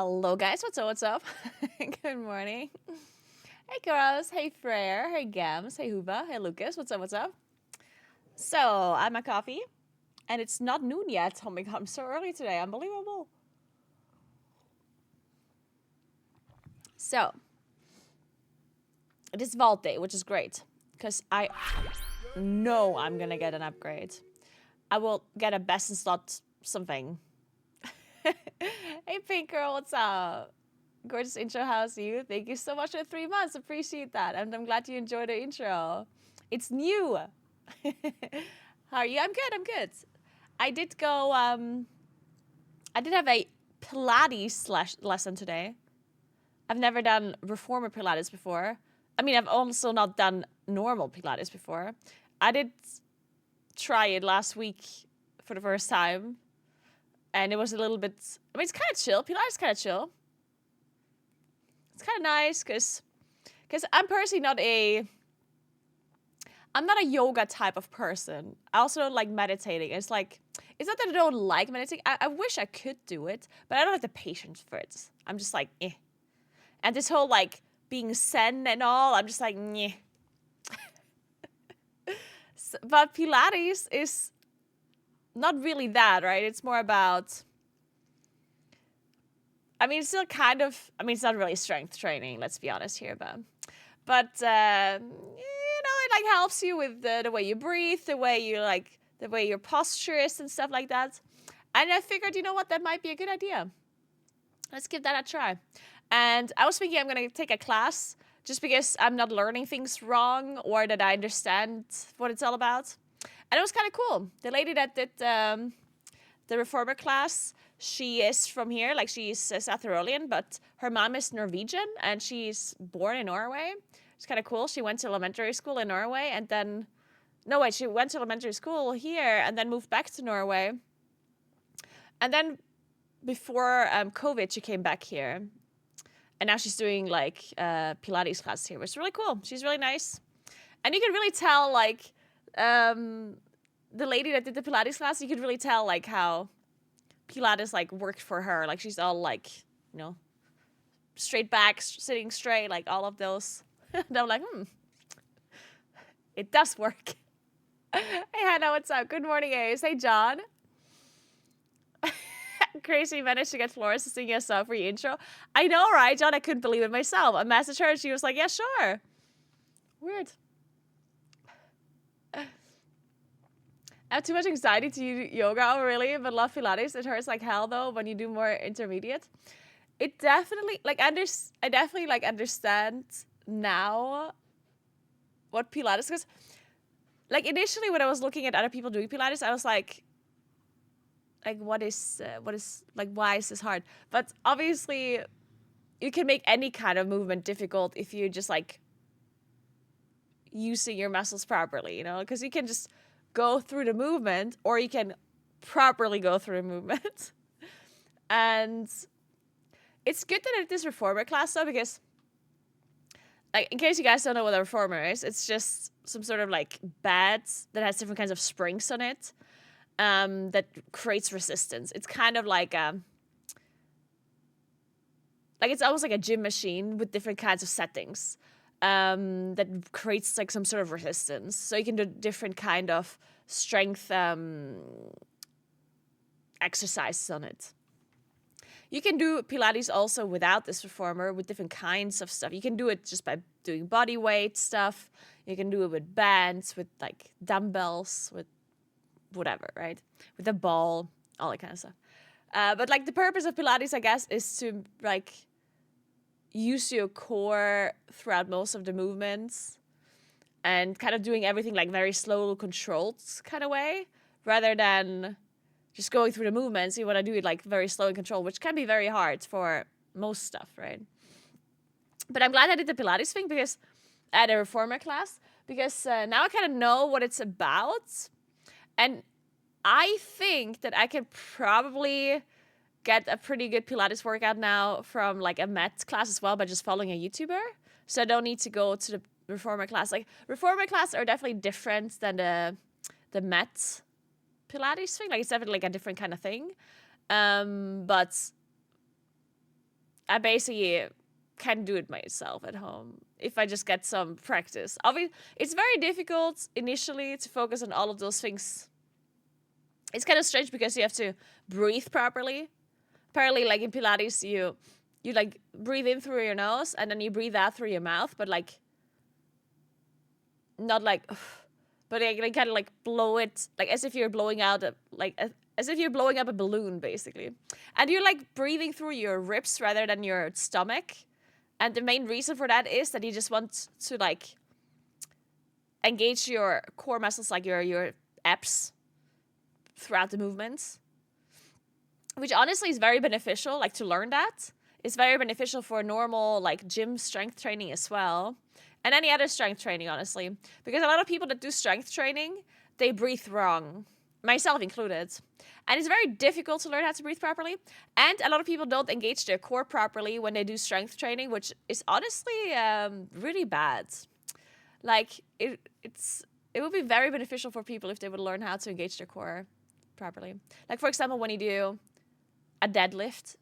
Hello guys, what's up? Good morning. Hey girls, hey Frere, hey Gams, hey Huba, hey Lucas, what's up? So, I had my coffee, and it's not noon yet. Oh my god, I'm so early today, unbelievable. So, it is Vault Day, which is great, because I know I'm gonna get an upgrade. I will get a best in slot something. Hey Pink Girl, what's up? Gorgeous intro, how's you? Thank you so much for 3 months. Appreciate that. And I'm glad you enjoyed the intro. It's new. How are you? I'm good. I did go, I did have a Pilates lesson today. I've never done reformer Pilates before. I mean, I've also not done normal Pilates before. I did try it last week for the first time. And it was a little bit, I mean, it's kind of chill. Pilates is kind of chill. It's kind of nice because I'm personally I'm not a yoga type of person. I also don't like meditating. It's not that I don't like meditating. I wish I could do it, but I don't have the patience for it. I'm just like, eh. And this whole like being zen and all, I'm just like, nyeh. But Pilates is not really that, right? It's more about, I mean, it's still kind of, I mean, it's not really strength training, let's be honest here, but it like helps you with the way you breathe, the way your posture is and stuff like that. And I figured, you know what, that might be a good idea. Let's give that a try. And I was thinking I'm going to take a class just because I'm not learning things wrong or that I understand what it's all about. And it was kind of cool. The lady that did the reformer class, she is from here, like she's South Tyrolean, but her mom is Norwegian and she's born in Norway. It's kind of cool. She went to elementary school in Norway and then, no wait, she went to elementary school here and then moved back to Norway. And then before COVID, she came back here. And now she's doing like Pilates class here, which is really cool. She's really nice. And you can really tell like the lady that did the Pilates class, you could really tell like how Pilates like worked for her. Like she's all like, you know, straight back, sitting straight, like all of those. And I'm like, it does work. Hey Hannah, what's up? Good morning, Ace. Hey John. Crazy managed to get Flores to sing us a free intro. I know, right, John? I couldn't believe it myself. I messaged her and she was like, yeah, sure. Weird. I have too much anxiety to do yoga, oh, really, but love Pilates. It hurts like hell, though, when you do more intermediate. It definitely, like, I definitely, like, understand now what Pilates, because, like, initially when I was looking at other people doing Pilates, I was like, what is, like, why is this hard? But obviously, you can make any kind of movement difficult if you just, like, using your muscles properly, you know? Because you can just go through the movement, or you can properly go through the movement. And it's good that I did this reformer class, though, because, like, in case you guys don't know what a reformer is, it's just some sort of, like, bed that has different kinds of springs on it. That creates resistance. It's kind of like it's almost like a gym machine with different kinds of settings that creates like some sort of resistance. So you can do different kind of strength exercises on it. You can do Pilates also without this reformer with different kinds of stuff. You can do it just by doing body weight stuff. You can do it with bands, with like dumbbells, with whatever, right? With a ball, all that kind of stuff. But like the purpose of Pilates, I guess, is to like use your core throughout most of the movements and kind of doing everything like very slow, controlled kind of way, rather than just going through the movements. You want to do it like very slow and controlled, which can be very hard for most stuff, right? But I'm glad I did the Pilates thing because I had a reformer class, because now I kind of know what it's about. And I think that I can probably get a pretty good Pilates workout now from like a Met class as well by just following a YouTuber. So I don't need to go to the reformer class. Like reformer classes are definitely different than the Met Pilates thing. Like it's definitely like a different kind of thing. But I basically can do it myself at home if I just get some practice. Obviously, it's very difficult initially to focus on all of those things. It's kind of strange because you have to breathe properly. Apparently, like in Pilates, you like breathe in through your nose and then you breathe out through your mouth, but like not like, but like kind of like blow it, like as if you're blowing out as if you're blowing up a balloon, basically. And you're like breathing through your ribs rather than your stomach. And the main reason for that is that you just want to like engage your core muscles, like your abs, throughout the movements. Which honestly is very beneficial, like to learn that. It's very beneficial for normal like gym strength training as well. And any other strength training, honestly. Because a lot of people that do strength training, they breathe wrong. Myself included. And it's very difficult to learn how to breathe properly. And a lot of people don't engage their core properly when they do strength training, which is honestly really bad. Like, it would be very beneficial for people if they would learn how to engage their core properly. Like, for example, when you do a deadlift,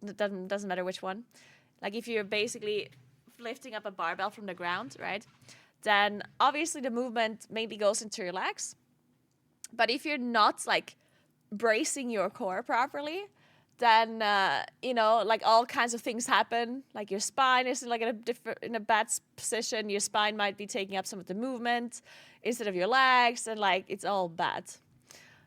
it doesn't matter which one. Like, if you're basically lifting up a barbell from the ground, right? Then obviously the movement mainly goes into your legs. But if you're not like bracing your core properly, then like all kinds of things happen. Like your spine is like in a bad position. Your spine might be taking up some of the movement instead of your legs, and like it's all bad.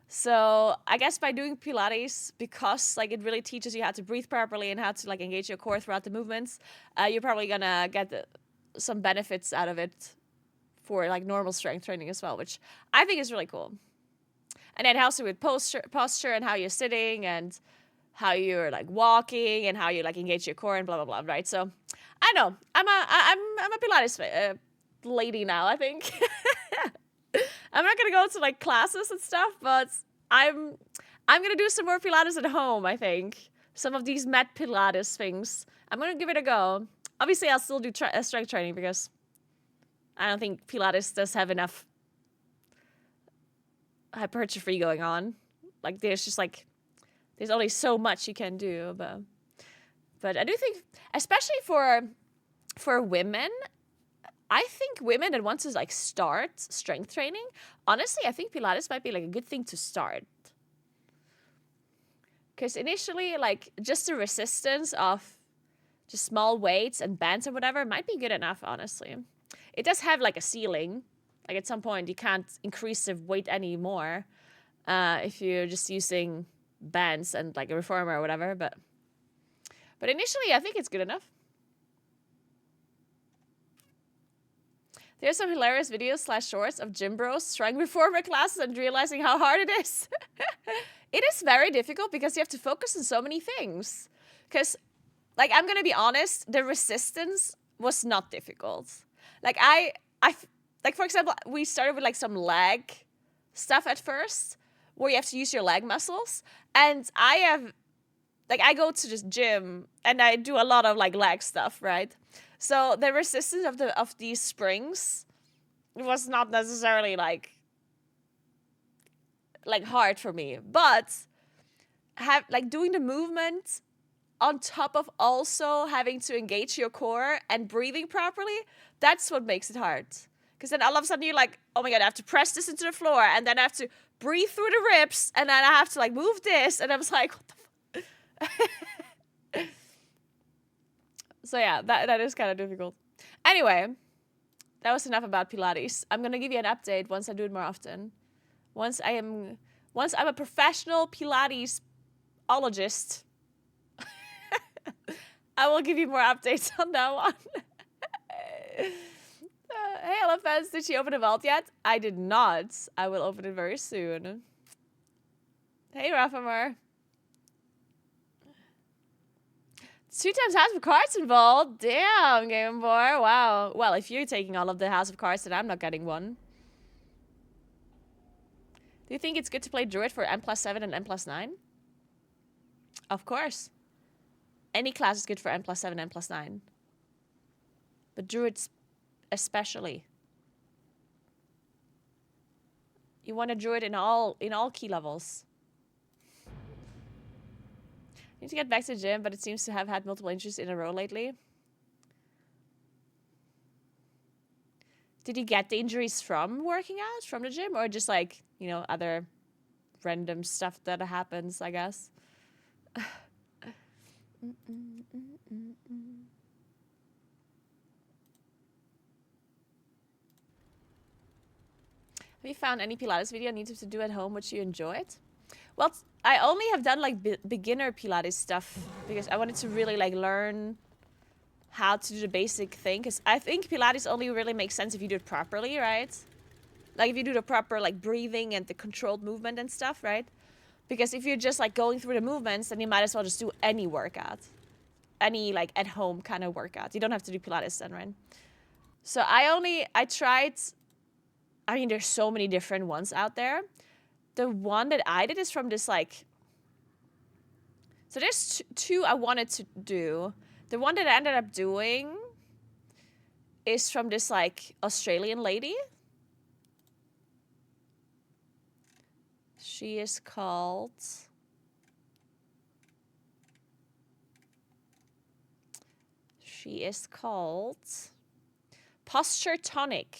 So I guess by doing Pilates, because like it really teaches you how to breathe properly and how to like engage your core throughout the movements, you're probably gonna get some benefits out of it for like normal strength training as well, which I think is really cool. And it helps you with posture and how you're sitting and how you're like walking and how you like engage your core and blah blah blah, right? So I know I'm a Pilates lady now, I think. I'm not gonna go to like classes and stuff, but I'm gonna do some more Pilates at home. I think some of these mat Pilates things. I'm gonna give it a go. Obviously, I'll still do strength training because I don't think Pilates does have enough hypertrophy going on. Like there's only so much you can do, but I do think, especially for women. I think women that want to like start strength training, honestly, I think Pilates might be like a good thing to start. Because initially, like just the resistance of just small weights and bands and whatever might be good enough, honestly. It does have like a ceiling. Like at some point you can't increase the weight anymore if you're just using bands and like a reformer or whatever. But initially, I think it's good enough. There's some hilarious videos / shorts of gym bros trying reformer classes and realizing how hard it is. It is very difficult because you have to focus on so many things. Because, like, I'm going to be honest, the resistance was not difficult. Like, like, for example, we started with, like, some leg stuff at first, where you have to use your leg muscles. And I go to this gym, and I do a lot of, like, leg stuff, right? So the resistance of these springs was not necessarily like hard for me, but doing the movement on top of also having to engage your core and breathing properly, that's what makes it hard. Because then all of a sudden you're like, oh my god, I have to press this into the floor, and then I have to breathe through the ribs, and then I have to like move this, and I was like, what the fuck? So yeah, that is kind of difficult. Anyway, that was enough about Pilates. I'm gonna give you an update once I do it more often. Once I'm a professional Pilatesologist, I will give you more updates on that one. Hey, elephants, did you open the vault yet? I did not. I will open it very soon. Hey, Rafamar. 2 times House of Cards involved. Damn, Game Boy. Wow. Well, if you're taking all of the House of Cards, then I'm not getting one. Do you think it's good to play Druid for N+7 and N+9? Of course. Any class is good for N+7, N+9. But Druids especially. You want a Druid in all key levels. Need to get back to the gym, but it seems to have had multiple injuries in a row lately. Did you get the injuries from working out, from the gym, or just like, you know, other random stuff that happens, I guess? Have you found any Pilates video you needed to do at home which you enjoyed? Well, I only have done like beginner Pilates stuff because I wanted to really like learn how to do the basic thing. Because I think Pilates only really makes sense if you do it properly, right? Like if you do the proper like breathing and the controlled movement and stuff, right? Because if you're just like going through the movements, then you might as well just do any workout. Any like at home kind of workout. You don't have to do Pilates then, right? So I tried, I mean, there's so many different ones out there. The one that I did is from this like, so there's two I wanted to do. The one that I ended up doing is from this like Australian lady. She is called Posture Tonic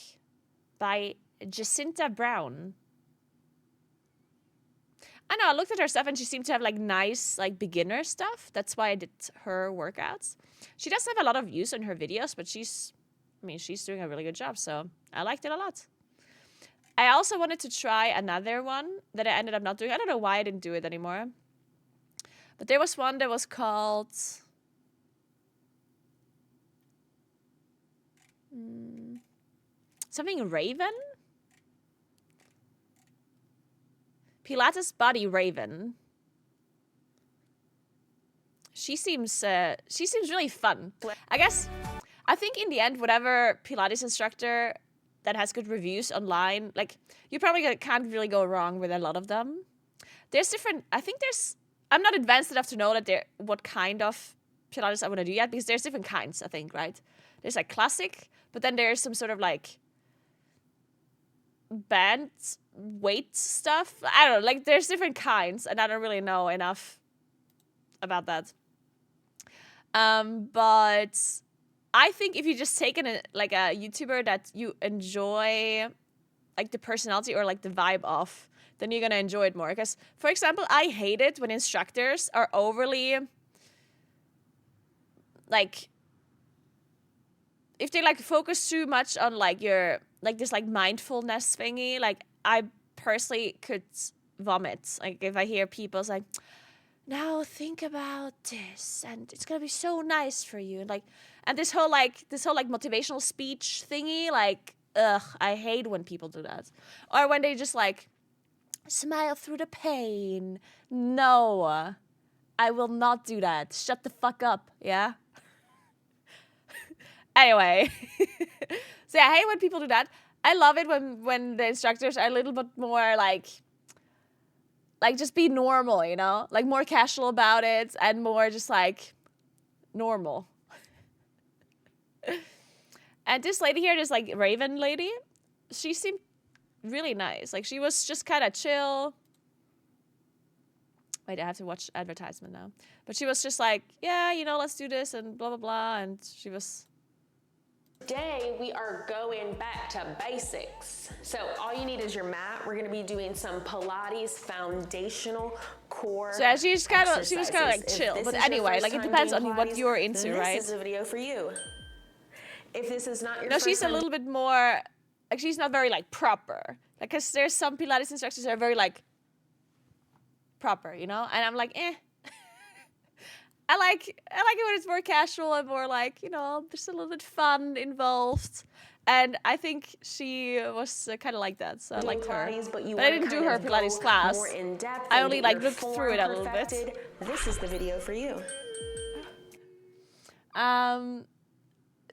by Jacinta Brown. I know, I looked at her stuff and she seemed to have like nice like beginner stuff. That's why I did her workouts. She does have a lot of views on her videos, but she's doing a really good job, so I liked it a lot. I also wanted to try another one that I ended up not doing. I don't know why I didn't do it anymore. But there was one that was called something Raven? Pilates Body Raven. She seems really fun. I think in the end, whatever Pilates instructor that has good reviews online, like you probably can't really go wrong with a lot of them. There's different. I'm not advanced enough to know that what kind of Pilates I want to do yet, because there's different kinds. I think, right? There's like classic, but then there's some sort of like band weight stuff. I don't know, like there's different kinds, and I don't really know enough about that. But I think if you just take a YouTuber that you enjoy like the personality or like the vibe of, then you're gonna enjoy it more. Because, for example, I hate it when instructors are overly like, if they like focus too much on like your like this like mindfulness thingy, like I personally could vomit. Like if I hear people say, now think about this and it's gonna be so nice for you, and this whole motivational speech thingy, like I hate when people do that. Or when they just like smile through the pain. No, I will not do that. Shut the fuck up, yeah? Anyway. So yeah, I hate when people do that. I love it when the instructors are a little bit more like just be normal, you know? Like more casual about it and more just like normal. And this lady here, this like Raven lady, she seemed really nice. Like she was just kind of chill. Wait, I have to watch advertisement now. But she was just like, yeah, you know, let's do this and blah, blah, blah. And she was... Today, we are going back to basics. So all you need is your mat. We're gonna be doing some Pilates foundational core. So yeah, she was kind of like chill. But anyway, like it depends on what you're into, right? This is a video for you. If this is not your no, she's a little bit more, like she's not very like proper. Like, cause there's some Pilates instructors that are very like proper, you know? And I'm like, eh. I like it when it's more casual and more like, you know, there's a little bit fun involved. And I think she was kind of like that, so I liked her. But I didn't do her Pilates class. I only like looked through it a little bit. This is the video for you.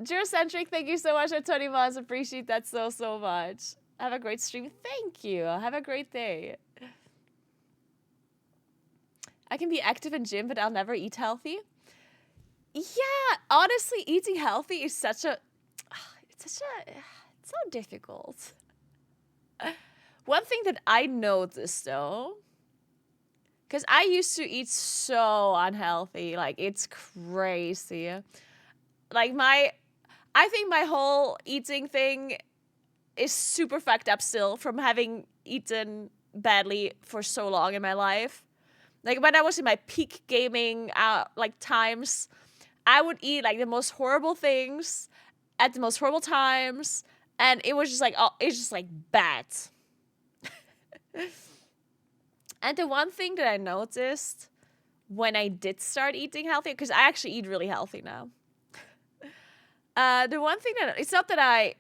Geocentric, thank you so much for 20 months. Appreciate that so much. Have a great stream. Thank you. Have a great day. I can be active in gym, but I'll never eat healthy. Yeah, honestly, eating healthy is it's so difficult. One thing that I noticed though, Because I used to eat so unhealthy. Like, it's crazy. Like, I think my whole eating thing is super fucked up still from having eaten badly for so long in my life. Like, when I was in my peak gaming like times, I would eat like the most horrible things at the most horrible times, and it was just like, oh, it's just like bad. And the one thing that I noticed when I did start eating healthy, because I actually eat really healthy now. The one thing that, it's not that I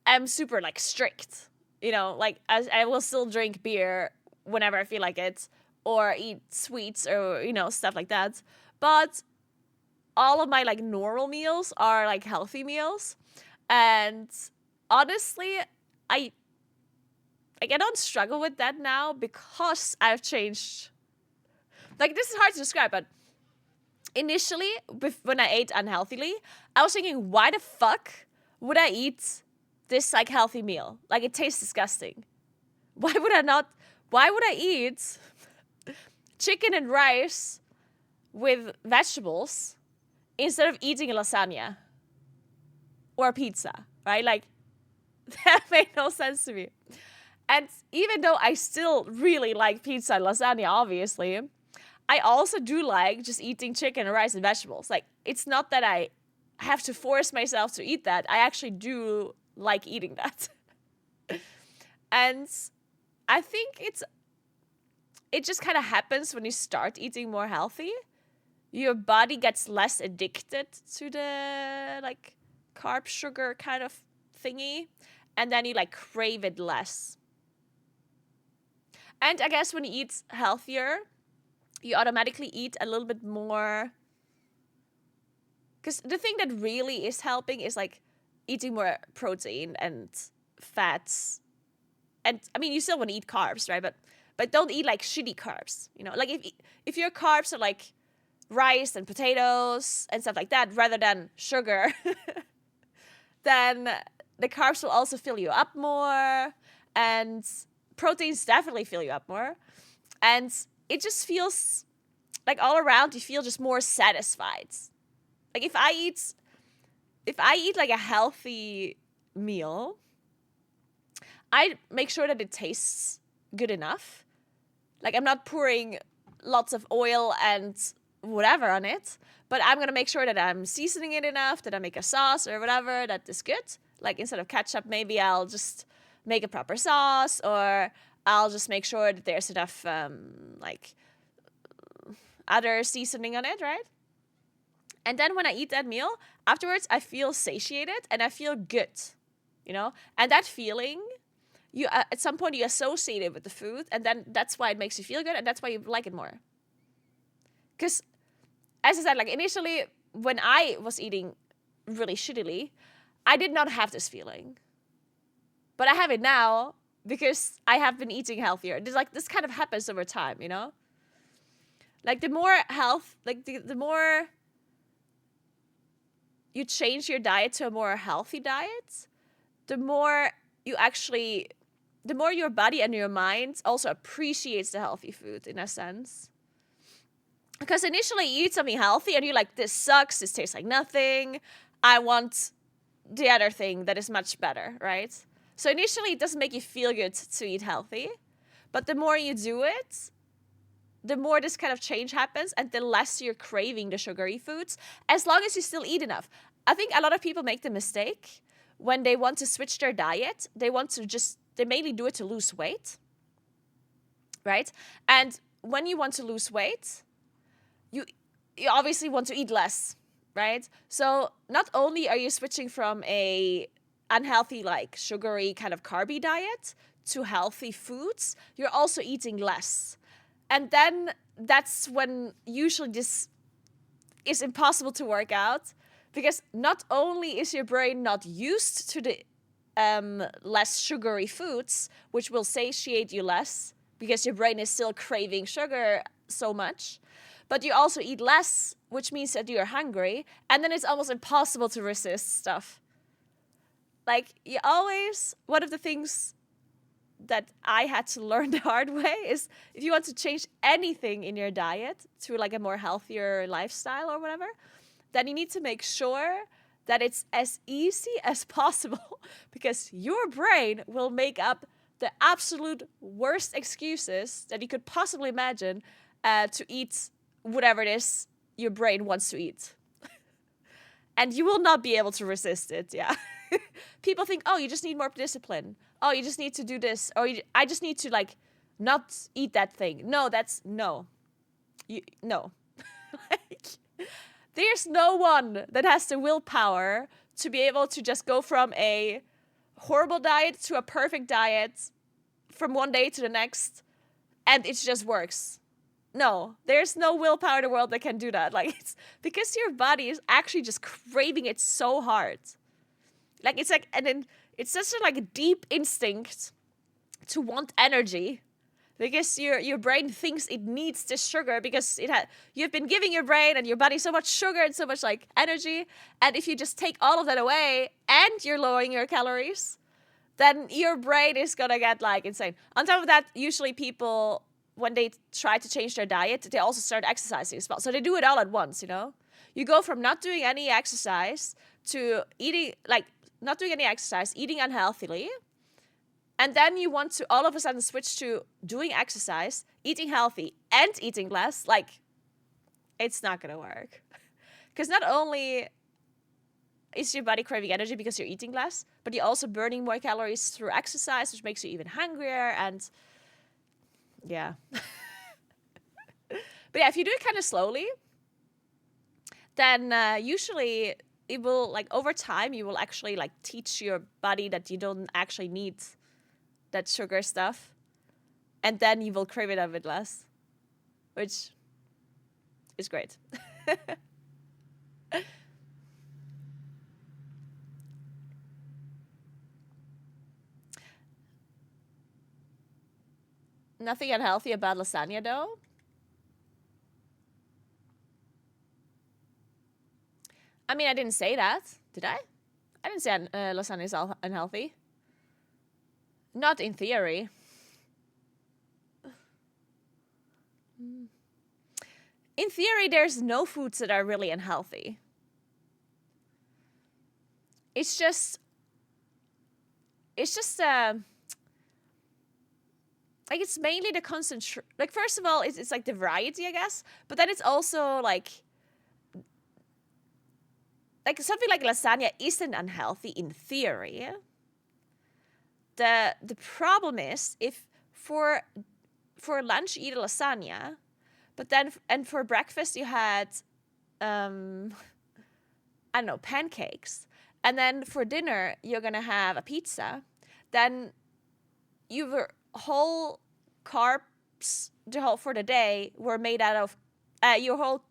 am super like strict, you know, like I will still drink beer whenever I feel like it, or eat sweets or, you know, stuff like that. But all of my like normal meals are like healthy meals. And honestly, I don't struggle with that now because I've changed. Like, this is hard to describe, but initially, when I ate unhealthily, I was thinking, why the fuck would I eat this like healthy meal? Like, it tastes disgusting. Why would I eat chicken and rice with vegetables instead of eating a lasagna or a pizza, right? Like, that made no sense to me. And even though I still really like pizza and lasagna, obviously, I also do like just eating chicken and rice and vegetables. Like, it's not that I have to force myself to eat that. I actually do like eating that. And I think it just kind of happens when you start eating more healthy. Your body gets less addicted to the like carb sugar kind of thingy, and then you like crave it less. And I guess when you eat healthier, you automatically eat a little bit more. Because the thing that really is helping is like eating more protein and fats. And I mean, you still want to eat carbs, right? But don't eat like shitty carbs. You know, like if your carbs are like rice and potatoes and stuff like that, rather than sugar, then the carbs will also fill you up more, and proteins definitely fill you up more. And it just feels like all around you feel just more satisfied. Like, if I eat like a healthy meal, I make sure that it tastes good enough. Like, I'm not pouring lots of oil and whatever on it, but I'm gonna make sure that I'm seasoning it enough, that I make a sauce or whatever that is good. Like, instead of ketchup, maybe I'll just make a proper sauce, or I'll just make sure that there's enough like other seasoning on it, right? And then when I eat that meal, afterwards I feel satiated and I feel good, you know? And that feeling, you at some point you associate it with the food, and then that's why it makes you feel good, and that's why you like it more. Because, as I said, like, initially when I was eating really shittily, I did not have this feeling. But I have it now because I have been eating healthier. This kind of happens over time, you know? Like, the more health, like the more you change your diet to a more healthy diet, the more your body and your mind also appreciates the healthy food, in a sense. Because initially you eat something healthy and you're like, this sucks, this tastes like nothing, I want the other thing that is much better, right? So initially it doesn't make you feel good to eat healthy, but the more you do it, the more this kind of change happens, and the less you're craving the sugary foods, as long as you still eat enough. I think a lot of people make the mistake when they want to switch their diet, they mainly do it to lose weight, right? And when you want to lose weight, you obviously want to eat less, right? So not only are you switching from a unhealthy, like sugary kind of carby diet to healthy foods, you're also eating less. And then that's when usually this is impossible to work out, because not only is your brain not used to the less sugary foods, which will satiate you less because your brain is still craving sugar so much, but you also eat less, which means that you're hungry, and then it's almost impossible to resist stuff. Like, one of the things that I had to learn the hard way is if you want to change anything in your diet to like a more healthier lifestyle or whatever, then you need to make sure that it's as easy as possible because your brain will make up the absolute worst excuses that you could possibly imagine to eat whatever it is your brain wants to eat. And you will not be able to resist it, yeah. People think, oh, you just need more discipline. Oh, you just need to do this. Or I just need to, like, not eat that thing. No, no. No. Like, there's no one that has the willpower to be able to just go from a horrible diet to a perfect diet from one day to the next, and it just works. No, there's no willpower in the world that can do that. Like, it's because your body is actually just craving it so hard. Like, it's like, and then it's such a like deep instinct to want energy because your brain thinks it needs this sugar because you've been giving your brain and your body so much sugar and so much like energy. And if you just take all of that away and you're lowering your calories, then your brain is gonna get like insane. On top of that, usually people, when they try to change their diet, they also start exercising as well. So they do it all at once, you know? You go from not doing any exercise to eating, like, not doing any exercise, eating unhealthily. And then you want to all of a sudden switch to doing exercise, eating healthy, and eating less. Like, it's not gonna work. Because not only is your body craving energy because you're eating less, but you're also burning more calories through exercise, which makes you even hungrier. And yeah. But yeah, if you do it kind of slowly, then usually it will, like, over time, you will actually, like, teach your body that you don't actually need that sugar stuff. And then you will crave it a bit less, which is great. Nothing unhealthy about lasagna, though. I mean, I didn't say that, did I? I didn't say lasagna is unhealthy. Not in theory. In theory, there's no foods that are really unhealthy. It's just like, it's mainly the like, first of all, it's like the variety, I guess, but then it's also like something like lasagna isn't unhealthy in theory. The problem is if for lunch you eat a lasagna, but then and for breakfast you had I don't know, pancakes, and then for dinner you're gonna have a pizza, then your whole carbs for the day were made out of your whole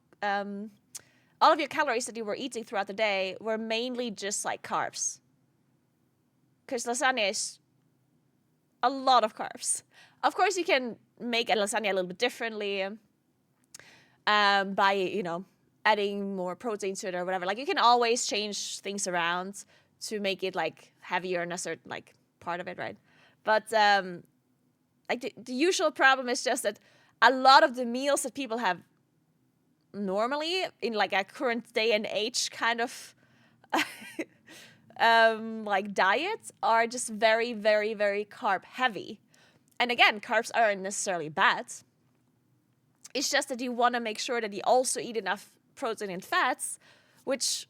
all of your calories that you were eating throughout the day were mainly just like carbs. Because lasagna is a lot of carbs. Of course, you can make a lasagna a little bit differently by, you know, adding more protein to it or whatever. Like, you can always change things around to make it like heavier in a certain like part of it, right? But like the usual problem is just that a lot of the meals that people have normally in like a current day and age kind of like diets are just very, very, very carb heavy. And again, carbs aren't necessarily bad. It's just that you want to make sure that you also eat enough protein and fats, which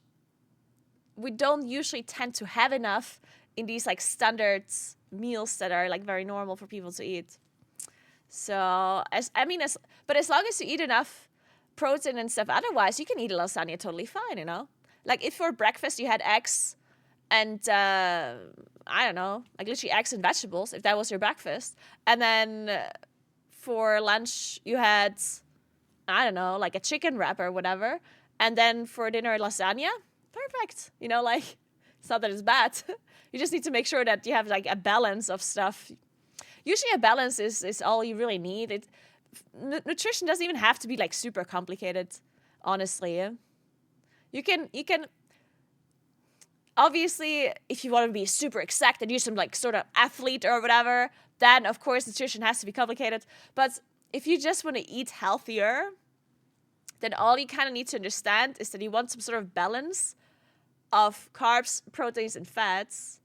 we don't usually tend to have enough in these like standard meals that are like very normal for people to eat. So as long as you eat enough protein and stuff, otherwise you can eat a lasagna totally fine, you know? Like, if for breakfast you had eggs and I don't know, like literally eggs and vegetables, if that was your breakfast, and then for lunch you had, I don't know, like a chicken wrap or whatever, and then for dinner lasagna, perfect. You know, like, it's not that it's bad. You just need to make sure that you have like a balance of stuff. Usually a balance is all you really need. Nutrition doesn't even have to be like super complicated, honestly. You can obviously, if you want to be super exact and use some like sort of athlete or whatever, then of course nutrition has to be complicated. But if you just want to eat healthier, then all you kind of need to understand is that you want some sort of balance of carbs, proteins, and fats,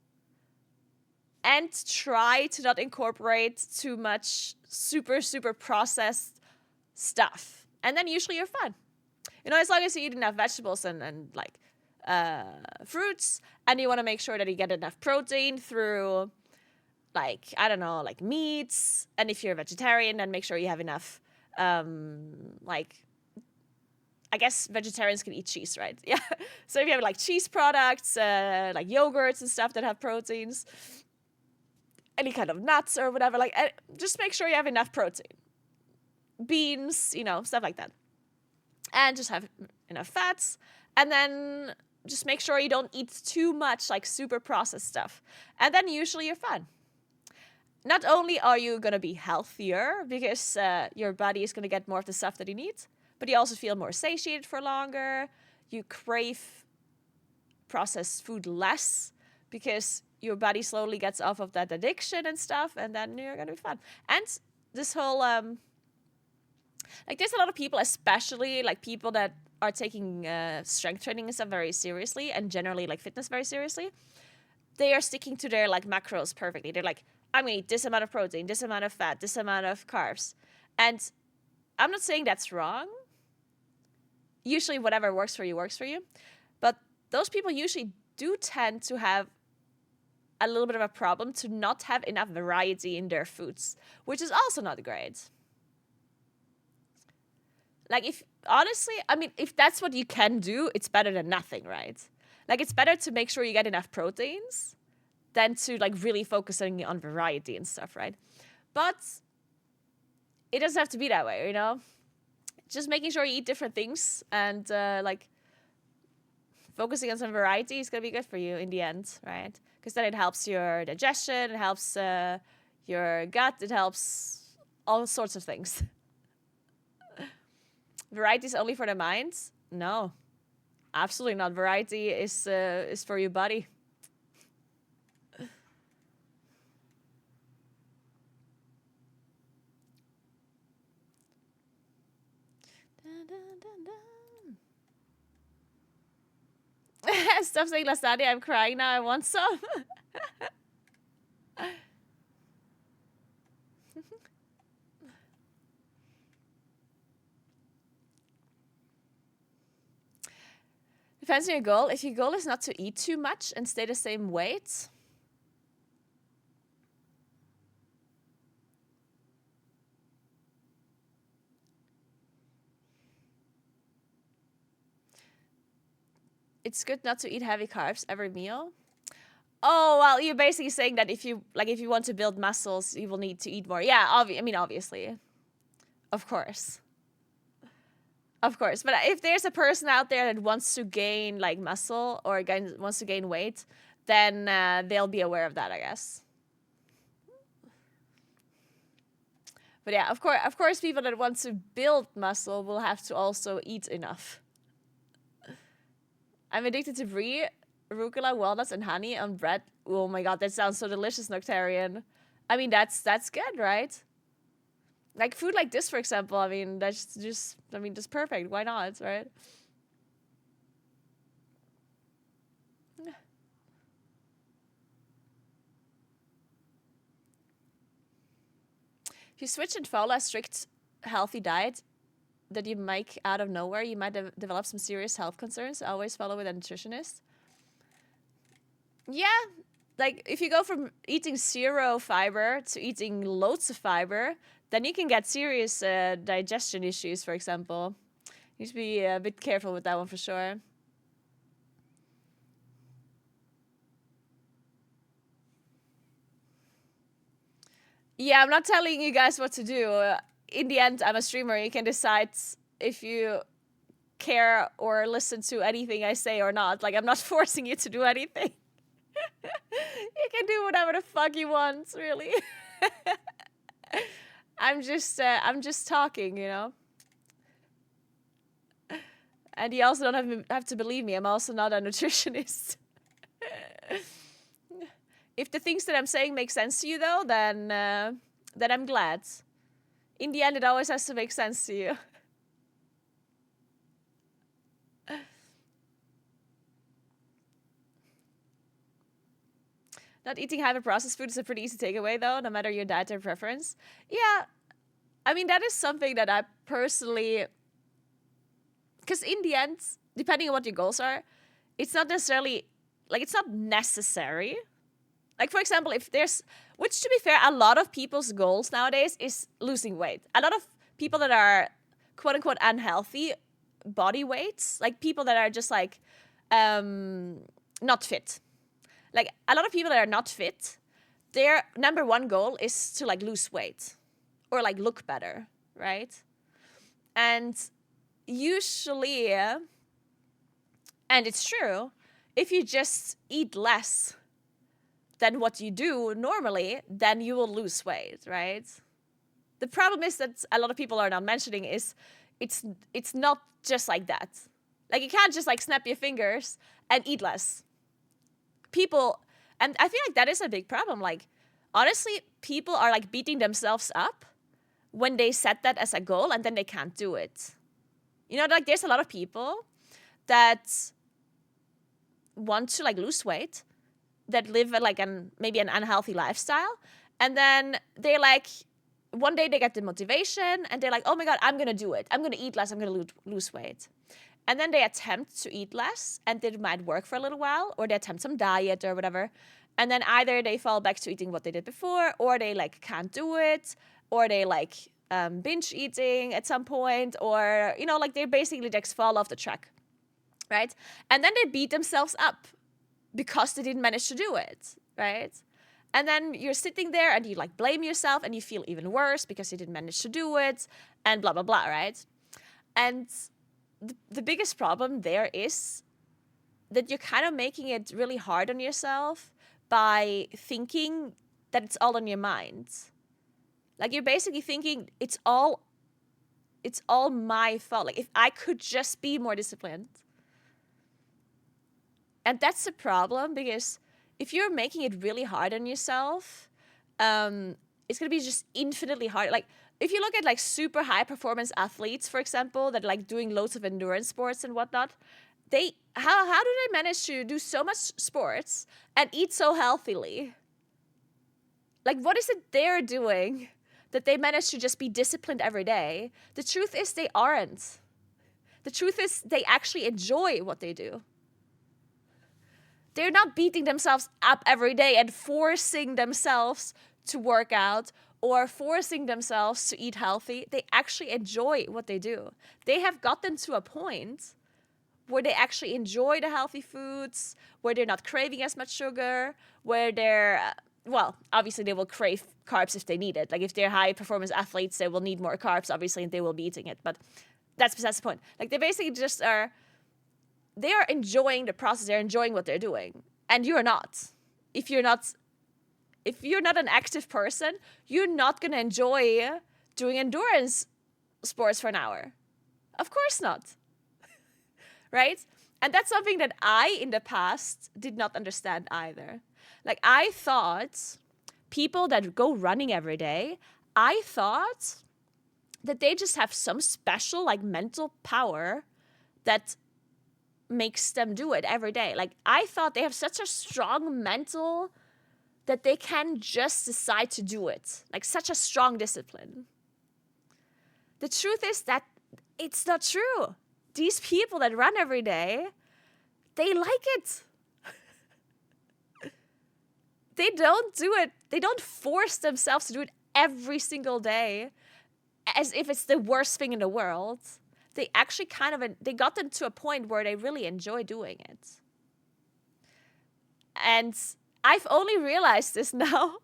and try to not incorporate too much super processed stuff. And then usually you're fine. You know, as long as you eat enough vegetables and like fruits, and you want to make sure that you get enough protein through, like, I don't know, like meats. And if you're a vegetarian, then make sure you have enough, like, I guess vegetarians can eat cheese, right? Yeah. So if you have like cheese products, like yogurts and stuff that have proteins, any kind of nuts or whatever, like, just make sure you have enough protein. Beans, you know, stuff like that. And just have enough fats. And then just make sure you don't eat too much like super processed stuff. And then usually you're fine. Not only are you going to be healthier because your body is going to get more of the stuff that you need, but you also feel more satiated for longer. You crave processed food less because your body slowly gets off of that addiction and stuff, and then you're going to be fine. And this whole, like, there's a lot of people, especially like people that are taking strength training and stuff very seriously, and generally like fitness very seriously. They are sticking to their like macros perfectly. They're like, I'm going to eat this amount of protein, this amount of fat, this amount of carbs. And I'm not saying that's wrong. Usually whatever works for you works for you. But those people usually do tend to have a little bit of a problem to not have enough variety in their foods, which is also not great. Like, if honestly, I mean, if that's what you can do, it's better than nothing, right? Like, it's better to make sure you get enough proteins than to like really focusing on variety and stuff, right? But it doesn't have to be that way, you know? Just making sure you eat different things and like focusing on some variety is going to be good for you in the end, right? Because then it helps your digestion, it helps your gut, it helps all sorts of things. Variety is only for the mind? No, absolutely not. Variety is for your body. Stop saying lasagna. I'm crying now. I want some. Depends on your goal. If your goal is not to eat too much and stay the same weight, it's good not to eat heavy carbs every meal. Oh, well, you're basically saying that if you want to build muscles, you will need to eat more. Yeah, obviously. Of course. Of course. But if there's a person out there that wants to gain like muscle or wants to gain weight, then they'll be aware of that, I guess. But yeah, of course, people that want to build muscle will have to also eat enough. I'm addicted to brie, arugula, walnuts, and honey on bread. Oh my god, that sounds so delicious, Noctarian. I mean, that's good, right? Like food like this, for example. I mean, that's just perfect. Why not, right? If you switch and follow a strict, healthy diet that you make out of nowhere, you might develop some serious health concerns. Always follow with a nutritionist. Yeah, like if you go from eating zero fiber to eating loads of fiber, then you can get serious digestion issues, for example. You need to be a bit careful with that one for sure. Yeah, I'm not telling you guys what to do. In the end, I'm a streamer. You can decide if you care or listen to anything I say or not. Like, I'm not forcing you to do anything. You can do whatever the fuck you want, really. I'm just talking, you know. And you also don't have to believe me. I'm also not a nutritionist. If the things that I'm saying make sense to you, though, then I'm glad. In the end, it always has to make sense to you. Not eating hyper-processed food is a pretty easy takeaway, though, no matter your dietary preference. Yeah, I mean, that is something that I personally... Because in the end, depending on what your goals are, it's not necessarily... Like, it's not necessary. Like, for example, if there's... Which, to be fair, a lot of people's goals nowadays is losing weight. A lot of people that are, quote-unquote, unhealthy body weights, like people that are just, like, not fit. Like, a lot of people that are not fit, their number one goal is to, like, lose weight or, like, look better, right? And usually, and it's true, if you just eat less than what you do normally, then you will lose weight, right? The problem is that a lot of people are not mentioning is it's not just like that. Like, you can't just, like, snap your fingers and eat less. People, and I feel like that is a big problem. Like, honestly, people are, like, beating themselves up when they set that as a goal and then they can't do it. You know, like, there's a lot of people that want to, like, lose weight, that live like maybe an unhealthy lifestyle, and then they're like, one day they get the motivation and they're like, oh my god, I'm gonna do it, I'm gonna eat less, I'm gonna lose weight. And then they attempt to eat less, and it might work for a little while, or they attempt some diet or whatever, and then either they fall back to eating what they did before, or they, like, can't do it, or they, like, binge eating at some point, or, you know, like, they basically just fall off the track, right? And then they beat themselves up because they didn't manage to do it, right? And then you're sitting there and you, like, blame yourself and you feel even worse because you didn't manage to do it and blah, blah, blah, right? And the biggest problem there is that you're kind of making it really hard on yourself by thinking that it's all on your mind. Like, you're basically thinking it's all my fault. Like, if I could just be more disciplined. And that's the problem, because if you're making it really hard on yourself, it's going to be just infinitely hard. Like, if you look at, like, super high performance athletes, for example, that are, like, doing loads of endurance sports and whatnot, how do they manage to do so much sports and eat so healthily? Like, what is it they're doing that they manage to just be disciplined every day? The truth is they aren't. The truth is they actually enjoy what they do. They're not beating themselves up every day and forcing themselves to work out or forcing themselves to eat healthy. They actually enjoy what they do. They have gotten to a point where they actually enjoy the healthy foods, where they're not craving as much sugar, where they're, well, obviously they will crave carbs if they need it. Like, if they're high performance athletes, they will need more carbs, obviously, and they will be eating it. But that's besides the point. Like, they basically just are... They are enjoying the process. They're enjoying what they're doing. And you're not. If you're not an active person, you're not going to enjoy doing endurance sports for an hour. Of course not. Right? And that's something that I, in the past, did not understand either. Like, I thought people that go running every day, I thought that they just have some special, like, mental power that makes them do it every day. Like, I thought they have such a strong mental that they can just decide to do it. Like, such a strong discipline. The truth is that it's not true. These people that run every day, they like it. They don't do it. They don't force themselves to do it every single day as if it's the worst thing in the world. They actually they got them to a point where they really enjoy doing it. And I've only realized this now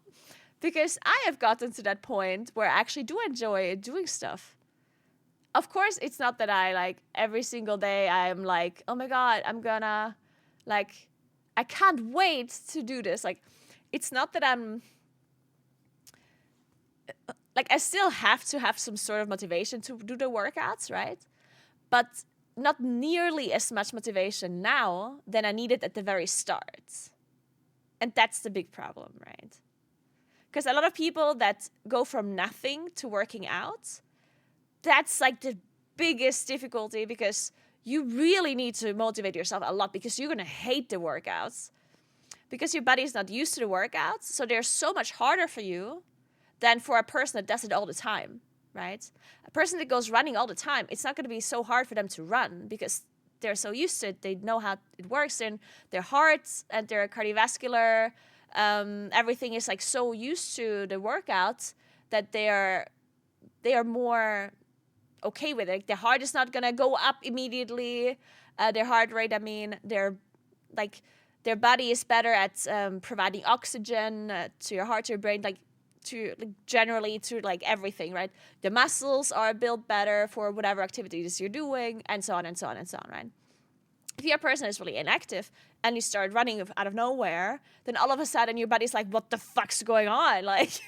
because I have gotten to that point where I actually do enjoy doing stuff. Of course, it's not that I, like, every single day I'm like, oh my god, I'm gonna, like, I can't wait to do this. Like, it's not that I'm, like, I still have to have some sort of motivation to do the workouts, right? But not nearly as much motivation now than I needed at the very start. And that's the big problem, right? Because a lot of people that go from nothing to working out, that's like the biggest difficulty, because you really need to motivate yourself a lot, because you're going to hate the workouts because your body is not used to the workouts. So they're so much harder for you than for a person that does it all the time, right? A person that goes running all the time, it's not going to be so hard for them to run because they're so used to it. They know how it works in their hearts and their cardiovascular. Everything is like so used to the workouts that they are more okay with it. Like, their heart is not gonna go up immediately. Their heart rate, I mean, their body is better at providing oxygen to your heart, to your brain, generally to everything, right? The muscles are built better for whatever activities you're doing, and so on and so on and so on, right? If you're a person that's really inactive and you start running out of nowhere, then all of a sudden your body's like, what the fuck's going on? Like,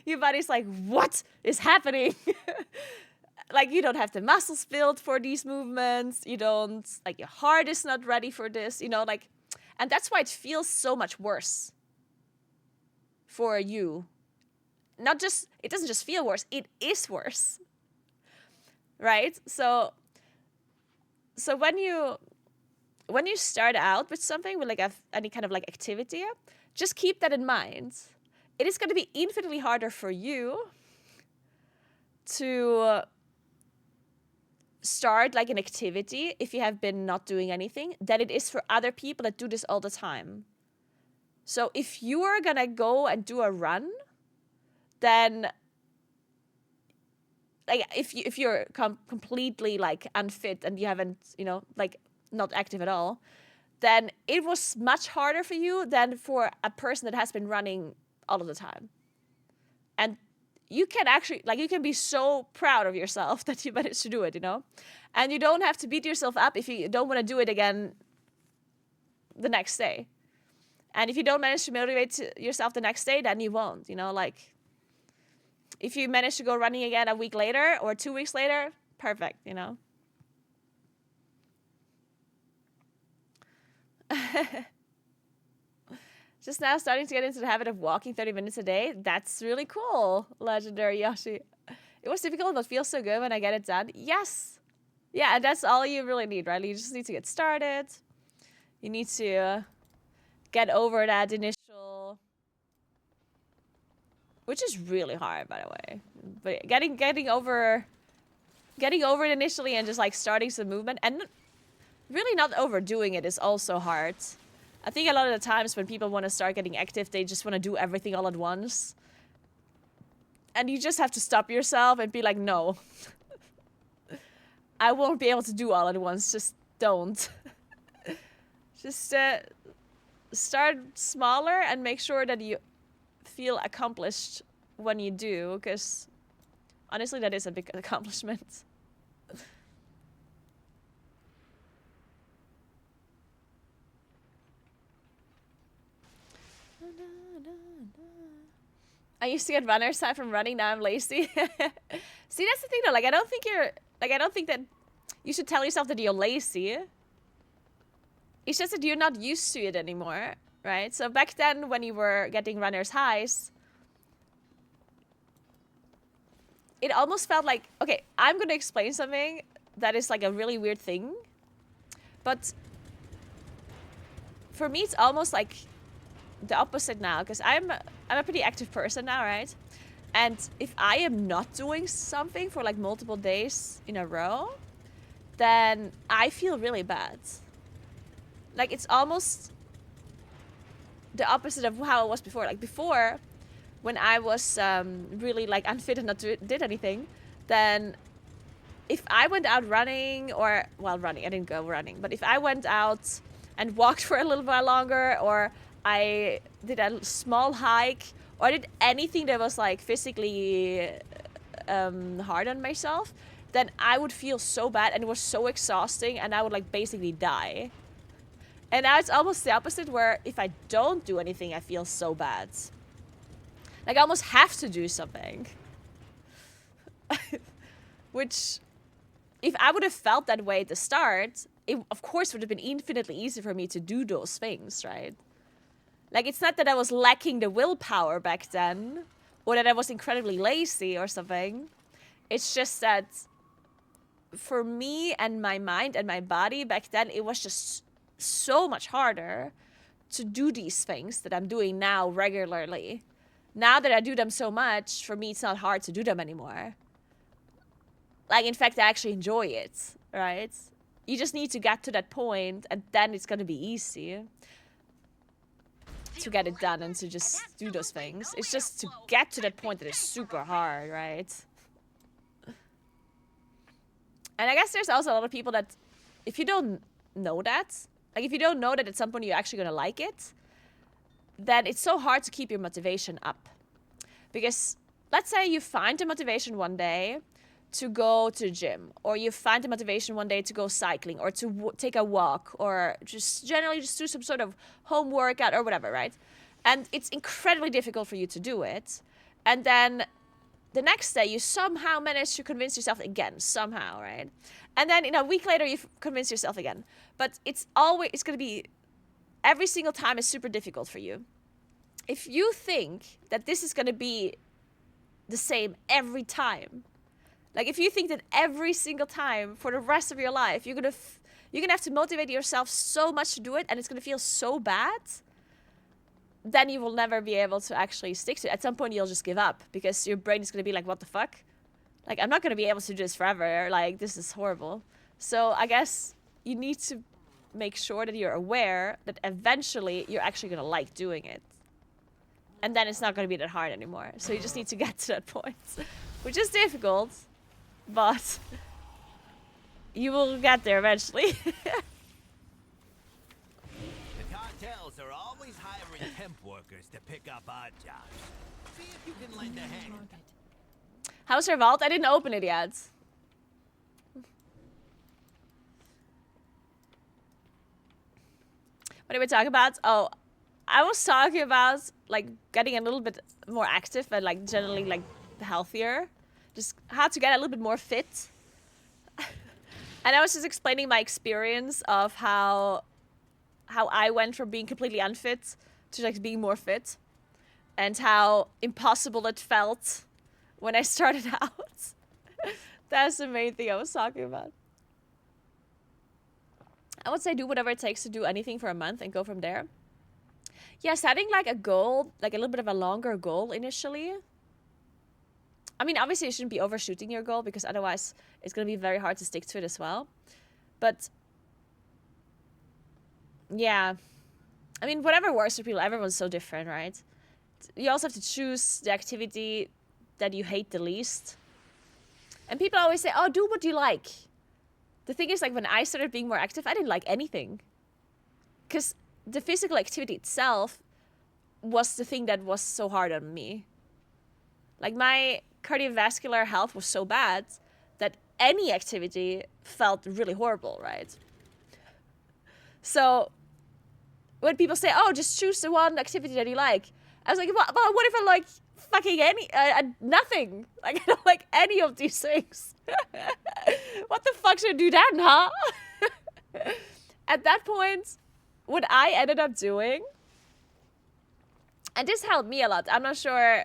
your body's like, what is happening? Like, you don't have the muscles built for these movements. You don't, like, your heart is not ready for this, and that's why it feels so much worse for you. It doesn't just feel worse, it is worse, right? So when you start out with something, with any kind of activity, just keep that in mind. It is going to be infinitely harder for you to start an activity if you have been not doing anything than it is for other people that do this all the time. So if you are going to go and do a run, then if you're completely unfit and you haven't, not active at all, then it was much harder for you than for a person that has been running all of the time. And you can actually, you can be so proud of yourself that you managed to do it, And you don't have to beat yourself up if you don't want to do it again the next day. And if you don't manage to motivate yourself the next day, then you won't, If you manage to go running again a week later or 2 weeks later, perfect, Just now starting to get into the habit of walking 30 minutes a day. That's really cool, Legendary Yoshi. It was difficult, but feels so good when I get it done. Yes. Yeah, and that's all you really need, right? You just need to get started. You need to get over that initial... Which is really hard, by the way. But getting over it initially and just starting some movement and really not overdoing it is also hard. I think a lot of the times when people want to start getting active, they just want to do everything all at once. And you just have to stop yourself and be like, no. I won't be able to do all at once. Just don't. Just start smaller and make sure that you feel accomplished when you do, because honestly that is a big accomplishment. I used to get runner's high from running, now I'm lazy. See, that's the thing though, I don't think that you should tell yourself that you're lazy. It's just that you're not used to it anymore. Right? So back then when you were getting runner's highs, it almost felt like, okay, I'm going to explain something that is a really weird thing. But for me, it's almost like the opposite now, because I'm a pretty active person now, right? And if I am not doing something for multiple days in a row, then I feel really bad. It's almost the opposite of how it was before. Before, when I was really unfit and not did anything, then if I went out running I didn't go running, but if I went out and walked for a little while longer, or I did a small hike, or I did anything that was physically hard on myself, then I would feel so bad and it was so exhausting and I would basically die. And now it's almost the opposite, where if I don't do anything, I feel so bad. I almost have to do something. Which, if I would have felt that way at the start, it of course would have been infinitely easier for me to do those things, right? Like, it's not that I was lacking the willpower back then, or that I was incredibly lazy or something. It's just that for me and my mind and my body back then, it was just so much harder to do these things that I'm doing now regularly. Now that I do them so much, for me, it's not hard to do them anymore. Like, in fact, I actually enjoy it, right? You just need to get to that point, and then it's gonna be easy to get it done and to just do those things. It's just to get to that point that is super hard, right? And I guess there's also a lot of people that, if you don't know that, like if you don't know that at some point you're actually gonna like it, then it's so hard to keep your motivation up. Because let's say you find the motivation one day to go to the gym, or you find the motivation one day to go cycling, or to take a walk, or just generally just do some sort of home workout or whatever, right? And it's incredibly difficult for you to do it. And then the next day you somehow manage to convince yourself again, somehow, right? And then a week later you convince yourself again. But it's going to be, every single time is super difficult for you. If you think that this is going to be the same every time, like if you think that every single time for the rest of your life, you're gonna have to motivate yourself so much to do it, and it's gonna feel so bad, then you will never be able to actually stick to it. At some point, you'll just give up because your brain is gonna be like, "What the fuck? Like I'm not gonna be able to do this forever. Like this is horrible." So I guess you need to make sure that you're aware that eventually you're actually gonna like doing it, and then it's not gonna be that hard anymore. So you just need to get to that point, which is difficult. But you will get there eventually. The cartels are always hiring temp workers to pick up odd jobs. See if you can lend a hand. How's your vault? I didn't open it yet. What did we talk about? Oh, I was talking about like getting a little bit more active and like generally like healthier. Just how to get a little bit more fit. And I was just explaining my experience of how I went from being completely unfit to like being more fit, and how impossible it felt when I started out. That's the main thing I was talking about. I would say do whatever it takes to do anything for a month and go from there. Yeah, setting like a goal, like a little bit of a longer goal initially. I mean, obviously you shouldn't be overshooting your goal because otherwise it's going to be very hard to stick to it as well. But yeah, I mean, whatever works for people, everyone's so different, right? You also have to choose the activity that you hate the least. And people always say, oh, do what you like. The thing is, like, when I started being more active, I didn't like anything. Because the physical activity itself was the thing that was so hard on me. Like, my cardiovascular health was so bad that any activity felt really horrible, right? So when people say, oh, just choose the one activity that you like, I was like, well, what if I like fucking nothing? Like, I don't like any of these things. What the fuck should I do then, huh? At that point, what I ended up doing, and this helped me a lot. I'm not sure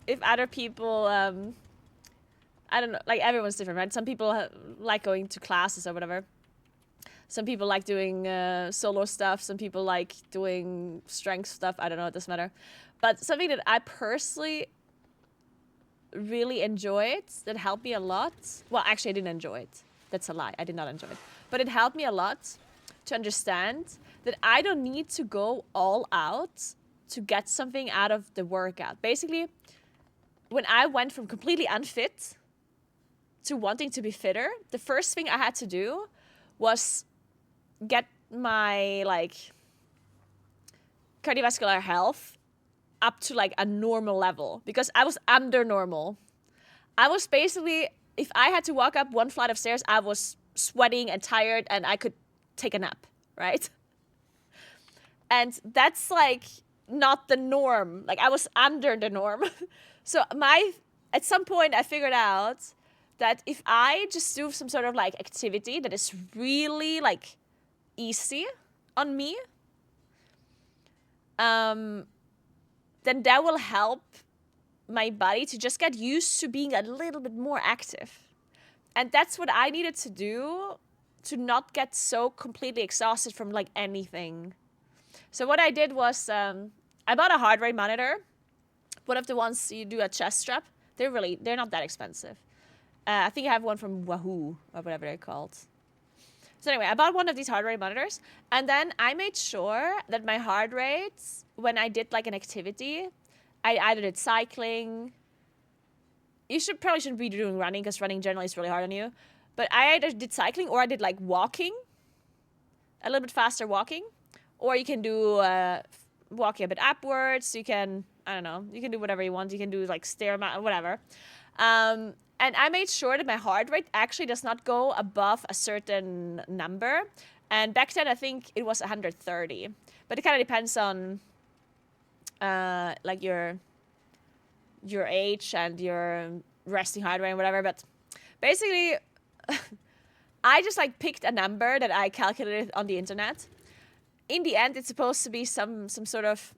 if other people, I don't know, like everyone's different, right? Some people like going to classes or whatever. Some people like doing solo stuff. Some people like doing strength stuff. I don't know, it doesn't matter. But something that I personally really enjoyed, that helped me a lot. Well, actually, I didn't enjoy it. That's a lie. I did not enjoy it. But it helped me a lot to understand that I don't need to go all out to get something out of the workout. Basically, when I went from completely unfit to wanting to be fitter, the first thing I had to do was get my like cardiovascular health up to like a normal level, because I was under normal. I was basically, if I had to walk up one flight of stairs, I was sweating and tired and I could take a nap, right? And that's like not the norm. Like I was under the norm. So at some point I figured out that if I just do some sort of like activity that is really like easy on me, then that will help my body to just get used to being a little bit more active. And that's what I needed to do to not get so completely exhausted from like anything. So what I did was I bought a heart rate monitor. One of the ones you do a chest strap. They're not that expensive. I think I have one from Wahoo or whatever they're called. So anyway, I bought one of these heart rate monitors, and then I made sure that my heart rate, when I did like an activity, I either did cycling. You probably shouldn't be doing running, because running generally is really hard on you. But I either did cycling or I did like walking, a little bit faster walking, or you can do walking a bit upwards. You can, I don't know, you can do whatever you want. You can do like whatever. And I made sure that my heart rate actually does not go above a certain number. And back then, I think it was 130. But it kind of depends on like your age and your resting heart rate and whatever. But basically, I just like picked a number that I calculated on the internet. In the end, it's supposed to be some sort of,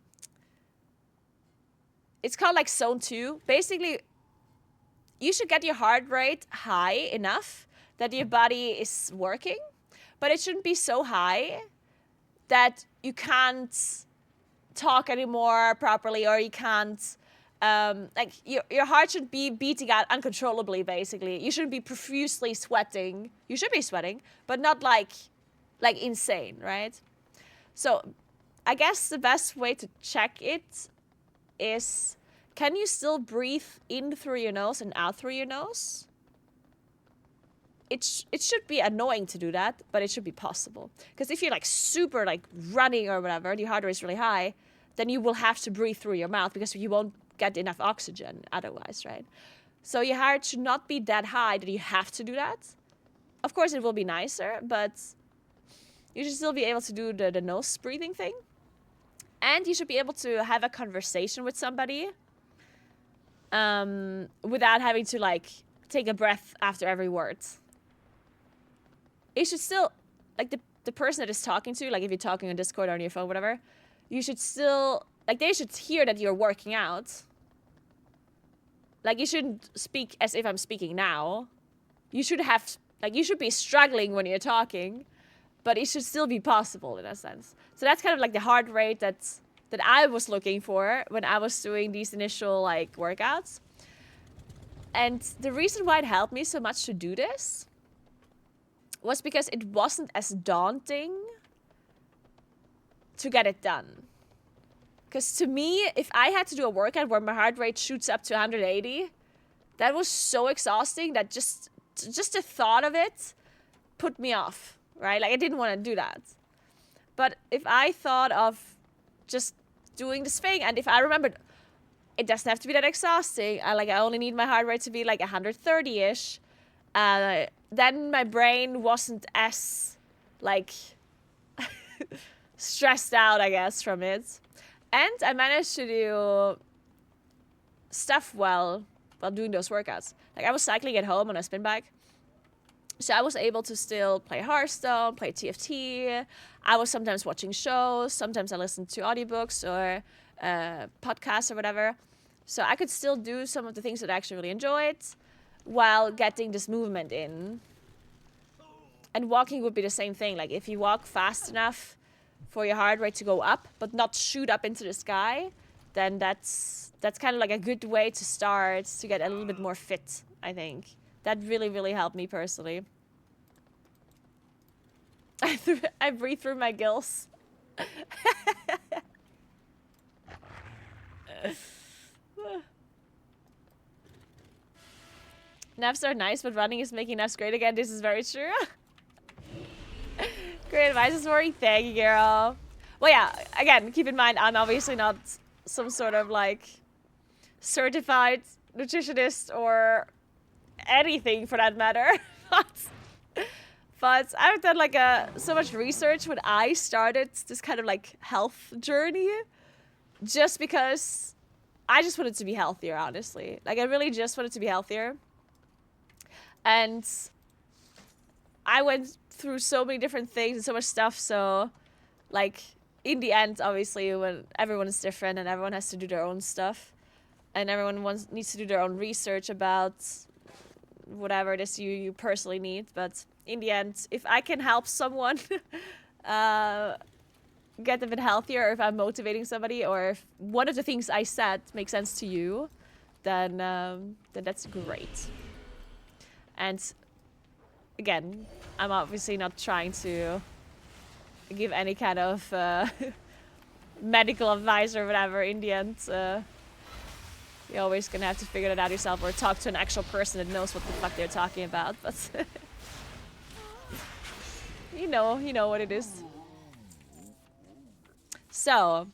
it's called like zone 2. Basically, you should get your heart rate high enough that your body is working, but it shouldn't be so high that you can't talk anymore properly, or you can't, like your heart should be beating out uncontrollably, basically. You shouldn't be profusely sweating. You should be sweating, but not like insane, right? So I guess the best way to check it is, can you still breathe in through your nose and out through your nose? It should be annoying to do that, but it should be possible. Because if you're like super like running or whatever, your heart rate is really high, then you will have to breathe through your mouth because you won't get enough oxygen otherwise, right? So your heart should not be that high that you have to do that. Of course, it will be nicer, but you should still be able to do the nose breathing thing. And you should be able to have a conversation with somebody without having to like take a breath after every word. It should still, like the person that is talking to, like if you're talking on Discord or on your phone, whatever, you should still, like they should hear that you're working out. Like you shouldn't speak as if I'm speaking now. You should have, like you should be struggling when you're talking, but it should still be possible in a sense. So that's kind of like the heart rate that I was looking for when I was doing these initial like workouts. And the reason why it helped me so much to do this was because it wasn't as daunting to get it done. Because to me, if I had to do a workout where my heart rate shoots up to 180, that was so exhausting that just the thought of it put me off, right? Like I didn't want to do that. But if I thought of just doing this thing, and if I remembered it doesn't have to be that exhausting, I only need my heart rate to be like 130-ish, then my brain wasn't as like stressed out, I guess, from it. And I managed to do stuff while doing those workouts. Like I was cycling at home on a spin bike, so I was able to still play Hearthstone, play TFT. I was sometimes watching shows. Sometimes I listened to audiobooks or podcasts or whatever. So I could still do some of the things that I actually really enjoyed while getting this movement in. And walking would be the same thing. Like if you walk fast enough for your heart rate to go up, but not shoot up into the sky, then that's kind of like a good way to start to get a little bit more fit, I think. That really, really helped me personally. I breathe through my gills. Naps are nice, but running is making naps great again. This is very true. Great advice this morning. Thank you, girl. Well, yeah, again, keep in mind, I'm obviously not some sort of like certified nutritionist or anything for that matter. But I've done like so much research when I started this kind of like health journey, just because I just wanted to be healthier, honestly. Like I really just wanted to be healthier. And I went through so many different things and so much stuff. So like in the end, obviously, when everyone is different and everyone has to do their own stuff, and everyone needs to do their own research about whatever it is you personally need. But in the end, if I can help someone get a bit healthier, or if I'm motivating somebody, or if one of the things I said makes sense to you, then that's great. And again, I'm obviously not trying to give any kind of medical advice or whatever. In the end, you're always gonna have to figure that out yourself, or talk to an actual person that knows what the fuck they're talking about. But you know what it is. So.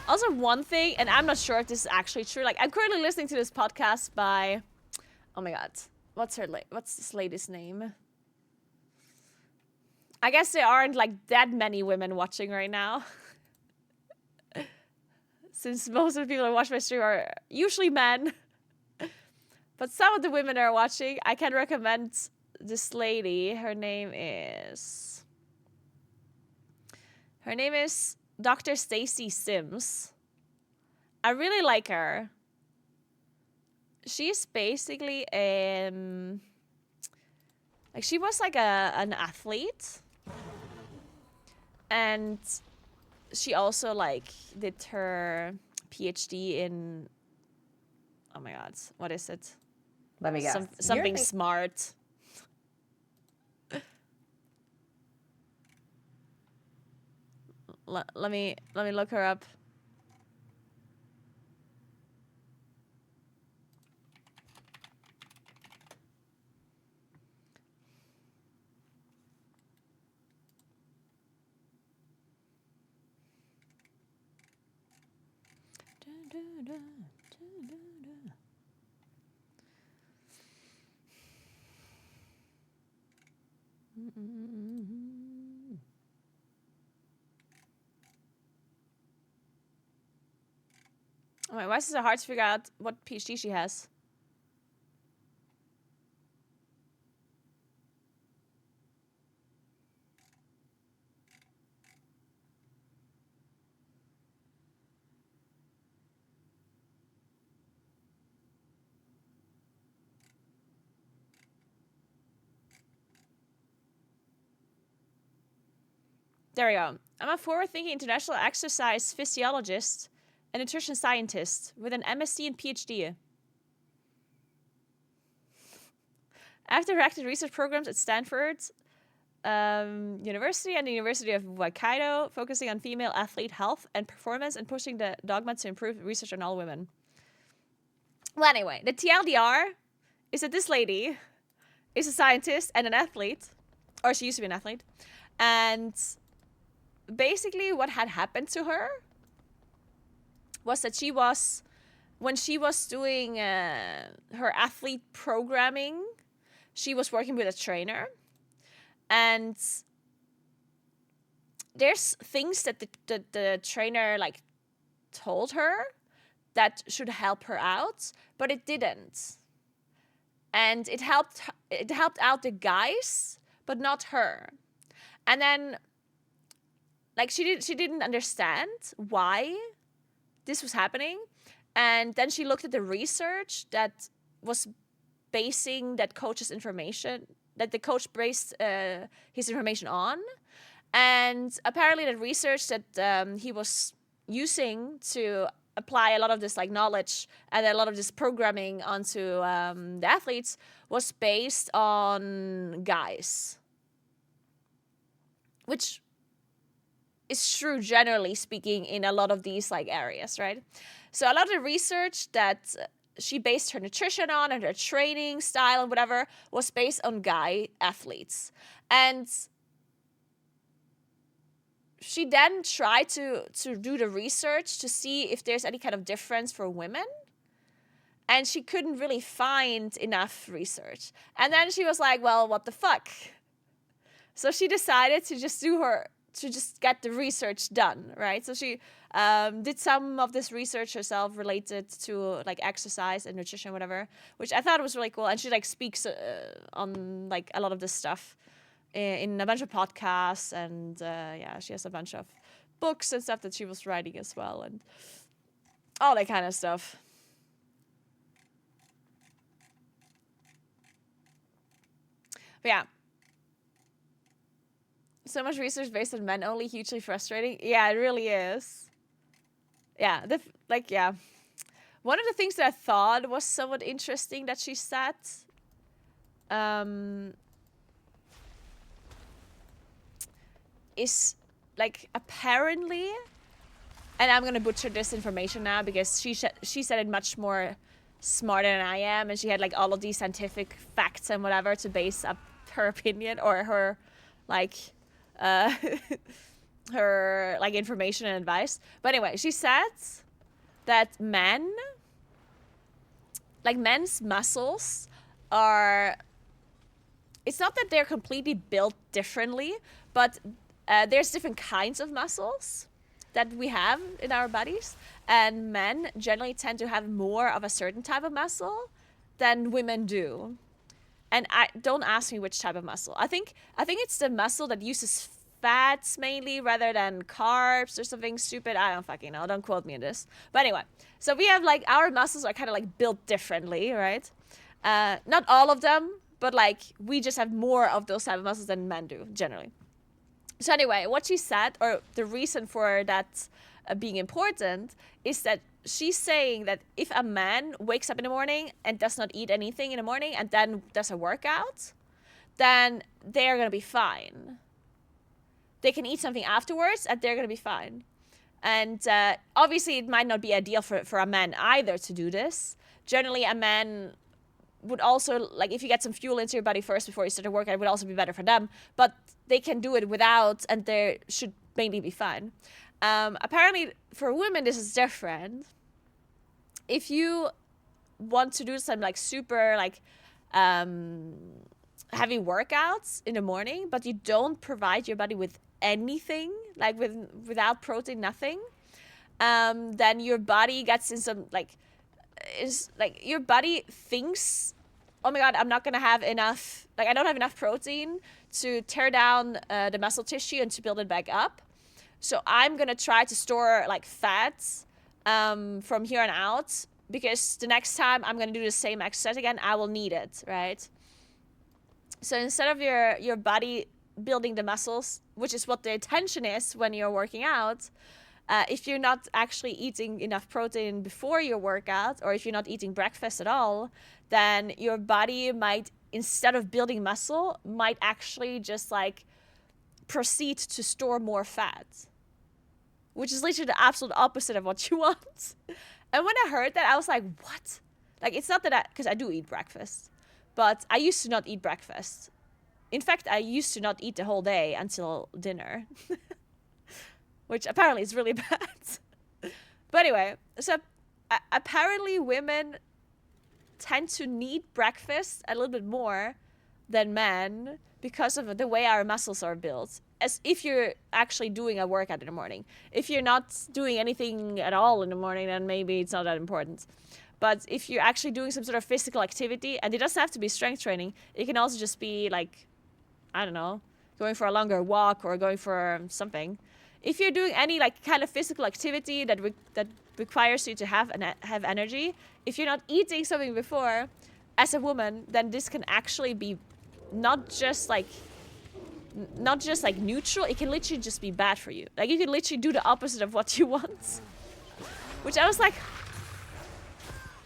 Also, one thing, and I'm not sure if this is actually true. Like, I'm currently listening to this podcast by, oh my god, what's this lady's name? I guess there aren't like that many women watching right now, since most of the people that watch my stream are usually men. But some of the women that are watching, I can recommend this lady. Her name is Dr. Stacy Sims. I really like her. She's basically like, she was like an athlete, and she also like did her PhD in, oh my god, what is it? Let me guess. Something smart. Let me look her up. Oh my, why is it so hard to figure out what PhD she has? There we go. I'm a forward-thinking international exercise physiologist and nutrition scientist with an MSc and PhD. I've directed research programs at Stanford University and the University of Hokkaido, focusing on female athlete health and performance and pushing the dogma to improve research on all women. Well, anyway, the TLDR is that this lady is a scientist and an athlete, or she used to be an athlete, and basically what had happened to her was that when she was doing her athlete programming, she was working with a trainer, and there's things that the trainer like told her that should help her out, but it didn't. And it helped out the guys, but not her. And then like she didn't understand why this was happening. And then she looked at the research that was basing that coach's information, that the coach based his information on. And apparently the research that he was using to apply a lot of this like knowledge and a lot of this programming onto the athletes was based on guys. Which is true, generally speaking, in a lot of these like areas, right? So a lot of the research that she based her nutrition on and her training style and whatever was based on guy athletes. And she then tried to do the research to see if there's any kind of difference for women. And she couldn't really find enough research. And then she was like, well, what the fuck? So she decided to just do her to just get the research done, right? So she did some of this research herself related to like exercise and nutrition, whatever, which I thought was really cool. And she like speaks on like a lot of this stuff in a bunch of podcasts, and yeah, she has a bunch of books and stuff that she was writing as well, and all that kind of stuff. But yeah. So much research based on men only, hugely frustrating. Yeah, it really is. Yeah, yeah. One of the things that I thought was somewhat interesting that she said, is like apparently, and I'm gonna butcher this information now because she said it much more smarter than I am, and she had like all of these scientific facts and whatever to base up her opinion or her like her like information and advice. But anyway, she said that men's muscles are, it's not that they're completely built differently, but there's different kinds of muscles that we have in our bodies, and men generally tend to have more of a certain type of muscle than women do. And I don't ask me which type of muscle. I think it's the muscle that uses fats mainly rather than carbs or something stupid. I don't fucking know. Don't quote me on this. But anyway, so we have like our muscles are kind of like built differently, right? Not all of them, but like we just have more of those type of muscles than men do generally. So anyway, what she said, or the reason for that being important, is that she's saying that if a man wakes up in the morning and does not eat anything in the morning and then does a workout, then they're going to be fine. They can eat something afterwards and they're going to be fine. And obviously it might not be ideal for a man either to do this. Generally, a man would also, like if you get some fuel into your body first before you start a workout, it would also be better for them. But they can do it without, and they should mainly be fine. Apparently, for women, this is different. If you want to do some like super like heavy workouts in the morning, but you don't provide your body with anything, like without protein, nothing, then your body gets in some your body thinks, oh my god, I'm not gonna have enough, like I don't have enough protein to tear down the muscle tissue and to build it back up. So I'm gonna try to store like fats from here on out, because the next time I'm gonna do the same exercise again, I will need it, right? So instead of your body building the muscles, which is what the intention is when you're working out, if you're not actually eating enough protein before your workout, or if you're not eating breakfast at all, then your body might, instead of building muscle, might actually just like proceed to store more fat, which is literally the absolute opposite of what you want. And when I heard that, I was like, what? Like, it's not that because I do eat breakfast, but I used to not eat breakfast. In fact, I used to not eat the whole day until dinner, which apparently is really bad. But anyway, so apparently women tend to need breakfast a little bit more than men because of the way our muscles are built. As if you're actually doing a workout in the morning. If you're not doing anything at all in the morning, then maybe it's not that important. But if you're actually doing some sort of physical activity, and it doesn't have to be strength training, it can also just be like, I don't know, going for a longer walk or going for something. If you're doing any like kind of physical activity that requires you to have energy, if you're not eating something before, as a woman, then this can actually be not just like neutral. It can literally just be bad for you. Like you can literally do the opposite of what you want. Which I was like,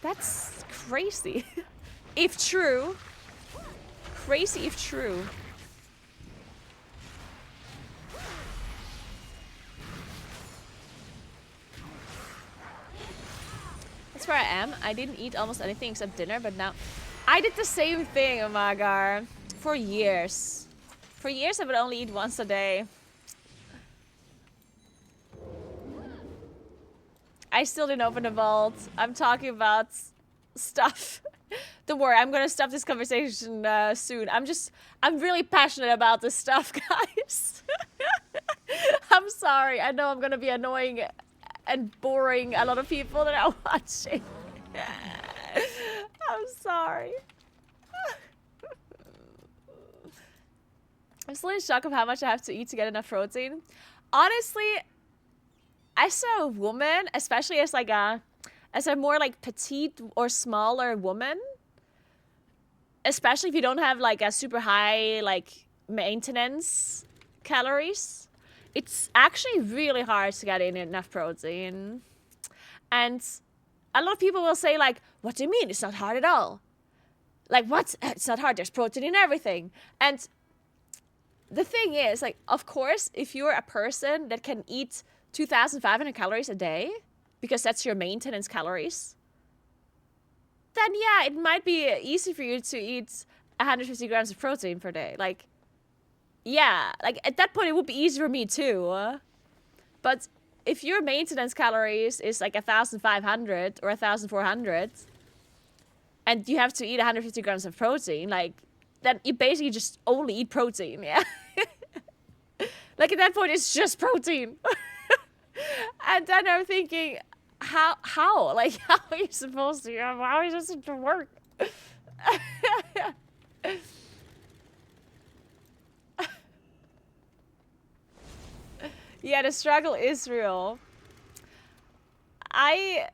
that's crazy. If true. Crazy if true. That's where I am. I didn't eat almost anything except dinner, but now I did the same thing, oh my god, for years. For years I would only eat once a day. I still didn't open the vault. I'm talking about stuff. Don't worry, I'm gonna stop this conversation soon. I'm really passionate about this stuff, guys. I'm sorry. I know I'm gonna be annoying and boring a lot of people that are watching. I'm sorry. I'm still in shock of how much I have to eat to get enough protein. Honestly, as a woman, especially as a more like petite or smaller woman, especially if you don't have like a super high like maintenance calories, it's actually really hard to get in enough protein. And a lot of people will say like, what do you mean? It's not hard at all. Like, what? It's not hard. There's protein in everything. And the thing is, like, of course, if you're a person that can eat 2,500 calories a day, because that's your maintenance calories, then yeah, it might be easy for you to eat 150 grams of protein per day. Like, yeah, like at that point it would be easy for me too. But if your maintenance calories is like 1,500 or 1,400, and you have to eat 150 grams of protein, like, then you basically just only eat protein, yeah? Like, at that point, it's just protein. And then I'm thinking, how? Like, how are you supposed to? How is this supposed to work? Yeah, the struggle is real. I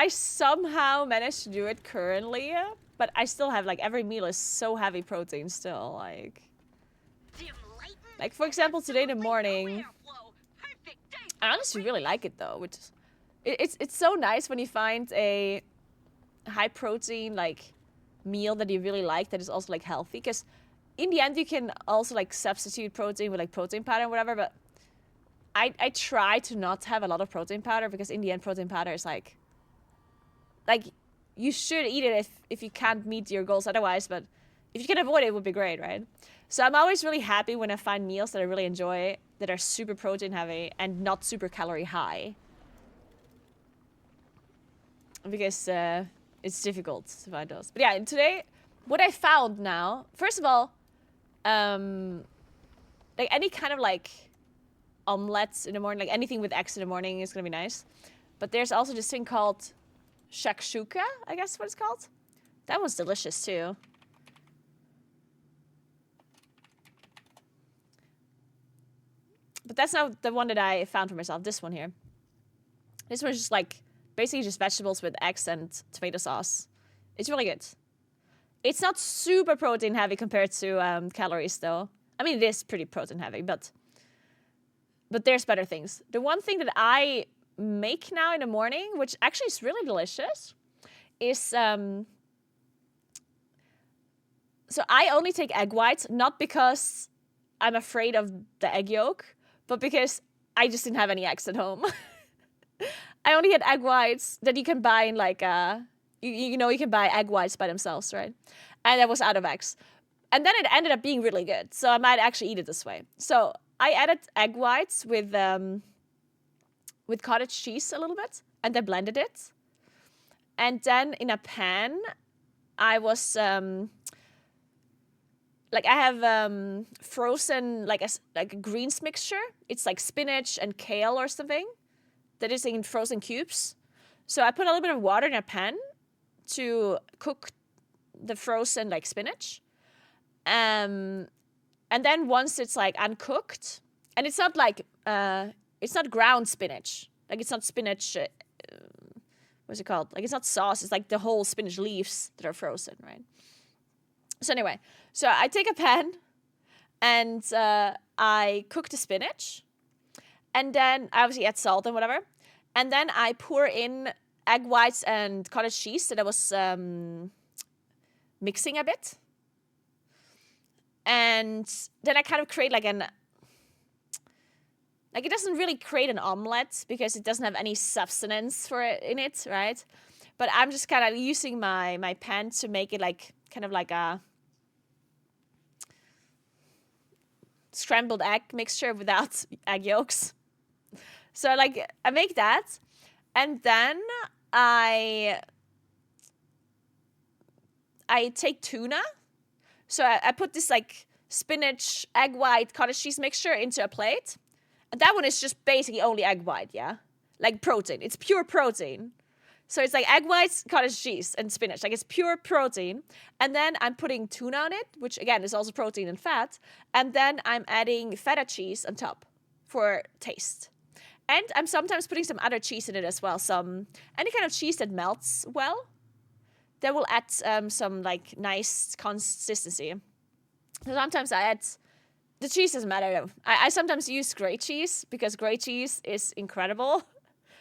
somehow managed to do it currently, but I still have, like, every meal is so heavy protein still, like, for example, today in the morning, I honestly really like it though, which is, it's so nice when you find a high protein, like, meal that you really like that is also, like, healthy, because in the end you can also, like, substitute protein with, like, protein powder and whatever, but I try to not have a lot of protein powder, because in the end protein powder is like you should eat it if you can't meet your goals otherwise, but if you can avoid it, it would be great, right? So I'm always really happy when I find meals that I really enjoy that are super protein heavy and not super calorie high, because it's difficult to find those. But yeah, today what I found now, first of all, like any kind of like omelets in the morning, like anything with eggs in the morning is gonna be nice. But there's also this thing called shakshuka, I guess what it's called. That one's delicious too. But that's not the one that I found for myself, this one here. This one's just like, basically just vegetables with eggs and tomato sauce. It's really good. It's not super protein heavy compared to calories though. I mean, it is pretty protein heavy, but there's better things. The one thing that I make now in the morning, which actually is really delicious, is so I only take egg whites, not because I'm afraid of the egg yolk, but because I just didn't have any eggs at home. I only had egg whites that you can buy in like you know, you can buy egg whites by themselves, right? And I was out of eggs. And then it ended up being really good, so I might actually eat it this way. So I added egg whites with cottage cheese a little bit, and I blended it. And then in a pan, I was like, I have frozen like a greens mixture. It's like spinach and kale or something that is in frozen cubes. So I put a little bit of water in a pan to cook the frozen like spinach. And then once it's like uncooked, and it's not like it's not ground spinach, like it's not spinach. What's it called? Like, it's not sauce. It's like the whole spinach leaves that are frozen, right? So anyway, so I take a pan and I cook the spinach, and then I obviously add salt and whatever, and then I pour in egg whites and cottage cheese that I was mixing a bit. And then I kind of create like it doesn't really create an omelet because it doesn't have any substance for it in it, right? But I'm just kind of using my pan to make it like kind of like a scrambled egg mixture without egg yolks. So like I make that, and then I take tuna. So I put this like spinach, egg white, cottage cheese mixture into a plate, And that one is just basically only egg white, yeah? Like protein. It's pure protein. So it's like egg whites, cottage cheese, and spinach. Like it's pure protein. And then I'm putting tuna on it, which again is also protein and fat. And then I'm adding feta cheese on top for taste. And I'm sometimes putting some other cheese in it as well. Any kind of cheese that melts well. That will add some like nice consistency. So sometimes I add, the cheese doesn't matter. I sometimes use grey cheese because grey cheese is incredible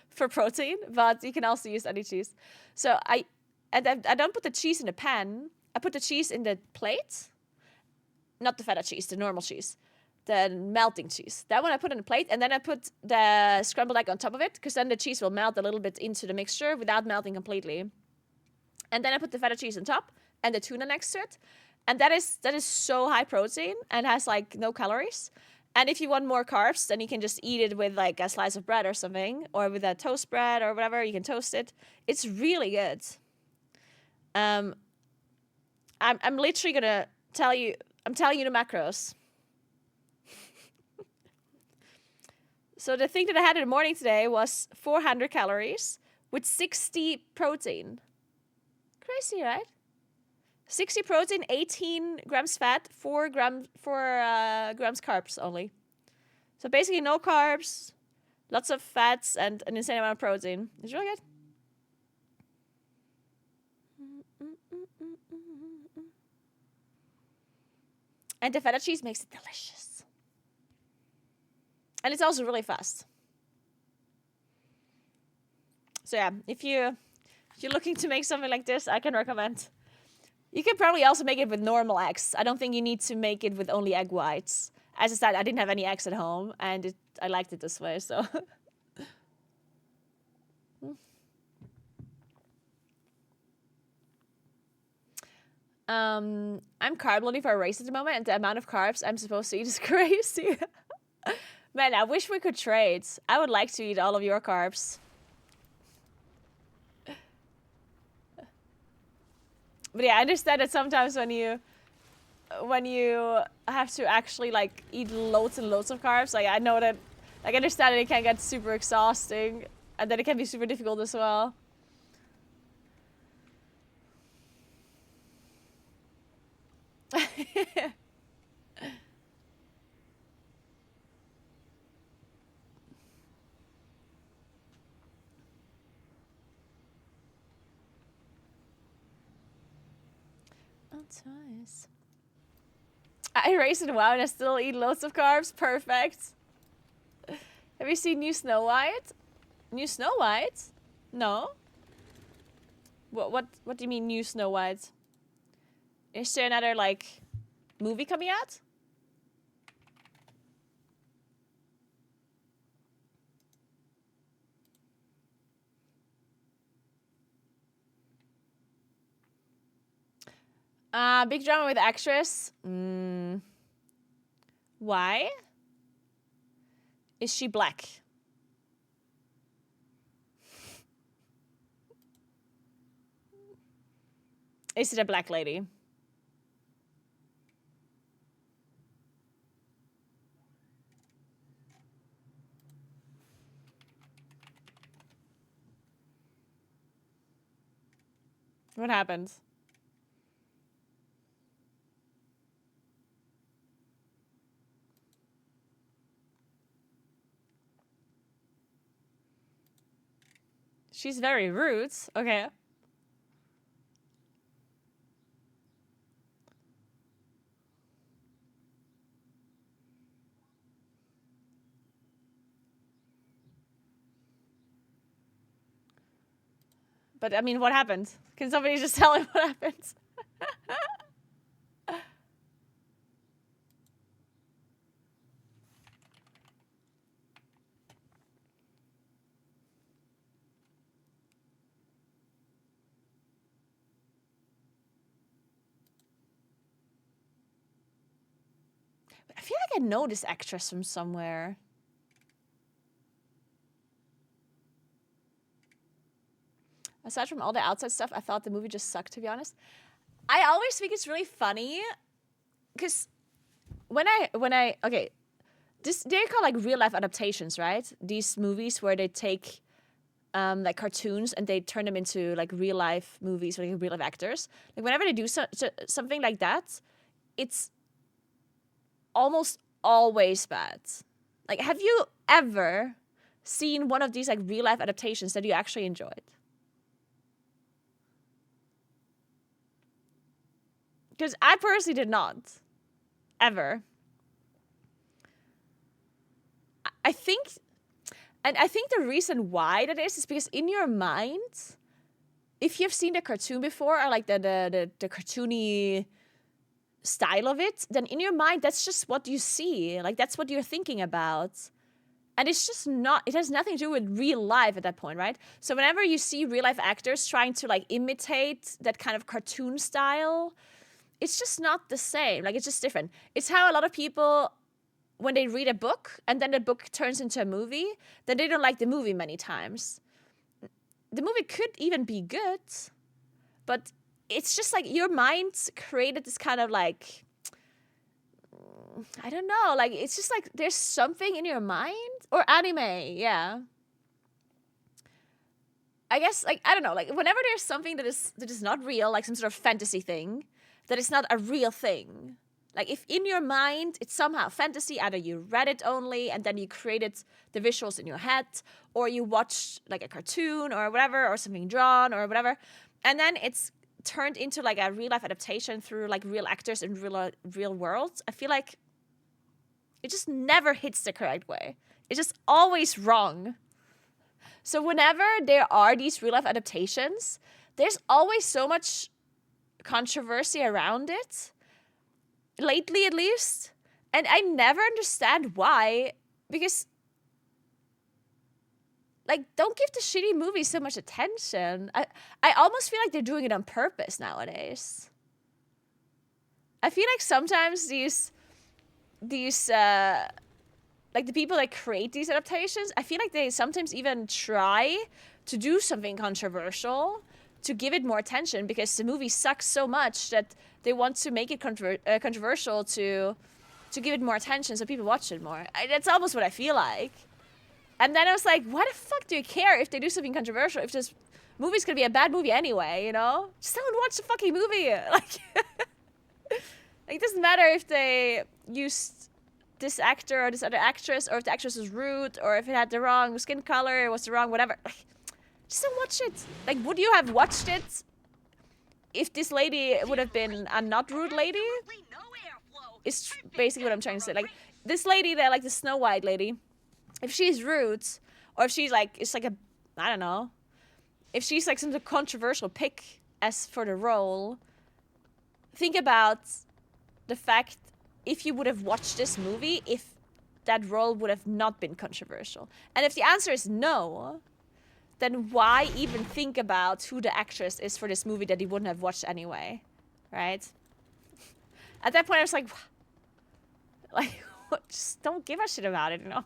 for protein, but you can also use any cheese. So I don't put the cheese in the pan. I put the cheese in the plate. Not the feta cheese, the normal cheese. The melting cheese. That one I put on the plate, and then I put the scrambled egg on top of it, because then the cheese will melt a little bit into the mixture without melting completely. And then I put the feta cheese on top and the tuna next to it. And that is so high protein and has like no calories. And if you want more carbs, then you can just eat it with like a slice of bread or something, or with a toast bread or whatever. You can toast it. It's really good. I'm literally gonna tell you. I'm telling you the macros. So the thing that I had in the morning today was 400 calories with 60 protein. Crazy, right? 60 protein, 18 grams fat, 4 grams carbs only. So basically no carbs, lots of fats, and an insane amount of protein. It's really good. And the feta cheese makes it delicious. And it's also really fast. So yeah, if you're looking to make something like this, I can recommend. You can probably also make it with normal eggs. I don't think you need to make it with only egg whites. As I said, I didn't have any eggs at home, and I liked it this way, so. I'm carb loading for a race at the moment, and the amount of carbs I'm supposed to eat is crazy. Man, I wish we could trade. I would like to eat all of your carbs. But yeah, I understand that sometimes when you have to actually like eat loads and loads of carbs, like I know that, like I understand that it can get super exhausting, and that it can be super difficult as well. Nice. I race in WoW and I still eat loads of carbs. Perfect. Have you seen New Snow White? New Snow White? No. What do you mean New Snow White? Is there another like movie coming out? Big drama with actress. Why? Is she black? Is it a black lady? What happened? She's very rude. Okay. But I mean, what happened? Can somebody just tell him what happened? I feel like I know this actress from somewhere. Aside from all the outside stuff, I thought the movie just sucked, to be honest. I always think it's really funny because when I okay, they're called like real life adaptations, right? These movies where they take like cartoons and they turn them into like real life movies with like, real life actors. Like whenever they do something like that, it's almost always bad. Like, have you ever seen one of these like real life adaptations that you actually enjoyed? Because I personally did not. Ever. I think the reason why that is because in your mind, if you've seen the cartoon before or like the cartoony style of it, then in your mind that's just what you see. Like that's what you're thinking about. And it's just not, it has nothing to do with real life at that point, right? So whenever you see real life actors trying to like imitate that kind of cartoon style, it's just not the same. Like it's just different. It's how a lot of people, when they read a book and then the book turns into a movie, then they don't like the movie many times. The movie could even be good, but it's just like your mind created this kind of like, I don't know, like it's just like there's something in your mind. Or anime, yeah. I guess, like, I don't know, like whenever there's something that is not real, like some sort of fantasy thing, that is not a real thing. Like if in your mind it's somehow fantasy, either you read it only and then you created the visuals in your head, or you watched like a cartoon or whatever, or something drawn or whatever, and then it's turned into like a real life adaptation through like real actors in real worlds, I feel like it just never hits the correct way. It's just always wrong. So whenever there are these real life adaptations, there's always so much controversy around it. Lately, at least. And I never understand why. Because, like, don't give the shitty movies so much attention. I almost feel like they're doing it on purpose nowadays. I feel like sometimes these like the people that create these adaptations, I feel like they sometimes even try to do something controversial to give it more attention because the movie sucks so much that they want to make it controversial to give it more attention so people watch it more. That's almost what I feel like. And then I was like, why the fuck do you care if they do something controversial? If this movie's gonna be a bad movie anyway, you know? Just don't watch the fucking movie. Like, it doesn't matter if they used this actor or this other actress, or if the actress was rude, or if it had the wrong skin color, it was the wrong whatever. Like, just don't watch it. Like, would you have watched it if this lady would have been a not rude lady? It's basically what I'm trying to say. Like, this lady there, like the Snow White lady, if she's rude, or if she's like, it's like a, I don't know, if she's like some controversial pick as for the role, think about the fact if you would have watched this movie, if that role would have not been controversial. And if the answer is no, then why even think about who the actress is for this movie that you wouldn't have watched anyway, right? At that point, I was like, just don't give a shit about it, you know?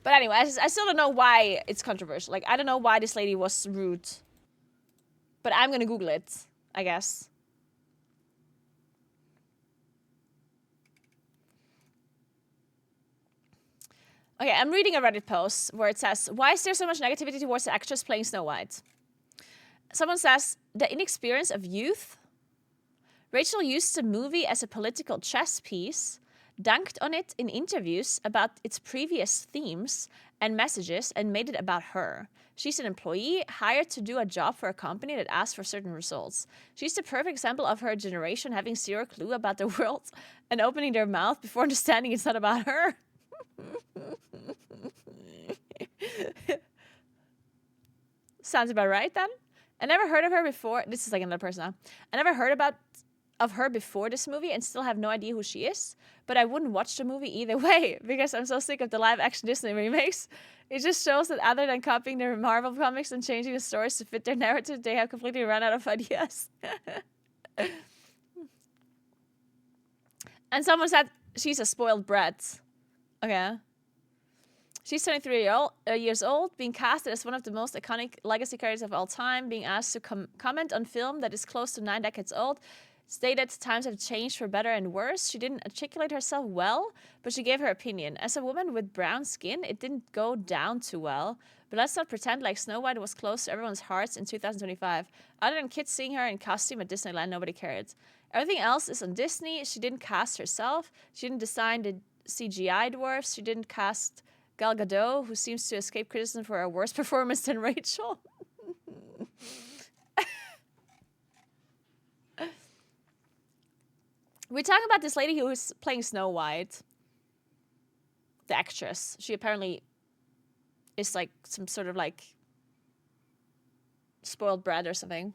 But anyway, I still don't know why it's controversial. Like, I don't know why this lady was rude. But I'm gonna Google it, I guess. Okay, I'm reading a Reddit post where it says, why is there so much negativity towards the actress playing Snow White? Someone says, the inexperience of youth. Rachel used the movie as a political chess piece, dunked on it in interviews about its previous themes and messages, and made it about her. She's an employee hired to do a job for a company that asks for certain results. She's the perfect example of her generation having zero clue about the world and opening their mouth before understanding it's not about her. Sounds about right then. I never heard of her before. This is like another person now. I never heard of her before this movie and still have no idea who she is. But I wouldn't watch the movie either way because I'm so sick of the live-action Disney remakes. It just shows that other than copying the Marvel comics and changing the stories to fit their narrative, they have completely run out of ideas. And someone said she's a spoiled brat. Okay. She's 23 years old, being casted as one of the most iconic legacy characters of all time, being asked to comment on film that is close to 9 decades old. Stated times have changed for better and worse. She didn't articulate herself well, but she gave her opinion. As a woman with brown skin, it didn't go down too well. But let's not pretend like Snow White was close to everyone's hearts in 2025. Other than kids seeing her in costume at Disneyland, nobody cared. Everything else is on Disney. She didn't cast herself. She didn't design the CGI dwarfs. She didn't cast Gal Gadot, who seems to escape criticism for a worse performance than Rachel. We're talking about this lady who is playing Snow White. The actress. She apparently is like some sort of like spoiled brat or something.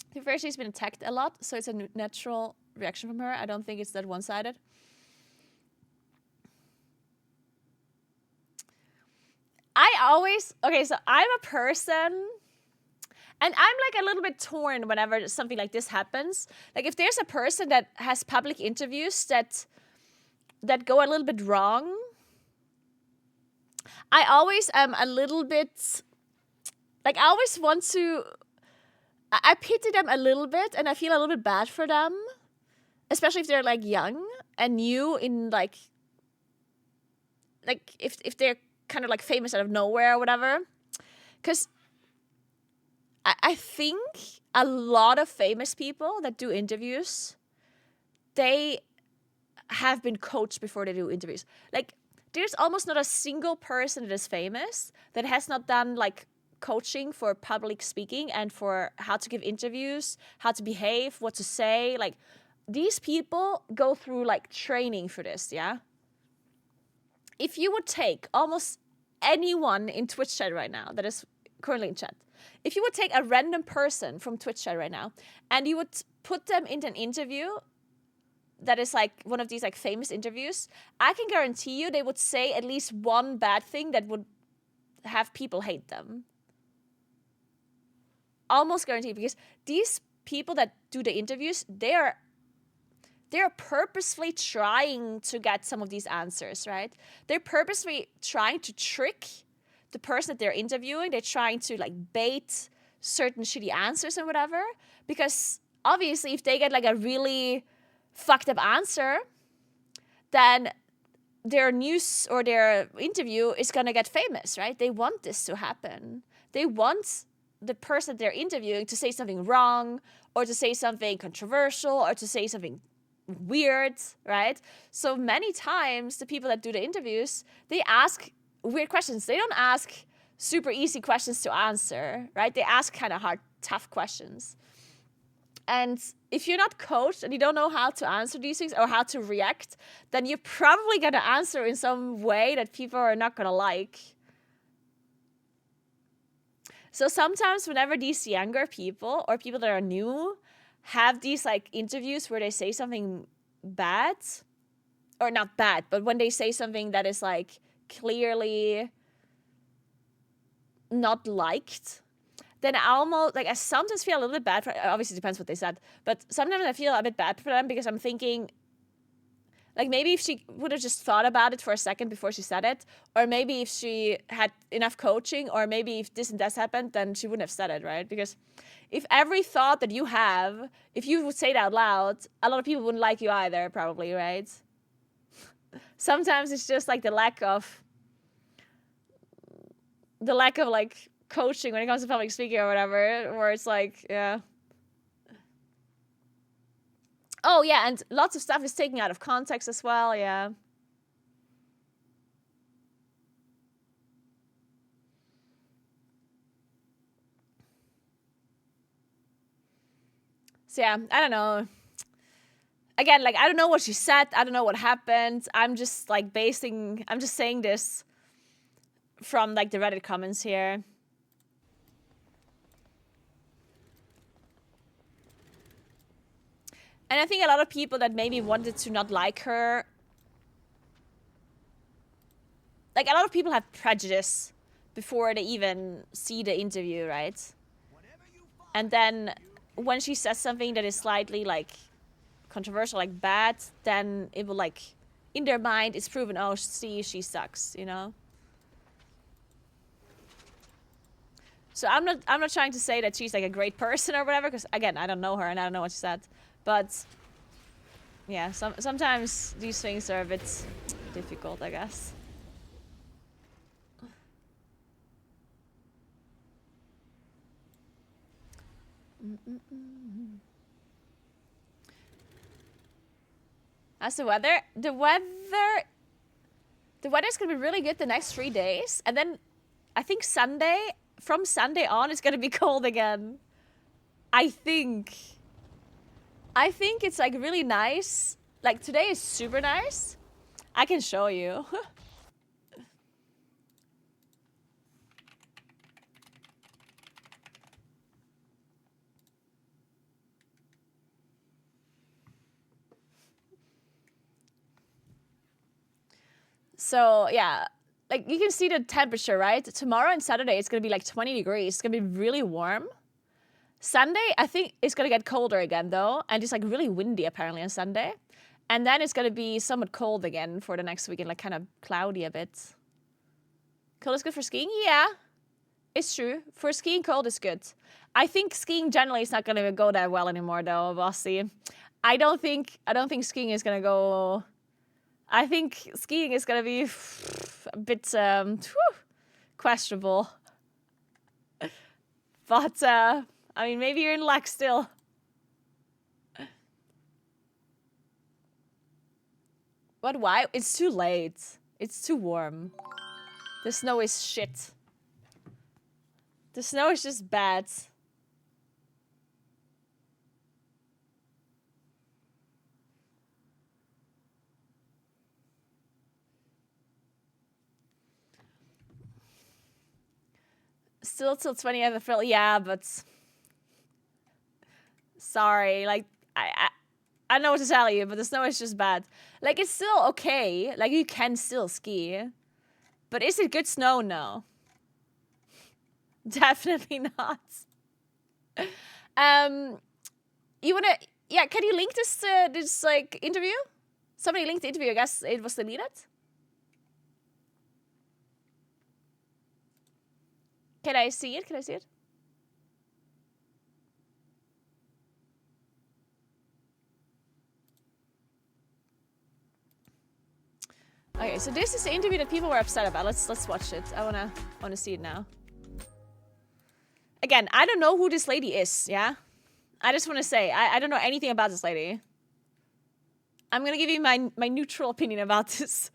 To be fair, she's been attacked a lot, so it's a natural reaction from her. I don't think it's that one-sided. So I'm a person, and I'm like a little bit torn whenever something like this happens. Like if there's a person that has public interviews that go a little bit wrong, I always am a little bit, like I always want to, I pity them a little bit and I feel a little bit bad for them, especially if they're like young and new in like if they're kind of like famous out of nowhere or whatever. Because I think a lot of famous people that do interviews, they have been coached before they do interviews. Like there's almost not a single person that is famous that has not done like coaching for public speaking and for how to give interviews, how to behave, what to say. Like these people go through like training for this, yeah? If you would take almost anyone in Twitch chat right now that is currently in chat, if you would take a random person from Twitch chat right now and you would put them in an interview that is like one of these like famous interviews, I can guarantee you they would say at least one bad thing that would have people hate them. Almost guaranteed, because these people that do the interviews, they're purposefully trying to get some of these answers, right? They're purposefully trying to trick the person that they're interviewing. They're trying to like bait certain shitty answers and whatever, because obviously if they get like a really fucked up answer, then their news or their interview is gonna get famous, right? They want this to happen. They want the person they're interviewing to say something wrong, or to say something controversial, or to say something weird, right? So many times the people that do the interviews, they ask weird questions. They don't ask super easy questions to answer, right? They ask kind of hard, tough questions. And if you're not coached and you don't know how to answer these things or how to react, then you're probably going to answer in some way that people are not going to like. So sometimes whenever these younger people or people that are new have these like interviews where they say something bad, or not bad, but when they say something that is like clearly not liked, then I sometimes feel a little bit bad for, obviously it depends what they said, but sometimes I feel a bit bad for them because I'm thinking, like maybe if she would have just thought about it for a second before she said it, or maybe if she had enough coaching, or maybe if this and that happened, then she wouldn't have said it, right? Because if every thought that you have, if you would say it out loud, a lot of people wouldn't like you either, probably, right? Sometimes it's just like the lack of like coaching when it comes to public speaking or whatever, where it's like, yeah. Oh, yeah, and lots of stuff is taken out of context as well, yeah. So, yeah, I don't know. Again, like, I don't know what she said. I don't know what happened. I'm just, like, I'm just saying this from, like, the Reddit comments here. And I think a lot of people that maybe wanted to not like her, like a lot of people have prejudice before they even see the interview, right? And then when she says something that is slightly like controversial, like bad, then it will like in their mind it's proven, oh, see, she sucks, you know? So I'm not trying to say that she's like a great person or whatever, because again, I don't know her and I don't know what she said. But yeah, sometimes these things are a bit difficult, I guess. As the weather, the weather's gonna be really good the next 3 days, and then I think from Sunday on, it's gonna be cold again. I think it's like really nice. Like today is super nice. I can show you. So yeah, like you can see the temperature, right? Tomorrow and Saturday, it's gonna be like 20 degrees. It's gonna be really warm. Sunday, I think it's gonna get colder again though, and it's like really windy apparently on Sunday. And then it's gonna be somewhat cold again for the next weekend, like kind of cloudy a bit. Cold is good for skiing? Yeah, it's true. For skiing, cold is good. I think skiing generally is not gonna go that well anymore though, Bossy. I don't think skiing is gonna go. I think skiing is gonna be a bit questionable. But I mean, maybe you're in luck still. But why? It's too late. It's too warm. The snow is shit. The snow is just bad. Still till 20th of April, yeah, but sorry, like I don't know what to tell you, but the snow is just bad. Like it's still okay, like you can still ski, but is it good snow? No, definitely not. You wanna, yeah? Can you link this like interview? Somebody linked the interview. I guess it was deleted. Can I see it? Can I see it? Okay, so this is the interview that people were upset about. Let's watch it. I wanna see it now. Again, I don't know who this lady is, yeah? I just wanna say, I don't know anything about this lady. I'm gonna give you my neutral opinion about this.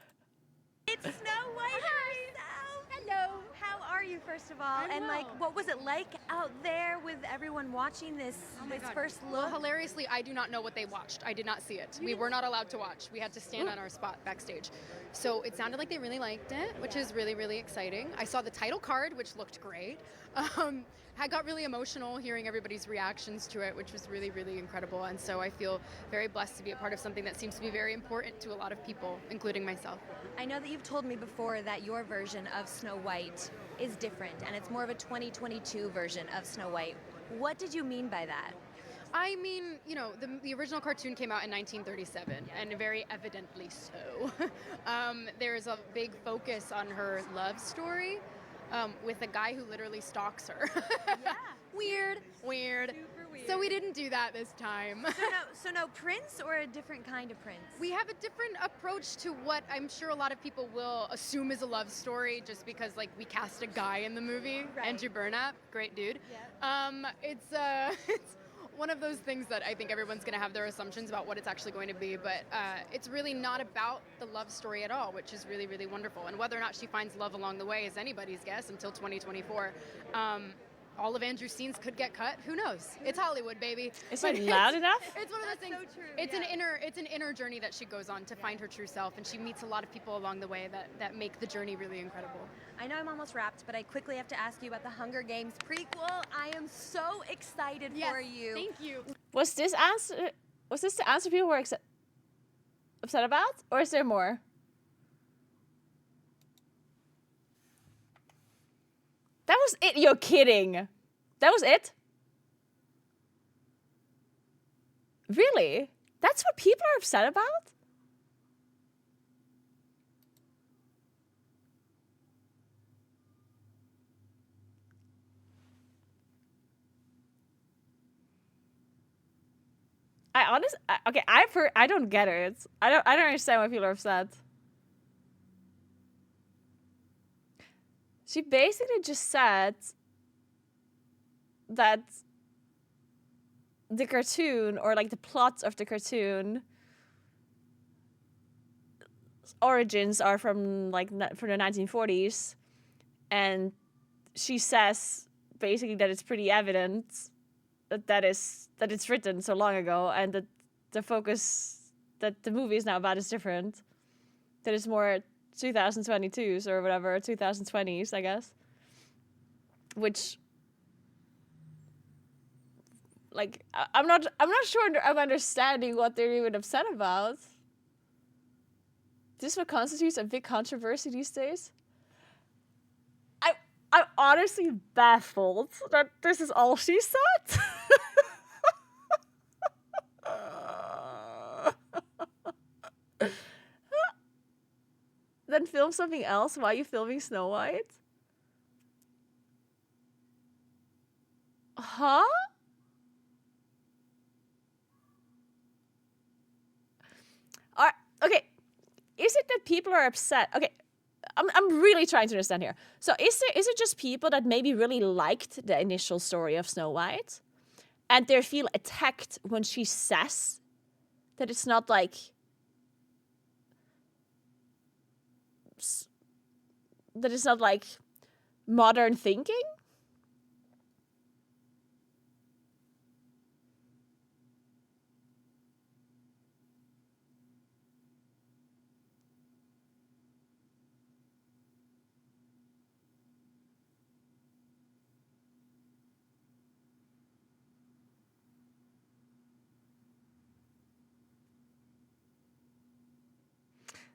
It's Snow White herself. Hello. How are you, first of all? I'm and like, well. what was it like out there with everyone watching this this God. first Well, look? hilariously, I do not know what they watched. I did not see it. We were not allowed to watch. We had to stand on our spot backstage. So it sounded like they really liked it, which is really, really exciting. I saw the title card, which looked great. I got really emotional hearing everybody's reactions to it, which was really, really incredible. And so I feel very blessed to be a part of something that seems to be very important to a lot of people, including myself. I know that you've told me before that your version of Snow White is different, and it's more of a 2022 version of Snow White. What did you mean by that? I mean, you know, the original cartoon came out in 1937, and very evidently so. There's a big focus on her love story with a guy who literally stalks her. Yeah. Weird. Super weird. So we didn't do that this time. So no prince, or a different kind of prince? We have a different approach to what I'm sure a lot of people will assume is a love story, just because like we cast a guy in the movie, Right. Andrew Burnap, great dude. Yeah. It's one of those things that I think everyone's going to have their assumptions about what it's actually going to be, but it's really not about the love story at all, which is really, really wonderful. And whether or not she finds love along the way is anybody's guess until 2024. All of Andrew's scenes could get cut. Who knows? It's Hollywood, baby. Is But it loud enough? It's one of those things. so true, It's yeah. an inner journey that she goes on to find her true self, and she meets a lot of people along the way that make the journey really incredible. I know I'm almost wrapped, but I quickly have to ask you about the Hunger Games prequel. I am so excited for you. Thank you. Was this the answer people were upset about? Or is there more? That was it. You're kidding. That was it? Really? That's what people are upset about? Okay, I don't get it. I don't understand why people are upset. She basically just said that the cartoon, or like the plot of the cartoon, origins are from from the 1940s, and she says basically that it's pretty evident that it's written so long ago, and that the focus that the movie is now about is different. That it's more 2022s or whatever, 2020s, I guess. Which, like, I'm not sure I'm understanding what they're even upset about. This is what constitutes a big controversy these days. I'm honestly baffled that this is all she said. Then film something else. Why are you filming Snow White? Huh? Okay. Is it that people are upset? Okay. I'm really trying to understand here. So is it just people that maybe really liked the initial story of Snow White, and they feel attacked when she says that it's not like modern thinking?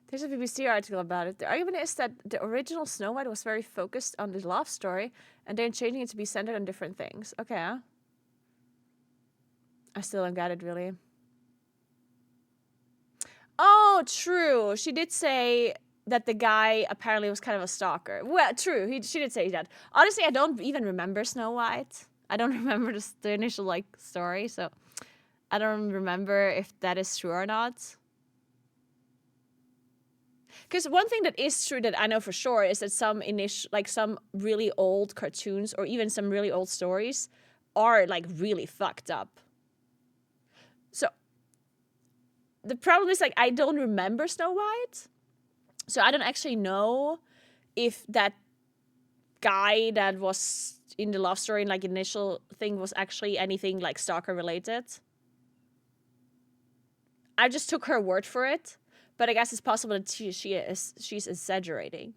There's a BBC article about it. The argument is that the original Snow White was very focused on the love story, and they're changing it to be centered on different things. Okay, huh? I still don't get it, really. Oh, true. She did say that the guy apparently was kind of a stalker. Well, true. She did say that. Honestly, I don't even remember Snow White. I don't remember the initial story, so I don't remember if that is true or not. Because one thing that is true that I know for sure is that some really old cartoons or even some really old stories are really fucked up. So the problem is I don't remember Snow White, so I don't actually know if that guy that was in the love story and initial thing was actually anything stalker related. I just took her word for it. But I guess it's possible that she's exaggerating.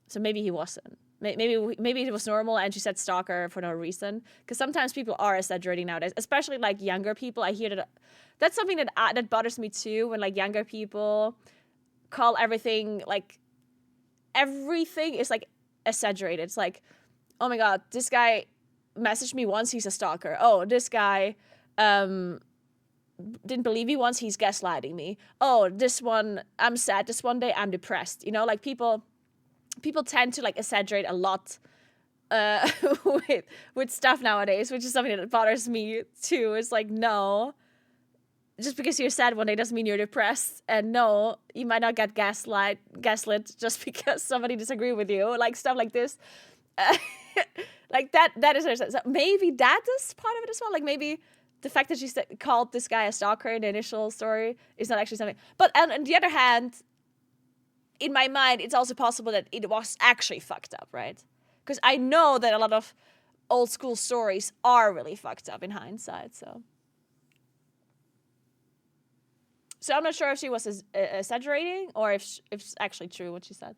So maybe he wasn't. Maybe it was normal and she said stalker for no reason. Because sometimes people are exaggerating nowadays, especially younger people. I hear that's something that bothers me too, when younger people call everything everything is exaggerated. It's oh my god, this guy messaged me once, he's a stalker. Oh, this guy didn't believe me once, he's gaslighting me. Oh, this one, I'm sad. This one day, I'm depressed. You know, people tend to exaggerate a lot with stuff nowadays, which is something that bothers me too. It's no, just because you're sad one day doesn't mean you're depressed. And no, you might not get gaslit just because somebody disagrees with you. Stuff like this. That is so maybe that is part of it as well. Maybe the fact that she called this guy a stalker in the initial story is not actually something. But on the other hand, in my mind, it's also possible that it was actually fucked up, right? Because I know that a lot of old school stories are really fucked up in hindsight. So I'm not sure if she was exaggerating or if it's actually true what she said.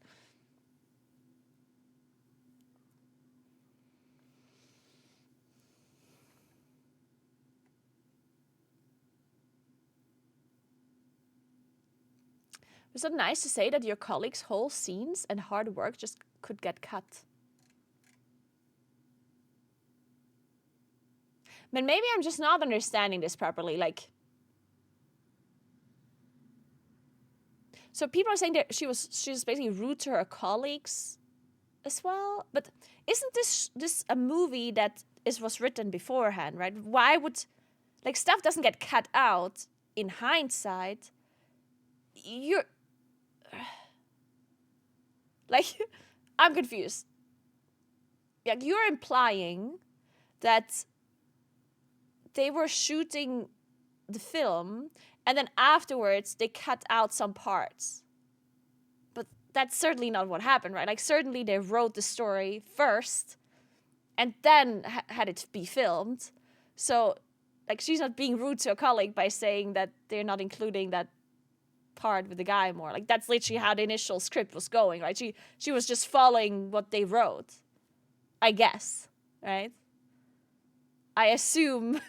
Is it nice to say that your colleagues' whole scenes and hard work just could get cut? But maybe I'm just not understanding this properly. So people are saying that she's basically rude to her colleagues as well. But isn't this a movie that was written beforehand, right? Why would like, stuff doesn't get cut out in hindsight. You're... Like, I'm confused. Like, you're implying that they were shooting the film and then afterwards they cut out some parts. But that's certainly not what happened, right? Like, certainly they wrote the story first and then had it be filmed. So, like, she's not being rude to a colleague by saying that they're not including that part with the guy more. Like, that's literally how the initial script was going, right? She was just following what they wrote, I guess, right? I assume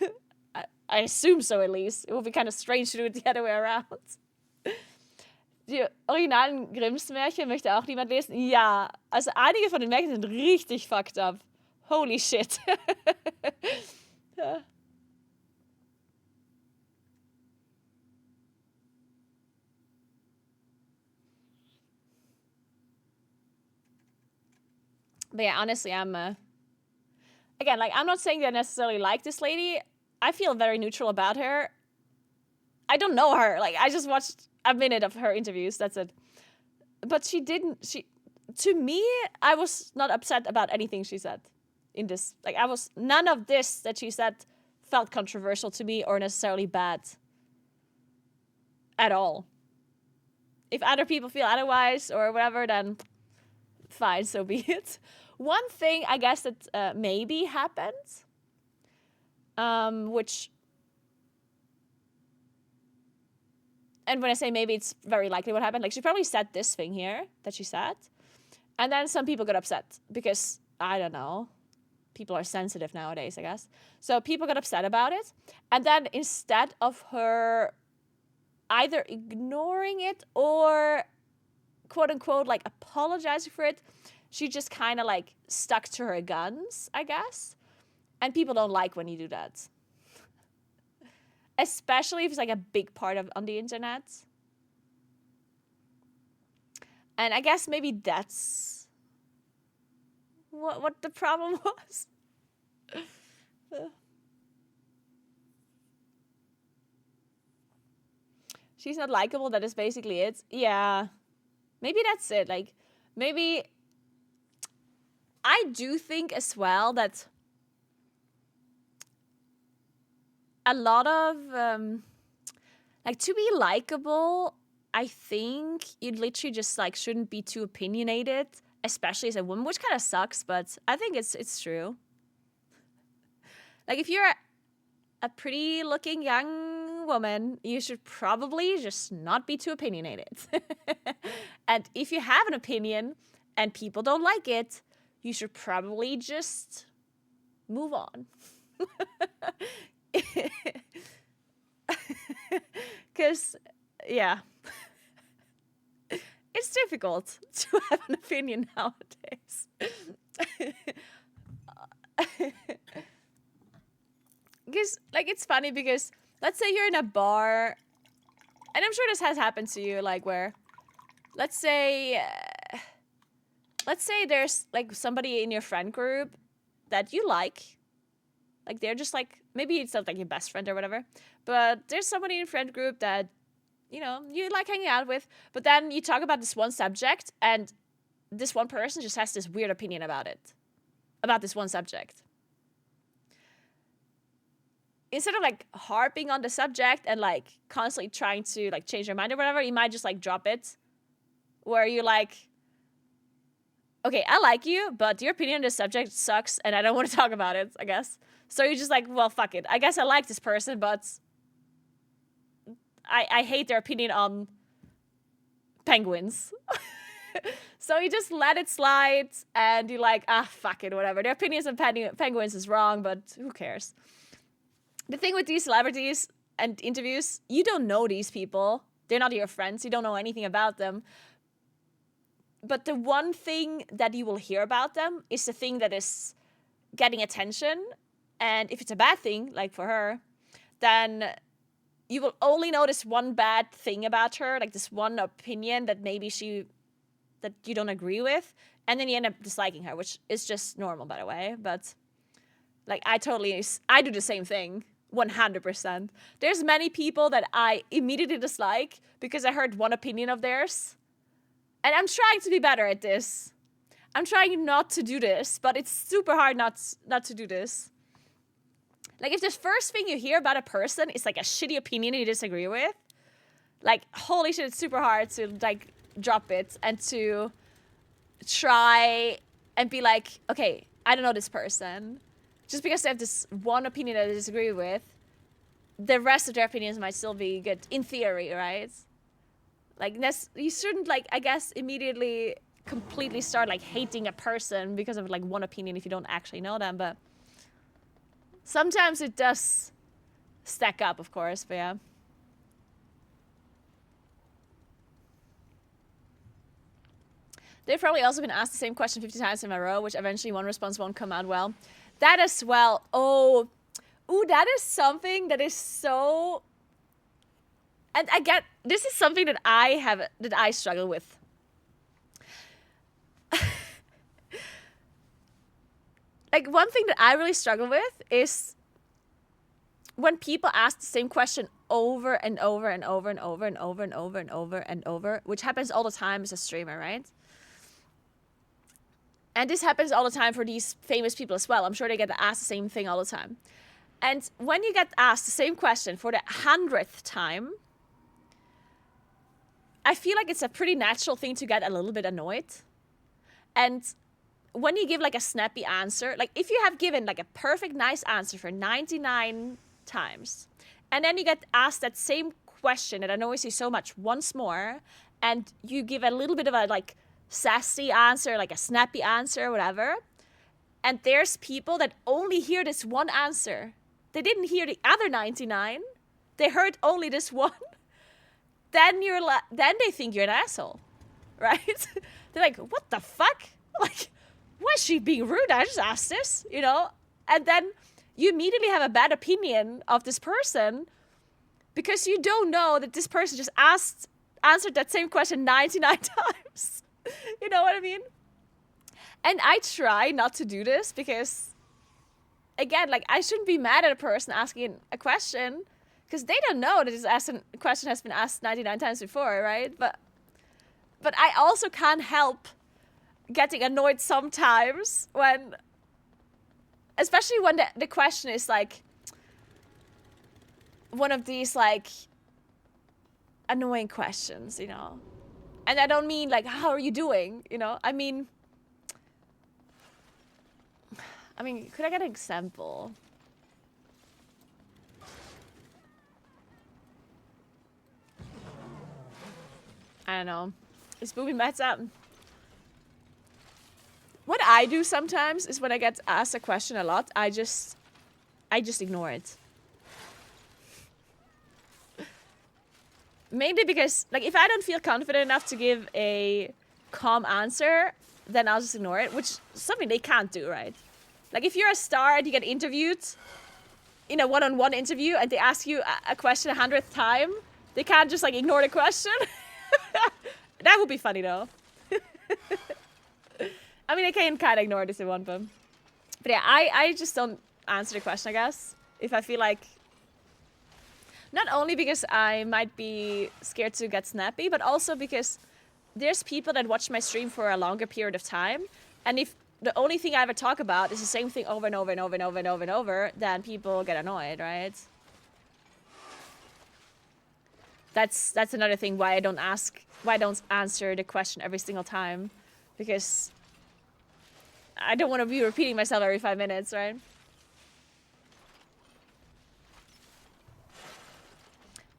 I assume so, at least. It would be kind of strange to do it the other way around. Die originalen Grimms-Märchen möchte auch niemand lesen. Ja, also einige von den Märchen sind richtig fucked up. Holy shit. Ja. But yeah, honestly, I'm again, like, I'm not saying that I necessarily like this lady. I feel very neutral about her. I don't know her. Like, I just watched a minute of her interviews. That's it. But to me, I was not upset about anything she said in this. Like, none of this that she said felt controversial to me or necessarily bad at all. If other people feel otherwise or whatever, then fine, so be it. One thing, I guess, that maybe happened, which, and when I say maybe, it's very likely what happened. Like, she probably said this thing here that she said, and then some people got upset because, I don't know, people are sensitive nowadays, I guess. So people got upset about it, and then instead of her either ignoring it or, quote unquote, like, apologizing for it, she just kind of, like, stuck to her guns, I guess. And people don't like when you do that. Especially if it's, like, a big part on the internet. And I guess maybe that's what the problem was. She's not likable, that is basically it. Yeah. Maybe that's it. Like, maybe... I do think as well that a lot of, like, to be likable, I think you literally just, like, shouldn't be too opinionated, especially as a woman, which kind of sucks, but I think it's true. Like, if you're a pretty looking young woman, you should probably just not be too opinionated. And if you have an opinion and people don't like it, you should probably just move on. Because, yeah. It's difficult to have an opinion nowadays. Because, like, it's funny because, let's say you're in a bar, and I'm sure this has happened to you, like, where, let's say there's, like, somebody in your friend group that you like. Like, they're just, like, maybe it's not, like, your best friend or whatever. But there's somebody in your friend group that, you know, you like hanging out with. But then you talk about this one subject, and this one person just has this weird opinion about it. About this one subject. Instead of, like, harping on the subject and, like, constantly trying to, like, change your mind or whatever, you might just, like, drop it. Where you're like... Okay, I like you, but your opinion on this subject sucks, and I don't want to talk about it, I guess. So you're just like, well, fuck it. I guess I like this person, but I hate their opinion on penguins. So you just let it slide, and you're like, fuck it, whatever. Their opinions on penguins is wrong, but who cares? The thing with these celebrities and interviews, you don't know these people. They're not your friends. You don't know anything about them. But the one thing that you will hear about them is the thing that is getting attention. And if it's a bad thing, like for her, then you will only notice one bad thing about her, like this one opinion that maybe that you don't agree with. And then you end up disliking her, which is just normal, by the way. But, like, I do the same thing. 100%. There's many people that I immediately dislike because I heard one opinion of theirs. And I'm trying to be better at this. I'm trying not to do this, but it's super hard not to do this. Like, if the first thing you hear about a person is like a shitty opinion you disagree with, like, holy shit, it's super hard to like drop it and to try and be like, okay, I don't know this person. Just because they have this one opinion that I disagree with, the rest of their opinions might still be good, in theory, right? Like, you shouldn't, like, I guess, immediately completely start, like, hating a person because of, like, one opinion if you don't actually know them, but sometimes it does stack up, of course, but yeah. They've probably also been asked the same question 50 times in a row, which eventually one response won't come out well. That as well. Oh, ooh, that is something that is so... And I get, this is something that I struggle with. Like, one thing that I really struggle with is when people ask the same question over and over and over and over and over and over and over and over, which happens all the time as a streamer, right? And this happens all the time for these famous people as well. I'm sure they get asked the same thing all the time. And when you get asked the same question for the 100th time, I feel like it's a pretty natural thing to get a little bit annoyed. And when you give like a snappy answer, like if you have given like a perfect nice answer for 99 times, and then you get asked that same question that annoys you so much once more, and you give a little bit of a like sassy answer, like a snappy answer, whatever, and there's people that only hear this one answer. They didn't hear the other 99. They heard only this one. Then then they think you're an asshole, right? They're like, what the fuck? Like, why is she being rude? I just asked this, you know? And then you immediately have a bad opinion of this person because you don't know that this person just answered that same question 99 times. You know what I mean? And I try not to do this because, again, like, I shouldn't be mad at a person asking a question because they don't know that this question has been asked 99 times before, right? But I also can't help getting annoyed sometimes when, especially when the question is like one of these like annoying questions, you know? And I don't mean like, how are you doing? You know, I mean, could I get an example? I don't know. Is Booby Mets up? What I do sometimes is when I get asked a question a lot, I just ignore it. Mainly because, like, if I don't feel confident enough to give a calm answer, then I'll just ignore it, which is something they can't do, right? Like, if you're a star and you get interviewed in a one-on-one interview and they ask you a question 100th time, they can't just, like, ignore the question. That would be funny, though. I mean, I can kind of ignore this if they want, but yeah, I just don't answer the question, I guess. If I feel like... Not only because I might be scared to get snappy, but also because there's people that watch my stream for a longer period of time. And if the only thing I ever talk about is the same thing over and over and over and over and over and over, then people get annoyed, right? That's another thing why I don't answer the question every single time. Because I don't want to be repeating myself every 5 minutes, right?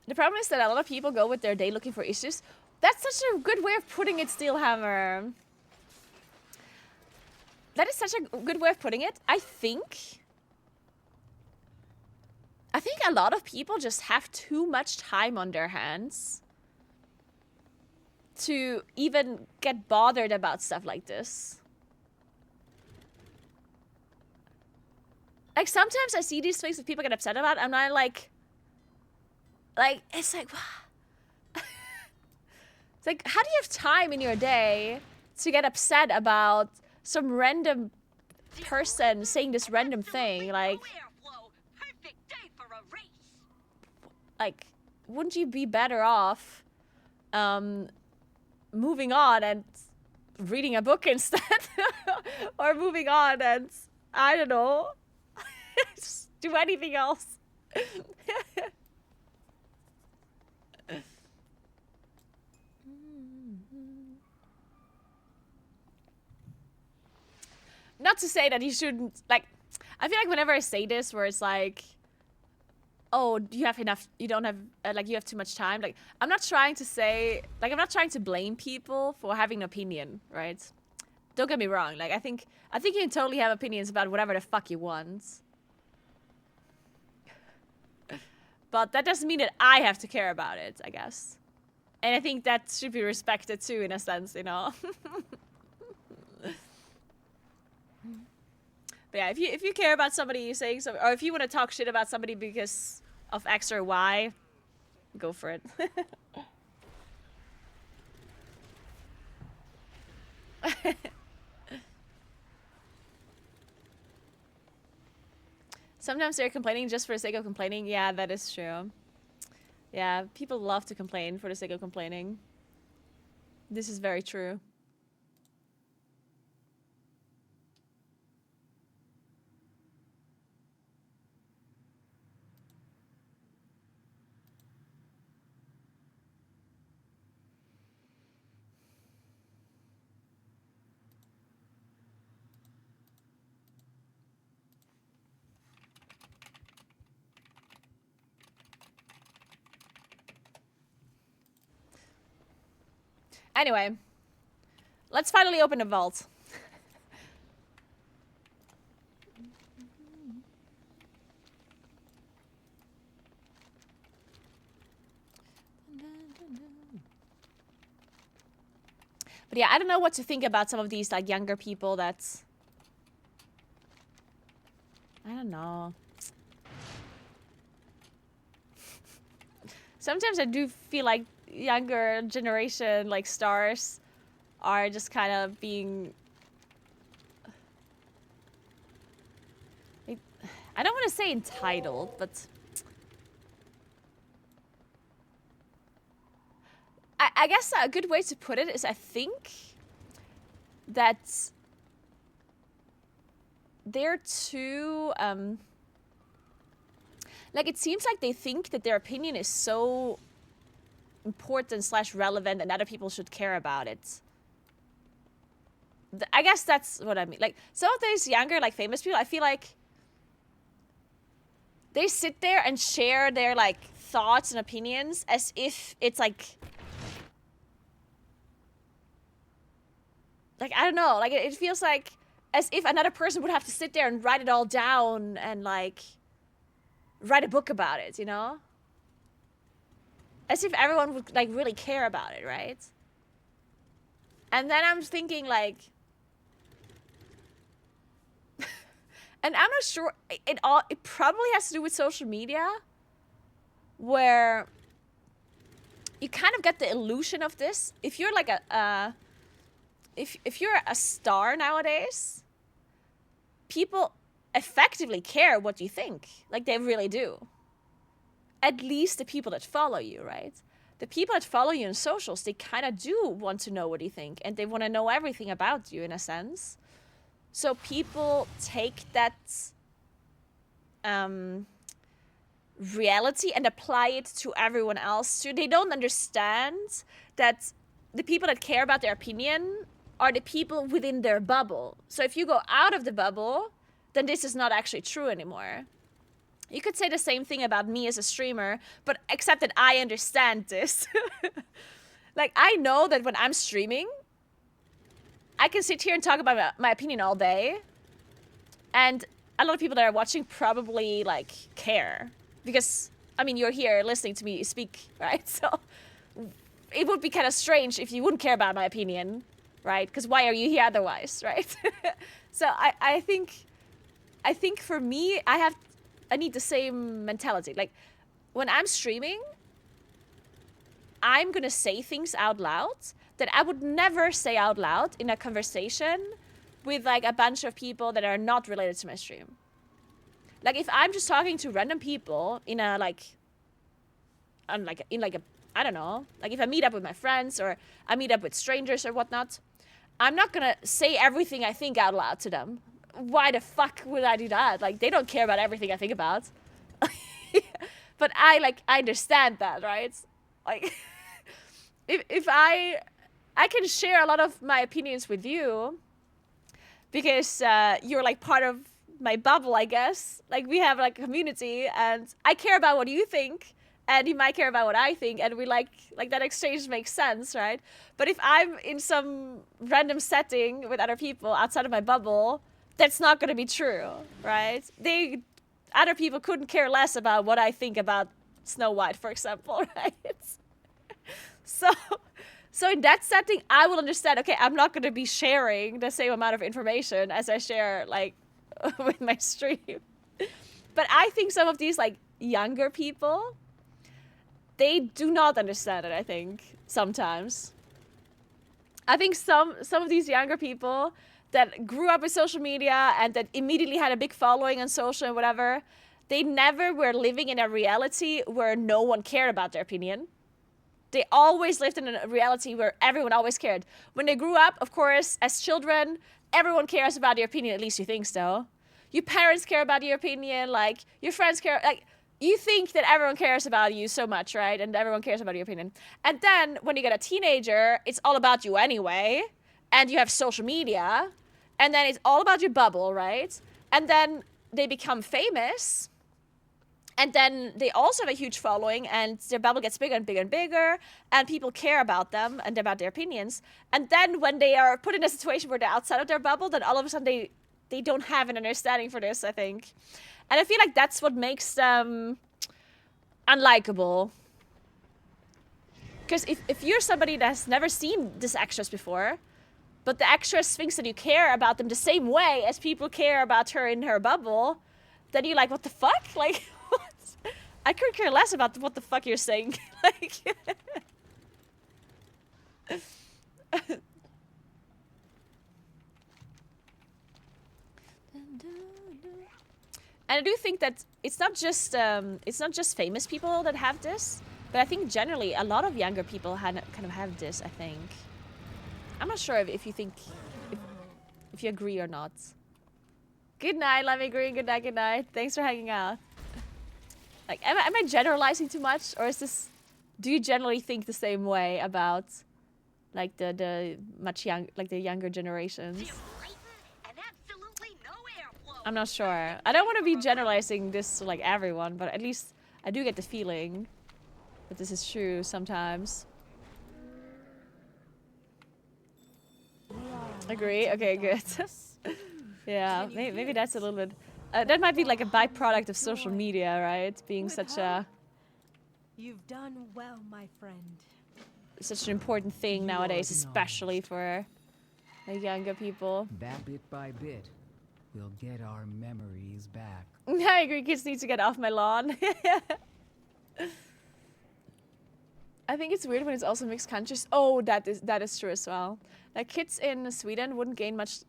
The problem is that a lot of people go with their day looking for issues. That's such a good way of putting it, Steelhammer. That is such a good way of putting it. I think a lot of people just have too much time on their hands to even get bothered about stuff like this. Like, sometimes I see these things that people get upset about, and I'm like, it's like, it's like, how do you have time in your day to get upset about some random person saying this random thing? Like, like, wouldn't you be better off moving on and reading a book instead? Or moving on and, I don't know, just do anything else. Not to say that you shouldn't, like, I feel like whenever I say this where it's like, oh, you have enough, you don't have, like, you have too much time. Like, I'm not trying to say, like, I'm not trying to blame people for having an opinion, right? Don't get me wrong. Like, I think you can totally have opinions about whatever the fuck you want. But that doesn't mean that I have to care about it, I guess. And I think that should be respected too, in a sense, you know? But yeah, if you care about somebody saying something, or if you want to talk shit about somebody because of X or Y, go for it. Sometimes they're complaining just for the sake of complaining. Yeah, that is true. Yeah, people love to complain for the sake of complaining. This is very true. Anyway, let's finally open the vault. But yeah, I don't know what to think about some of these like younger people that's... I don't know. Sometimes I do feel like younger generation like stars are just kind of being, I don't want to say entitled, but I guess a good way to put it is I think that they're too like it seems like they think that their opinion is so important / relevant and other people should care about it. I guess that's what I mean. Like some of those younger like famous people, I feel like they sit there and share their like thoughts and opinions as if it's like I don't know, like it feels like as if another person would have to sit there and write it all down and like write a book about it, you know? As if everyone would like really care about it, right? And then I'm thinking like, and I'm not sure, it probably has to do with social media, where you kind of get the illusion of this. If you're like if you're a star nowadays, people effectively care what you think. Like they really do. At least the people that follow you, right? The people that follow you on socials, they kind of do want to know what you think. And they want to know everything about you in a sense. So people take that reality and apply it to everyone else too. They don't understand that the people that care about their opinion are the people within their bubble. So if you go out of the bubble, then this is not actually true anymore. You could say the same thing about me as a streamer, but except that I understand this. Like, I know that when I'm streaming, I can sit here and talk about my opinion all day. And a lot of people that are watching probably, like, care. Because, I mean, you're here listening to me speak, right? So it would be kind of strange if you wouldn't care about my opinion, right? Because why are you here otherwise, right? So I think for me, I need the same mentality. Like, when I'm streaming, I'm gonna say things out loud that I would never say out loud in a conversation with, like, a bunch of people that are not related to my stream. Like, if I'm just talking to random people in a, like, like in like a, I don't know, like if I meet up with my friends or I meet up with strangers or whatnot, I'm not gonna say everything I think out loud to them. Why the fuck would I do that? Like, they don't care about everything I think about. But I understand that, right? Like, if I can share a lot of my opinions with you because you're like part of my bubble, I guess. Like, we have like a community and I care about what you think and you might care about what I think, and we like that exchange makes sense, right? But if I'm in some random setting with other people outside of my bubble, that's not going to be true, right? Other people couldn't care less about what I think about Snow White, for example, right? So in that setting, I will understand, okay, I'm not going to be sharing the same amount of information as I share, like, with my stream. But I think some of these, like, younger people, they do not understand it, I think, sometimes. I think some of these younger people that grew up with social media and that immediately had a big following on social and whatever, they never were living in a reality where no one cared about their opinion. They always lived in a reality where everyone always cared. When they grew up, of course, as children, everyone cares about your opinion, at least you think so. Your parents care about your opinion, like, your friends care, like, you think that everyone cares about you so much, right? And everyone cares about your opinion. And then when you get a teenager, it's all about you anyway. And you have social media. And then it's all about your bubble, right? And then they become famous. And then they also have a huge following. And their bubble gets bigger and bigger and bigger. And people care about them and about their opinions. And then when they are put in a situation where they're outside of their bubble, then all of a sudden they don't have an understanding for this, I think. And I feel like that's what makes them unlikable. Because if you're somebody that's never seen this actress before, but the actress thinks that you care about them the same way as people care about her in her bubble, then you're like, what the fuck? Like, what? I could care less about what the fuck you're saying. Like, and I do think that it's not just famous people that have this, but I think generally a lot of younger people kind of have this, I think. I'm not sure if you think, if you agree or not. Good night, let me agree. Good night, good night. Thanks for hanging out. Like, am I generalizing too much? Or is this, do you generally think the same way about, like, the younger generations? I'm not sure. I don't want to be generalizing this to, like, everyone, but at least I do get the feeling that this is true sometimes. Agree? Okay, good. Yeah, maybe that's a little bit... that might be like a byproduct of social media, right? Being such a... You've done well, my friend. Such an important thing nowadays, especially for the younger people. That bit by bit, we'll get our memories back. I agree, kids need to get off my lawn. I think it's weird when it's also mixed countries. Oh, that is true as well. Like, kids in Sweden wouldn't gain much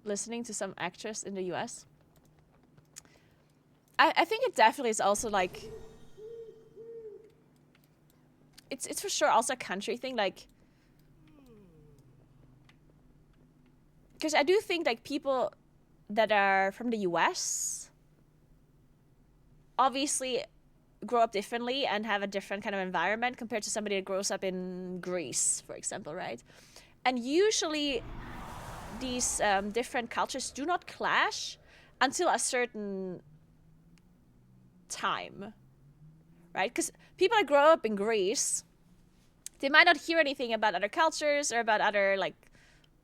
listening to some actress in the US. I think it definitely is also like... It's for sure also a country thing, like... Because I do think, like, people that are from the US obviously grow up differently and have a different kind of environment compared to somebody that grows up in Greece, for example, right? And usually these different cultures do not clash until a certain time, right? Because people that grow up in Greece, they might not hear anything about other cultures or about other, like,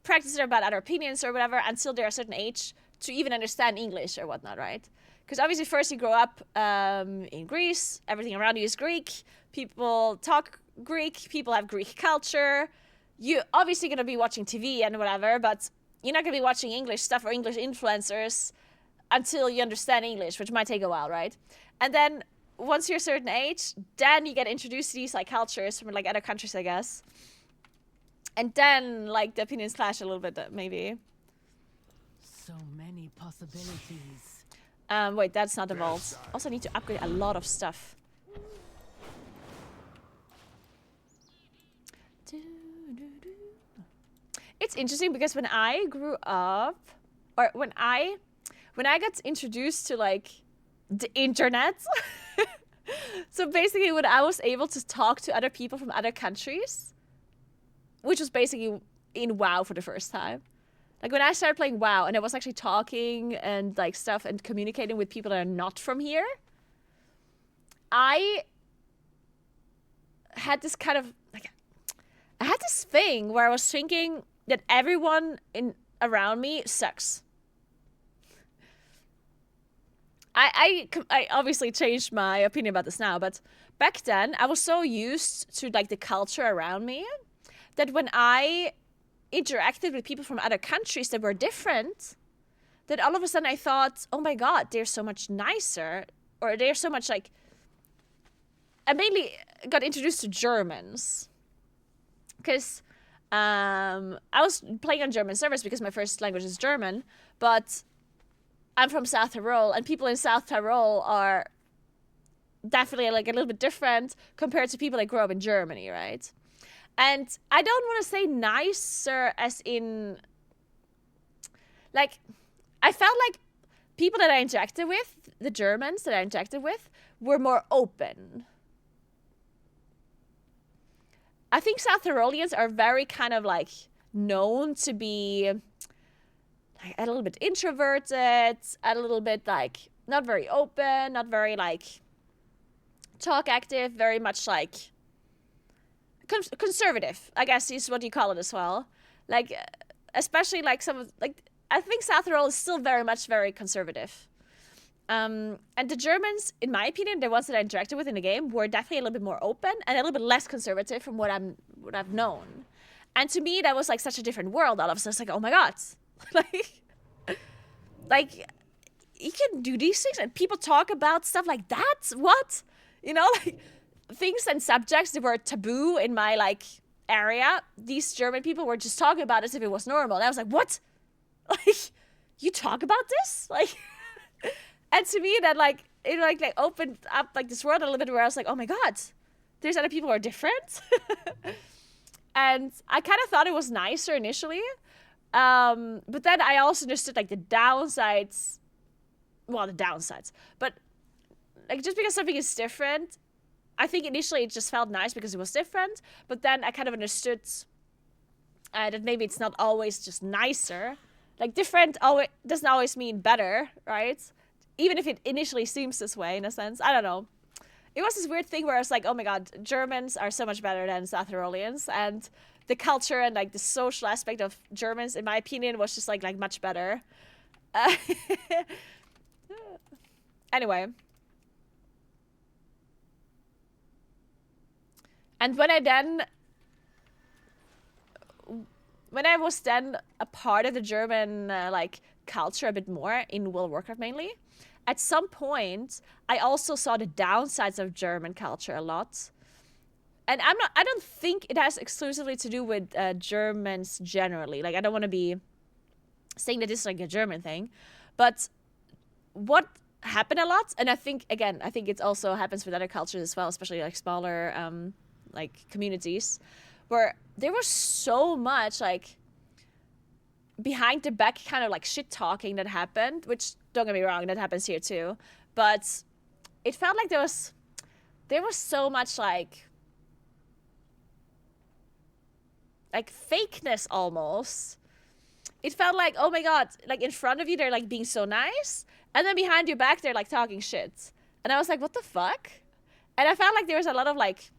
practices or about other opinions or whatever until they're a certain age to even understand English or whatnot, right? Because obviously first you grow up in Greece, everything around you is Greek, people talk Greek, people have Greek culture. You're obviously going to be watching TV and whatever, but you're not going to be watching English stuff or English influencers until you understand English, which might take a while, right? And then once you're a certain age, then you get introduced to these, like, cultures from, like, other countries, I guess. And then, like, the opinions clash a little bit, maybe. So many possibilities. Wait, that's not the vault. Also, I need to upgrade a lot of stuff. It's interesting because when I grew up, or when I got introduced to like the internet, so basically when I was able to talk to other people from other countries, which was basically in WoW for the first time. Like when I started playing WoW and I was actually talking and like stuff and communicating with people that are not from here, I had this kind of like, I had this thing where I was thinking that everyone around me sucks. I obviously changed my opinion about this now, but back then I was so used to like the culture around me that when I interacted with people from other countries that were different, that all of a sudden I thought, oh my god, they're so much nicer, or they're so much like... I mainly got introduced to Germans because I was playing on German servers because my first language is German, but I'm from South Tyrol, and people in South Tyrol are definitely like a little bit different compared to people that grew up in Germany, right? And I don't want to say nicer as in... Like, I felt like people that I interacted with, the Germans that I interacted with, were more open. I think South Tyroleans are very kind of like known to be like a little bit introverted, a little bit like not very open, not very like talk active, very much like conservative, I guess is what you call it as well. Like, especially like some of, like, I think South Tyrol is still very much very conservative. And the Germans, in my opinion, the ones that I interacted with in the game, were definitely a little bit more open and a little bit less conservative from what I've known. And to me, that was like such a different world. All of a sudden, it's like, oh my god, like you can do these things and people talk about stuff like that. What, you know, like things and subjects that were taboo in my like area. These German people were just talking about it as if it was normal. And I was like, what? Like, you talk about this? Like. And to me, that like it like opened up like this world a little bit where I was like, oh my god, there's other people who are different. And I kind of thought it was nicer initially, but then I also understood like the downsides. Well, the downsides, but like just because something is different, I think initially it just felt nice because it was different. But then I kind of understood that maybe it's not always just nicer. Like different always doesn't always mean better, right? Even if it initially seems this way, in a sense. I don't know. It was this weird thing where I was like, oh my god, Germans are so much better than South Tyroleans. And the culture and like the social aspect of Germans, in my opinion, was just like much better. Anyway. And when I was then a part of the German like culture a bit more in World of Warcraft mainly, at some point I also saw the downsides of German culture a lot. And I don't think it has exclusively to do with Germans generally. Like, I don't want to be saying that this is like a German thing, but what happened a lot, and I think it also happens with other cultures as well, especially like smaller like communities, where there was so much like behind the back kind of like shit talking that happened, which don't get me wrong, that happens here too, but it felt like there was so much like fakeness almost. It felt like, oh my god, like in front of you they're like being so nice, and then behind your back they're like talking shit. And I was like, what the fuck? And I felt like there was a lot of like,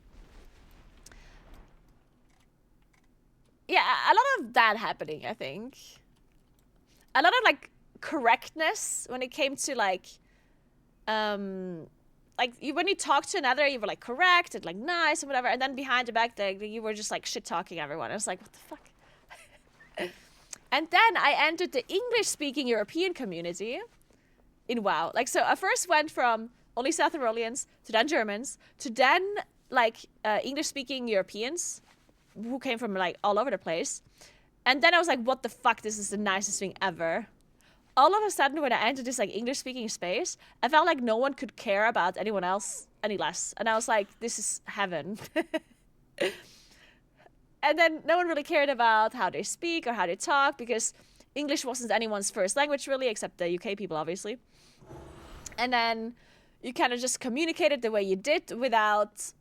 yeah, a lot of that happening, I think. A lot of like correctness when it came to like when you talk to another, you were like correct and like nice and whatever, and then behind the back you were just like shit talking everyone. I was like, what the fuck? And then I entered the English-speaking European community in WoW. Like, so I first went from only South Tyroleans to then Germans to then like English-speaking Europeans who came from like all over the place. And then I was like, what the fuck? This is the nicest thing ever. All of a sudden, when I entered this like English-speaking space, I felt like no one could care about anyone else any less. And I was like, this is heaven. And then no one really cared about how they speak or how they talk because English wasn't anyone's first language really, except the UK people, obviously. And then you kind of just communicated the way you did without,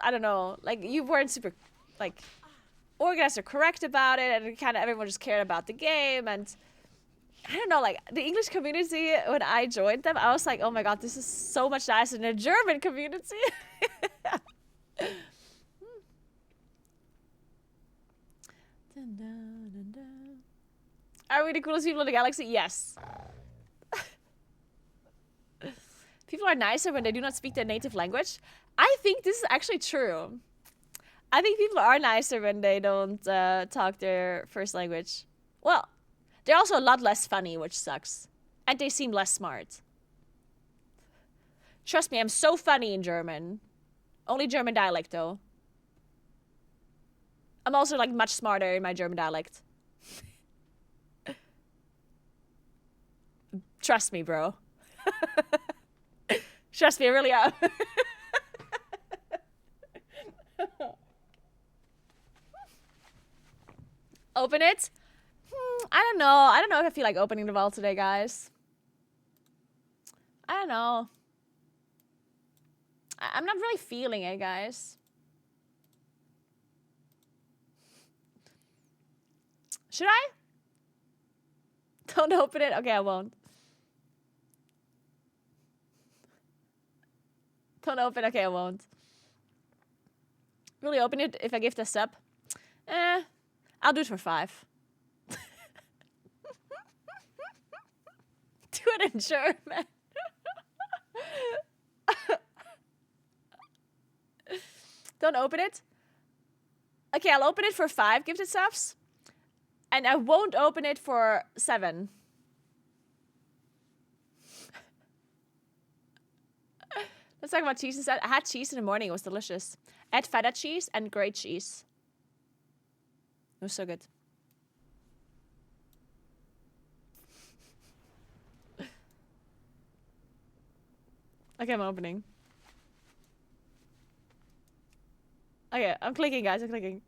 I don't know, like you weren't super, like, organized or correct about it, and kind of everyone just cared about the game. And I don't know, like the English community, when I joined them, I was like, oh my god, this is so much nicer than the German community. Are we the coolest people in the galaxy? Yes. People are nicer when they do not speak their native language. I think this is actually true. I think people are nicer when they don't talk their first language. Well, they're also a lot less funny, which sucks. And they seem less smart. Trust me, I'm so funny in German. Only German dialect, though. I'm also, like, much smarter in my German dialect. Trust me, bro. Trust me, I really am. Open it? I don't know. I don't know if I feel like opening the vault today, guys. I don't know. I'm not really feeling it, guys. Should I? Don't open it? Okay, I won't. Don't open. Okay, I won't. Really open it if I give this up? I'll do it for 5. Do it in German. Don't open it? Okay, I'll open it for 5 gifted subs. And I won't open it for 7. Let's talk about cheese instead. I had cheese in the morning. It was delicious. I had feta cheese and grey cheese. It was so good. Okay, I'm opening. Okay, I'm clicking, guys. I'm clicking.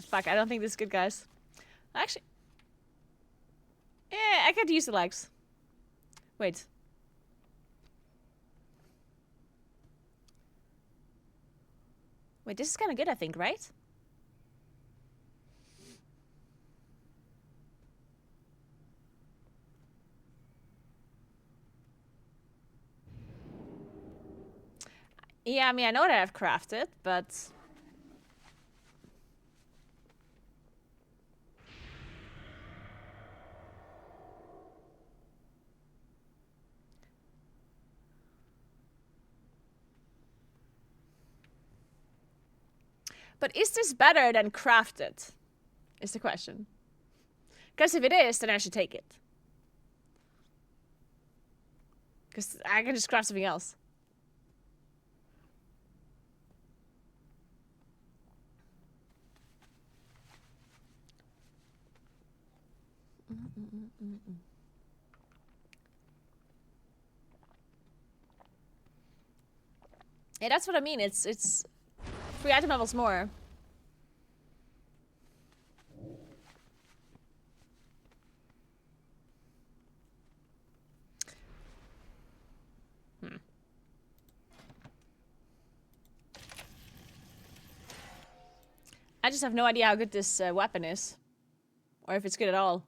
Fuck, I don't think this is good, guys. Actually... Yeah, I could use the legs. Wait. Wait, this is kind of good, I think, right? Yeah, I mean, I know that I've crafted, but... But is this better than crafted? Is the question. Because if it is, then I should take it. Because I can just craft something else. Yeah, that's what I mean. It's 3 item levels more. I just have no idea how good this weapon is. Or if it's good at all.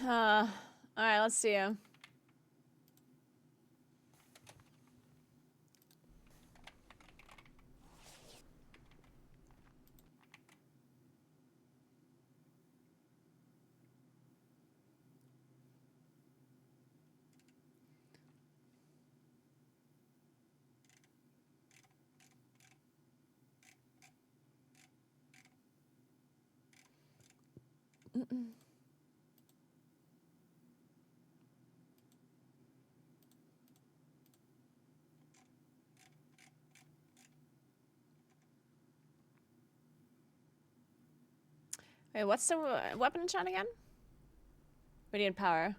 Alright, let's see. Wait, what's the weapon enchant again? Radiant power.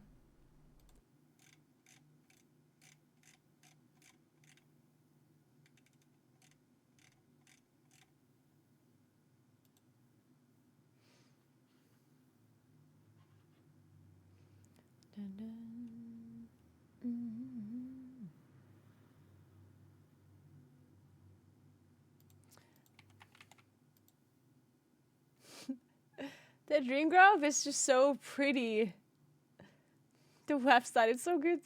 Dun, dun. The Dream Grove is just so pretty. The website, it's so good.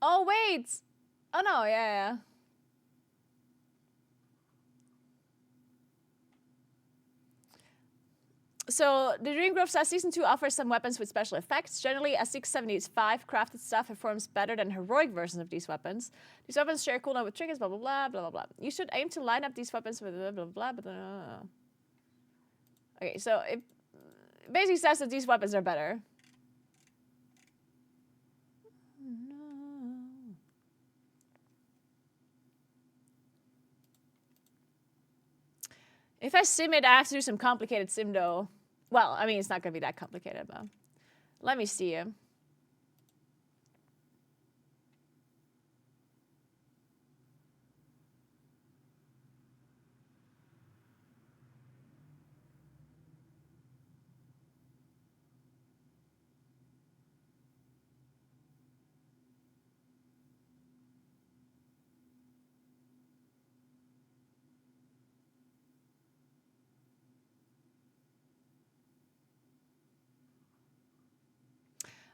Oh, wait. Oh, no, yeah. So, the Dream Grove says Season 2 offers some weapons with special effects. Generally, a 675 crafted stuff performs better than heroic versions of these weapons. These weapons share cooldown with triggers, blah, blah, blah, blah, blah, blah. You should aim to line up these weapons with blah, blah, blah, blah, blah. Okay, so it basically says that these weapons are better. No. If I sim it, I have to do some complicated sim, though. Well, I mean, it's not going to be that complicated, but let me see.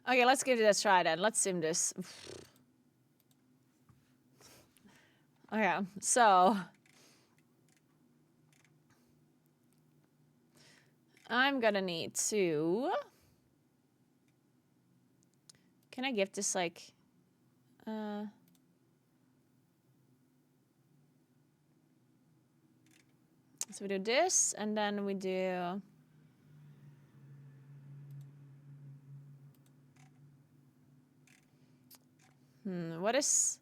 Okay, let's give it a try then. Let's sim this. Okay, so I'm gonna need to... Can I give this like... So we do this, and then we do... what is...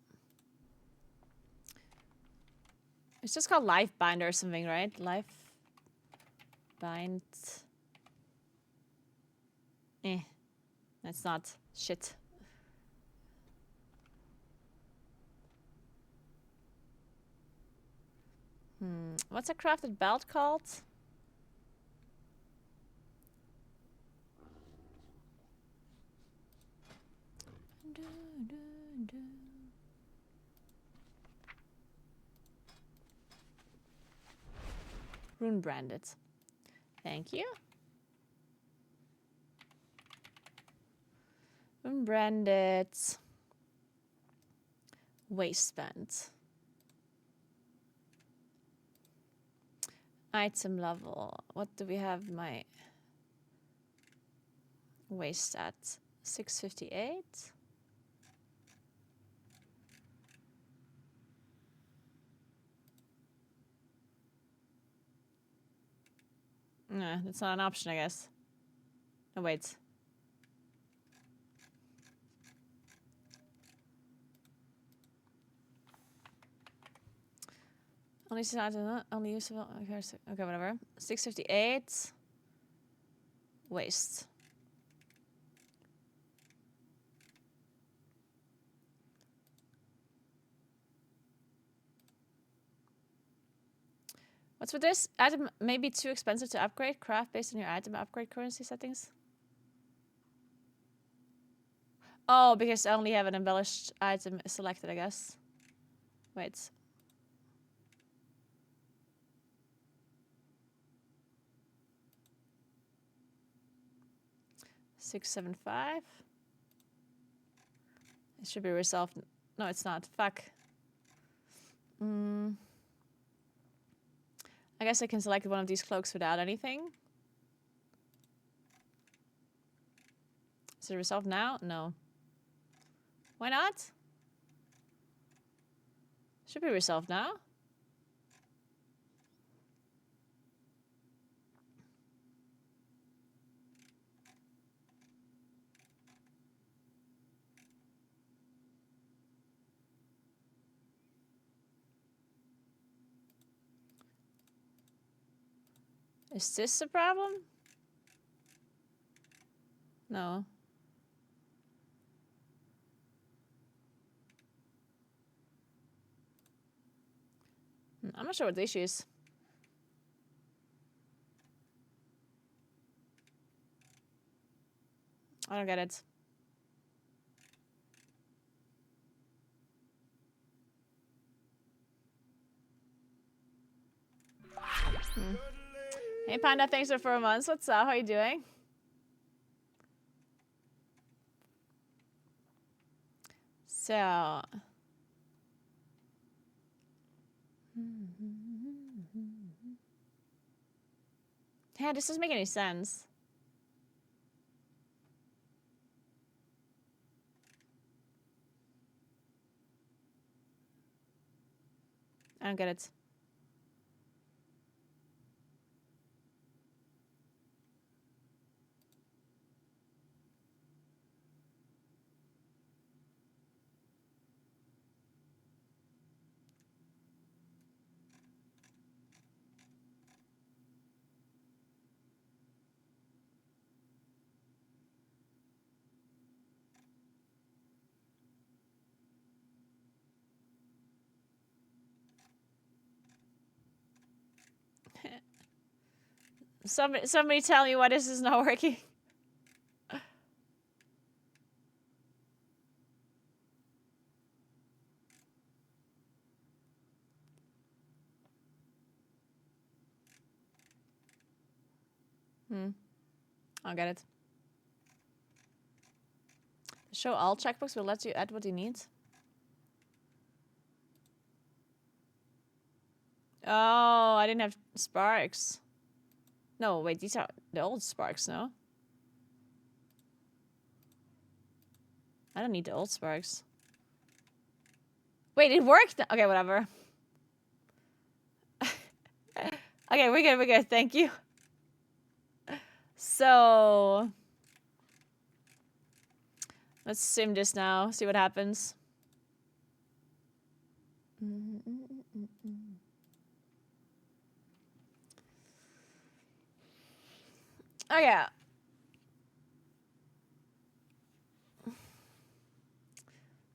It's just called Life Binder or something, right? Life... Bind... That's not shit. What's a crafted belt called? Rune branded. Thank you. Rune branded. Waistband. Item level. What do we have my waist at? 658. Nah, that's not an option, I guess. Oh, wait. Only usable. Okay, whatever. 658. Waist. What's with this? Item may be too expensive to upgrade. Craft based on your item upgrade currency settings. Oh, because I only have an embellished item selected, I guess. Wait. $675. It should be resolved. No, it's not. Fuck. I guess I can select one of these cloaks without anything. Is it resolved now? No. Why not? Should be resolved now. Is this a problem? No. I'm not sure what the issue is. I don't get it. Hey Panda, thanks for 4 months. What's up? How are you doing? So... Yeah, this doesn't make any sense. I don't get it. Somebody tell me why this is not working. I don't get it. Show all checkbox will let you add what you need. Oh, I didn't have sparks. No, wait, these are the old sparks, no? I don't need the old sparks. Wait, it worked? Okay, whatever. Okay, we're good, thank you. So... let's sim this now, see what happens. Oh yeah.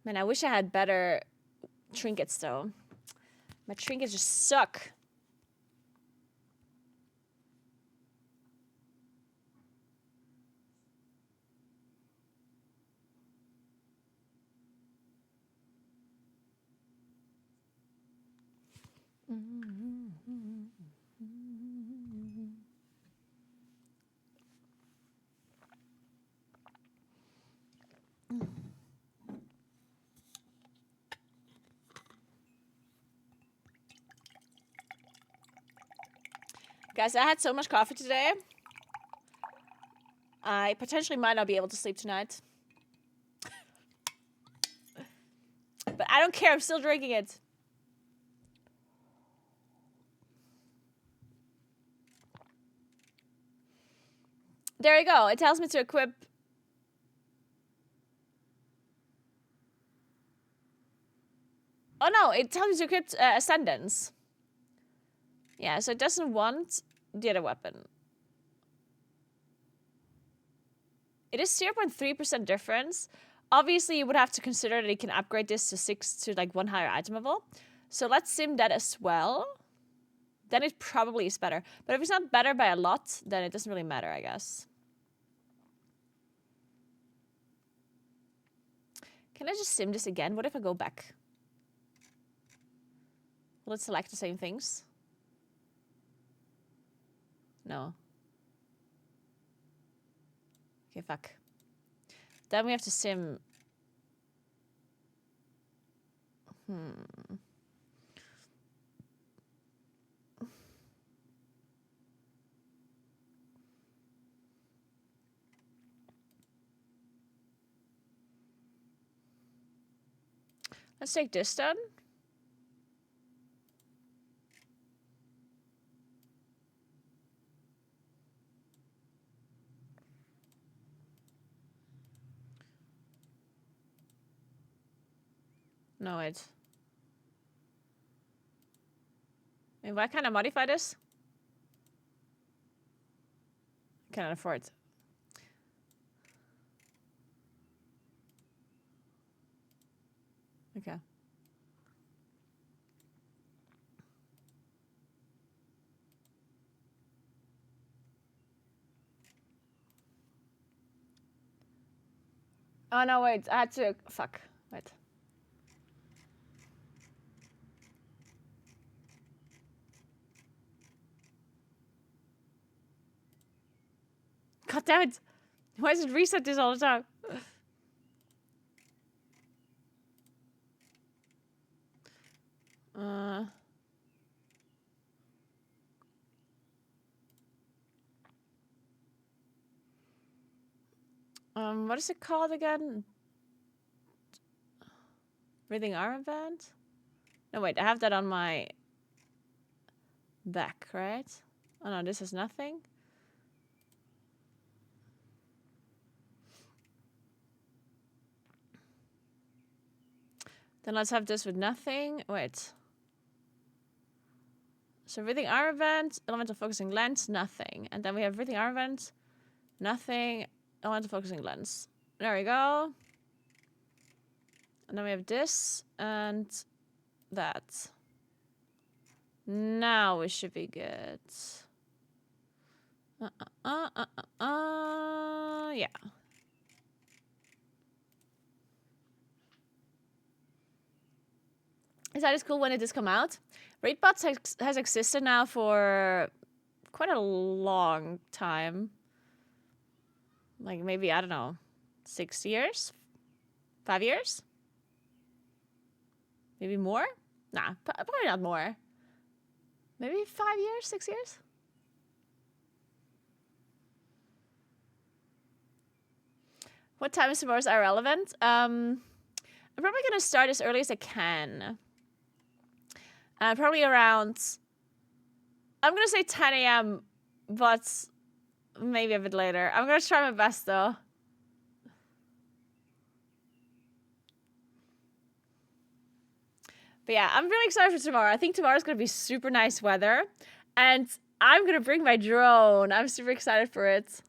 Man, I wish I had better trinkets though. My trinkets just suck. Guys, I had so much coffee today. I potentially might not be able to sleep tonight. But I don't care, I'm still drinking it. There you go, it tells me to equip... Oh no, it tells me to equip Ascendance. Yeah, so it doesn't want the other weapon. It is 0.3% difference. Obviously, you would have to consider that you can upgrade this to 6 to like 1 higher item level. So let's sim that as well. Then it probably is better. But if it's not better by a lot, then it doesn't really matter, I guess. Can I just sim this again? What if I go back? Will it select the same things? No. Okay, fuck. Then we have to sim... Let's take this then. No, wait. Wait, why can't I modify this? Cannot afford it. Okay. Oh no, wait, I had to, fuck, wait. God damn it! Why does it reset this all the time? What is it called again? Breathing armband? No, wait, I have that on my back, right? Oh no, this is nothing. Then let's have this with nothing. Wait. So breathing armband, elemental focusing lens, nothing. And then we have breathing armband, nothing, elemental focusing lens. There we go. And then we have this and that. Now we should be good. Yeah. Is that cool when it does come out? Raidbots has existed now for quite a long time. Like maybe, I don't know, 6 years? 5 years? Maybe more? Nah, probably not more. Maybe 5 years, 6 years? What time is tomorrow's irrelevant? I'm probably gonna start as early as I can. Probably around, I'm gonna say 10 a.m., but maybe a bit later. I'm gonna try my best though. But yeah, I'm really excited for tomorrow. I think tomorrow's gonna be super nice weather. And I'm gonna bring my drone. I'm super excited for it.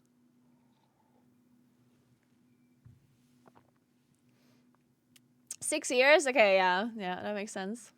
Six years? Okay, yeah, that makes sense.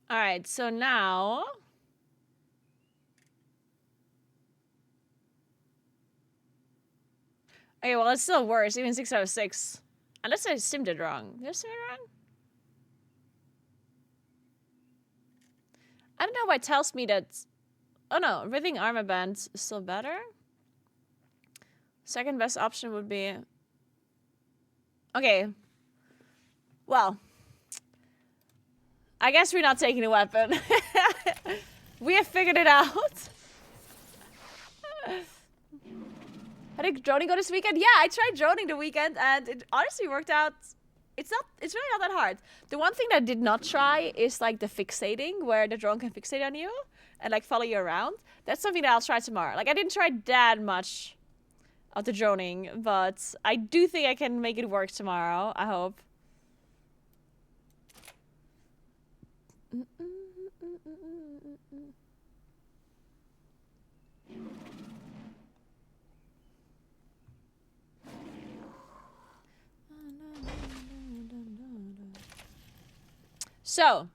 All right, so now okay, well, it's still worse, even 6 out of 6. Unless I simmed it wrong. Did I sim it wrong? I don't know why it tells me that. Oh no, breathing armband is still better. Second best option would be. Okay. Well, I guess we're not taking a weapon. We have figured it out. I think droning go this weekend. Yeah, I tried droning the weekend and it honestly worked out. It's really not that hard. The one thing that I did not try is like the fixating, where the drone can fixate on you and like follow you around. That's something that I'll try tomorrow. Like I didn't try that much of the droning, but I do think I can make it work tomorrow. I hope. So,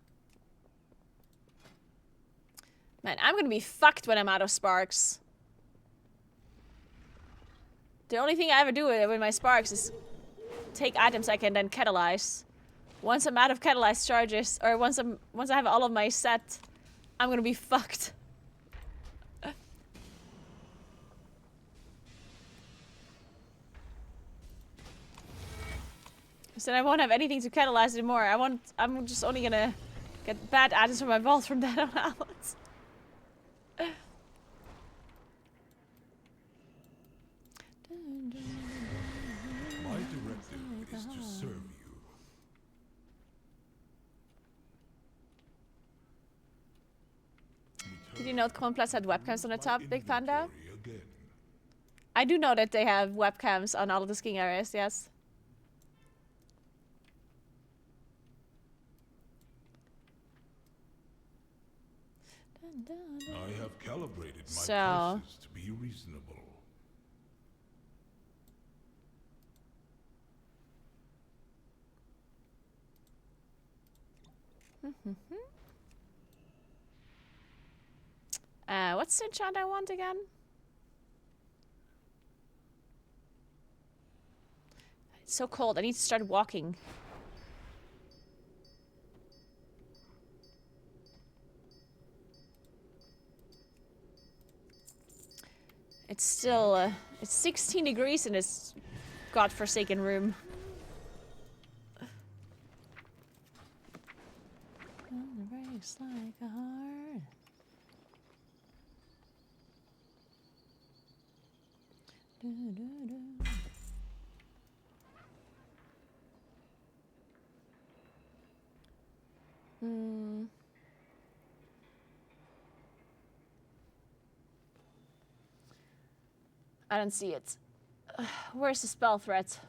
man, I'm gonna be fucked when I'm out of sparks. The only thing I ever do with my sparks is take items I can then catalyze. Once I'm out of catalyzed charges, or once I have all of my set, I'm gonna be fucked. So then I won't have anything to catalyze anymore. I'm just only gonna get bad items from my vault from then on out. My directive is to serve you. Did you know Common Plus had webcams on the top, Big Panda? Again. I do know that they have webcams on all of the skiing areas, yes. I have calibrated my So- prices to be reasonable. What's the enchant I want again? It's so cold. I need to start walking. It's still, it's 16 degrees in this godforsaken room. Breaks like a heart. I don't see it. Where's the spell threat?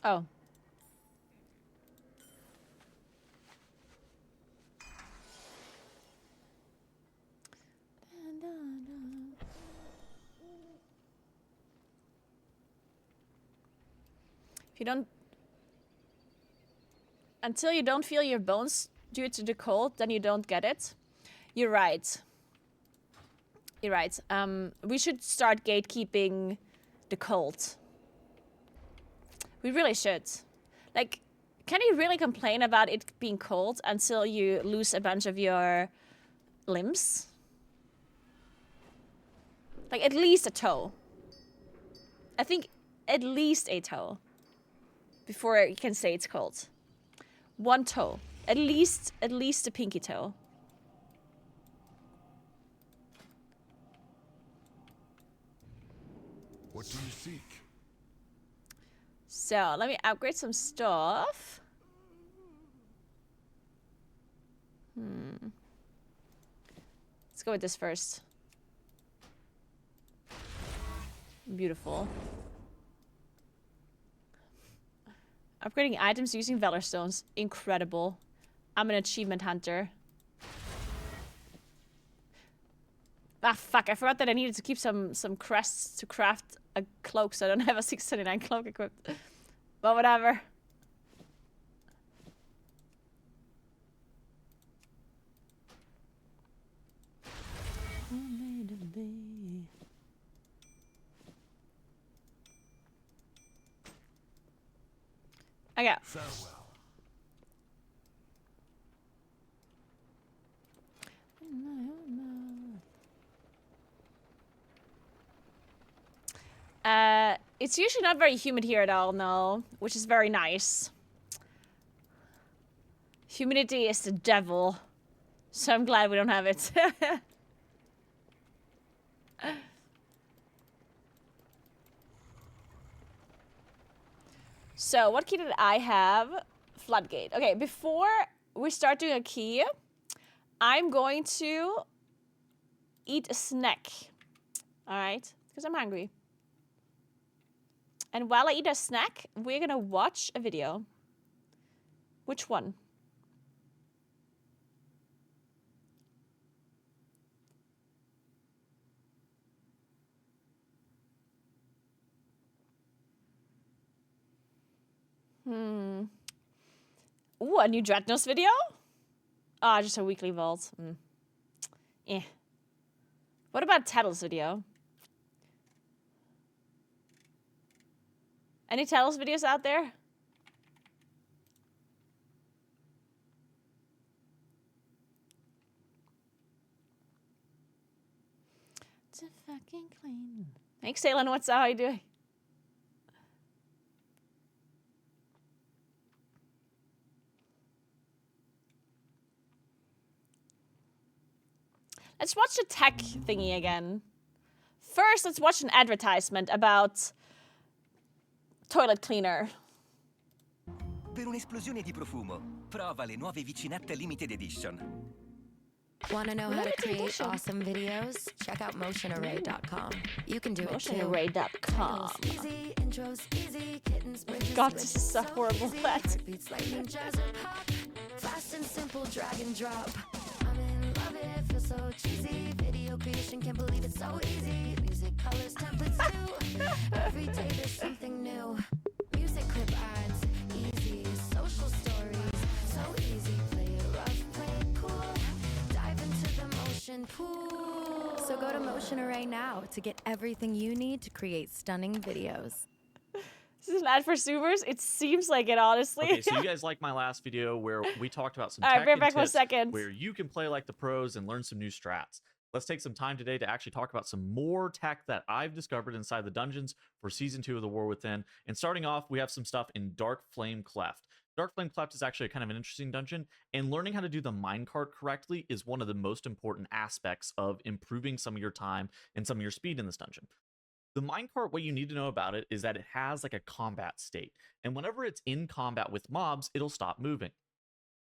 Oh. If you don't... Until you don't feel your bones due to the cold, then you don't get it. You're right. You're right. We should start gatekeeping the cold. We really should. Like, can you really complain about it being cold until you lose a bunch of your limbs? Like, at least a toe. I think at least a toe. Before you can say it's cold. One toe. At least a pinky toe. What do you seek? So, let me upgrade some stuff. Let's go with this first. Beautiful. Upgrading items using Valor Stones. Incredible. I'm an achievement hunter. Ah, fuck. I forgot that I needed to keep some crests to craft a cloak, so I don't have a 629 cloak equipped. But whatever. Okay. Farewell. It's usually not very humid here at all, no, which is very nice. Humidity is the devil, so I'm glad we don't have it. So, what key did I have Floodgate. Okay, before we start doing a key, I'm going to eat a snack. All right, because I'm hungry. And while I eat a snack, we're gonna watch a video. Which one? Ooh, a new Dreadnoughts video? Ah, just a weekly vault. Eh. What about Tattle's video? Any Tattle's videos out there? It's a fucking clean. Thanks, Salem. What's up? How you doing? Let's watch the tech thingy again. First, let's watch an advertisement about toilet cleaner. Per un'esplosione di profumo, prova le nuove vicinette Limited Edition. Want to know how to create awesome videos? Check out motionarray.com. You can do it too. Motionarray.com. Easy, intros easy, kittens, God, this is so horrible. That. beats, lightning, jazz, or pop. Fast and simple, drag and drop. I'm in love, it feels so cheesy. Video creation, can't believe it's so easy. Music, colors, templates too. Every day there's something new. Music clip ads, easy. Social stories, so easy. Play it rough, play it cool. Dive into the motion pool. So go to Motion Array now to get everything you need to create stunning videos. This is an ad for Zoomers? It seems like it, honestly. Okay, so you guys like my last video where we talked about some All right, tech be and back 1 tips second. where you can play like the pros and learn some new strats. Let's take some time today to actually talk about some more tech that I've discovered inside the dungeons for Season 2 of The War Within. And starting off, we have some stuff in Dark Flame Cleft. Dark Flame Cleft is actually kind of an interesting dungeon, and learning how to do the minecart correctly is one of the most important aspects of improving some of your time and some of your speed in this dungeon. The minecart, what you need to know about it is that it has like a combat state, and whenever it's in combat with mobs, it'll stop moving.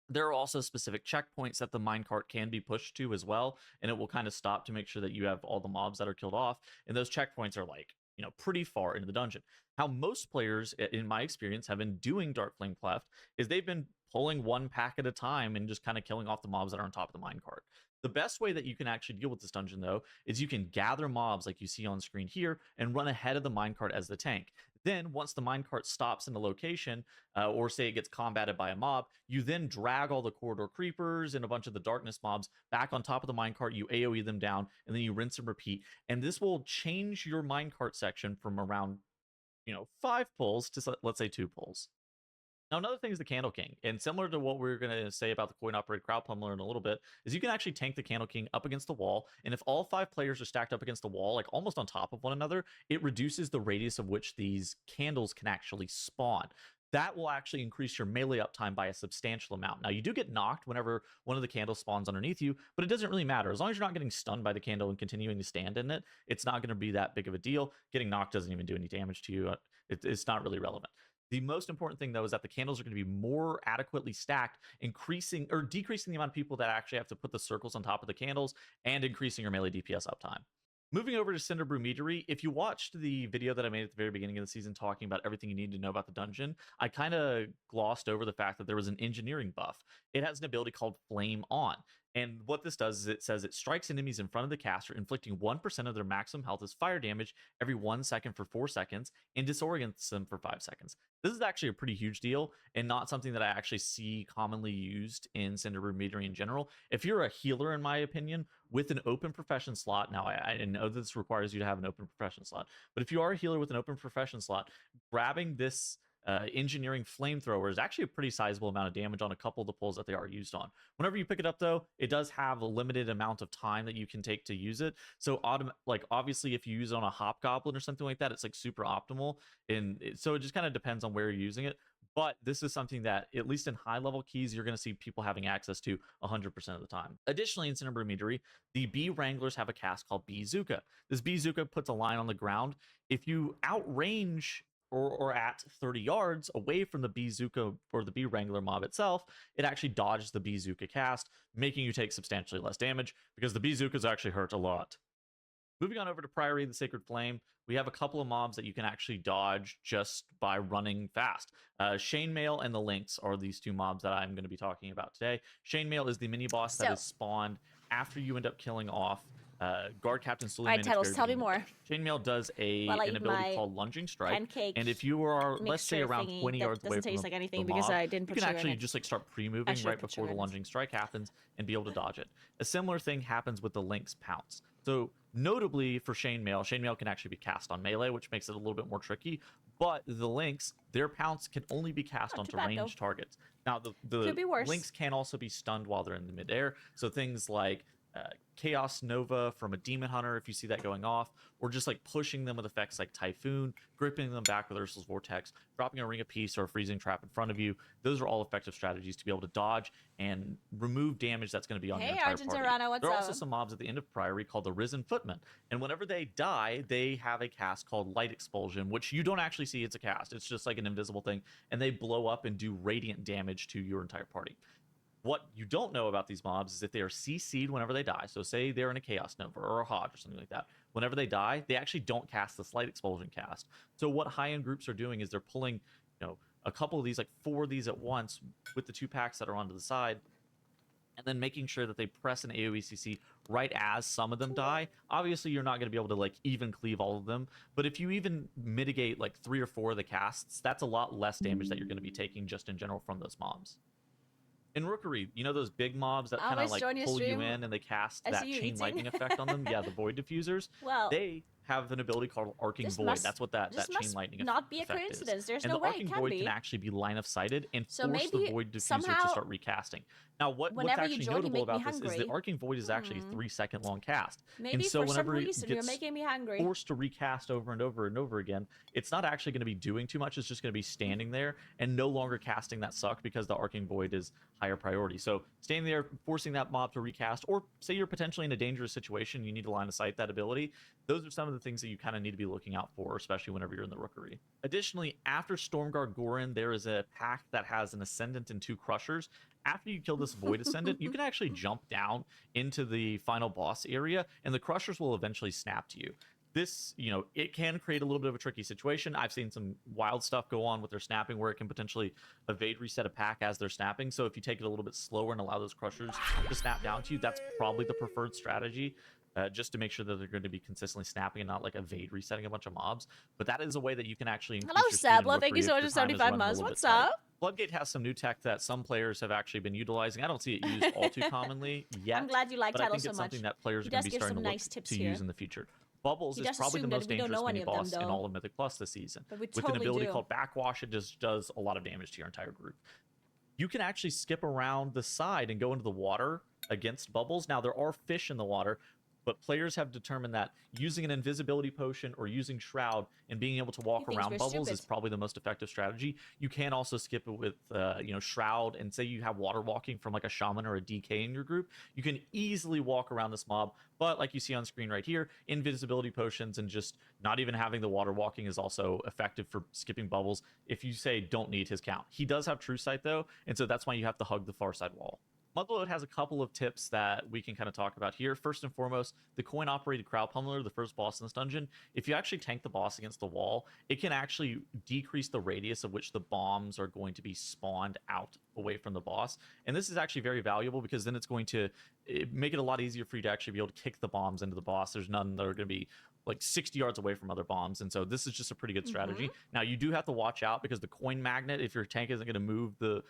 There are also specific checkpoints that the minecart can be pushed to as well, and it will kind of stop to make sure that you have all the mobs that are killed off, and those checkpoints are like, you know, pretty far into the dungeon. How most players, in my experience, have been doing Dark Flame Cleft is they've been pulling one pack at a time and just kind of killing off the mobs that are on top of the minecart. The best way that you can actually deal with this dungeon, though, is you can gather mobs like you see on screen here and run ahead of the minecart as the tank. Then, once the minecart stops in the location, or say it gets combated by a mob, you then drag all the corridor creepers and a bunch of the darkness mobs back on top of the minecart, you AoE them down, and then you rinse and repeat. And this will change your minecart section from around, 5 pulls to, let's say, 2 pulls. Now, another thing is the Candle King, and similar to what we're going to say about the coin-operated crowd pummeler in a little bit, is you can actually tank the Candle King up against the wall, and if all 5 players are stacked up against the wall, like almost on top of one another, it reduces the radius of which these candles can actually spawn. That will actually increase your melee uptime by a substantial amount. Now, you do get knocked whenever one of the candles spawns underneath you, but it doesn't really matter. As long as you're not getting stunned by the candle and continuing to stand in it, it's not going to be that big of a deal. Getting knocked doesn't even do any damage to you. It's not really relevant. The most important thing, though, is that the candles are going to be more adequately stacked, increasing or decreasing the amount of people that actually have to put the circles on top of the candles and increasing your melee DPS uptime. Moving over to Cinderbrew Meadery, if you watched the video that I made at the very beginning of the season talking about everything you need to know about the dungeon, I kind of glossed over the fact that there was an engineering buff. It has an ability called Flame On. And what this does is it says it strikes enemies in front of the caster, inflicting 1% of their maximum health as fire damage every 1 second for 4 seconds, and disorients them for 5 seconds. This is actually a pretty huge deal, and not something that I actually see commonly used in Cinderbrew Meadery in general. If you're a healer, in my opinion, with an open profession slot, now I know this requires you to have an open profession slot, but if you are a healer with an open profession slot, grabbing this engineering flamethrower is actually a pretty sizable amount of damage on a couple of the pulls that they are used on. Whenever you pick it up, though, it does have a limited amount of time that you can take to use it. So obviously if you use it on a hobgoblin or something like that, it's like super optimal, and so it just kind of depends on where you're using it. But this is something that, at least in high-level keys, you're going to see people having access to 100% of the time. Additionally, in Cinderbrew Meadery, the Bee Wranglers have a cast called Bee Zuka. This Bee Zuka puts a line on the ground. If you outrange or at 30 yards away from the Bazooka or the Bee Wrangler mob itself, it actually dodges the Bazooka cast, making you take substantially less damage because the Bazookas actually hurt a lot. Moving on over to Priory of the Sacred Flame, we have a couple of mobs that you can actually dodge just by running fast. Chainmail and the Lynx are these two mobs that I'm going to be talking about today. Chainmail is the mini boss that is spawned after you end up killing off Guard Captain Suleiman. All right, Tattles, tell me more. Chainmail does an ability called Lunging Strike, pancake and if you are, let's say, around 20 yards away from like anything the because mob, I didn't you put can sugar in actually it. just like start pre-moving right before the Lunging Strike happens and be able to dodge it. A similar thing happens with the Lynx Pounce. So notably for Chainmail can actually be cast on melee, which makes it a little bit more tricky. But the Lynx, their Pounce can only be cast onto ranged targets. Now the Lynx can also be stunned while they're in the midair. So things like Chaos Nova from a Demon Hunter, if you see that going off, or just like pushing them with effects like Typhoon, gripping them back with Ursul's Vortex, dropping a Ring of Peace or a Freezing Trap in front of you. Those are all effective strategies to be able to dodge and remove damage that's going to be on your entire party. There are also some mobs at the end of Priory called the Risen Footmen, and whenever they die, they have a cast called Light Expulsion, which you don't actually see it's a cast. It's just like an invisible thing, and they blow up and do radiant damage to your entire party. What you don't know about these mobs is if they are CC'd whenever they die. So say they're in a Chaos Nova or a Hodge or something like that. Whenever they die, they actually don't cast the Slight Expulsion cast. So what high-end groups are doing is they're pulling, a couple of these, like 4 of these at once with the 2 packs that are onto the side, and then making sure that they press an AoE CC right as some of them die. Obviously, you're not going to be able to like even cleave all of them, but if you even mitigate like 3 or 4 of the casts, that's a lot less damage that you're going to be taking just in general from those mobs. In Rookery, those big mobs that kind of like pull you in and they cast that chain lightning effect on them? Yeah, the Void Diffusers. Well, they have an ability called Arcing Void. That's what that chain lightning not be a effect coincidence. is. There's and no the way Arcing it can Void be. can actually be line of sighted and So force maybe the Void Diffuser somehow, to start recasting. Now, what's actually notable about this is the Arcing Void is actually a 3-second long cast. Maybe and so for some whenever reason it you're gets making me hungry. forced to recast over and over and over again, it's not actually going to be doing too much. It's just going to be standing there and no longer casting that suck because the Arcing Void is higher priority. So standing there, forcing that mob to recast, or say you're potentially in a dangerous situation, you need to line of sight that ability. Those are some of the things that you kind of need to be looking out for, especially whenever you're in the Rookery. Additionally, after Stormguard Gorin, there is a pack that has an Ascendant and 2 Crushers. After you kill this Void Ascendant, you can actually jump down into the final boss area, and the Crushers will eventually snap to you. This, it can create a little bit of a tricky situation. I've seen some wild stuff go on with their snapping where it can potentially evade reset a pack as they're snapping. So if you take it a little bit slower and allow those Crushers to snap down to you, that's probably the preferred strategy. Just to make sure that they're going to be consistently snapping and not like evade resetting a bunch of mobs. But that is a way that you can actually increase your speed in Sabla. Thank you so much for 75 months. What's up? Floodgate has some new tech that some players have actually been utilizing. I don't see it used all too commonly yet. I'm glad you like but I Tattles think it's so much. something that players are going to be starting to look to use in the future. Bubbles is probably the most dangerous mini boss in all of Mythic Plus this season. With an ability called Backwash, it just does a lot of damage to your entire group. You can actually skip around the side and go into the water against Bubbles. Now, there are fish in the water, but players have determined that using an invisibility potion or using Shroud and being able to walk around Bubbles is probably the most effective strategy. You can also skip it with, Shroud, and say you have water walking from like a Shaman or a DK in your group. You can easily walk around this mob, but like you see on screen right here, invisibility potions and just not even having the water walking is also effective for skipping Bubbles if you say don't need his count. He does have True Sight though, and so that's why you have to hug the far side wall. Motherload has a couple of tips that we can kind of talk about here. First and foremost, the coin-operated Crowd Pummeler, the first boss in this dungeon, if you actually tank the boss against the wall, it can actually decrease the radius of which the bombs are going to be spawned out away from the boss. And this is actually very valuable because then it's going to make it a lot easier for you to actually be able to kick the bombs into the boss. There's none that are going to be like 60 yards away from other bombs, and so this is just a pretty good strategy. Now you do have to watch out because the coin magnet, if your tank isn't going to move the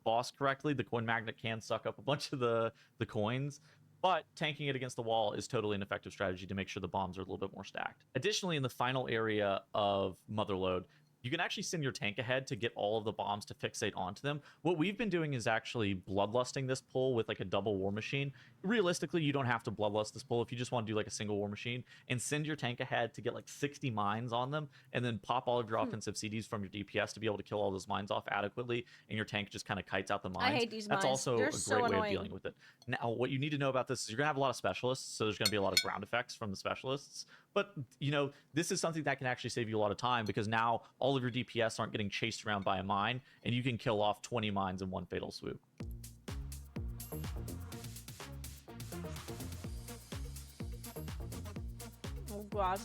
boss correctly, the coin magnet can suck up a bunch of the coins, but tanking it against the wall is totally an effective strategy to make sure the bombs are a little bit more stacked. Additionally, in the final area of Motherload, you can actually send your tank ahead to get all of the bombs to fixate onto them. What we've been doing is actually bloodlusting this pull with like a double war machine. Realistically, you don't have to bloodlust this pull if you just want to do like a single war machine and send your tank ahead to get like 60 mines on them and then pop all of your offensive CDs from your DPS to be able to kill all those mines off adequately, and your tank just kind of kites out the mines. I hate these That's mines. also They're a so great way of annoying. dealing with it. Now, what you need to know about this is you're going to have a lot of specialists, so there's going to be a lot of ground effects from the specialists. But, this is something that can actually save you a lot of time because now all all of your DPS aren't getting chased around by a mine, and you can kill off 20 mines in one fatal swoop. Oh god.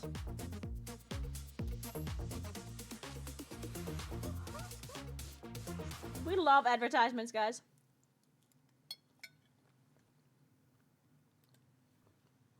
We love advertisements, guys.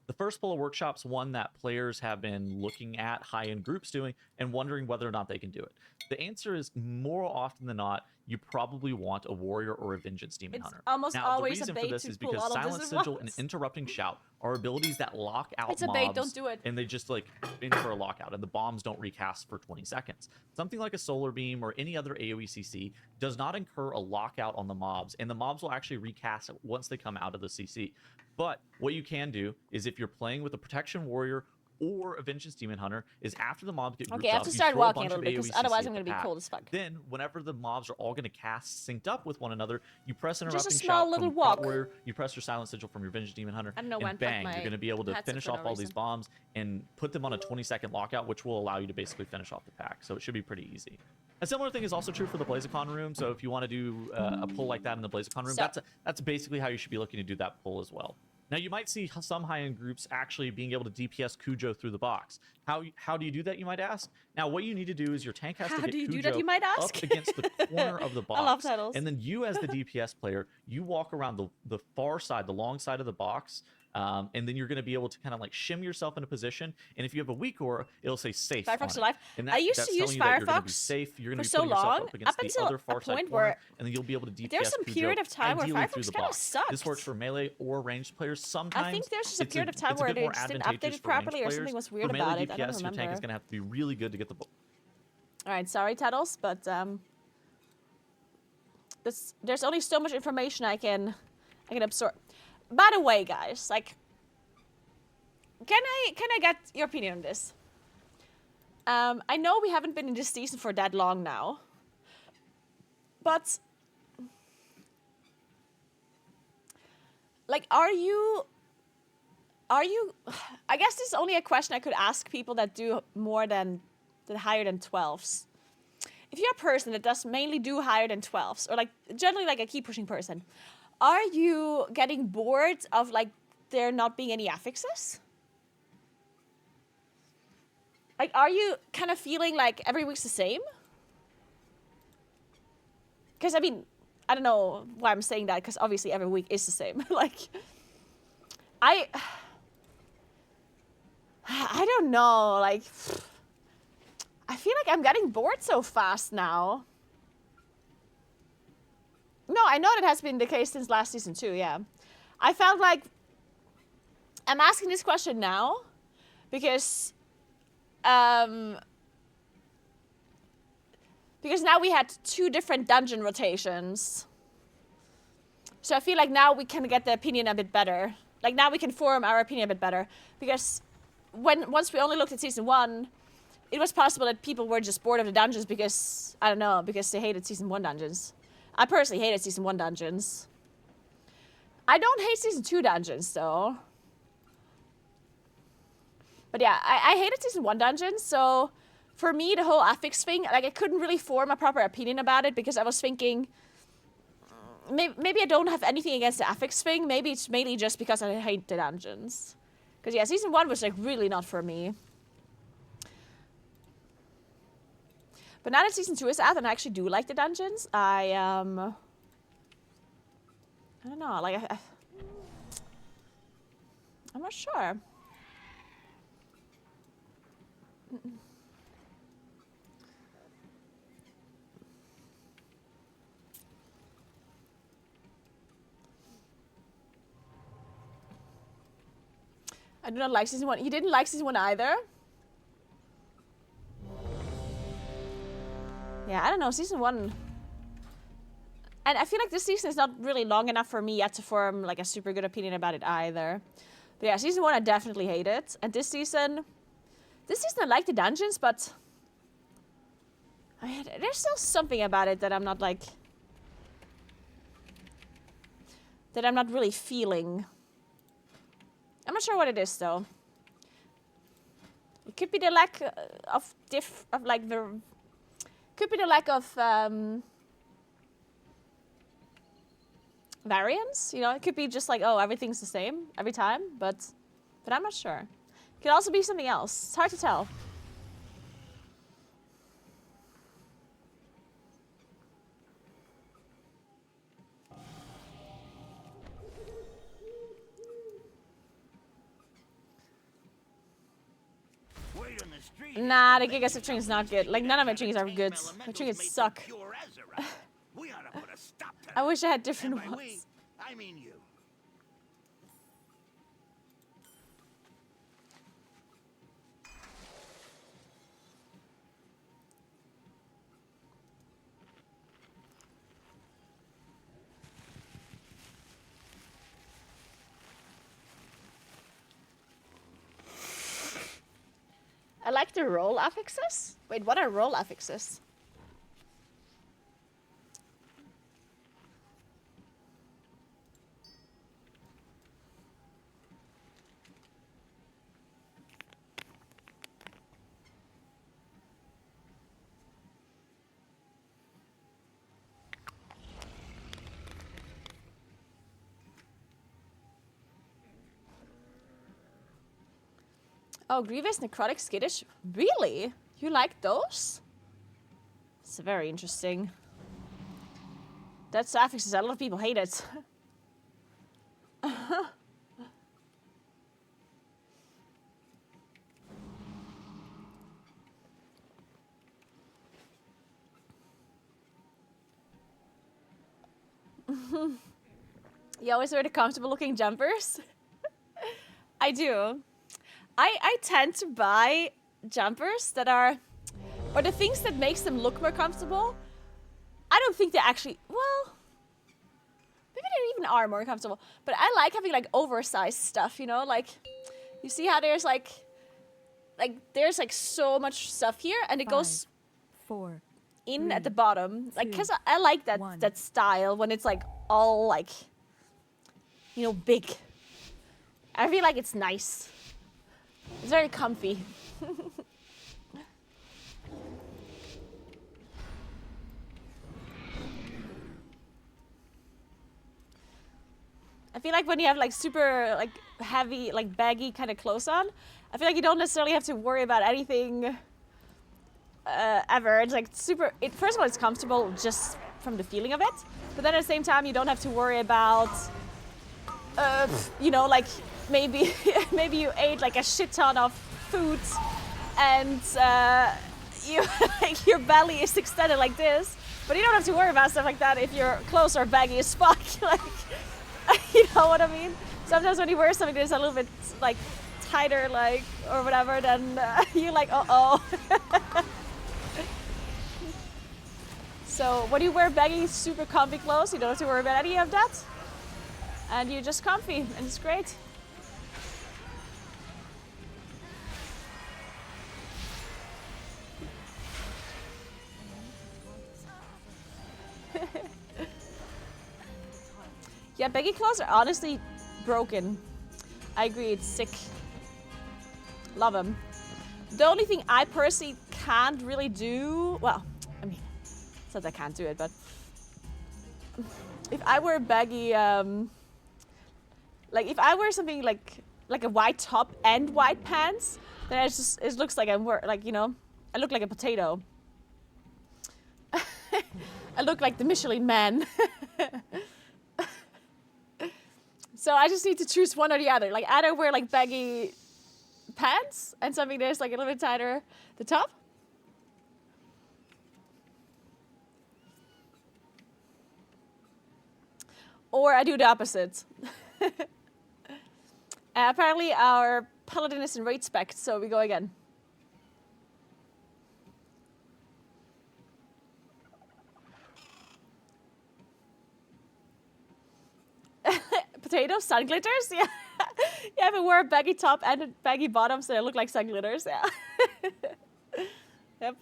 The first Polo Workshop's one that players have been looking at high-end groups doing and wondering whether or not they can do it. The answer is, more often than not, you probably want a warrior or a vengeance demon It's hunter. almost Now, always the a reason bait for this to is pull because all of this Silent at Sigil and once. Interrupting Shout are abilities that lock out It's a mobs, bait, don't do it. and they just like in for a lockout, and the bombs don't recast for 20 seconds. Something like a Solar Beam or any other AoE CC does not incur a lockout on the mobs, and the mobs will actually recast once they come out of the CC. But what you can do is, if you're playing with a Protection Warrior or a Vengeance Demon Hunter, is after the mobs get grouped Okay, I have up, to you start throw a walking a bunch little bit, of because AoE otherwise CC I'm at gonna the be pack. cold as fuck. Then, whenever the mobs are all going to cast synced up with one another, you press Just a Interrupting small Shout little from Prot walk. Warrior, you press your Silent Sigil from your Vengeance Demon Hunter, I don't know and when, but bang, my you're going to be able to headset finish for off no all these reason. bombs and put them on a 20-second lockout, which will allow you to basically finish off the pack. So it should be pretty easy. A similar thing is also true for the BlazeCon room. So if you want to do a pull like that in the BlazeCon room, that's basically how you should be looking to do that pull as well. Now, you might see some high-end groups actually being able to DPS Cujo through the box. How do you do that, you might ask? Now, what you need to do is your tank has to How get do you do Cujo that, you might ask? up against the corner of the box. I love titles. And then you, as the DPS player, you walk around the far side, the long side of the box, and then you're going to be able to kind of like shim yourself into position. And if you have a weak aura, it'll say safe. Firefox on Alive. it. And I used that's to use telling you that you're gonna be Firefox safe. You're for going to be so putting yourself long, up against up the until other a far side point corner, where and then you'll be able to DPS there's some Cujo period of time where ideally through Firefox the kinda box. This sucked. works for melee or ranged players. Sometimes I think there's just a it's period of time it's a where bit they more just didn't advantageous update it for ranged properly or something players. was weird For about melee it. I don't DPS, your tank remember. is going to have to be really good to get the. All right, sorry, Tuddles, but there's only so much information I can absorb. By the way, guys, like, can I get your opinion on this? I know we haven't been in this season for that long now, but like, are you? I guess this is only a question I could ask people that do more than higher than 12s. If you're a person that does mainly do higher than 12s, or like generally like a keep pushing person, are you getting bored of like there not being any affixes? Like, are you kind of feeling like every week's the same? Because I mean, I don't know why I'm saying that, because obviously every week is the same. Like, I don't know, like, I feel like I'm getting bored so fast now. No, I know that has been the case since last season too, yeah. I felt like I'm asking this question now because now we had 2 different dungeon rotations. So I feel like now we can get the opinion a bit better. Like, now we can form our opinion a bit better. Because once we only looked at season 1, it was possible that people were just bored of the dungeons because, I don't know, because they hated season 1 dungeons. I personally hated season 1 dungeons. I don't hate season 2 dungeons, though. But yeah, I hated season 1 dungeons, so for me, the whole affix thing, like, I couldn't really form a proper opinion about it because I was thinking, maybe I don't have anything against the affix thing. Maybe it's mainly just because I hate the dungeons. Because yeah, season 1 was like really not for me. But now that season 2 is out and I actually do like the dungeons, I don't know, like, I'm not sure. I do not like season 1. You didn't like season 1 either? Yeah, I don't know, season 1. And I feel like this season is not really long enough for me yet to form like a super good opinion about it either. But yeah, season 1 I definitely hated. And this season I like the dungeons, but I mean, there's still something about it that I'm not like, that I'm not really feeling. I'm not sure what it is though. It could be the lack of like the Could be the lack of variance, you know? It could be just like, oh, everything's the same every time, but I'm not sure. It could also be something else. It's hard to tell. Nah, the Gigas string is not good. Like, none of my trinkets are good. My trinkets suck. I wish I had different ones. I mean you. I like the roll affixes. Wait, what are roll affixes? Oh, Grievous, Necrotic, Skittish. Really? You like those? It's very interesting. That's affixes. A lot of people hate it. You always wear the comfortable looking jumpers? I do. I tend to buy jumpers that are, or the things that makes them look more comfortable. I don't think they actually, well, maybe they even are more comfortable. But I like having like oversized stuff, you know? Like, you see how there's like there's like so much stuff here and it goes 4 in 3, at the bottom. Like, 2, cause I like that 1. that style when it's like all like, you know, big. I feel like it's nice. It's very comfy. I feel like when you have like super like heavy, like baggy kind of clothes on, I feel like you don't necessarily have to worry about anything ever. It's like super, first of all, it's comfortable just from the feeling of it. But then at the same time, you don't have to worry about, you know, like maybe maybe you ate like a shit ton of food and you like your belly is extended like this. But you don't have to worry about stuff like that if your clothes are baggy as fuck. Like, you know what I mean? Sometimes when you wear something that's a little bit like tighter, like or whatever, then you're like, uh-oh. So when you wear baggy, super comfy clothes, you don't have to worry about any of that. And you're just comfy, and it's great. Yeah, baggy clothes are honestly broken. I agree, it's sick. Love them. The only thing I personally can't really do, well, I mean, it's not that I can't do it, but if I wear baggy, like if I wear something like a white top and white pants, then it looks like I'm like, you know, I look like a potato. I look like the Michelin Man. So I just need to choose one or the other. Like either wear like baggy pants and something that's like a little bit tighter at the top. Or I do the opposite. Apparently our paladin is in rate spec, so we go again. Potatoes, sun glitters, yeah. Yeah, if I wear a baggy top and a baggy bottom, so I look like sun glitters, yeah. Yep.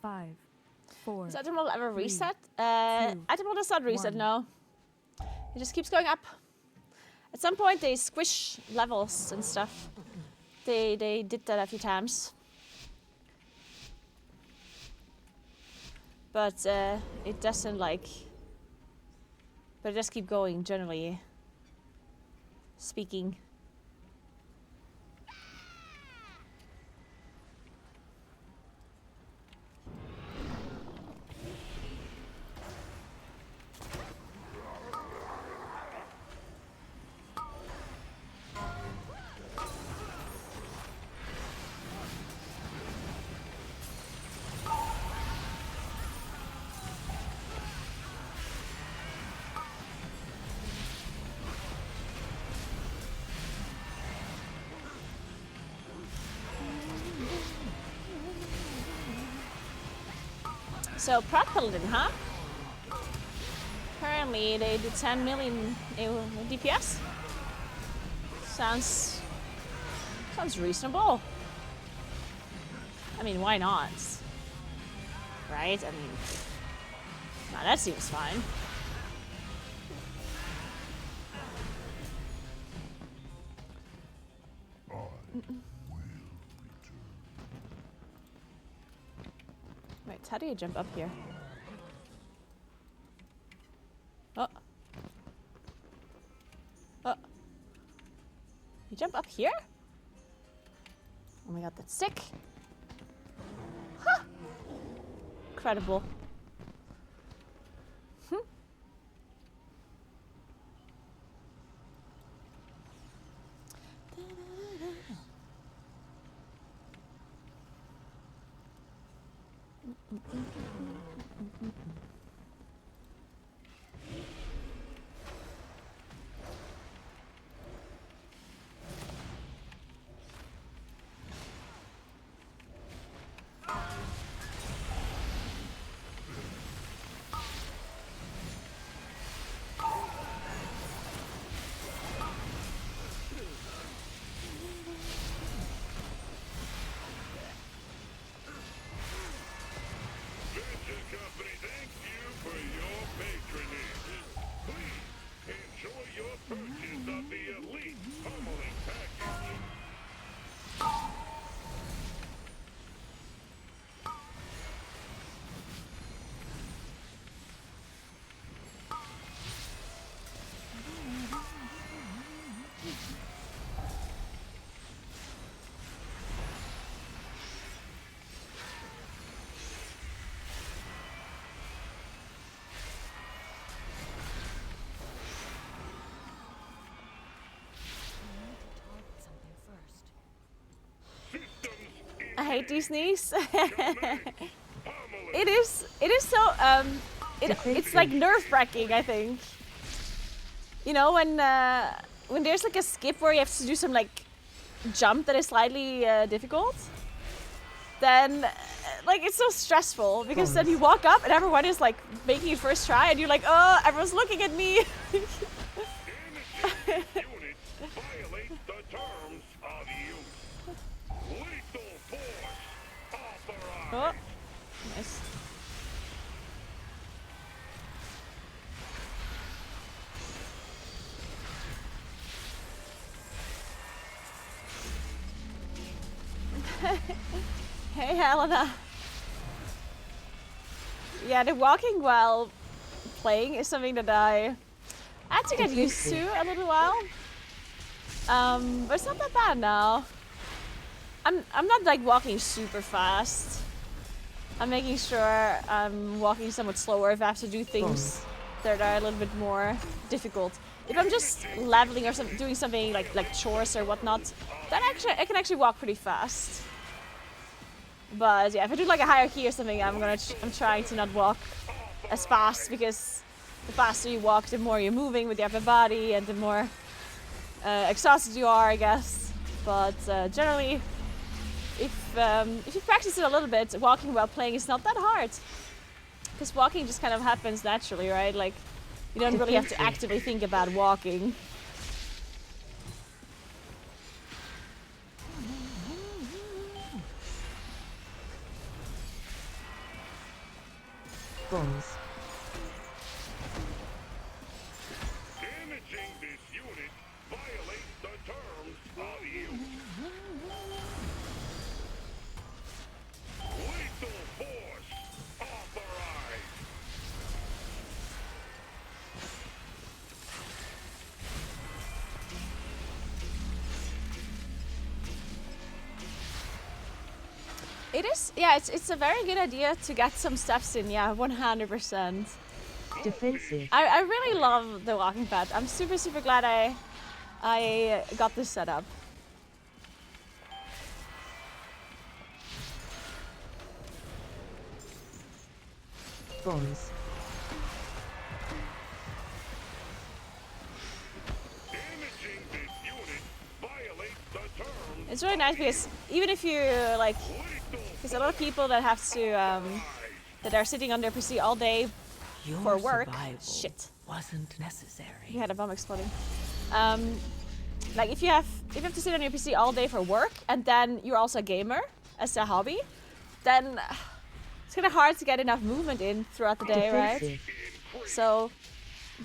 5, 4. Does Emerald ever 3, reset? 2, Emerald does not reset, 1. no. It just keeps going up. At some point they squish levels and stuff. They did that a few times. But it doesn't like... But it does keep going, generally speaking. So, Prot Paladin, huh? Apparently they do 10 million DPS. Sounds reasonable. I mean, why not? Right? I mean, nah, that seems fine. Wait, how do you jump up here? Oh. Oh. You jump up here? Oh my god, that's sick. Huh. Incredible. I hate these knees. It is so it's like nerve-wracking, I think. You know, when there's like a skip where you have to do some like jump that is slightly difficult, then like it's so stressful because then you walk up and everyone is like making you first try and you're like, oh, everyone's looking at me. Oh, nice. Hey, Helena. Yeah, the walking while playing is something that I had to get used to a little while. But it's not that bad now. I'm not like walking super fast. I'm making sure I'm walking somewhat slower if I have to do things that are a little bit more difficult. If I'm just leveling or doing something like chores or whatnot, then I can actually walk pretty fast. But yeah, if I do like a hierarchy or something, I'm trying to not walk as fast because the faster you walk, the more you're moving with your upper body and the more exhausted you are, I guess. But generally, if you practice it a little bit, walking while playing is not that hard. Because walking just kind of happens naturally, right? Like, you don't really have to actively think about walking. Bombs. Damaging this unit violates the terms of use. Lethal force authorized. It is, yeah, it's a very good idea to get some steps in, yeah, 100%. Defensive. I really love the walking pad. I'm super, super glad I got this set up. Bombs. Damaging this unit violates the terms. It's really nice because even if you like, because a lot of people that have to that are sitting on their PC all day for work. Shit, wasn't necessary. we had a bomb exploding. Like if you have to sit on your PC all day for work and then you're also a gamer as a hobby, then it's kind of hard to get enough movement in throughout the day, right? So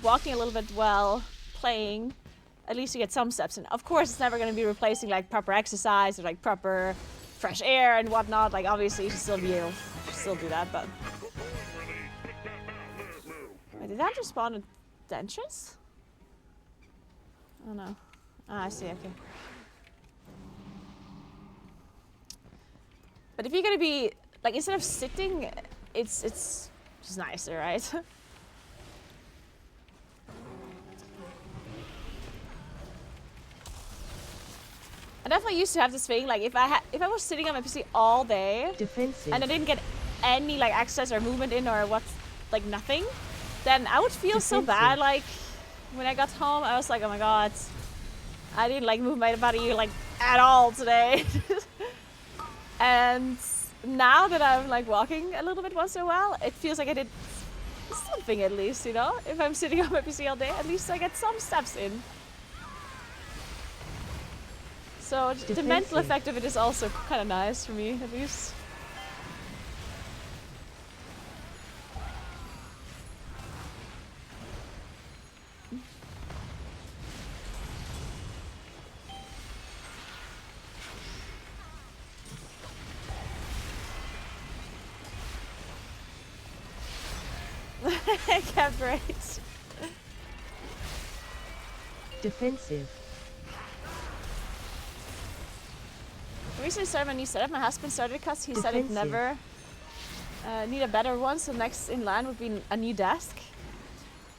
walking a little bit while playing, at least you get some steps in. Of course, it's never going to be replacing like proper exercise or like proper fresh air and whatnot. Like obviously you should still be able to still do that, but wait, did that just spawn at the entrance? Oh no. Ah, I see, okay. But if you're gonna be like, instead of sitting, it's just nicer, right? I definitely used to have this thing, like if I was sitting on my PC all day and I didn't get any like exercise or movement in or what, like nothing, then I would feel so bad. Like when I got home, I was like, oh my god, I didn't like move my body like at all today. And now that I'm like walking a little bit once in a while, it feels like I did something at least, you know? If I'm sitting on my PC all day, at least I get some steps in. So the mental effect of it is also kind of nice for me, at least. Kept right. Defensive. I recently started my new setup. My husband started it because he said he'd never need a better one. So next in line would be a new desk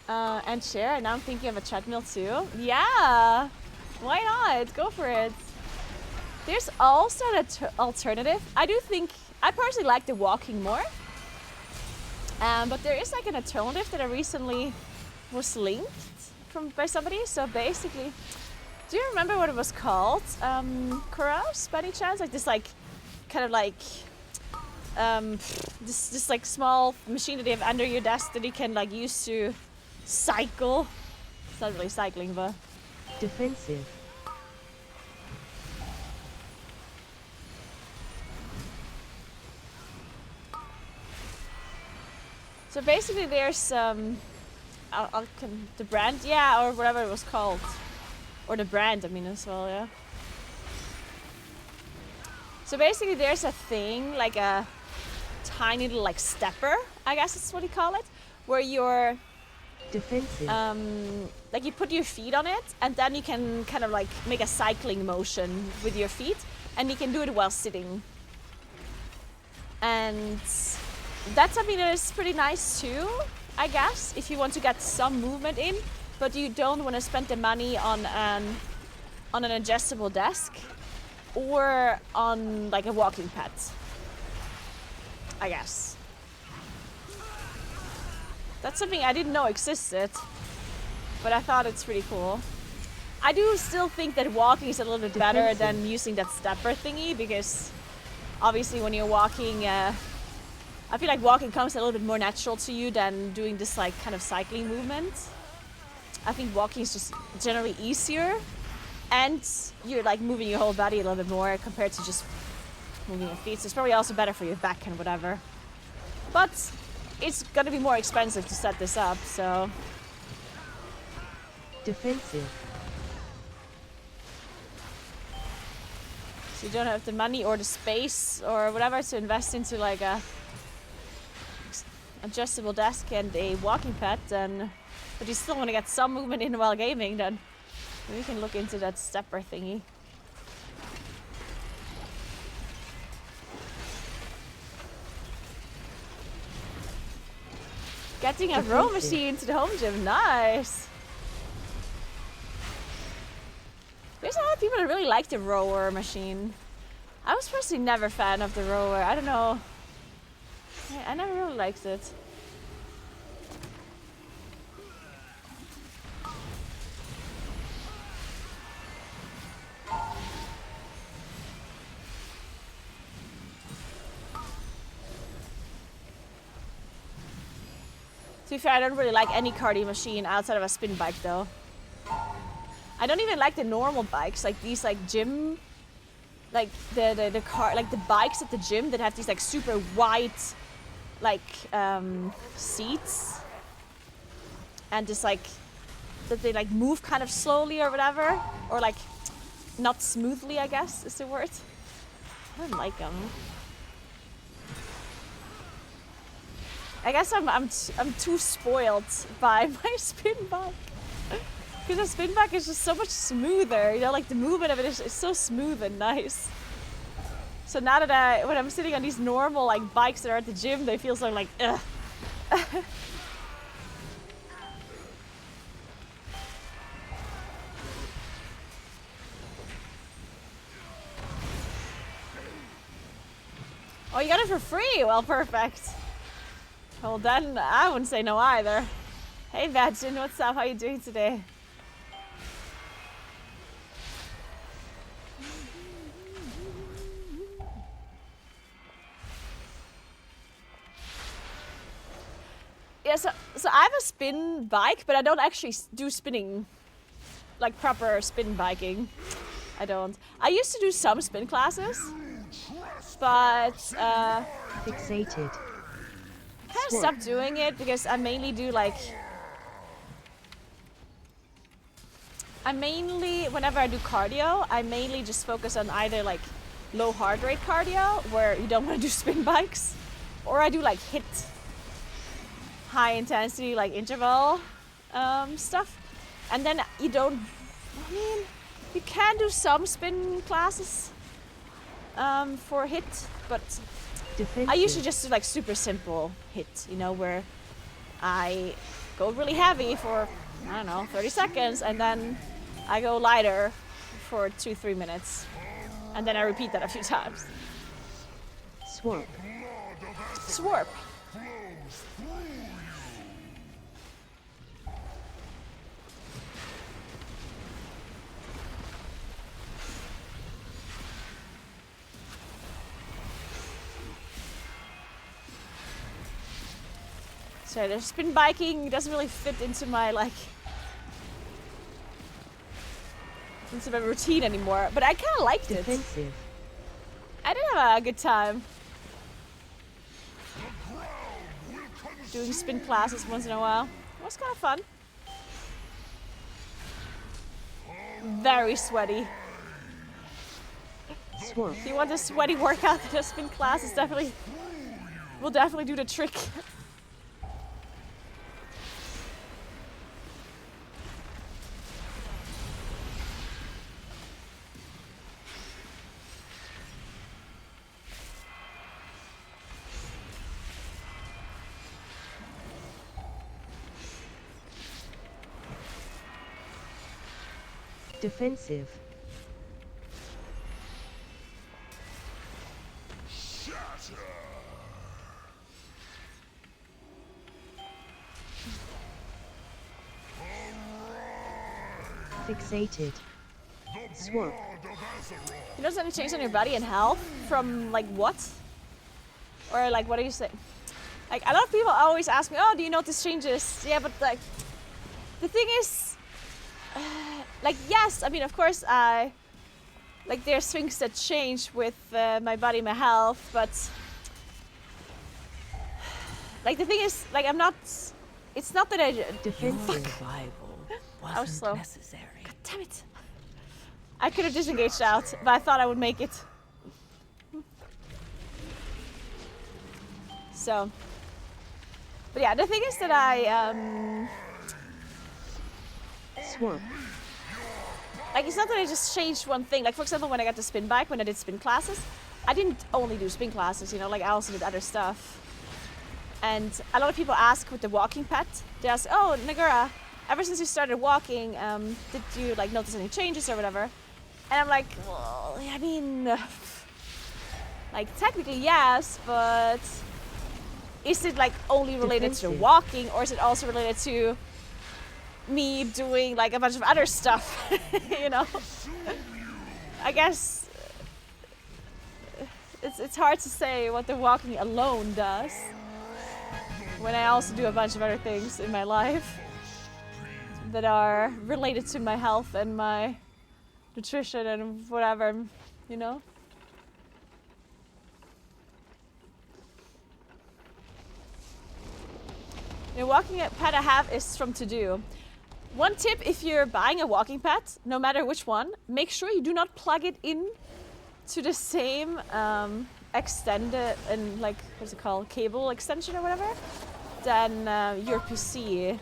and chair. And now I'm thinking of a treadmill too. Yeah, why not? Go for it. There's also an alternative. I personally like the walking more. But there is like an alternative that I recently was linked by somebody. So basically, do you remember what it was called? Kuros, by any chance? Like this, like kind of like this like small machine that you have under your desk that you can like use to cycle. It's not really cycling, but defensive. So basically, there's the brand, yeah, or whatever it was called, or the brand, I mean, as well, yeah. So basically, there's a thing like a tiny little like stepper, I guess that's what you call it, where you're defensive. Like you put your feet on it, and then you can kind of like make a cycling motion with your feet, and you can do it while sitting. And that's something that is pretty nice too, I guess, if you want to get some movement in, but you don't want to spend the money on an adjustable desk or on like a walking pad, I guess. That's something I didn't know existed, but I thought it's pretty cool. I do still think that walking is a little bit better than using that stepper thingy, because obviously when you're walking, I feel like walking comes a little bit more natural to you than doing this like kind of cycling movement. I think walking is just generally easier, and you're like moving your whole body a little bit more compared to just moving your feet. So it's probably also better for your back and whatever. But it's gonna be more expensive to set this up, so... Defensive. So you don't have the money or the space or whatever to invest into like a adjustable desk and a walking pad, then, but you still want to get some movement in while gaming, then we can look into that stepper thingy. Getting a row machine to the home gym, nice. There's a lot of people that really like the rower machine. I was personally never a fan of the rower. I don't know. I never really liked it. To be fair, I don't really like any cardio machine outside of a spin bike though. I don't even like the normal bikes, like these like gym, like the car, like the bikes at the gym that have these like super wide, like seats, and just like that they like move kind of slowly or whatever, or like not smoothly, I guess is the word. I don't like them. I guess I'm too spoiled by my spin bike. Because the spin bike is just so much smoother, you know, like the movement of it is so smooth and nice. So now that when I'm sitting on these normal like bikes that are at the gym, they feel so like, ugh. Oh, you got it for free? Well, perfect. Well, then I wouldn't say no either. Hey, Vagin, what's up? How you doing today? Yeah, so I have a spin bike, but I don't actually do spinning, like proper spin biking. I don't. I used to do some spin classes, but Fixated. kind of stopped doing it because I mainly do like... whenever I do cardio, I mainly just focus on either like low heart rate cardio, where you don't want to do spin bikes, or I do like HIIT, high intensity like interval stuff. And then you don't, I mean, you can do some spin classes for HIIT, but I usually just do like super simple HIIT, you know, where I go really heavy for, I don't know, 30 seconds, and then I go lighter for 2-3 minutes, and then I repeat that a few times. Swap. Swarp. So the spin biking doesn't really fit into my into my routine anymore, but I kind of liked it. I did have a good time doing spin classes once in a while. It was kind of fun. Very sweaty. If you want a sweaty workout, the spin class is will definitely do the trick. Defensive. Fixated. Swap. You notice any change on your body and health from like what? Or like what do you say? Like a lot of people always ask me, oh, do you notice changes? Yeah, but like the thing is, like yes, I mean of course like there's things that change with my body, my health, but Like the thing is, like I'm not. It's not that I. Defensive. I was slow. Necessary. God damn it! I could have disengaged out, but I thought I would make it. So. But yeah, the thing is that I Swamp. like it's not that I just changed one thing. Like for example, when I got the spin bike, when I did spin classes, I didn't only do spin classes. You know, like I also did other stuff. And a lot of people ask with the walking pad. They ask, "Oh, Naguura, ever since you started walking, did you like notice any changes or whatever?" And I'm like, well, I mean, like technically yes, but is it like only related to walking, or is it also related to me doing like a bunch of other stuff? You know, I guess it's hard to say what the walking alone does when I also do a bunch of other things in my life that are related to my health and my nutrition and whatever, you know? The walking pad I have is from To Do. One tip, if you're buying a walking pad, no matter which one, make sure you do not plug it in to the same extended and like, what's it called, cable extension or whatever, than your PC.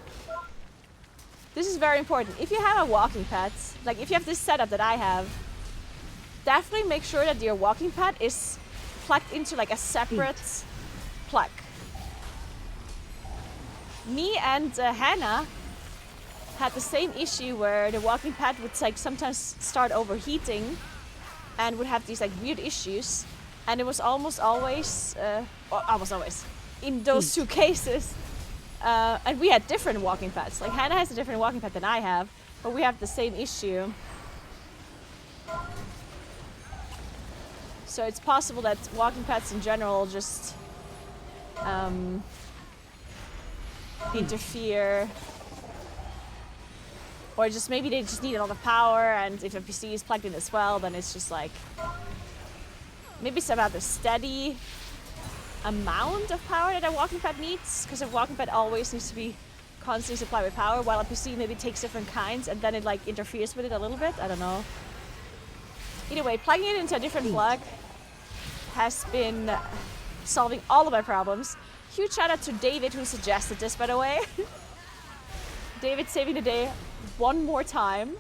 This is very important. If you have a walking pad, like if you have this setup that I have, definitely make sure that your walking pad is plugged into like a separate plug. Me and Hannah had the same issue where the walking pad would like sometimes start overheating and would have these like weird issues, and it was almost always in those two cases. And we had different walking pads. Like Hannah has a different walking pad than I have, but we have the same issue. So it's possible that walking pads in general just interfere, or just maybe they just need a lot of power, and if a PC is plugged in as well, then it's just like maybe it's about the steady amount of power that a walking pad needs, because a walking pad always needs to be constantly supplied with power, while a PC maybe takes different kinds and then it like interferes with it a little bit. I don't know. Either way, plugging it into a different plug has been solving all of my problems. Huge shout out to David who suggested this, by the way. David saving the day one more time.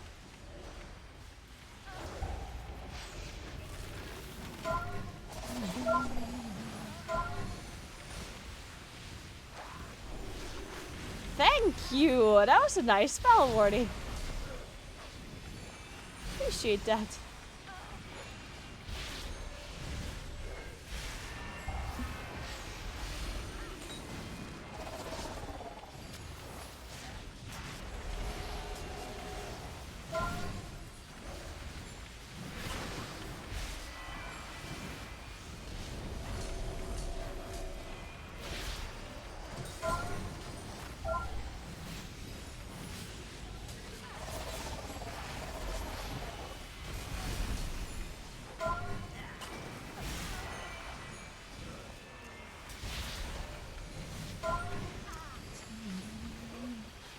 Thank you! That was a nice spell, Wardy. Appreciate that.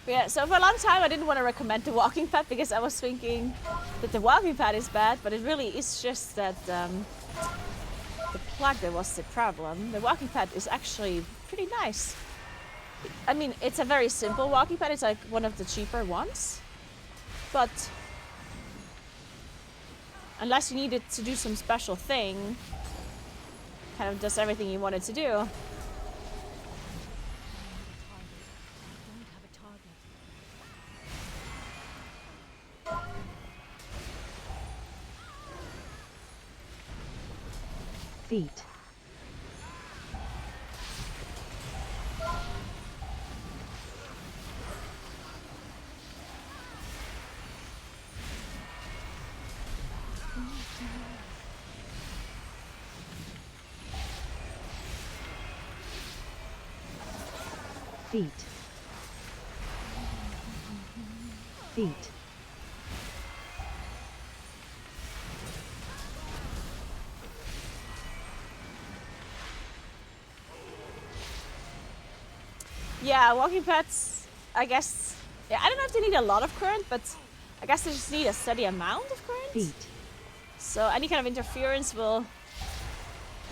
Yeah, so for a long time I didn't want to recommend the walking pad because I was thinking that the walking pad is bad, but it really is just that the plug that was the problem. The walking pad is actually pretty nice. I mean, it's a very simple walking pad. It's like one of the cheaper ones. But unless you need it to do some special thing, kind of does everything you want it to do. Feet. Feet. Feet. Yeah, walking pets, I guess. Yeah, I don't know if they need a lot of current, but I guess they just need a steady amount of current. Feet. So any kind of interference will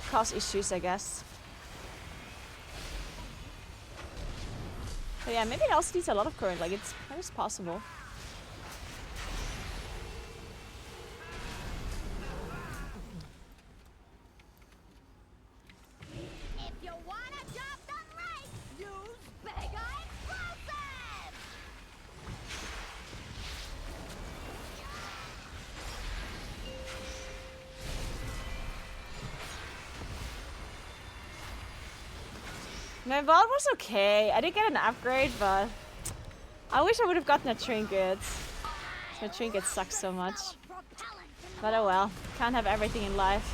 cause issues, I guess. But yeah, maybe it also needs a lot of current, like that is possible. If you want a job done right, use Mega Explosive! My vault was okay. I did get an upgrade, but I wish I would have gotten a trinket. My trinket sucks so much. But oh well, can't have everything in life.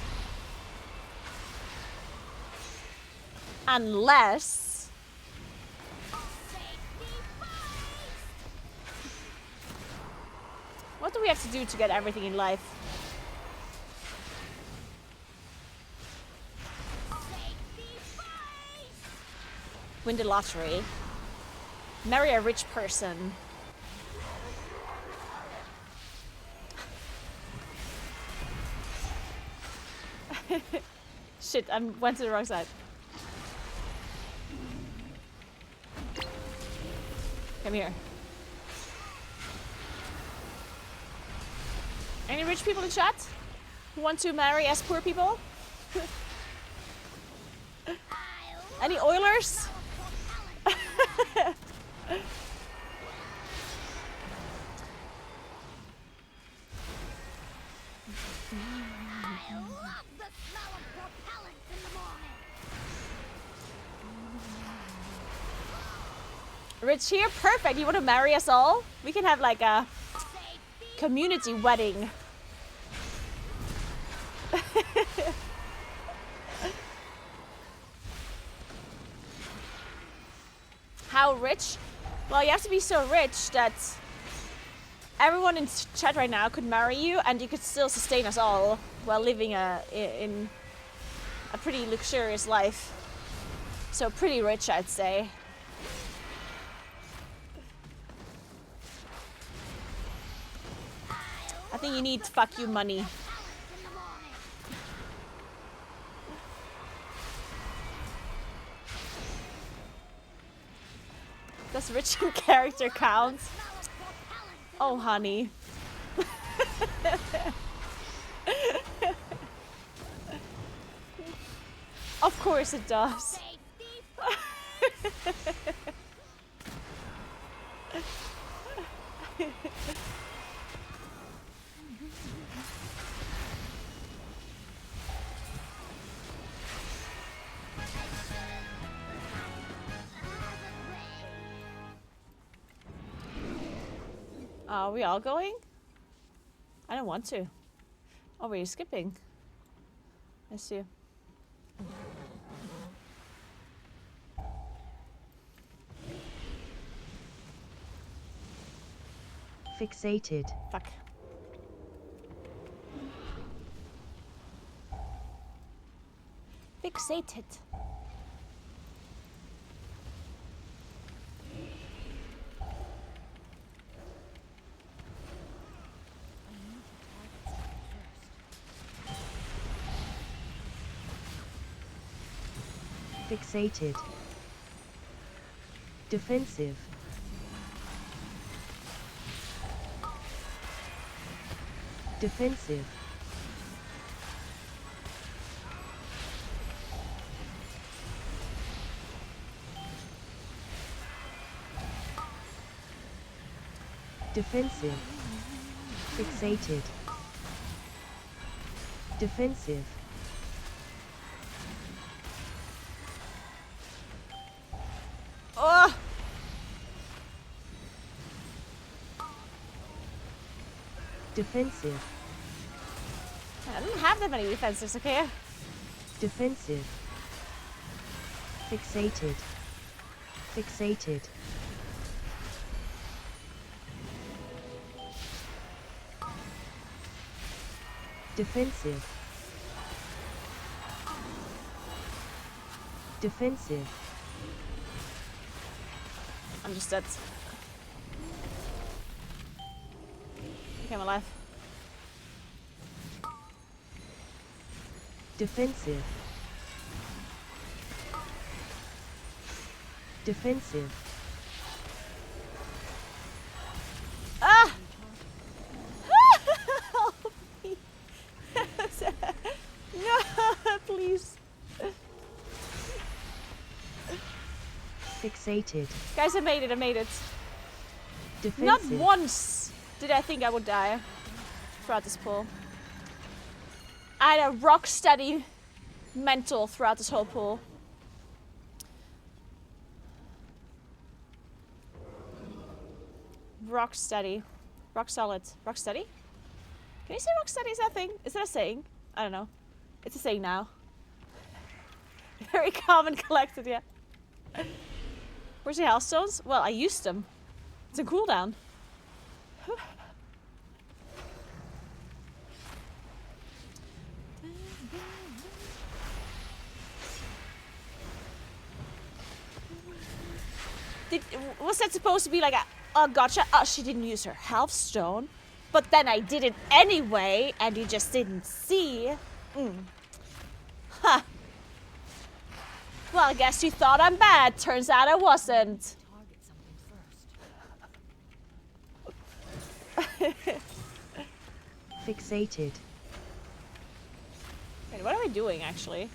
Unless... What do we have to do to get everything in life? Win the lottery. Marry a rich person. Shit, I went to the wrong side. Come here. Any rich people in chat who want to marry as poor people? Any Oilers? Rich here? Perfect. You want to marry us all? We can have like a community wedding. How rich? Well, you have to be so rich that everyone in chat right now could marry you and you could still sustain us all while living in a pretty luxurious life. So pretty rich, I'd say. I think you need fuck you money. Does rich in character count? Oh, honey. Of course it does. Are we all going? I don't want to. Oh, we're skipping. I see. Fixated. Fuck. Fixated. Fixated. Defensive. Defensive. Defensive. Fixated. Defensive. Oh! Defensive. I don't have that many defenses, okay? Defensive. Fixated. Fixated. Defensive. Defensive. Understood. Okay, I'm alive. Defensive. Defensive. Ah! Help me. No, please. Fixated. Guys, I made it, I made it. Defensive. Not once did I think I would die throughout this pool. I had a rock steady mental throughout this whole pool. Rock steady. Rock solid. Rock steady? Can you say rock steady? Is that a thing? Is that a saying? I don't know. It's a saying now. Very calm and collected, yeah. Where's the Hellstones? Well, I used them. It's a cooldown. Was that supposed to be like a, oh gotcha, oh she didn't use her Healthstone, but then I did it anyway and you just didn't see? Huh. Well, I guess you thought I'm bad. Turns out I wasn't. Fixated. Wait, what are we doing actually?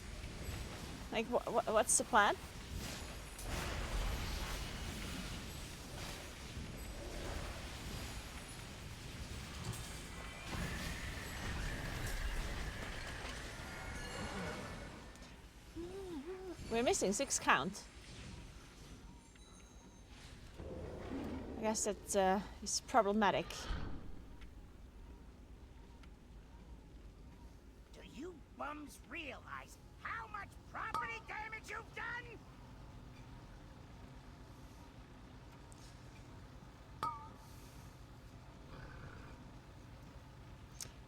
Like, what's the plan? We're missing 6 count. I guess that is problematic. Do you bums realize how much property damage you've done?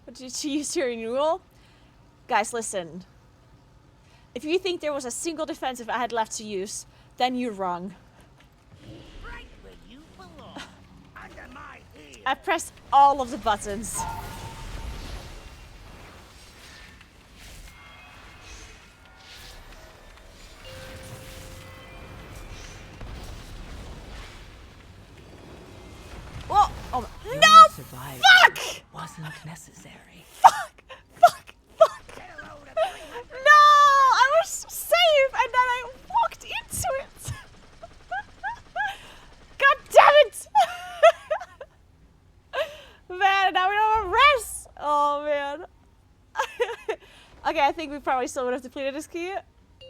What did you use your renewal? Guys, listen. If you think there was a single defensive I had left to use, then you're wrong. Right where you belong, under my heel. I pressed all of the buttons. Whoa! Oh no! Fuck! Wasn't necessary. Fuck! Fuck! Fuck! No! I was safe and then I walked into it! God damn it! Man, now we don't have rest! Oh man. Okay, I think we probably still would have depleted this key.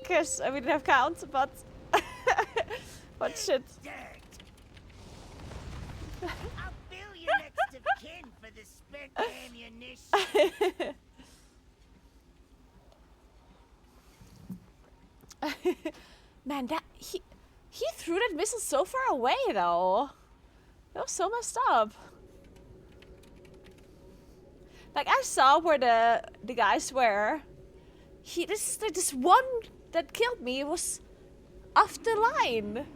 Because we didn't have count, but... but shit. I'll bill you next of kin for the spent ammunition. Man, that he threw that missile so far away though. That was so messed up. Like I saw where the guys were. This one that killed me was off the line.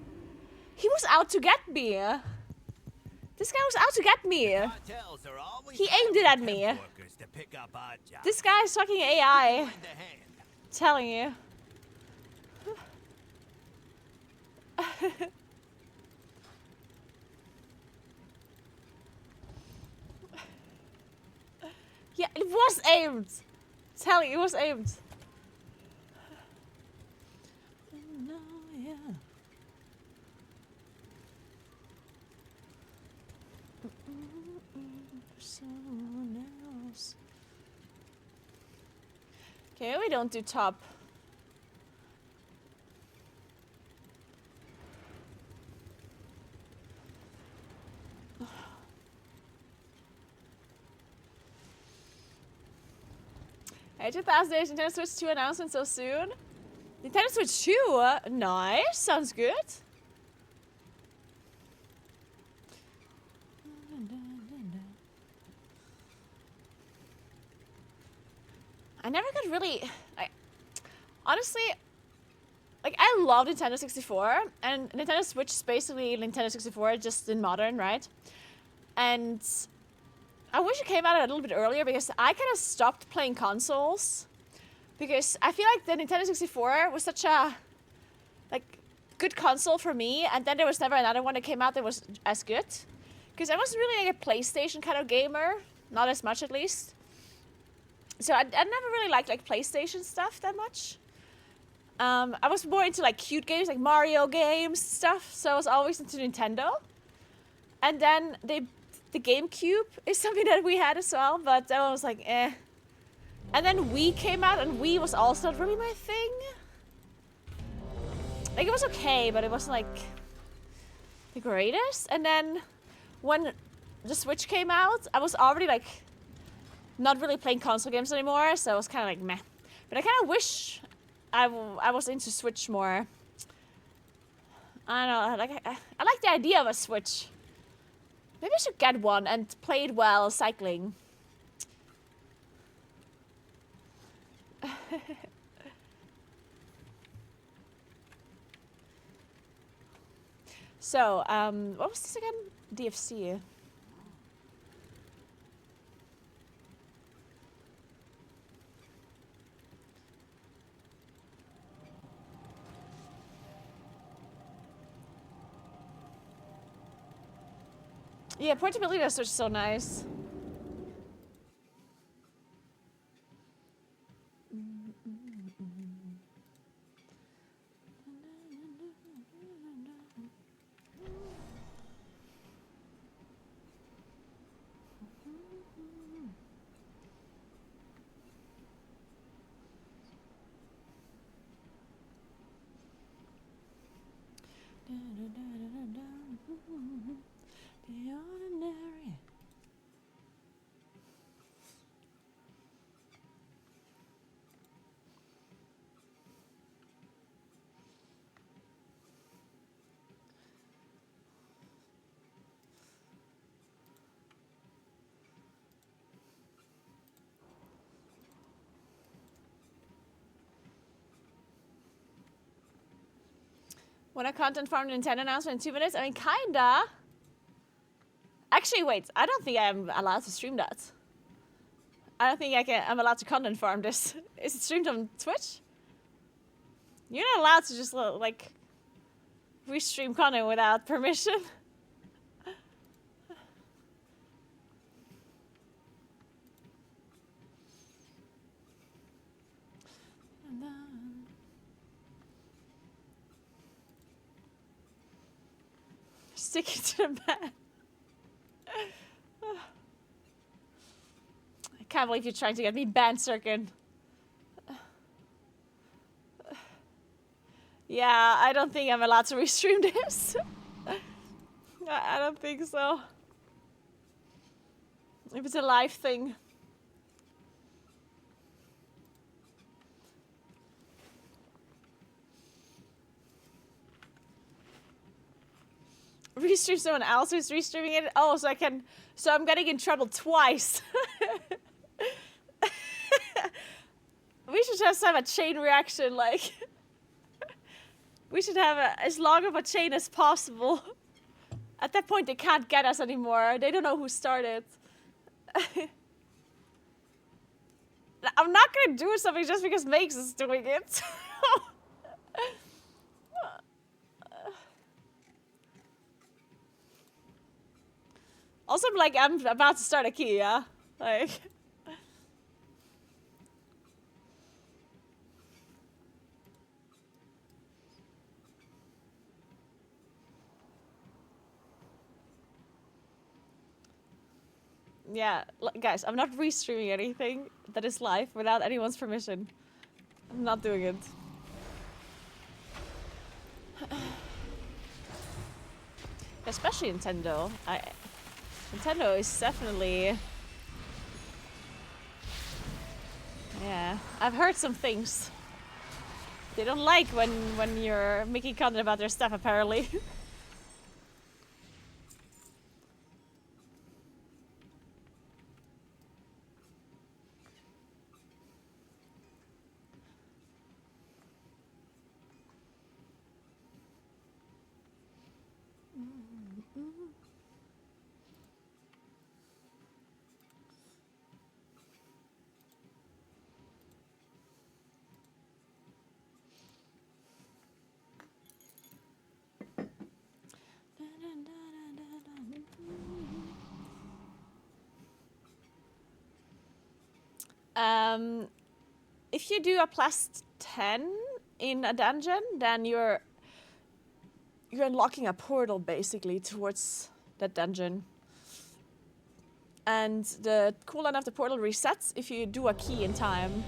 He was out to get me. This guy was out to get me. He aimed it at me. This guy's fucking AI. Telling you. Yeah, it was aimed. Telling you, it was aimed. No, yeah. Someone else. Okay, we don't do top. Hey, 2000 days Nintendo Switch 2 announcement so soon. Nintendo Switch 2? Nice, sounds good. I never got really... honestly, like, I love Nintendo 64, and Nintendo Switch is basically Nintendo 64, just in modern, right? And I wish it came out a little bit earlier, because I kind of stopped playing consoles, because I feel like the Nintendo 64 was such a, like, good console for me, and then there was never another one that came out that was as good. Because I wasn't really like a PlayStation kind of gamer, not as much at least. So I never really liked like PlayStation stuff that much. I was more into like cute games, like Mario games stuff. So I was always into Nintendo. And then the GameCube is something that we had as well, but that one was like eh. And then Wii came out, and Wii was also not really my thing. Like, it was okay, but it wasn't like the greatest. And then when the Switch came out, I was already like not really playing console games anymore, so I was kind of like meh. But I kind of wish I was into Switch more. I don't know, like I like the idea of a Switch. Maybe I should get one and play it while cycling. So, what was this again? DFC. Yeah, portability is just so nice. The ordinary. When a content farm Nintendo announcement in 2 minutes? I mean, kinda. Actually, wait. I don't think I'm allowed to stream that. I don't think I'm allowed to content farm this. Is it streamed on Twitch? You're not allowed to just, like, restream content without permission. Sticking to the bed. I can't believe you're trying to get me banned, Sirkin. Yeah, I don't think I'm allowed to restream this. I don't think so. If it's a live thing. Restream someone else who's restreaming it? Oh, so I'm getting in trouble twice. We should just have a chain reaction, like... We should have as long of a chain as possible. At that point, they can't get us anymore. They don't know who started. I'm not gonna do something just because Makes is doing it. Also, I'm about to start a key, yeah? Like... Yeah, guys, I'm not restreaming anything that is live without anyone's permission. I'm not doing it. Especially Nintendo. Nintendo is definitely... Yeah, I've heard some things. They don't like when you're making content about their stuff, apparently. If you do a plus 10 in a dungeon, then you're unlocking a portal basically towards that dungeon. And the cooldown of the portal resets if you do a key in time.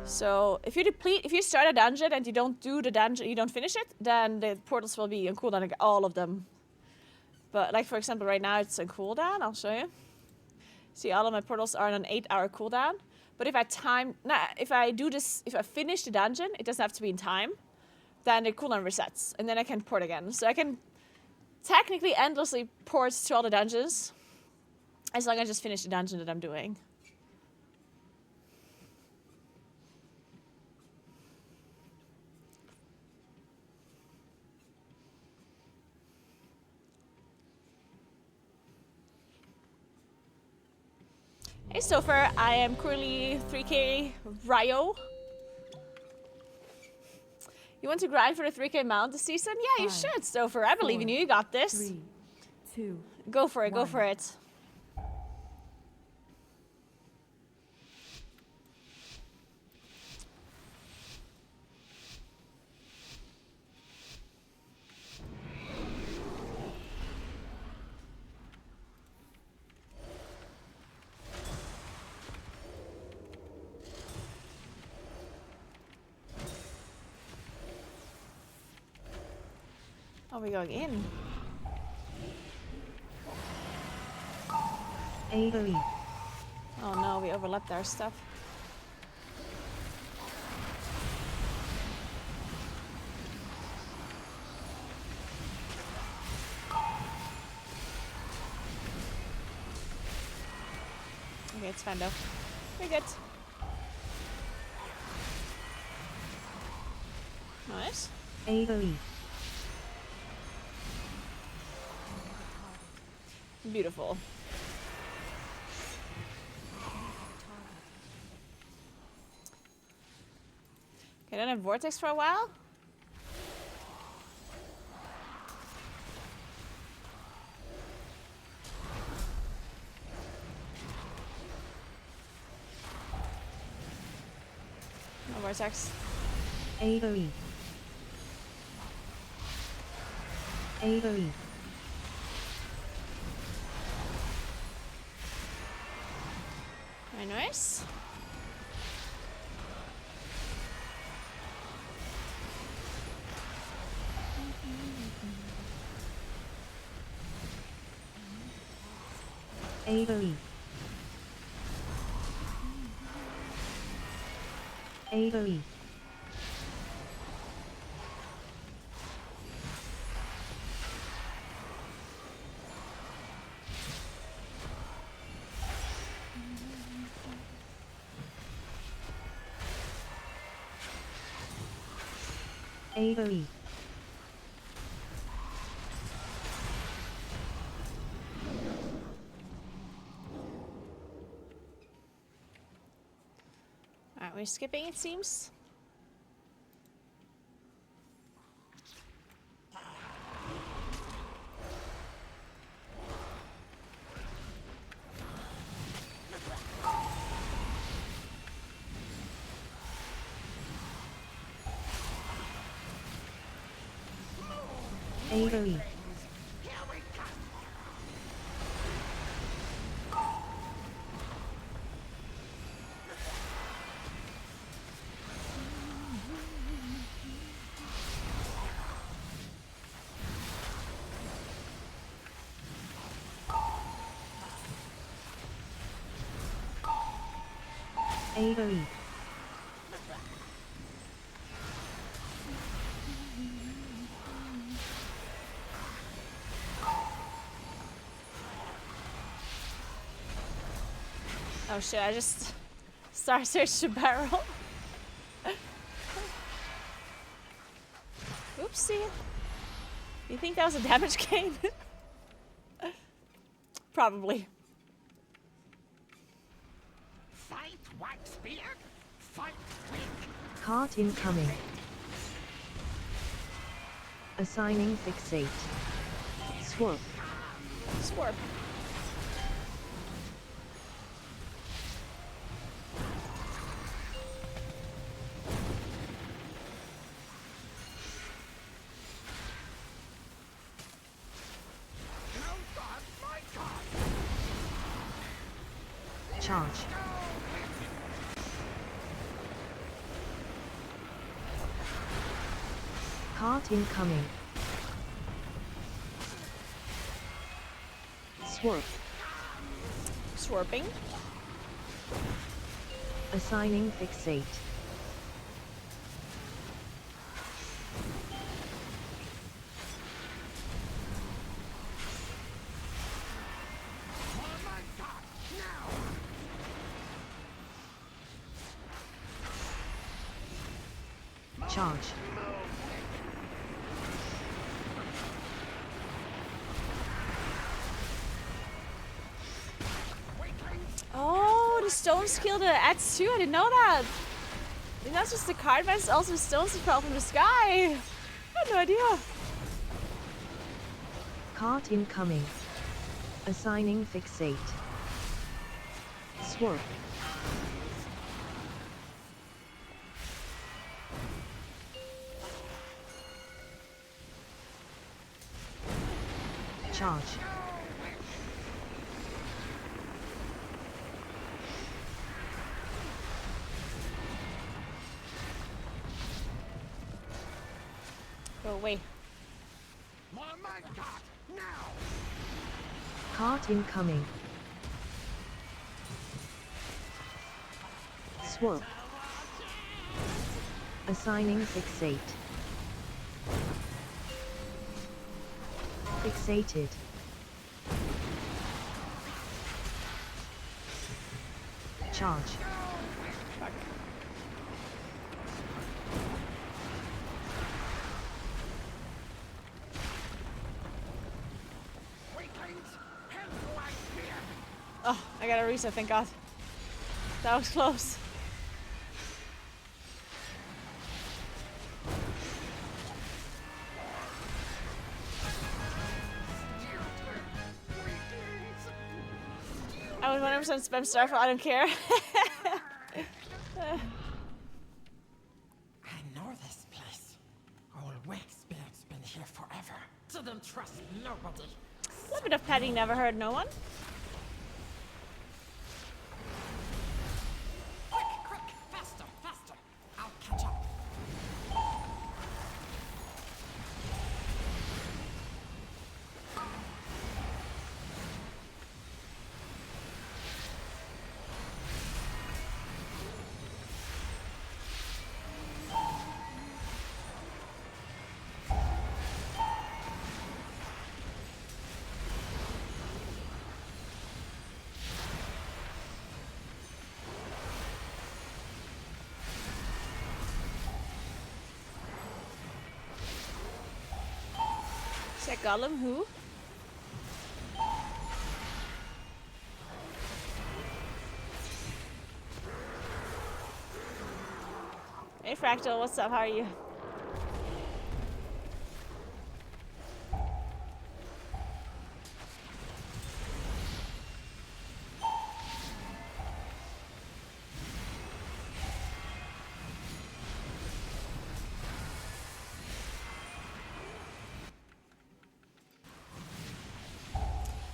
So if you start a dungeon and you don't do the dungeon, you don't finish it, then the portals will be on cooldown, like all of them. But like for example, right now it's on cooldown. I'll show you. See, all of my portals are on an 8-hour cooldown. But if I finish the dungeon, it doesn't have to be in time. Then the cooldown resets, and then I can port again. So I can technically endlessly port to all the dungeons, as long as I just finish the dungeon that I'm doing. Hey Stoffer, I am currently 3k Ryo. You want to grind for the 3k mount this season? Yeah, you should, Stoffer. I believe in you. You got this. 3, 2. Go for it. Go for it. Are we going in? AoE. Oh no, we overlapped our stuff. Okay, it's fine though. We're good. Nice. AoE. Beautiful. Okay, don't have Vortex for a while. No Vortex. AoE. AoE. Very nice. AoE. AoE. AoE. Alright, we're skipping it seems. AoE. AoE. Oh shit, I just star searched the barrel. Oopsie. You think that was a damage gain? Probably. Fight Whitebeard. Fight quick. Cart incoming. Assigning fixate. Swap. Swarp. Charge. Cart incoming. Swarp. Swarping. Assigning fixate. Charge. Oh, the stone skill that adds 2. I didn't know that. And that's just the card, but it's also stones that fell from the sky. I had no idea. Cart incoming. Assigning fixate. Swarp. Charge. Go away. Cart incoming. Swarp. Assigning fixate. Fixated. Charge. Oh, I got a reset, thank God. That was close. I was 100% spam Starfall, I don't care. I know this place. Old Wakespirit's been here forever. Didn't trust nobody. A little bit of petting never hurt no one. Quick, faster, faster. I'll catch up. Is that Gollum who? Hey Fractal, what's up? How are you?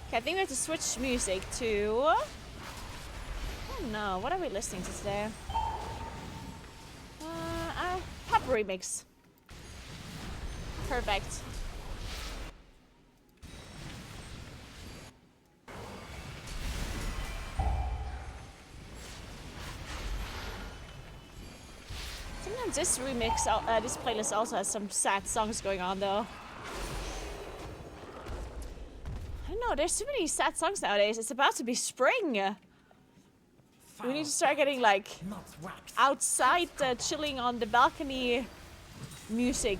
Okay, I think we have to switch music to... Oh no, what are we listening to today? Pop remix. Perfect. Sometimes this remix, this playlist also has some sad songs going on though. I don't know, there's too many sad songs nowadays. It's about to be spring. We need to start getting like outside chilling on the balcony music.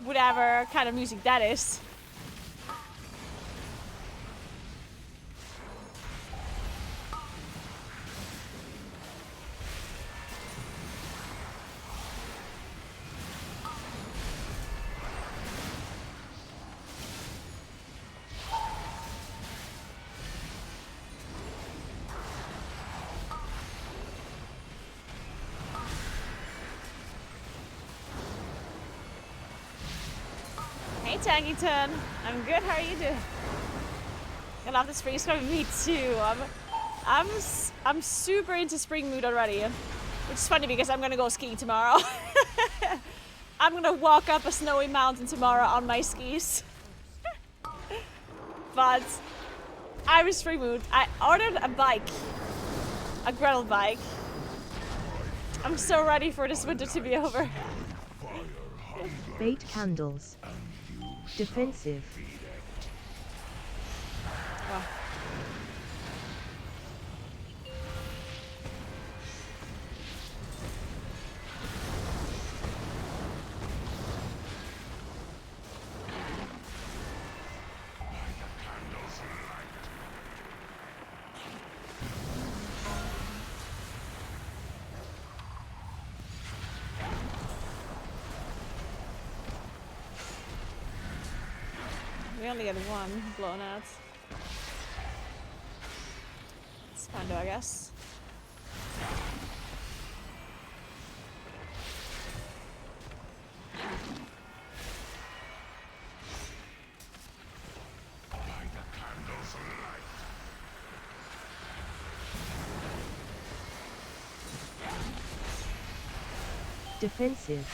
Whatever kind of music that is. Hey Tangyton, I'm good, how are you doing? I love the spring is coming. Me too. I'm super into spring mood already, which is funny because I'm gonna go skiing tomorrow. I'm gonna walk up a snowy mountain tomorrow on my skis. But I'm in spring mood. I ordered a bike, a gravel bike. I'm so ready for this winter to be over. Bait candles. Defensive. Wow. We only get one blown out. It's fine though, I guess. Defensive.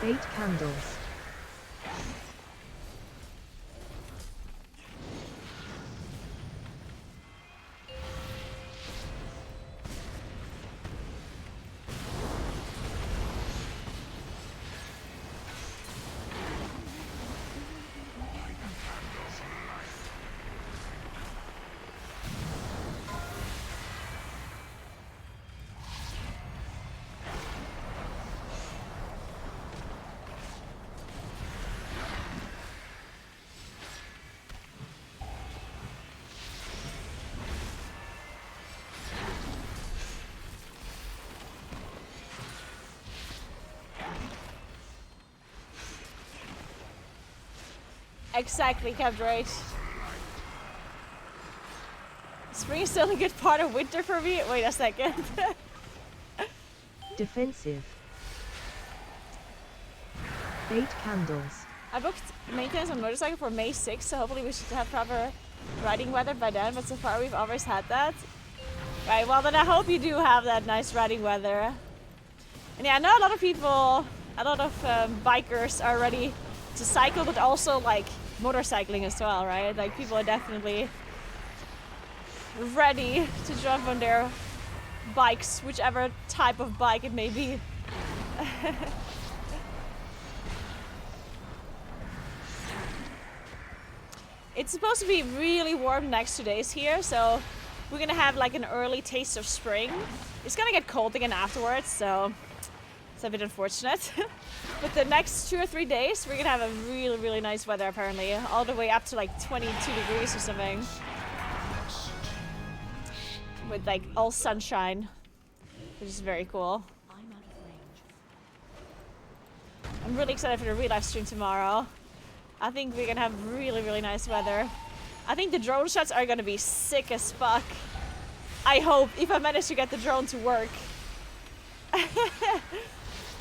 Bait candles. Exactly, kept right. Spring is still a good part of winter for me. Wait a second. Defensive. Bait candles. I booked maintenance on motorcycle for May 6th, so hopefully we should have proper riding weather by then, but so far we've always had that. Right, well then I hope you do have that nice riding weather. And yeah, I know a lot of people, a lot of bikers are ready to cycle, but also like motorcycling as well, right? Like people are definitely ready to jump on their bikes, whichever type of bike it may be. It's supposed to be really warm the next 2 days here, so we're gonna have like an early taste of spring. It's gonna get cold again afterwards, so it's a bit unfortunate. But the next 2 or 3 days, we're gonna have a really, really nice weather apparently. All the way up to like 22 degrees or something. With like all sunshine, which is very cool. I'm really excited for the real live stream tomorrow. I think we're gonna have really, really nice weather. I think the drone shots are gonna be sick as fuck. I hope, if I manage to get the drone to work.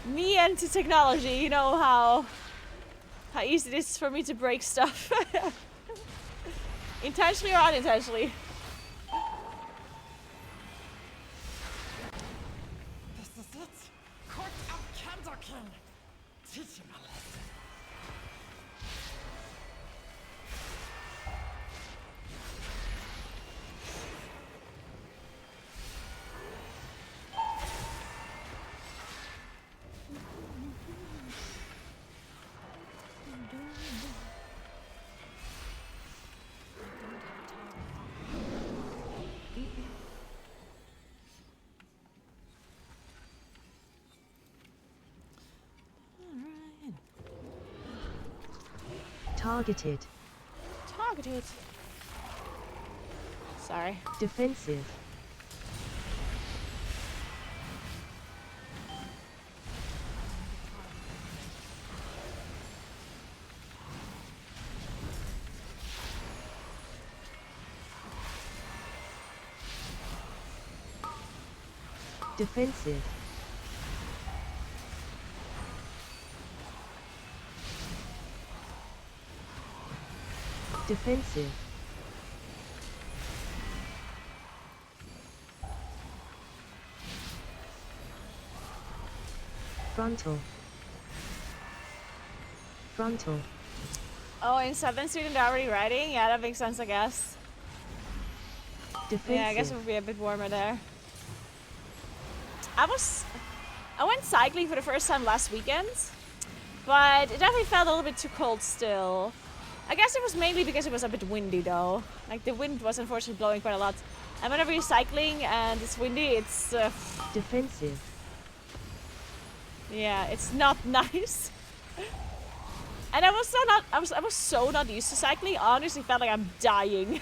Me and to technology, you know how easy it is for me to break stuff. Intentionally or unintentionally. This is it. Court of Candor King. Teach him a lesson. Targeted. Targeted. Sorry. Defensive. Defensive. Defensive. Frontal. Frontal. Oh, in 7th student they're already riding? Yeah, that makes sense, I guess. Defensive. Yeah, I guess it would be a bit warmer there. I went cycling for the first time last weekend, but it definitely felt a little bit too cold still. I guess it was mainly because it was a bit windy though. Like the wind was unfortunately blowing quite a lot. And whenever you're cycling and it's windy, it's defensive. Yeah, it's not nice. And I was so not used to cycling. I honestly felt like I'm dying.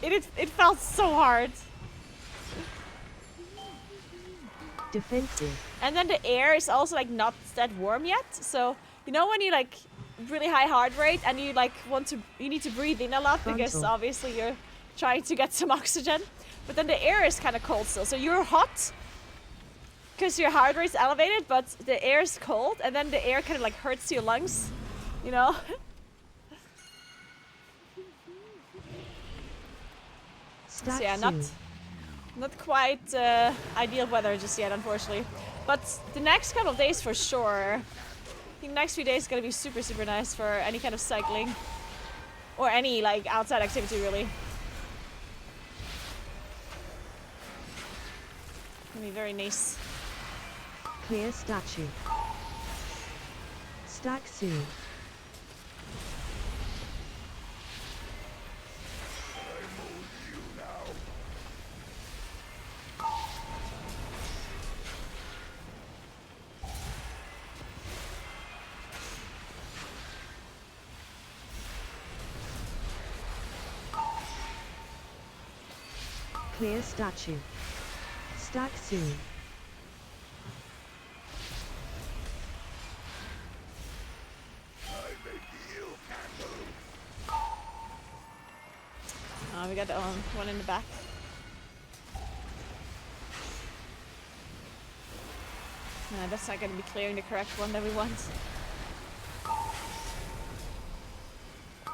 It felt so hard. Defensive. And then the air is also like not that warm yet. So you know when you like really high heart rate and you like you need to breathe in a lot because obviously you're trying to get some oxygen. But then the air is kind of cold still. So you're hot because your heart rate is elevated, but the air is cold, and then the air kind of like hurts your lungs, you know? So yeah, not quite ideal weather just yet, unfortunately. But the next couple of days for sure. I think the next few days is gonna be super, super nice for any kind of cycling. Or any like outside activity really. Gonna be very nice. Clear statue. Stack soon. Clear statue. Stack soon. Oh, we got the one in the back. No, that's not going to be clearing the correct one that we want.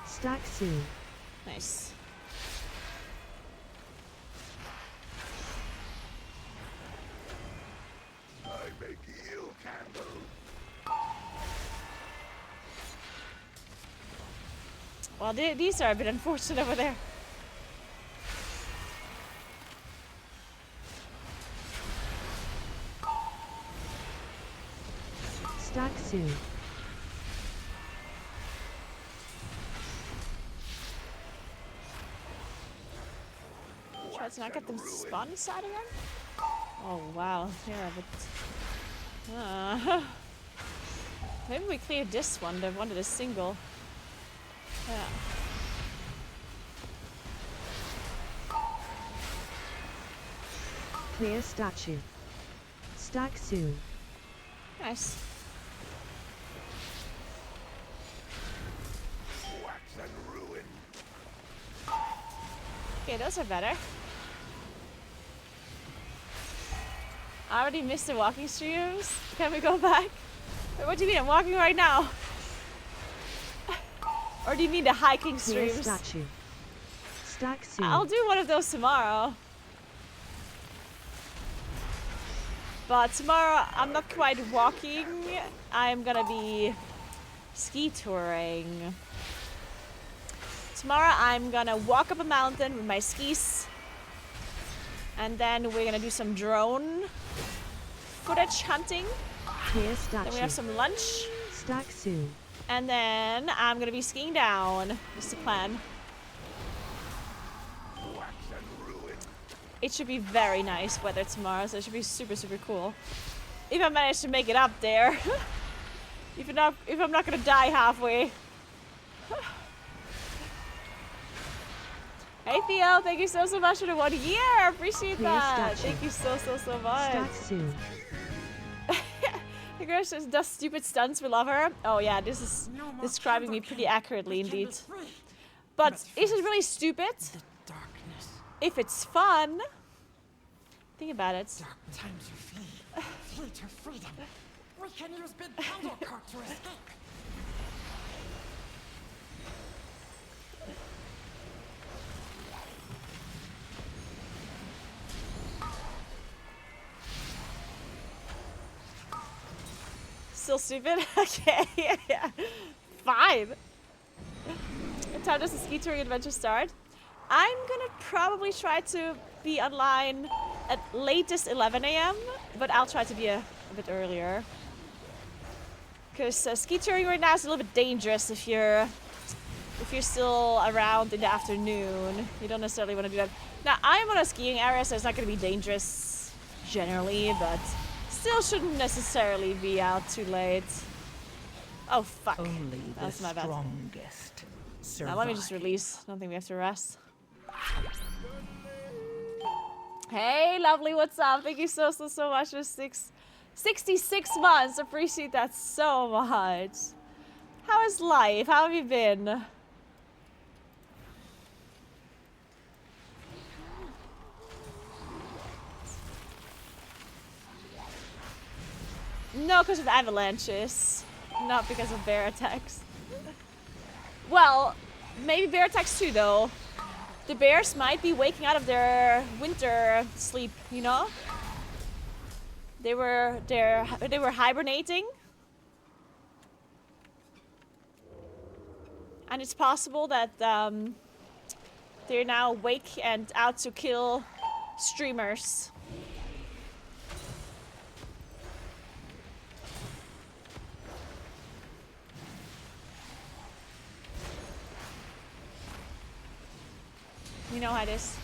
Stack soon. Nice. Well, these are a bit unfortunate over there. Stack soon. Try to not get them spawn inside again? Oh wow, yeah, but maybe we cleared this one, the one that is single. Yeah. Clear statue. Stack soon. Nice. Okay, those are better. I already missed the walking streams. Can we go back? Wait, what do you mean? I'm walking right now. Or do you mean the hiking streams? Clear statue. Stack soon. I'll do one of those tomorrow. But tomorrow I'm not quite walking. I'm gonna be ski touring. Tomorrow I'm gonna walk up a mountain with my skis. And then we're gonna do some drone footage hunting. Clear statue. Then we have some lunch. Stack soon. And then I'm gonna be skiing down. Just the plan. It should be very nice weather tomorrow, so it should be super, super cool. If I manage to make it up there. if I'm not gonna die halfway. Hey Theo, thank you so much for the 1 year. I appreciate that. Thank you so much. Stack soon. The girl says, does stupid stunts, we love her. Oh yeah, this is describing me pretty accurately indeed. But is it really stupid? If it's fun, think about it. Dark times you flee. Flee to freedom. We can use big powder cart to escape. still stupid? Okay, yeah. Fine. What time does the ski touring adventure start? I'm gonna probably try to be online at latest 11 a.m., but I'll try to be a bit earlier. Because ski touring right now is a little bit dangerous if you're still around in the afternoon. You don't necessarily want to do that. Now, I'm on a skiing area, so it's not going to be dangerous generally, but still shouldn't necessarily be out too late. Oh, fuck. Only That's the my bad. strongest Now, let me just release. I don't think we have to rest. Hey, lovely, what's up? Thank you so much for 66 months. Appreciate that so much. How is life? How have you been? No, because of avalanches. Not because of bear attacks. Well, maybe bear attacks too, though. The bears might be waking out of their winter sleep, you know? They were hibernating. And it's possible that they're now awake and out to kill streamers. You know how it is.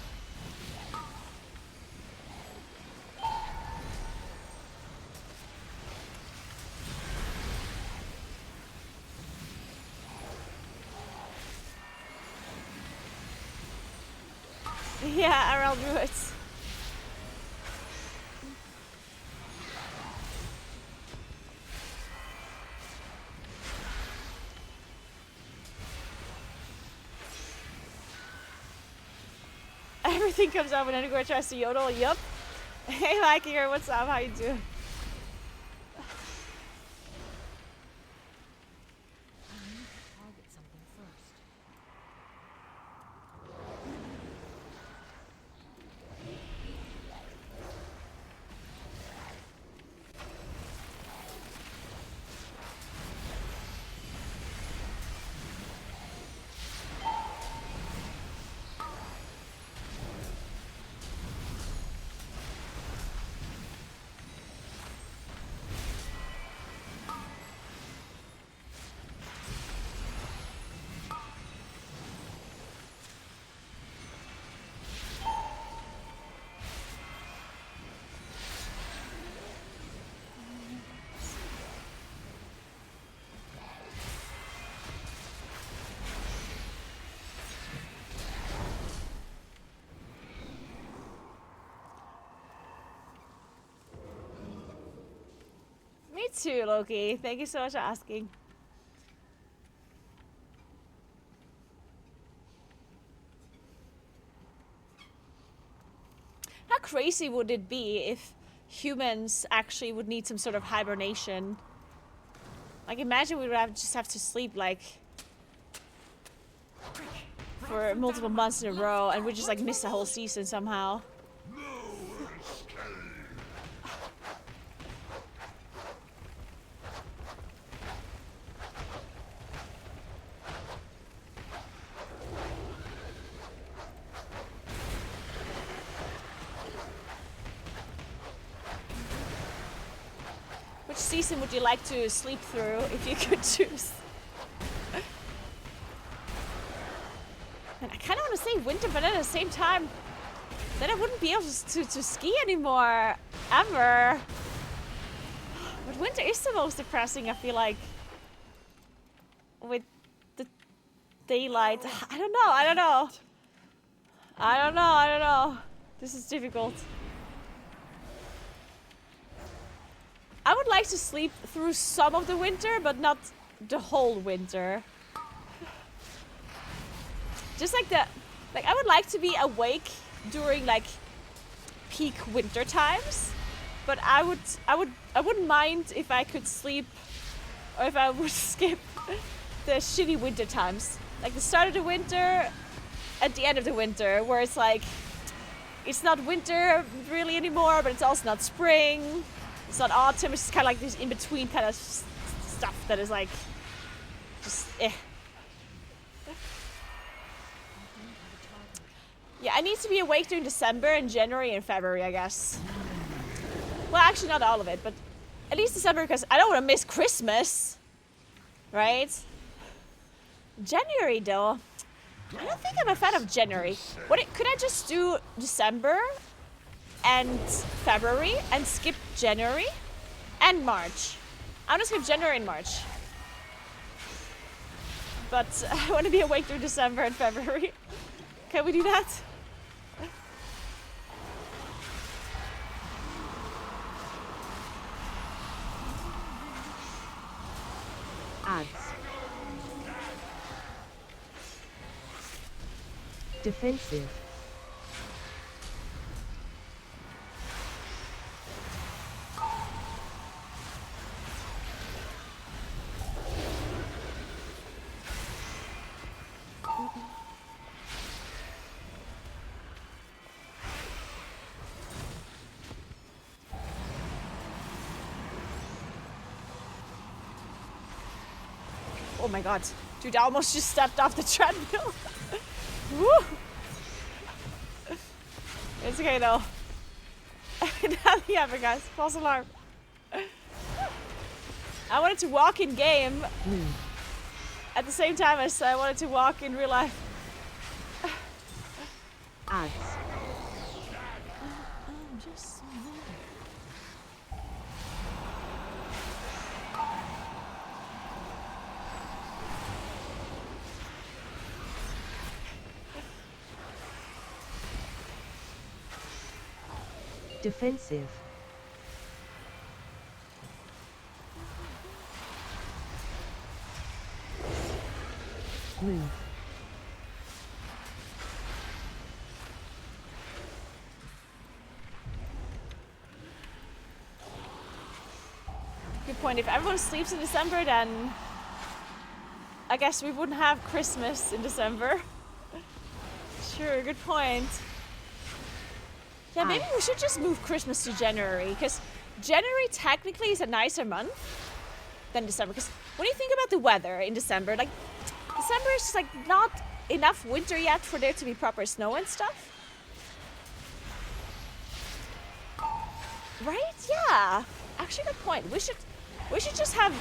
Yeah, Emerald Druids. Everything comes out when Naguura tries to yodel. Yup. Hey, Mikey here. What's up? How you doing? Me too, Loki. Thank you so much for asking. How crazy would it be if humans actually would need some sort of hibernation? Like, imagine we would just have to sleep, like, for multiple months in a row, and we just, like, miss the whole season somehow. Which season would you like to sleep through if you could choose? And I kind of want to say winter, but at the same time, then I wouldn't be able to ski anymore, ever. But winter is the most depressing, I feel like. With the daylight. I don't know. This is difficult. I would like to sleep through some of the winter, but not the whole winter. Just like I would like to be awake during like peak winter times, but I wouldn't mind if I could sleep, or if I would skip the shitty winter times, like the start of the winter, at the end of the winter, where it's like it's not winter really anymore, but it's also not spring. It's not autumn. It's just kind of like this in between kind of stuff that is like just eh. Yeah, I need to be awake during December and January and February, I guess. Well, actually not all of it, but at least December because I don't want to miss Christmas. Right? January though. I don't think I'm a fan of January. Could I just do December and February and skip January and March? I'm gonna skip January and March. But I want to be awake through December and February. Can we do that? Ads. Defensive. Oh my god. Dude, I almost just stepped off the treadmill. Woo! It's okay though. Nothing happened, guys. False alarm. I wanted to walk in game at the same time as I wanted to walk in real life. Ads. Defensive. Move. Good point. If everyone sleeps in December, then I guess we wouldn't have Christmas in December. Sure, good point. Yeah, maybe we should just move Christmas to January, because January technically is a nicer month than December. Because when you think about the weather in December, like December is just like not enough winter yet for there to be proper snow and stuff. Right? Yeah. Actually, good point. We should just have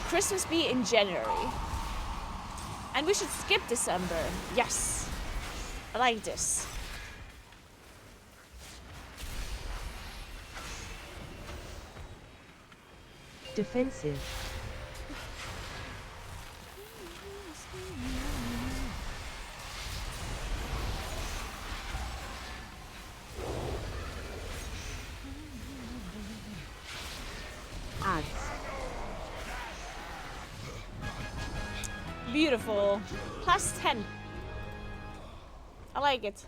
Christmas be in January, and we should skip December. Yes, I like this. Defensive. Ads. Beautiful. Plus 10. I like it.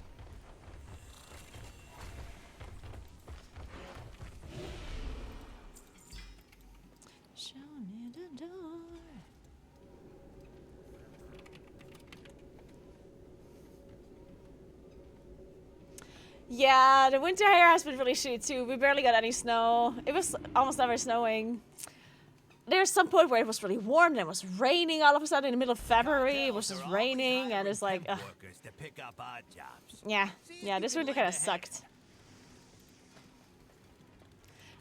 Show me the door. Yeah, the winter here has been really shitty too. We barely got any snow. It was almost never snowing. There's some point where it was really warm and it was raining all of a sudden in the middle of February. It was just raining and it's like, yeah, this winter kind of sucked.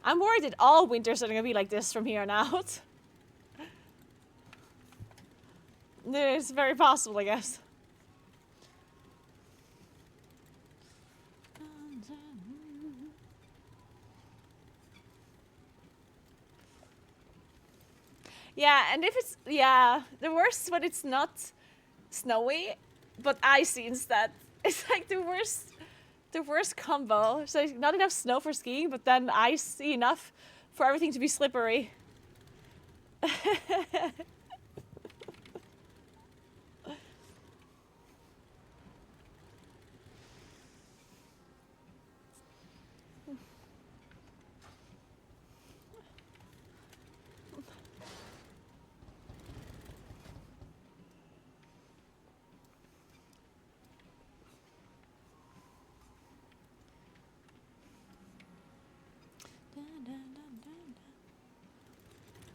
I'm worried that all winters are gonna be like this from here on out. It's very possible, I guess. Yeah, and if it's, yeah, the worst when it's not snowy, but icy instead. It's like the worst combo. So like not enough snow for skiing, but then icy enough for everything to be slippery.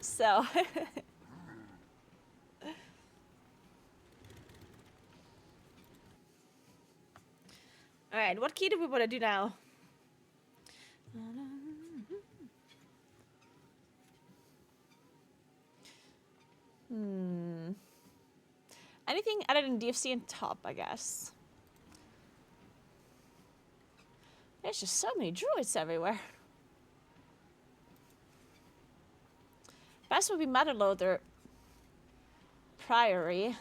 So, right, what key do we want to do now? Anything other than DFC and top, I guess. There's just so many druids everywhere. Best would be Motherloader Priory.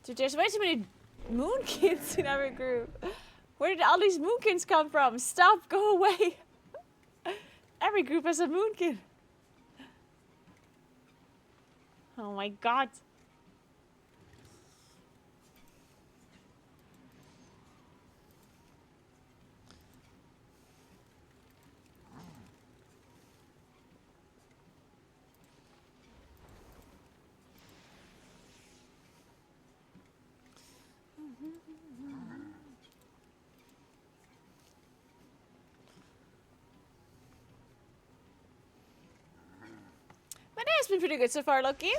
Dude, there's way too many moonkins in every group. Where did all these moonkins come from? Stop, go away. Every group has a moonkin. Oh my god. My day has been pretty good so far, Loki.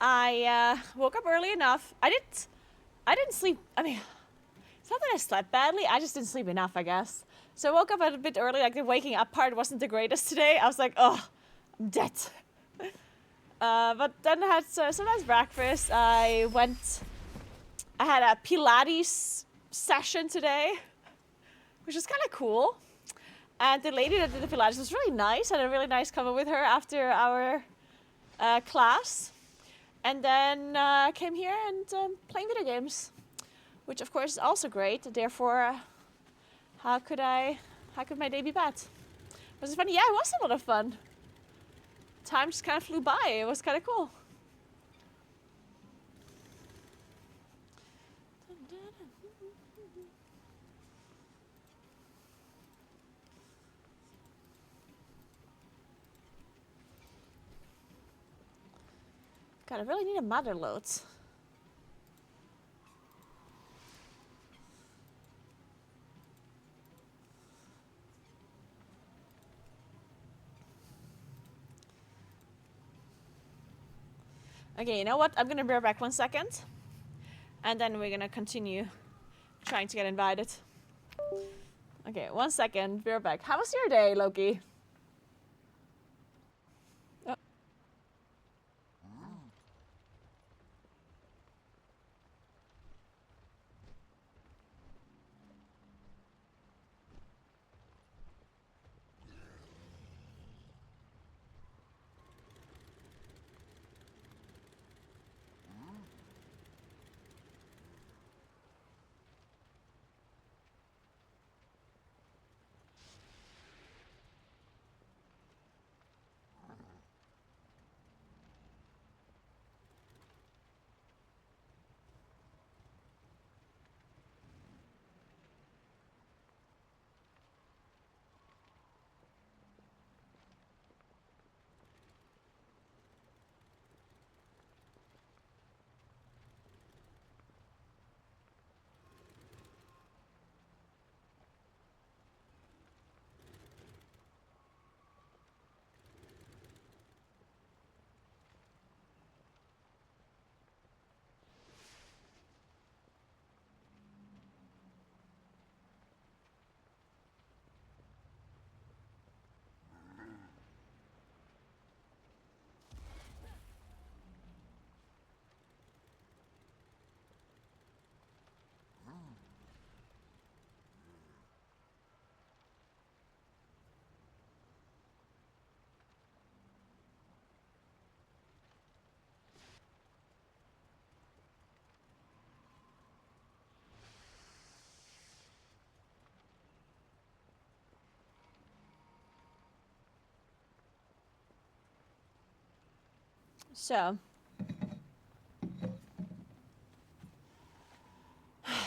I woke up early enough. I didn't sleep. I mean, it's not that I slept badly. I just didn't sleep enough, I guess. So I woke up a bit early. Like the waking up part wasn't the greatest today. I was like, oh, I'm dead. But then I had some nice breakfast. I had a Pilates session today, which was kind of cool. And the lady that did the Pilates was really nice. I had a really nice convo with her after our class. And then came here and playing video games, which of course is also great. Therefore, how could my day be bad? Was it funny? Yeah, it was a lot of fun. Time just kind of flew by. It was kind of cool. God, I really need a mother load. Okay, you know what? I'm gonna be right back 1 second. And then we're gonna continue trying to get invited. Okay, 1 second. Be right back. How was your day, Loki? Oh.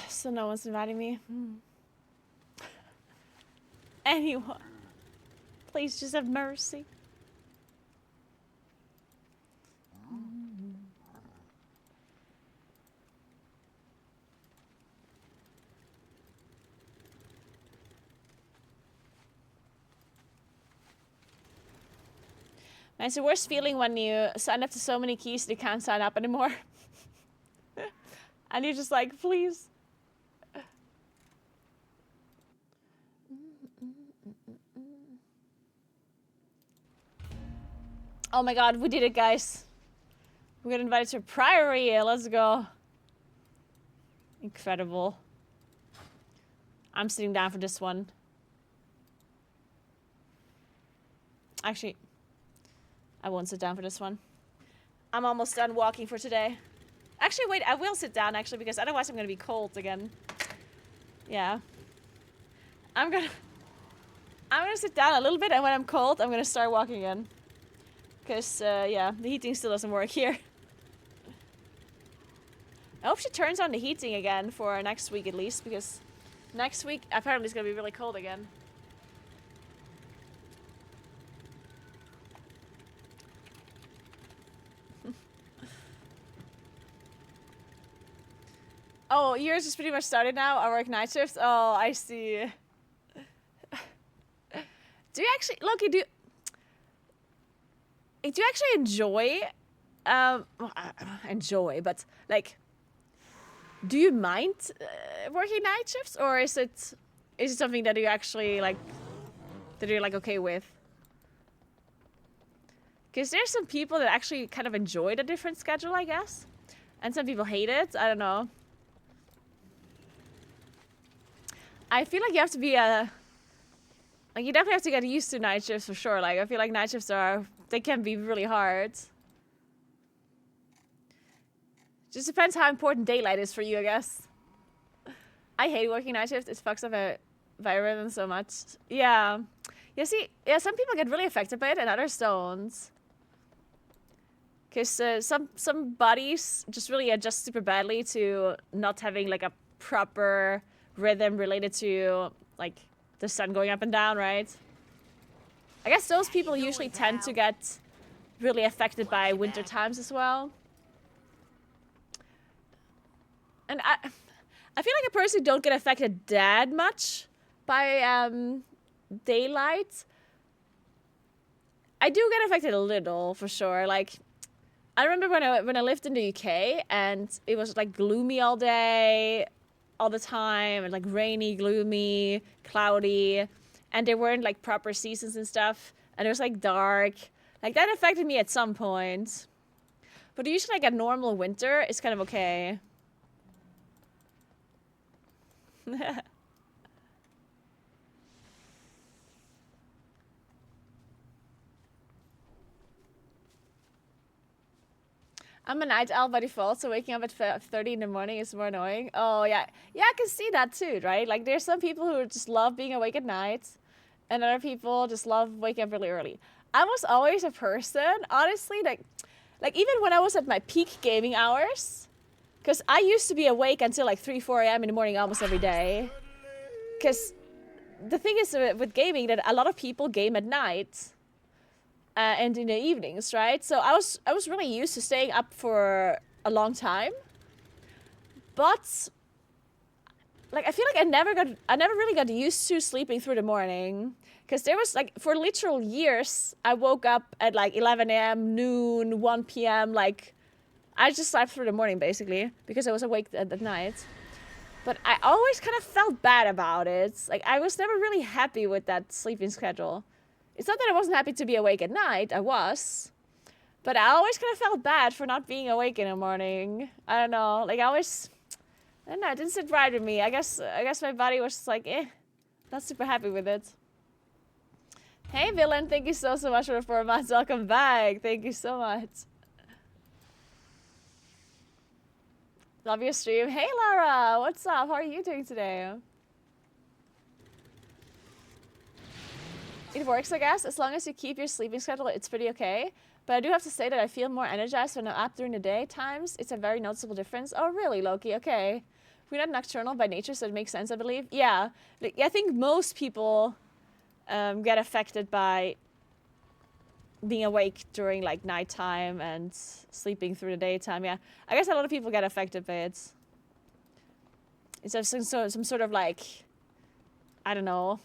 So no one's inviting me. Anyone, please just have mercy. And it's the worst feeling when you sign up to so many keys that you can't sign up anymore. And you're just like, please. Oh my god, we did it, guys. We got invited to a priory. Let's go. Incredible. I'm sitting down for this one. Actually, I won't sit down for this one. I'm almost done walking for today. Actually, wait, I will sit down, actually, because otherwise I'm gonna be cold again. Yeah. I'm gonna sit down a little bit, and when I'm cold, I'm gonna start walking again. Because, yeah, the heating still doesn't work here. I hope she turns on the heating again for next week at least, because next week apparently it's gonna be really cold again. Oh, yours is pretty much started now. I work night shifts. Oh, I see. Do you actually, Loki? Do you actually enjoy? Enjoy, but like, do you mind working night shifts, or is it something that you actually like, that you're like okay with? Because there's some people that actually kind of enjoy the different schedule, I guess, and some people hate it. I don't know. I feel like you have to be like, you definitely have to get used to night shifts for sure. Like, I feel like night shifts they can be really hard. Just depends how important daylight is for you, I guess. I hate working night shifts. It fucks up my rhythm so much. Yeah. Yeah, see, yeah, some people get really affected by it and others don't. Because some bodies just really adjust super badly to not having like a proper rhythm related to like the sun going up and down, right? I guess those people usually tend to get really affected by winter times as well. And I feel like a person who don't get affected that much by daylight. I do get affected a little for sure. Like, I remember when I lived in the UK and it was like gloomy all day, all the time, and like rainy, gloomy, cloudy, and there weren't like proper seasons and stuff, and it was like dark. Like, that affected me at some point. But usually like a normal winter, it's kind of okay. I'm a night owl by default, so waking up at 5:30 in the morning is more annoying. Oh, yeah. Yeah, I can see that too, right? Like, there's some people who just love being awake at night, and other people just love waking up really early. I was always a person, honestly, like even when I was at my peak gaming hours, because I used to be awake until like 3, 4 a.m. in the morning almost every day. Because the thing is with gaming that a lot of people game at night. And in the evenings, right? So I was really used to staying up for a long time, but like I feel like I never really got used to sleeping through the morning, because there was like for literal years I woke up at like 11 a.m., noon, 1 p.m. Like I just slept through the morning basically because I was awake at night. But I always kind of felt bad about it. Like I was never really happy with that sleeping schedule. It's not that I wasn't happy to be awake at night, I was. But I always kind of felt bad for not being awake in the morning. I don't know, like I don't know, it didn't sit right with me. I guess my body was just like, not super happy with it. Hey Villain, thank you so much for the 4 months. Welcome back, thank you so much. Love your stream. Hey Lara, what's up? How are you doing today? It works, I guess. As long as you keep your sleeping schedule, it's pretty okay. But I do have to say that I feel more energized when I'm up during the day times. It's a very noticeable difference. Oh, really, Loki? Okay. We're not nocturnal by nature, so it makes sense, I believe. Yeah. I think most people get affected by being awake during, like, nighttime and sleeping through the daytime. Yeah. I guess a lot of people get affected by it. It's some sort of, like, I don't know,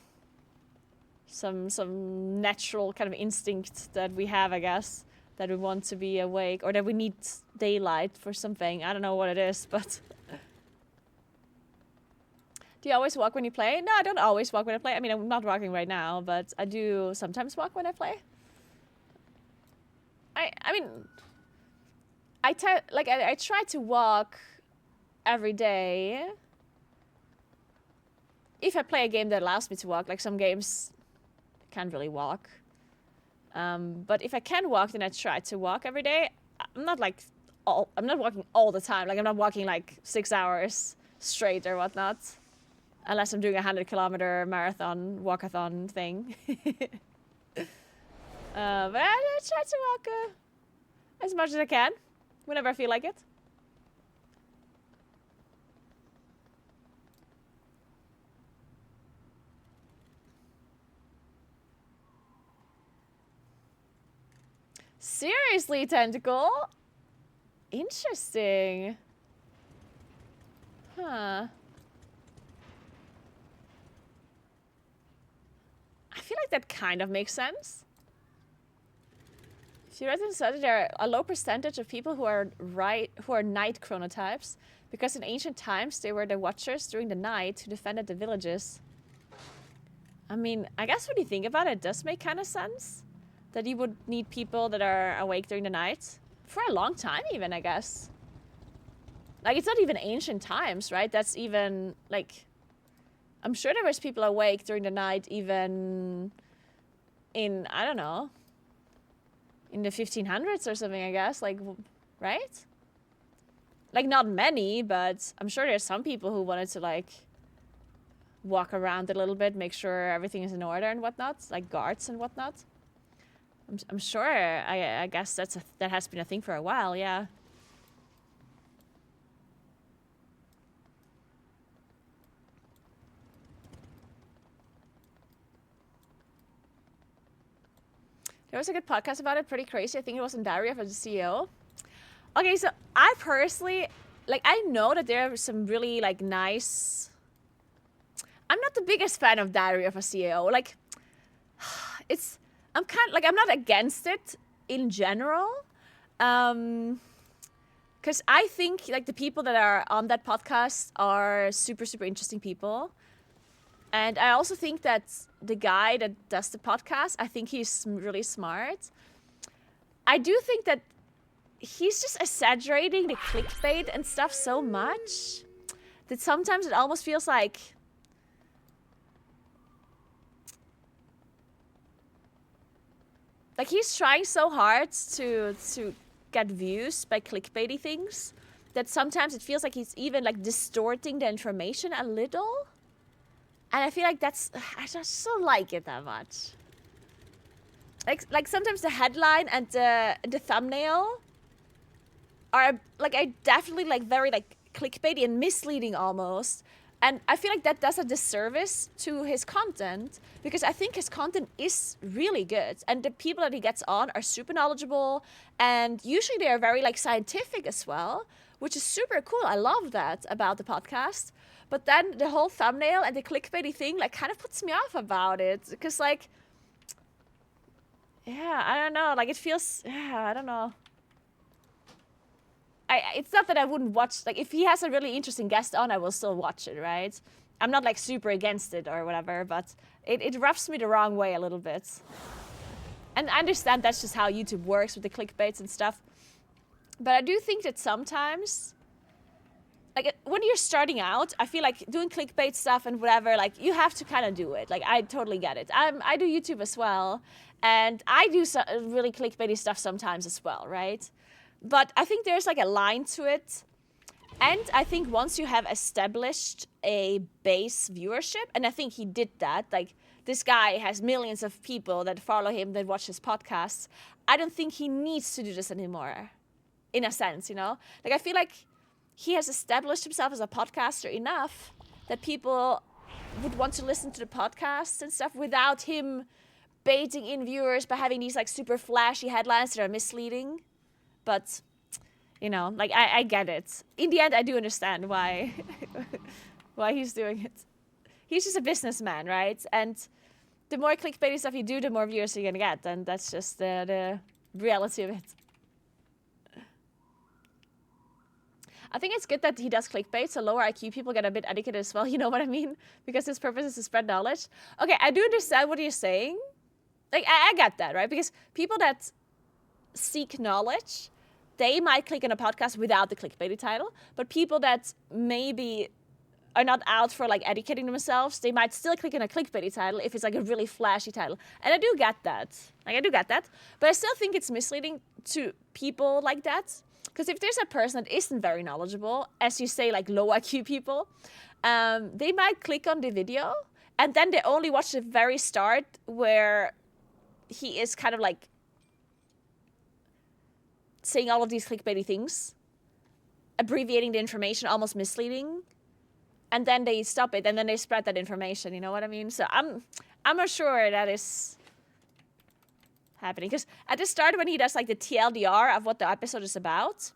some natural kind of instinct that we have, I guess, that we want to be awake or that we need daylight for something. I don't know what it is, but do you always walk when you play? No, I don't always walk when I play. I mean, I'm not walking right now, but I do sometimes walk when I play. I mean, I try to walk every day. If I play a game that allows me to walk, like some games I can't really walk. But if I can walk, then I try to walk every day. I'm not walking all the time. Like I'm not walking like 6 hours straight or whatnot. Unless I'm doing a 100-kilometer marathon, walkathon thing. But I try to walk as much as I can, whenever I feel like it. Seriously, Tentacle? Interesting. Huh. I feel like that kind of makes sense. If you read in study, there are a low percentage of people who are night chronotypes, because in ancient times they were the watchers during the night who defended the villages. I mean, I guess when you think about it, it does make kind of sense that you would need people that are awake during the night for a long time, even, I guess. Like, it's not even ancient times, right? That's even like, I'm sure there was people awake during the night even in, I don't know, in the 1500s or something, I guess, like, right? Like, not many, but I'm sure there's some people who wanted to, like, walk around a little bit, make sure everything is in order and whatnot, like guards and whatnot. I'm sure, I guess that has been a thing for a while, yeah. There was a good podcast about it, pretty crazy. I think it was in Diary of a CEO. Okay, so I personally, like, I know that there are some really, like, nice... I'm not the biggest fan of Diary of a CEO. Like, I'm not against it in general. Because I think, like, the people that are on that podcast are super, super interesting people. And I also think that the guy that does the podcast, I think he's really smart. I do think that he's just exaggerating the clickbait and stuff so much that sometimes it almost feels like he's trying so hard to get views by clickbaity things that sometimes it feels like he's even like distorting the information a little. And I feel like I just don't like it that much. Like sometimes the headline and the thumbnail are like, I definitely like very like clickbaity and misleading almost. And I feel like that does a disservice to his content, because I think his content is really good. And the people that he gets on are super knowledgeable, and usually they are very like scientific as well, which is super cool. I love that about the podcast. But then the whole thumbnail and the clickbaity thing like kind of puts me off about it, because like, yeah, I don't know, like it feels, yeah, I don't know. It's not that I wouldn't watch, like if he has a really interesting guest on, I will still watch it, right? I'm not like super against it or whatever, but it rubs me the wrong way a little bit. And I understand that's just how YouTube works with the clickbaits and stuff. But I do think that sometimes, like when you're starting out, I feel like doing clickbait stuff and whatever, like you have to kind of do it. Like I totally get it. I do YouTube as well, and I do really clickbaity stuff sometimes as well, right? But I think there's like a line to it. And I think once you have established a base viewership, and I think he did that, like this guy has millions of people that follow him, that watch his podcasts. I don't think he needs to do this anymore, in a sense, you know? Like I feel like he has established himself as a podcaster enough that people would want to listen to the podcasts and stuff without him baiting in viewers by having these like super flashy headlines that are misleading. But, you know, like I get it. In the end, I do understand why he's doing it. He's just a businessman, right? And the more clickbaity stuff you do, the more viewers you're gonna get, and that's just the reality of it. I think it's good that he does clickbait, so lower IQ people get a bit educated as well, you know what I mean? Because his purpose is to spread knowledge. Okay, I do understand what you're saying. Like, I get that, right? Because people that seek knowledge, they might click on a podcast without the clickbaity title, but people that maybe are not out for like educating themselves, they might still click on a clickbaity title if it's like a really flashy title. And I do get that. Like, I do get that. But I still think it's misleading to people like that. Because if there's a person that isn't very knowledgeable, as you say, like low IQ people, they might click on the video and then they only watch the very start where he is kind of like saying all of these clickbaity things, abbreviating the information, almost misleading, and then they stop it and then they spread that information. You know what I mean? So I'm not sure that is happening, because at the start when he does like the TLDR of what the episode is about,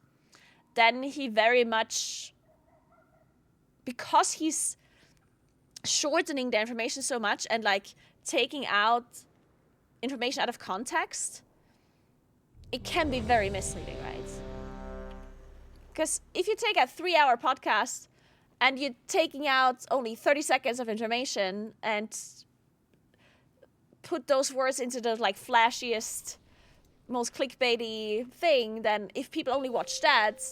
then he very much, because he's shortening the information so much and like taking out information out of context, it can be very misleading, right? Because if you take a 3-hour podcast and you're taking out only 30 seconds of information and put those words into the like flashiest, most clickbaity thing, then if people only watch that,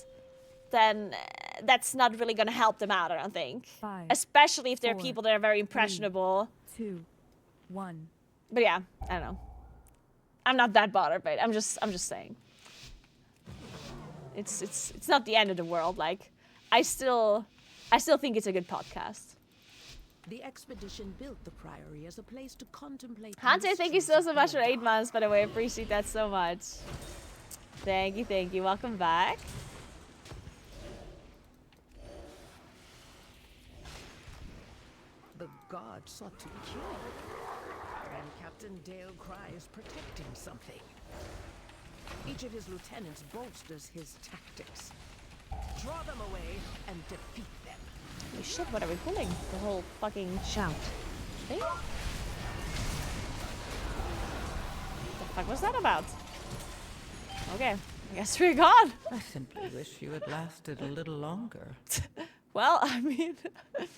then that's not really going to help them out, I don't think. 5, especially if they're 4, people that are very impressionable. 3, 2, 1. But yeah, I don't know. I'm not that bothered, but I'm just saying. It's not the end of the world. Like, I still think it's a good podcast. The expedition built the Priory as a place to contemplate. Hante, thank you so much for 8 months, by the way. I appreciate that so much. Thank you. Welcome back. The gods sought to kill her, and Captain Dale Cry is protecting something. Each of his lieutenants bolsters his tactics. Draw them away and defeat them. Holy shit, what are we pulling? The whole fucking Shout. thing? What the fuck was that about? Okay, I guess we're gone. I simply wish you had lasted a little longer. Well, I mean, that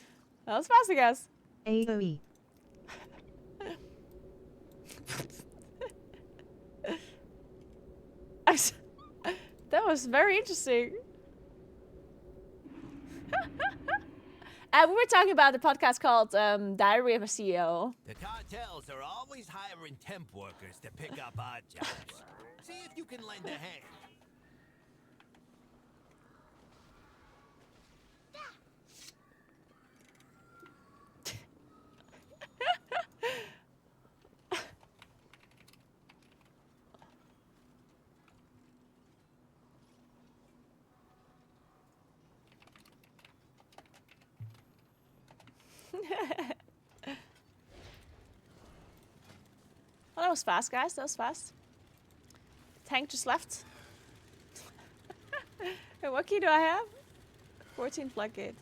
was fast, I guess. AOE. That was very interesting. We were talking about the podcast called Diary of a CEO. The cartels are always hiring temp workers to pick up odd jobs. See if you can lend a hand. Well, that was fast, guys. That was fast. Tank just left. And what key do I have? 14 floodgate.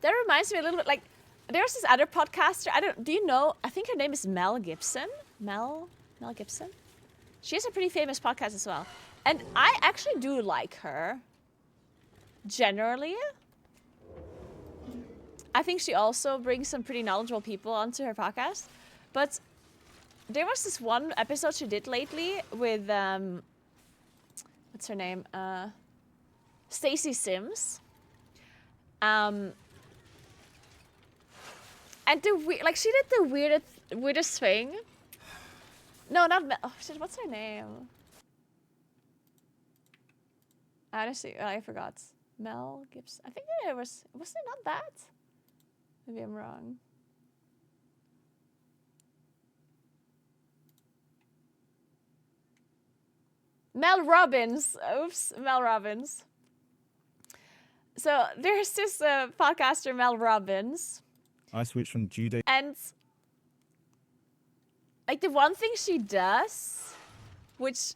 That reminds me a little bit, like, there's this other podcaster. Do you know? I think her name is Mel Gibson. Mel Gibson. She has a pretty famous podcast as well. And I actually do like her. Generally. I think she also brings some pretty knowledgeable people onto her podcast. But there was this one episode she did lately with, what's her name? Stacey Sims. And she did the weirdest thing. No, not Mel. Oh shit, what's her name? Honestly, I forgot. Mel Gibson. I think wasn't it not that? Maybe I'm wrong. Mel Robbins. Oops, Mel Robbins. So there's this podcaster, Mel Robbins. I switched from due date. And like the one thing she does which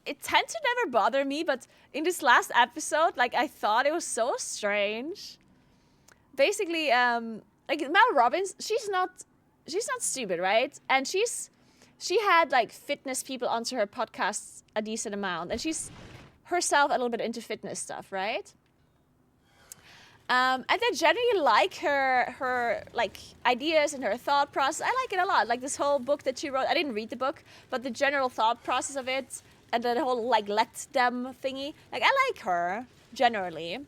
it tends to never bother me, but in this last episode, like I thought it was so strange. Basically, like Mel Robbins, she's not stupid, right? And she had like fitness people onto her podcasts a decent amount, and she's herself a little bit into fitness stuff, right? And I generally like her like ideas and her thought process. I like it a lot. Like this whole book that she wrote. I didn't read the book, but the general thought process of it and the whole like let them thingy. Like I like her generally.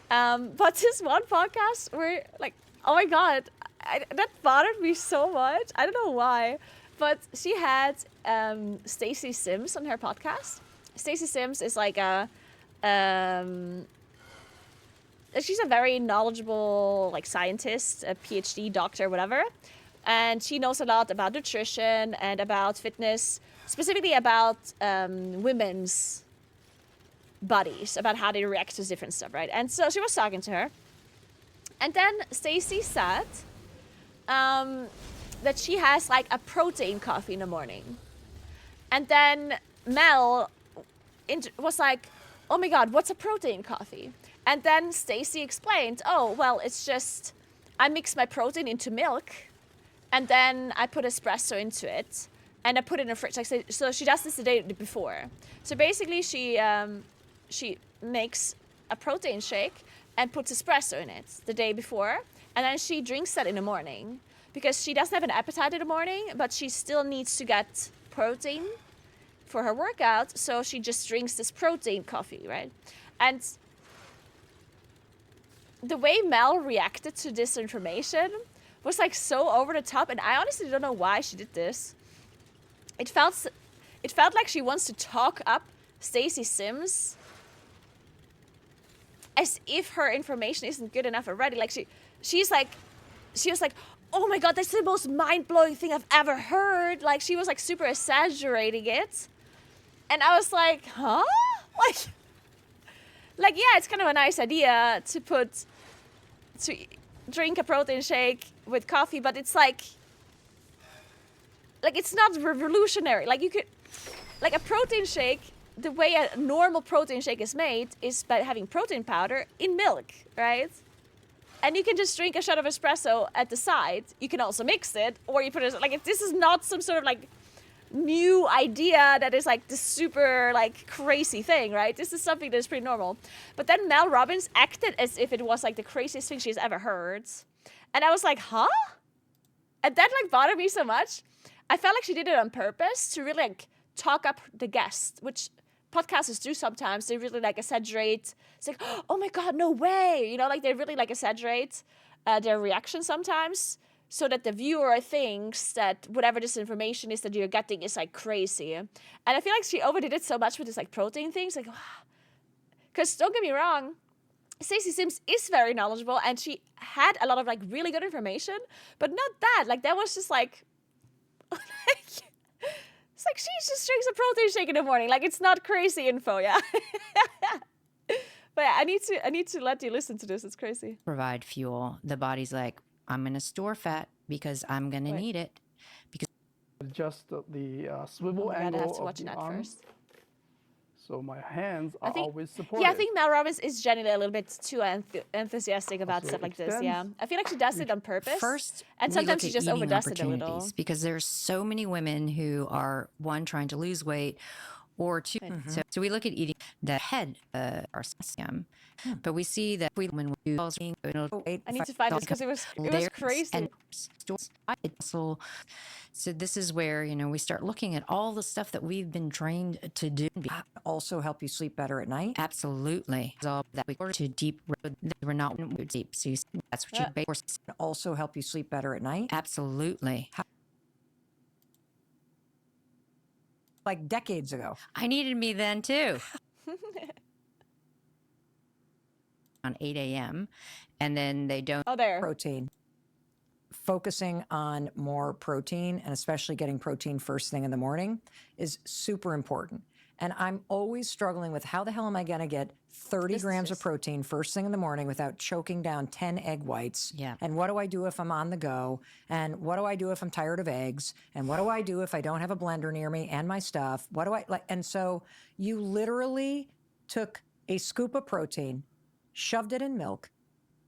But this one podcast where like, oh my god, that bothered me so much. I don't know why, but she had Stacey Sims on her podcast. Stacey Sims is like a she's a very knowledgeable like scientist, a PhD, doctor, whatever, and she knows a lot about nutrition and about fitness, specifically about women's bodies, about how they react to different stuff, right? And so she was talking to her, and then Stacey said that she has like a protein coffee in the morning, and then Mel was like, oh my god, what's a protein coffee? And then Stacey explained, oh, well, it's just, I mix my protein into milk, and then I put espresso into it, and I put it in the fridge. Like, so she does this the day before. So basically, she makes a protein shake and puts espresso in it the day before, and then she drinks that in the morning, because she doesn't have an appetite in the morning, but she still needs to get protein for her workout, so she just drinks this protein coffee, right? And the way Mel reacted to this information was like so over the top, and I honestly don't know why she did this. It felt like she wants to talk up Stacey Sims as if her information isn't good enough already. Like she was like, oh my god, that's the most mind-blowing thing I've ever heard. Like she was like super exaggerating it. And I was like, huh? Like yeah, it's kind of a nice idea to drink a protein shake with coffee, but it's like it's not revolutionary. Like you could, like a protein shake, the way a normal protein shake is made is by having protein powder in milk, right? And you can just drink a shot of espresso at the side. You can also mix it, or you put it, like, if this is not some sort of like new idea that is like the super like crazy thing, right? This is something that is pretty normal. But then Mel Robbins acted as if it was like the craziest thing she's ever heard. And I was like, huh? And that like bothered me so much. I felt like she did it on purpose to really like talk up the guest, which podcasters do sometimes. They really like exaggerate. It's like, oh my god, no way. You know, like they really like exaggerate their reaction sometimes, so that the viewer thinks that whatever this information is that you're getting is like crazy. And I feel like she overdid it so much with this like protein things. Like, because don't get me wrong, Stacey Sims is very knowledgeable and she had a lot of like really good information, but not that. Like that was just like, it's like she just drinks a protein shake in the morning. Like it's not crazy info, yeah. But yeah, I need to let you listen to this. It's crazy. Provide fuel. The body's like, I'm going to store fat because I'm going to need it. Because adjust the swivel angle I have to of watch the that arm. first. So my hands are always supported. Yeah, I think Mel Robbins is generally a little bit too enthusiastic about stuff like this. Yeah, I feel like she does it on purpose. First, and sometimes she just eating overdoes it a little. opportunities, because there's so many women who are, one, trying to lose weight, or two. So we look at eating the head our system, but we see that when we do I need to find this because it was crazy. And so this is where, you know, we start looking at all the stuff that we've been trained to do. Also help you sleep better at night? Absolutely. All that we to deep road, we're not deep. So that's what you base. Also help you sleep better at night? Absolutely. Like decades ago. I needed me then too. On 8 a.m. and then they don't. Oh, there. Protein. Focusing on more protein, and especially getting protein first thing in the morning, is super important. And I'm always struggling with how the hell am I going to get 30 grams of protein first thing in the morning without choking down 10 egg whites? Yeah. And what do I do if I'm on the go? And what do I do if I'm tired of eggs? And what do I do if I don't have a blender near me and my stuff? What do I like? And so you literally took a scoop of protein, shoved it in milk,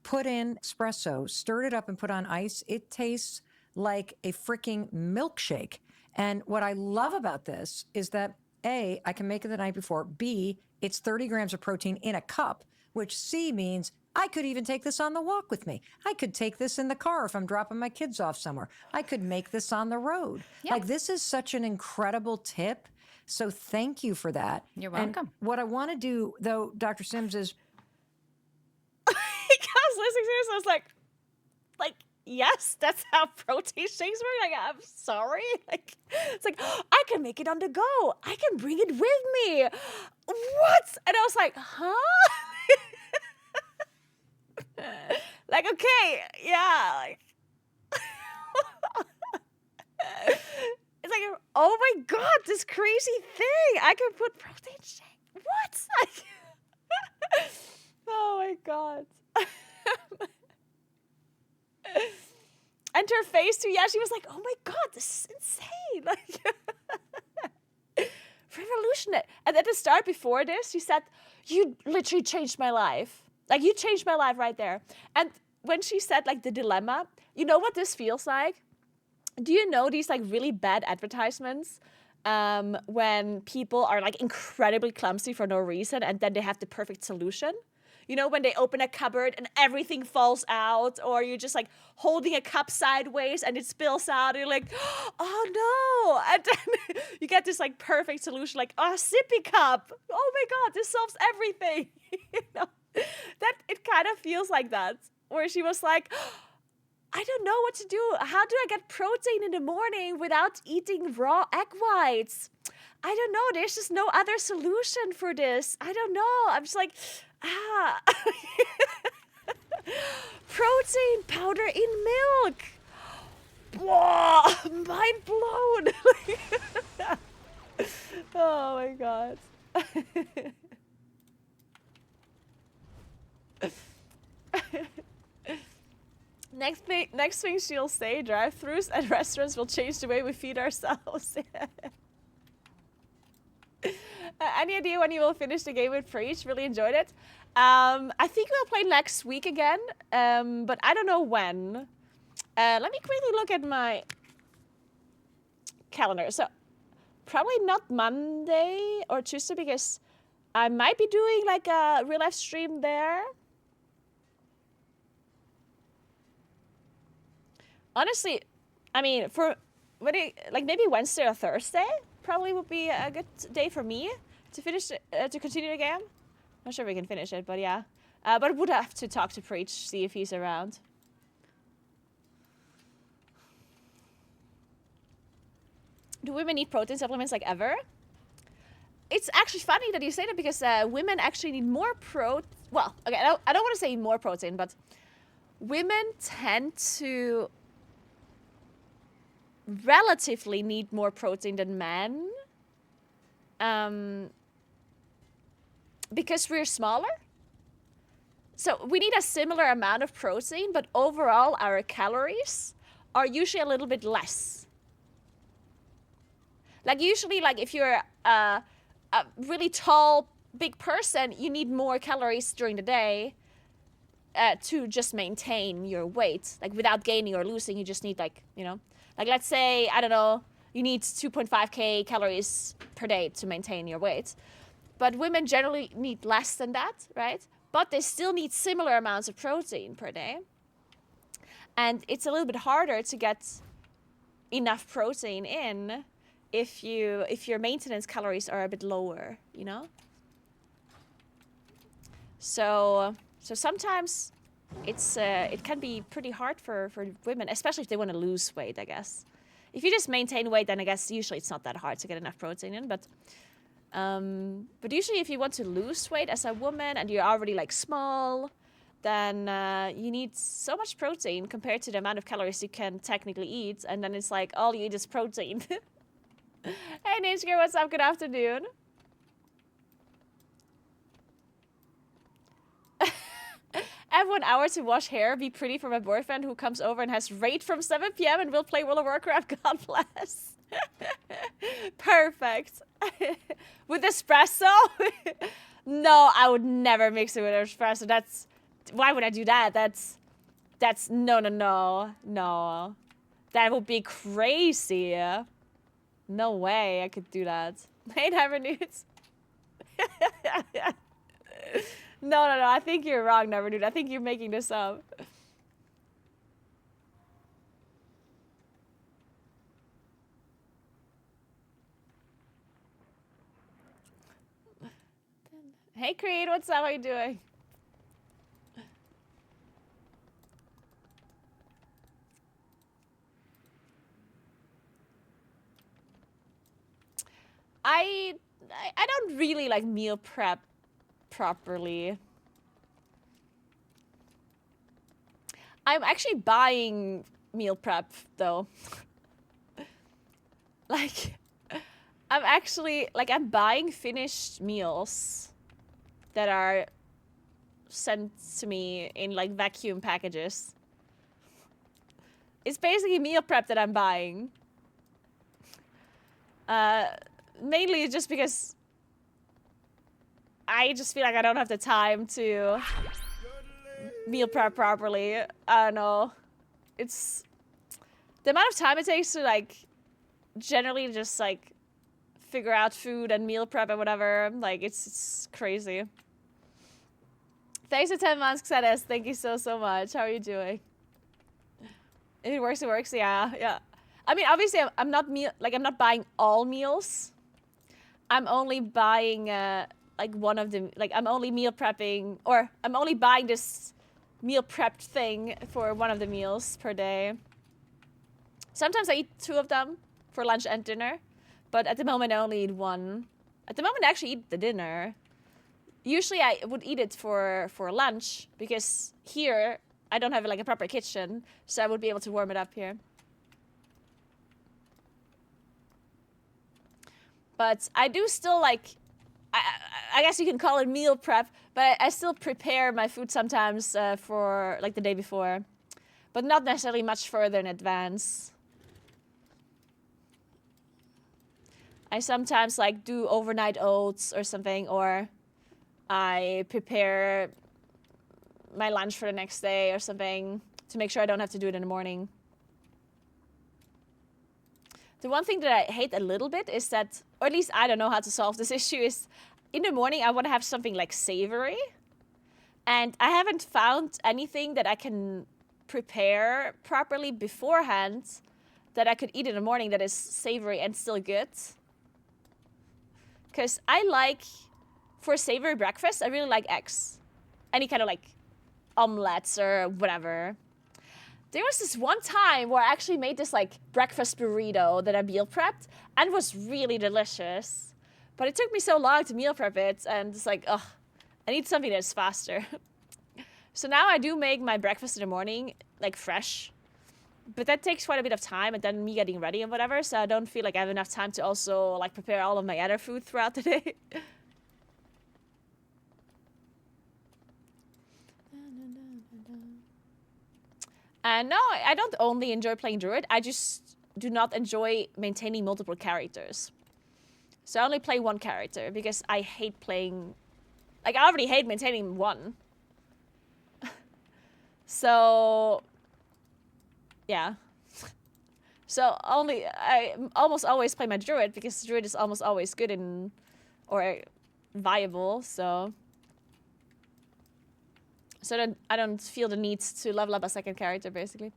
put in espresso, stirred it up and put on ice. It tastes like a freaking milkshake. And what I love about this is that A, I can make it the night before. B, it's 30 grams of protein in a cup, which C means I could even take this on the walk with me. I could take this in the car if I'm dropping my kids off somewhere. I could make this on the road. Like, this is such an incredible tip. So thank you for that. You're And welcome. what I want to do, though, Dr. Sims, is Because listening to this, I was like, yes, that's how protein shakes work. Like, I'm sorry. Like, it's like, I can make it on the go. I can bring it with me. What? And I was like, huh? Like, okay, yeah. Like, it's like, oh my God, this crazy thing. I can put protein shake. What? Oh my God. And her face too, yeah, she was like, oh my God, this is insane. Like, revolutionary. And at the start before this, she said, you literally changed my life. Like, you changed my life right there. And when she said, like, the dilemma, you know what this feels like? Do you know these, like, really bad advertisements when people are, like, incredibly clumsy for no reason and then they have the perfect solution? You know, when they open a cupboard and everything falls out, or you're just like holding a cup sideways and it spills out, and you're like, oh no. And then you get this like perfect solution, like, oh, sippy cup. Oh my God, this solves everything. You know, that it kind of feels like that, where she was like, I don't know what to do. How do I get protein in the morning without eating raw egg whites? I don't know. There's just no other solution for this. I don't know. I'm just like, protein powder in milk. Whoa, mind blown. Oh my God. Next thing she'll say, drive-thrus and restaurants will change the way we feed ourselves. Any idea when you will finish the game with Preach? Really enjoyed it. I think we'll play next week again, but I don't know when. Let me quickly look at my calendar. So probably not Monday or Tuesday, because I might be doing like a real life stream there. Honestly, I mean, for like maybe Wednesday or Thursday probably would be a good day for me to finish to continue the game. Not sure if we can finish it, but yeah. But I would have to talk to Preach, see if he's around. Do women need protein supplements like ever? It's actually funny that you say that, because women actually need more well, okay, I don't want to say more protein, but women tend to relatively need more protein than men. Because we're smaller. So we need a similar amount of protein, but overall our calories are usually a little bit less. Like usually, like if you're a really tall, big person, you need more calories during the day to just maintain your weight. Like without gaining or losing, you just need like, you know, like let's say, I don't know, you need 2.5k calories per day to maintain your weight. But women generally need less than that, right? But they still need similar amounts of protein per day. And it's a little bit harder to get enough protein in if your maintenance calories are a bit lower, you know? So sometimes it can be pretty hard for women, especially if they want to lose weight, I guess. If you just maintain weight, then I guess usually it's not that hard to get enough protein in, but usually if you want to lose weight as a woman and you're already like small, then you need so much protein compared to the amount of calories you can technically eat, and then it's like all you eat is protein. Hey Ninja, what's up? Good afternoon. I have 1 hour to wash hair, be pretty for my boyfriend who comes over and has raid from 7 p.m. and will play World of Warcraft. God bless. Perfect. With espresso? No, I would never mix it with espresso. That's... Why would I do that? That's... No. No. That would be crazy. No way I could do that. Hey, Never Nudes. No. I think you're wrong, Never Nude. I think you're making this up. Hey, Creed. What's up? How you doing? I don't really like meal prep properly. I'm actually buying meal prep though. Like I'm buying finished meals that are sent to me in like vacuum packages. It's basically meal prep that I'm buying. Mainly just because I just feel like I don't have the time to meal prep properly. I don't know. It's the amount of time it takes to like generally just like figure out food and meal prep and whatever. Like it's crazy. Thanks for 10 months, Xenis. Thank you so much. How are you doing? If it works, it works. Yeah. I mean, obviously, I'm not buying all meals. I'm only buying like one of the I'm only meal prepping, or I'm only buying this meal prepped thing for one of the meals per day. Sometimes I eat 2 of them for lunch and dinner, but at the moment I only eat 1. At the moment I actually eat the dinner. Usually I would eat it for lunch because here I don't have like a proper kitchen, so I would be able to warm it up here. But I do still like, I guess you can call it meal prep, but I still prepare my food sometimes for like the day before, but not necessarily much further in advance. I sometimes like do overnight oats or something, or I prepare my lunch for the next day or something to make sure I don't have to do it in the morning. The one thing that I hate a little bit is that, or at least I don't know how to solve this issue, is in the morning I want to have something like savory. And I haven't found anything that I can prepare properly beforehand that I could eat in the morning that is savory and still good. Because I like, for savory breakfast, I really like eggs. Any kind of like omelets or whatever. There was this one time where I actually made this like breakfast burrito that I meal prepped and it was really delicious. But it took me so long to meal prep it and it's like, ugh, I need something that's faster. So now I do make my breakfast in the morning, like fresh. But that takes quite a bit of time and then me getting ready and whatever. So I don't feel like I have enough time to also like prepare all of my other food throughout the day. And no, I don't only enjoy playing Druid, I just do not enjoy maintaining multiple characters. So I only play 1 character because I hate playing... Like, I already hate maintaining 1. So... Yeah. So I almost always play my Druid because Druid is almost always good in... or viable, so... So then I don't feel the need to level up a 2nd character, basically.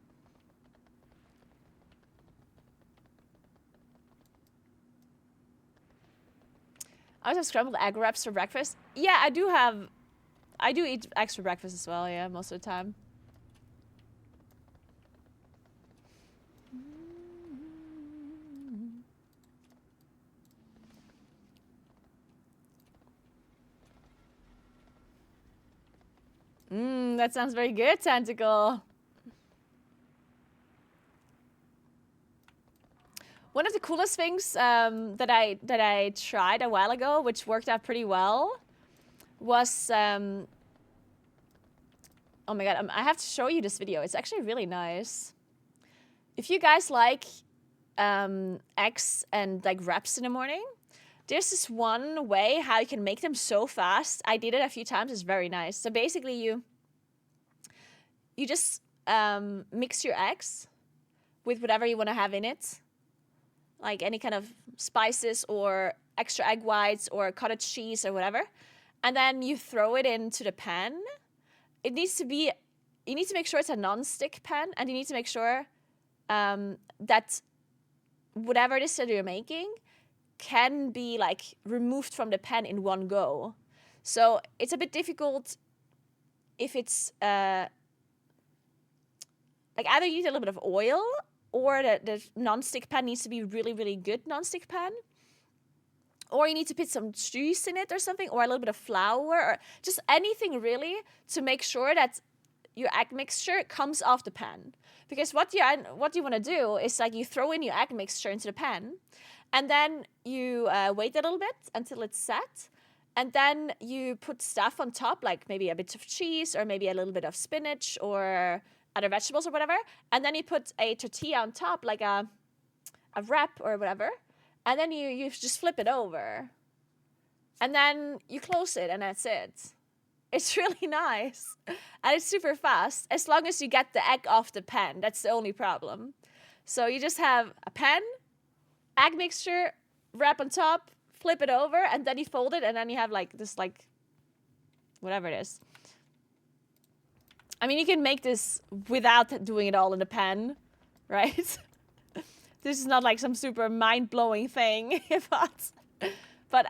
I always have scrambled egg wraps for breakfast. Yeah, I do eat eggs for breakfast as well, yeah, most of the time. That sounds very good, Tentacle. One of the coolest things that I tried a while ago, which worked out pretty well, was Oh my god, I have to show you this video. It's actually really nice. If you guys like eggs and like wraps in the morning, there's this one way how you can make them so fast. I did it a few times. It's very nice. So basically you just mix your eggs with whatever you want to have in it, like any kind of spices or extra egg whites or cottage cheese or whatever, and then you throw it into the pan. It needs to be, you need to make sure it's a non-stick pan, and you need to make sure that whatever it is that you're making can be like removed from the pan in one go. So it's a bit difficult if it's like either you need a little bit of oil, or the non-stick pan needs to be really, really good non-stick pan. Or you need to put some juice in it or something, or a little bit of flour, or just anything really to make sure that your egg mixture comes off the pan. Because what you want to do is like you throw in your egg mixture into the pan, and then you wait a little bit until it's set, and then you put stuff on top, like maybe a bit of cheese or maybe a little bit of spinach or other vegetables or whatever, and then you put a tortilla on top, like a wrap or whatever, and then you just flip it over, and then you close it, and that's it. It's really nice, and it's super fast, as long as you get the egg off the pan. That's the only problem. So you just have a pan, egg mixture, wrap on top, flip it over, and then you fold it, and then you have like this, like, whatever it is. I mean, you can make this without doing it all in the pan, right? This is not like some super mind-blowing thing, but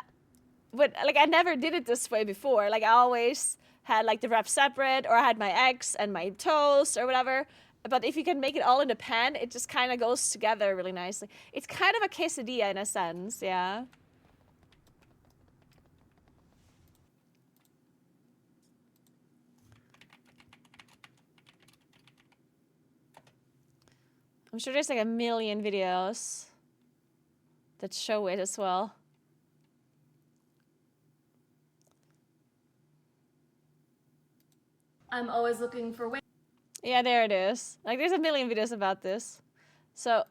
like I never did it this way before. Like I always had like the wrap separate, or I had my eggs and my toast or whatever. But if you can make it all in the pan, it just kind of goes together really nicely. It's kind of a quesadilla in a sense, yeah. I'm sure there's like a million videos that show it as well. I'm always looking for ways. Yeah, there it is. Like there's a million videos about this. So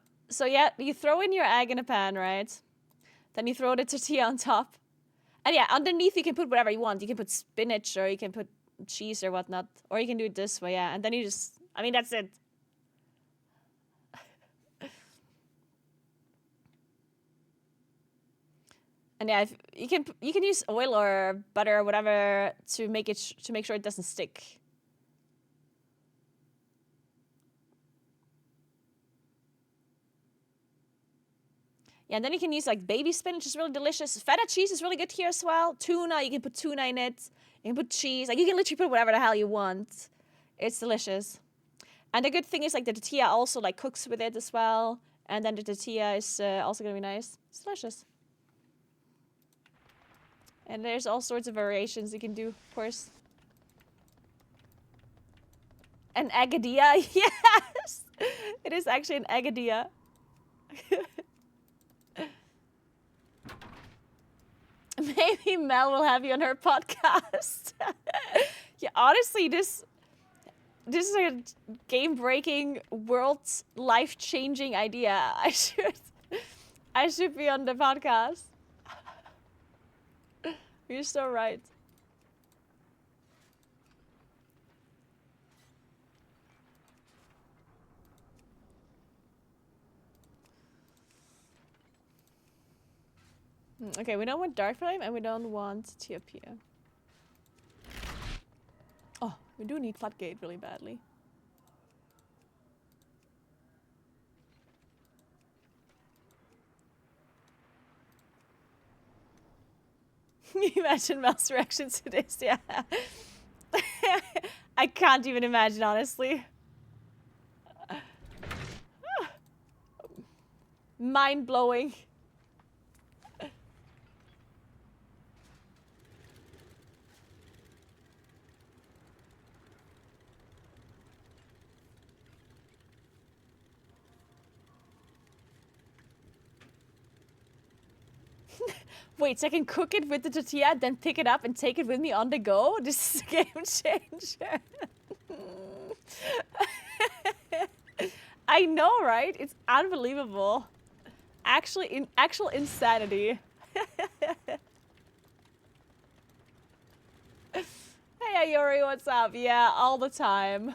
yeah, you throw in your egg in a pan, right? Then you throw the tortilla on top. And yeah, underneath you can put whatever you want. You can put spinach, or you can put cheese or whatnot. Or you can do it this way, yeah. And then you just, I mean, that's it. And yeah, you can use oil or butter or whatever to make it to make sure it doesn't stick. Yeah, and then you can use like baby spinach, is really delicious. Feta cheese is really good here as well. Tuna, you can put tuna in it. You can put cheese. Like you can literally put whatever the hell you want. It's delicious. And the good thing is like the tortilla also like cooks with it as well. And then the tortilla is also gonna be nice. It's delicious. And there's all sorts of variations you can do, of course. An eggadilla, yes! It is actually an eggadilla. Maybe Mel will have you on her podcast. Yeah, honestly, this is a game-breaking, world life-changing idea. I should be on the podcast. You're so right. Okay, we don't want Dark Flame and we don't want Teopia. Oh, we do need Floodgate really badly. Imagine Mel's reaction to this, yeah. I can't even imagine, honestly. Mind-blowing. Wait, so I can cook it with the tortilla, then pick it up and take it with me on the go? This is a game changer. I know, right? It's unbelievable. Actually, actual insanity. Hey, Ayori, what's up? Yeah, all the time.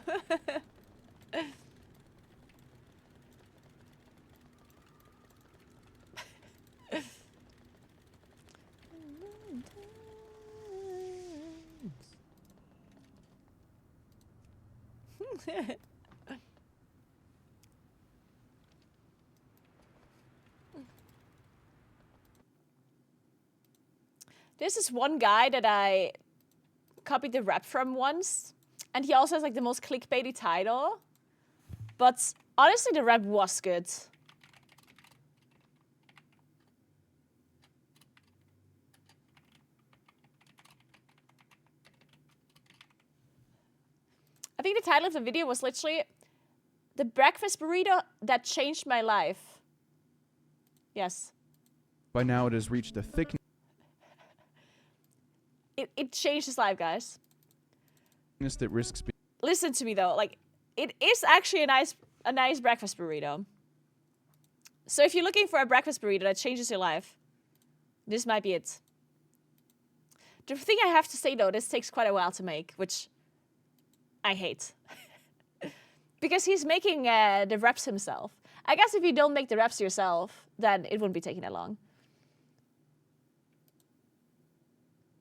This is one guy that I copied the rap from once, and he also has like the most clickbaity title. But honestly, the rap was good. I think the title of the video was literally "The Breakfast Burrito That Changed My Life." Yes. By now, it has reached a thickness It changed his life, guys. that risks being. Listen to me though, like it is actually a nice breakfast burrito. So if you're looking for a breakfast burrito that changes your life, this might be it. The thing I have to say though, this takes quite a while to make, which I hate. Because he's making the wraps himself. I guess if you don't make the wraps yourself, then it wouldn't be taking that long.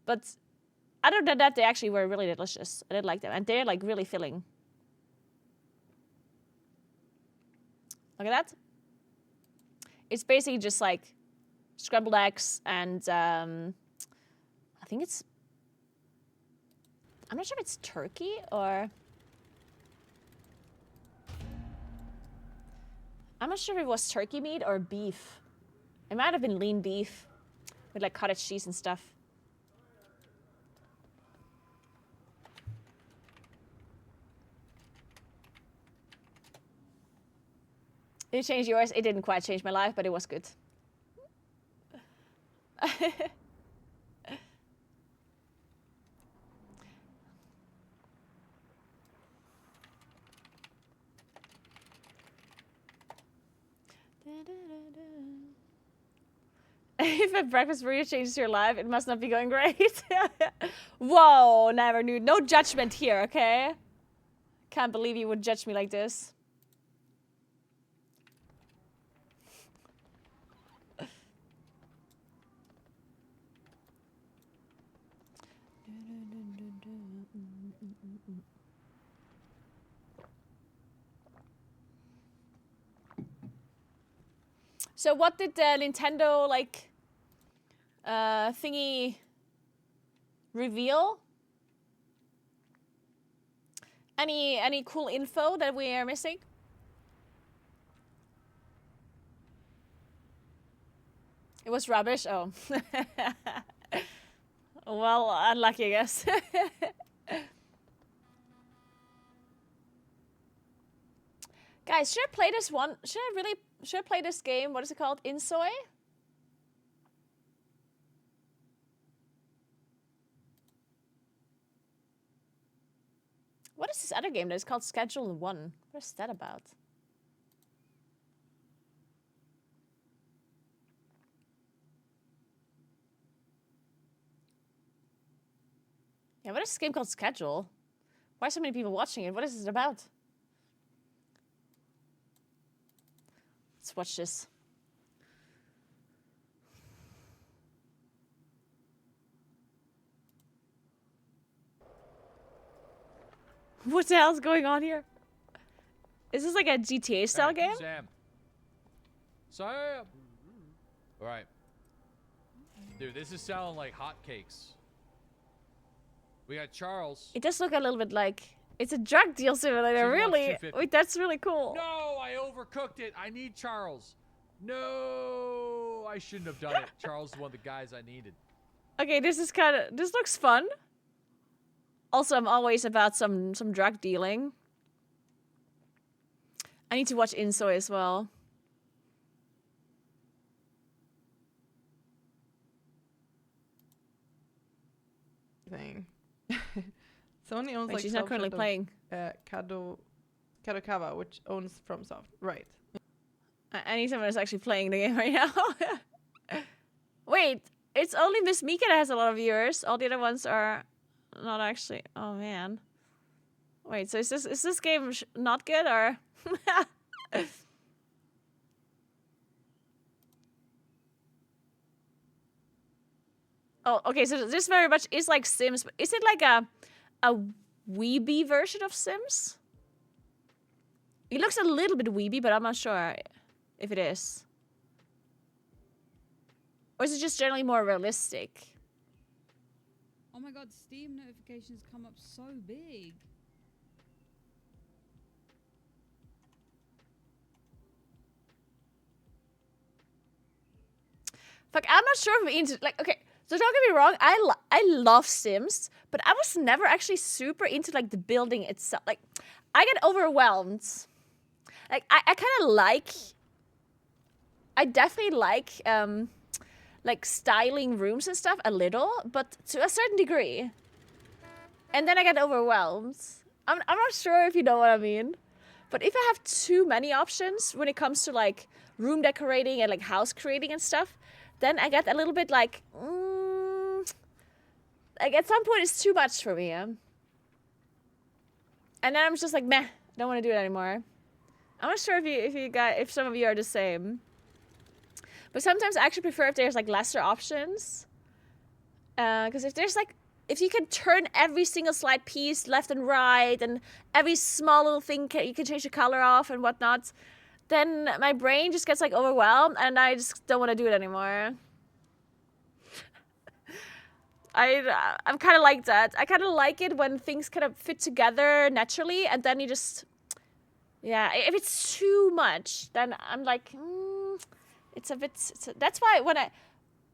But other than that, they actually were really delicious. I did like them. And they're like really filling. Look at that. It's basically just like scrambled eggs and I think it's... I'm not sure if it's turkey or... I'm not sure if it was turkey meat or beef. It might have been lean beef with like cottage cheese and stuff. Did it change yours? It didn't quite change my life, but it was good. If a breakfast burrito changes your life, it must not be going great. Whoa, never knew. No judgment here, okay? Can't believe you would judge me like this. So what did the Nintendo like thingy reveal? Any cool info that we are missing? It was rubbish. Oh. Well, unlucky, I guess. Guys, should I play this one? Should I play this game? What is it called? Insoy? What is this other game that is called Schedule 1? What is that about? Yeah, what is this game called Schedule? Why are so many people watching it? What is it about? Let's watch this. What the hell's going on here? Is this like a GTA style game? Sam. All right. Dude, this is sounding like hotcakes. We got Charles. It does look a little bit like it's a drug deal simulator. Really? Wait, that's really cool. No, I overcooked it. I need Charles. No, I shouldn't have done it. Charles is one of the guys I needed. Okay, this looks fun. Also, I'm always about some drug dealing. I need to watch Insoy as well. Thing. Someone else Wait, like she's not currently playing. Kado Kadokawa, which owns FromSoft. Right. I need someone who's actually playing the game right now. Wait, it's only Miss Mika that has a lot of viewers. All the other ones are not actually. Oh man. Wait, so is this game not good or? Oh, okay. So this very much is like Sims. But is it like a weeby version of Sims? It looks a little bit weeby, but I'm not sure if it is. Or is it just generally more realistic? Oh my god, Steam notifications come up so big. Fuck, I'm not sure if I'm into, like, okay, so don't get me wrong, I love Sims, but I was never actually super into, like, the building itself. Like, I get overwhelmed. Like, I kind of like, I definitely like, styling rooms and stuff a little, but to a certain degree. And then I get overwhelmed. I'm not sure if you know what I mean. But if I have too many options when it comes to, like, room decorating and, like, house creating and stuff, then I get a little bit like, like at some point it's too much for me. And then I'm just like, meh, I don't want to do it anymore. I'm not sure if some of you are the same. But sometimes I actually prefer if there's like lesser options. Because if you can turn every single slide piece left and right, and every small little thing you can change the color of and whatnot, then my brain just gets like overwhelmed and I just don't want to do it anymore. I'm kind of like that. I kind of like it when things kind of fit together naturally, and then you just, yeah, if it's too much, then I'm like, that's why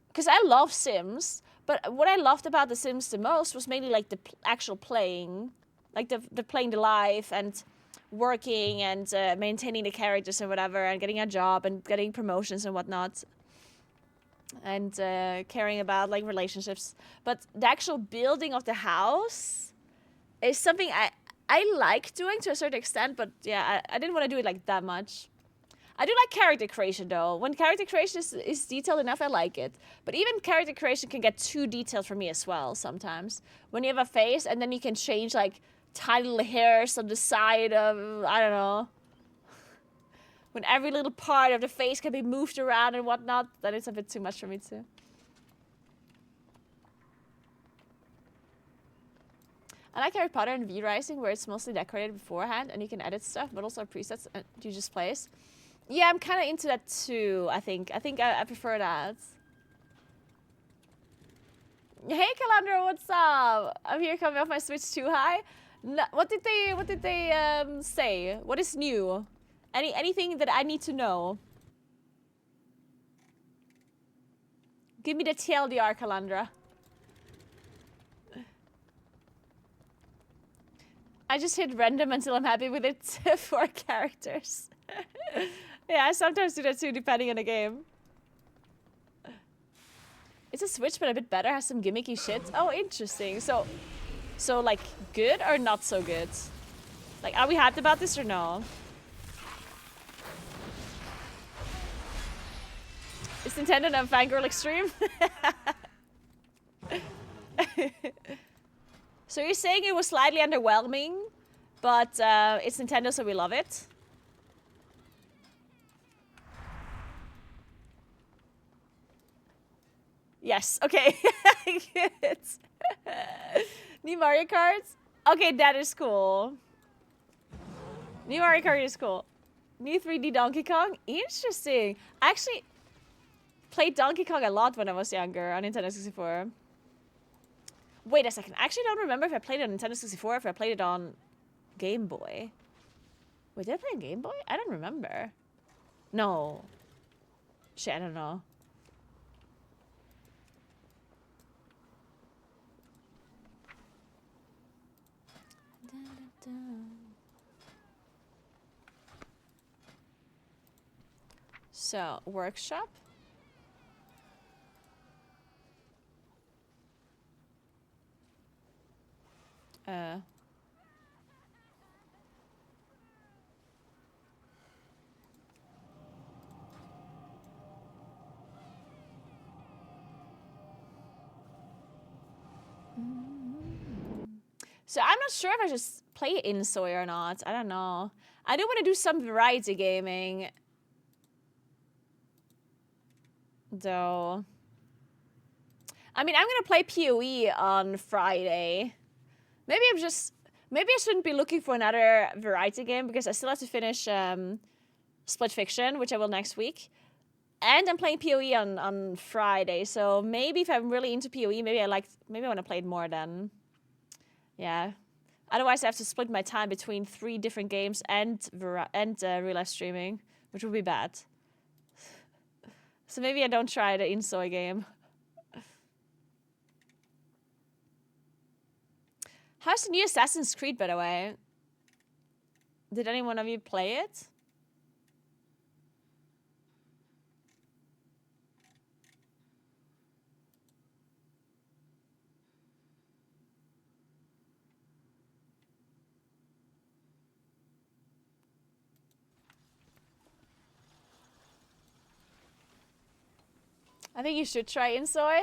because I love Sims, but what I loved about the Sims the most was mainly like the actual playing, like the playing the life and working and maintaining the characters and whatever, and getting a job and getting promotions and whatnot, and caring about like relationships. But the actual building of the house is something I like doing to a certain extent, but yeah, I didn't want to do it like that much. I do like character creation though. When character creation is detailed enough, I like it. But even character creation can get too detailed for me as well sometimes. When you have a face and then you can change like tiny little hairs on the side of, I don't know. When every little part of the face can be moved around and whatnot, then it's a bit too much for me too. I like Harry Potter and V Rising, where it's mostly decorated beforehand and you can edit stuff, but also presets and you just place. Yeah, I'm kind of into that too, I think. I prefer that. Hey, Calandra, what's up? I'm here coming off my Switch too high. No, what did they say? What is new? Anything that I need to know? Give me the TLDR, Calandra. I just hit random until I'm happy with it for characters. Yeah, I sometimes do that too, depending on the game. It's a Switch, but a bit better, has some gimmicky shit. Oh, interesting. So like, good or not so good? Like, are we hyped about this or no? Is Nintendo on Fangirl Extreme? So you're saying it was slightly underwhelming, but it's Nintendo, so we love it? Yes, okay. Good. New Mario Kart? Okay, that is cool. New Mario Kart is cool. New 3D Donkey Kong? Interesting. I actually played Donkey Kong a lot when I was younger on Nintendo 64. Wait a second. I actually don't remember if I played it on Nintendo 64 or if I played it on Game Boy. Wait, did I play on Game Boy? I don't remember. No. Shit, I don't know. So, workshop? So I'm not sure if I just play Insoy or not. I don't know. I do want to do some variety gaming. Though. I mean, I'm going to play PoE on Friday. Maybe I shouldn't be looking for another variety game because I still have to finish Split Fiction, which I will next week. And I'm playing PoE on Friday. So maybe if I'm really into PoE, maybe I want to play it more then. Yeah. Otherwise, I have to split my time between 3 different games and real life streaming, which would be bad. So maybe I don't try the Insoy game. How's the new Assassin's Creed, by the way? Did any one of you play it? I think you should try Insoy.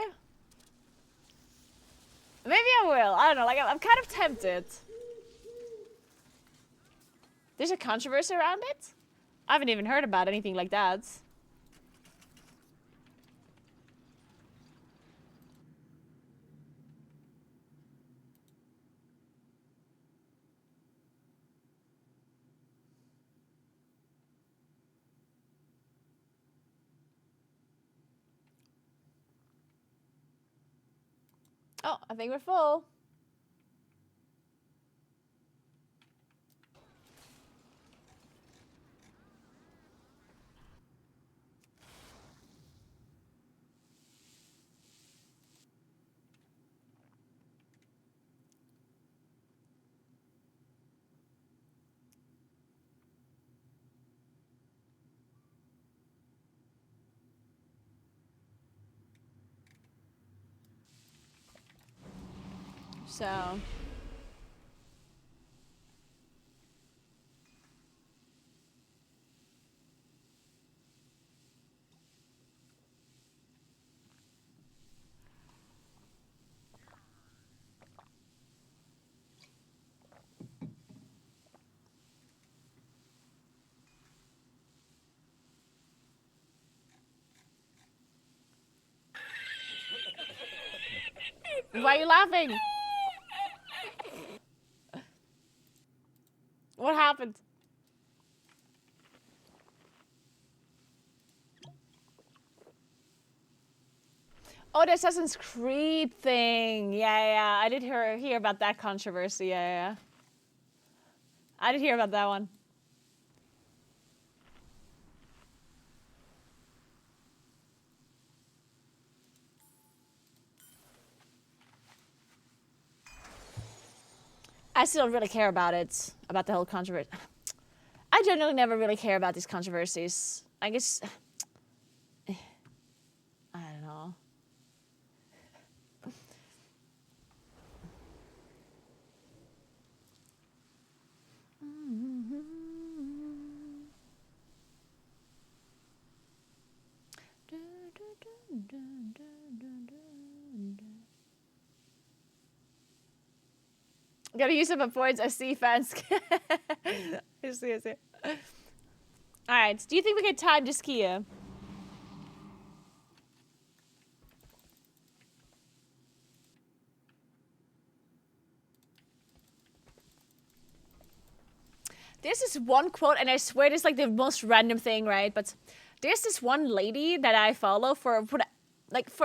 Maybe I will. I don't know. Like, I'm kind of tempted. There's a controversy around it? I haven't even heard about anything like that. Oh, I think we're full. So... Why are you laughing? What happened? Oh, the Assassin's Creed thing. Yeah. I did hear about that controversy. Yeah. I did hear about that one. I still don't really care about it, about the whole controversy. I generally never really care about these controversies. I guess... I don't know. Gotta use up my points. I see fans. I see. Alright, do you think we can time this Kia? There's this one quote, and I swear this is like the most random thing, right? But there's this one lady that I follow for a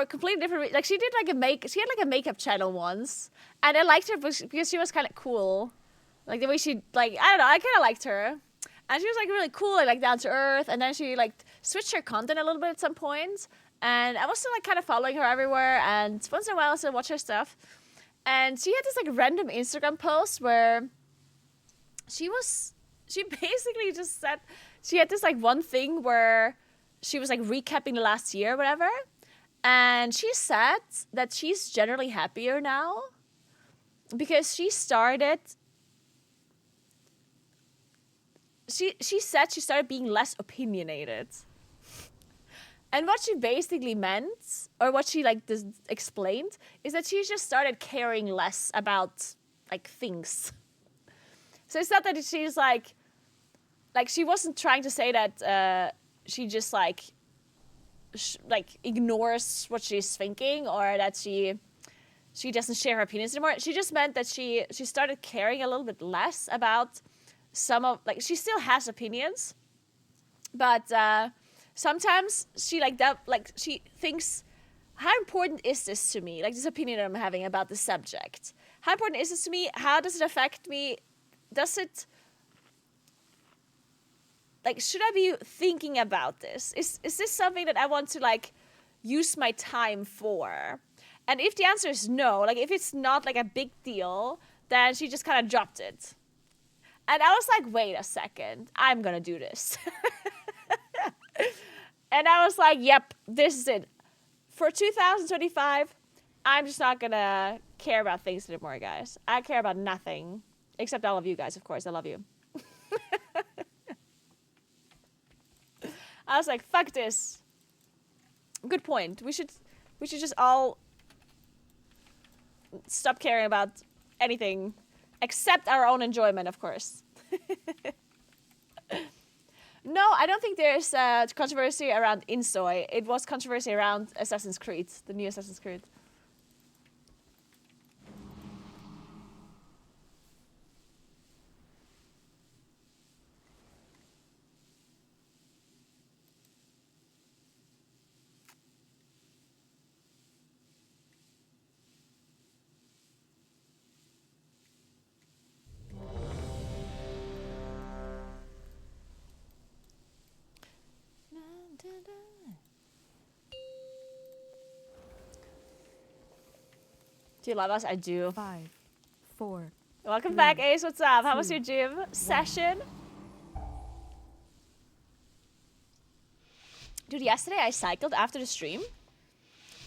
completely different like she did like she had like a makeup channel once, and I liked her because she was kind of cool, like the way she like I don't know, I kind of liked her, and she was like really cool and like down to earth, and then she like switched her content a little bit at some point, and I was still like kind of following her everywhere, and once in a while I still watch her stuff, and she had this like random Instagram post where she basically just said she had this like one thing where she was like recapping the last year or whatever. And she said that she's generally happier now because she started... She said she started being less opinionated. And what she basically meant, or what she like explained, is that she just started caring less about like thinks. So it's not that she's like she wasn't trying to say that she just like ignores what she's thinking, or that she doesn't share her opinions anymore. She just meant that she started caring a little bit less about some of, like, she still has opinions, but sometimes she she thinks, how important is this to me? Like, this opinion I'm having about the subject. How important is this to me? How does it affect me? Does it, like, should I be thinking about this? Is this something that I want to, like, use my time for? And if the answer is no, like, if it's not, like, a big deal, then she just kind of dropped it. And I was like, wait a second, I'm gonna do this. And I was like, yep, this is it. For 2025, I'm just not gonna care about things anymore, guys. I care about nothing. Except all of you guys, of course. I love you. I was like, fuck this. Good point. We should just all stop caring about anything except our own enjoyment, of course. No, I don't think there's controversy around Insoy. It was controversy around Assassin's Creed, the new Assassin's Creed. Do you love us? I do. 5, 4. Welcome back, Ace. What's up? How was your gym session? Dude, yesterday I cycled after the stream.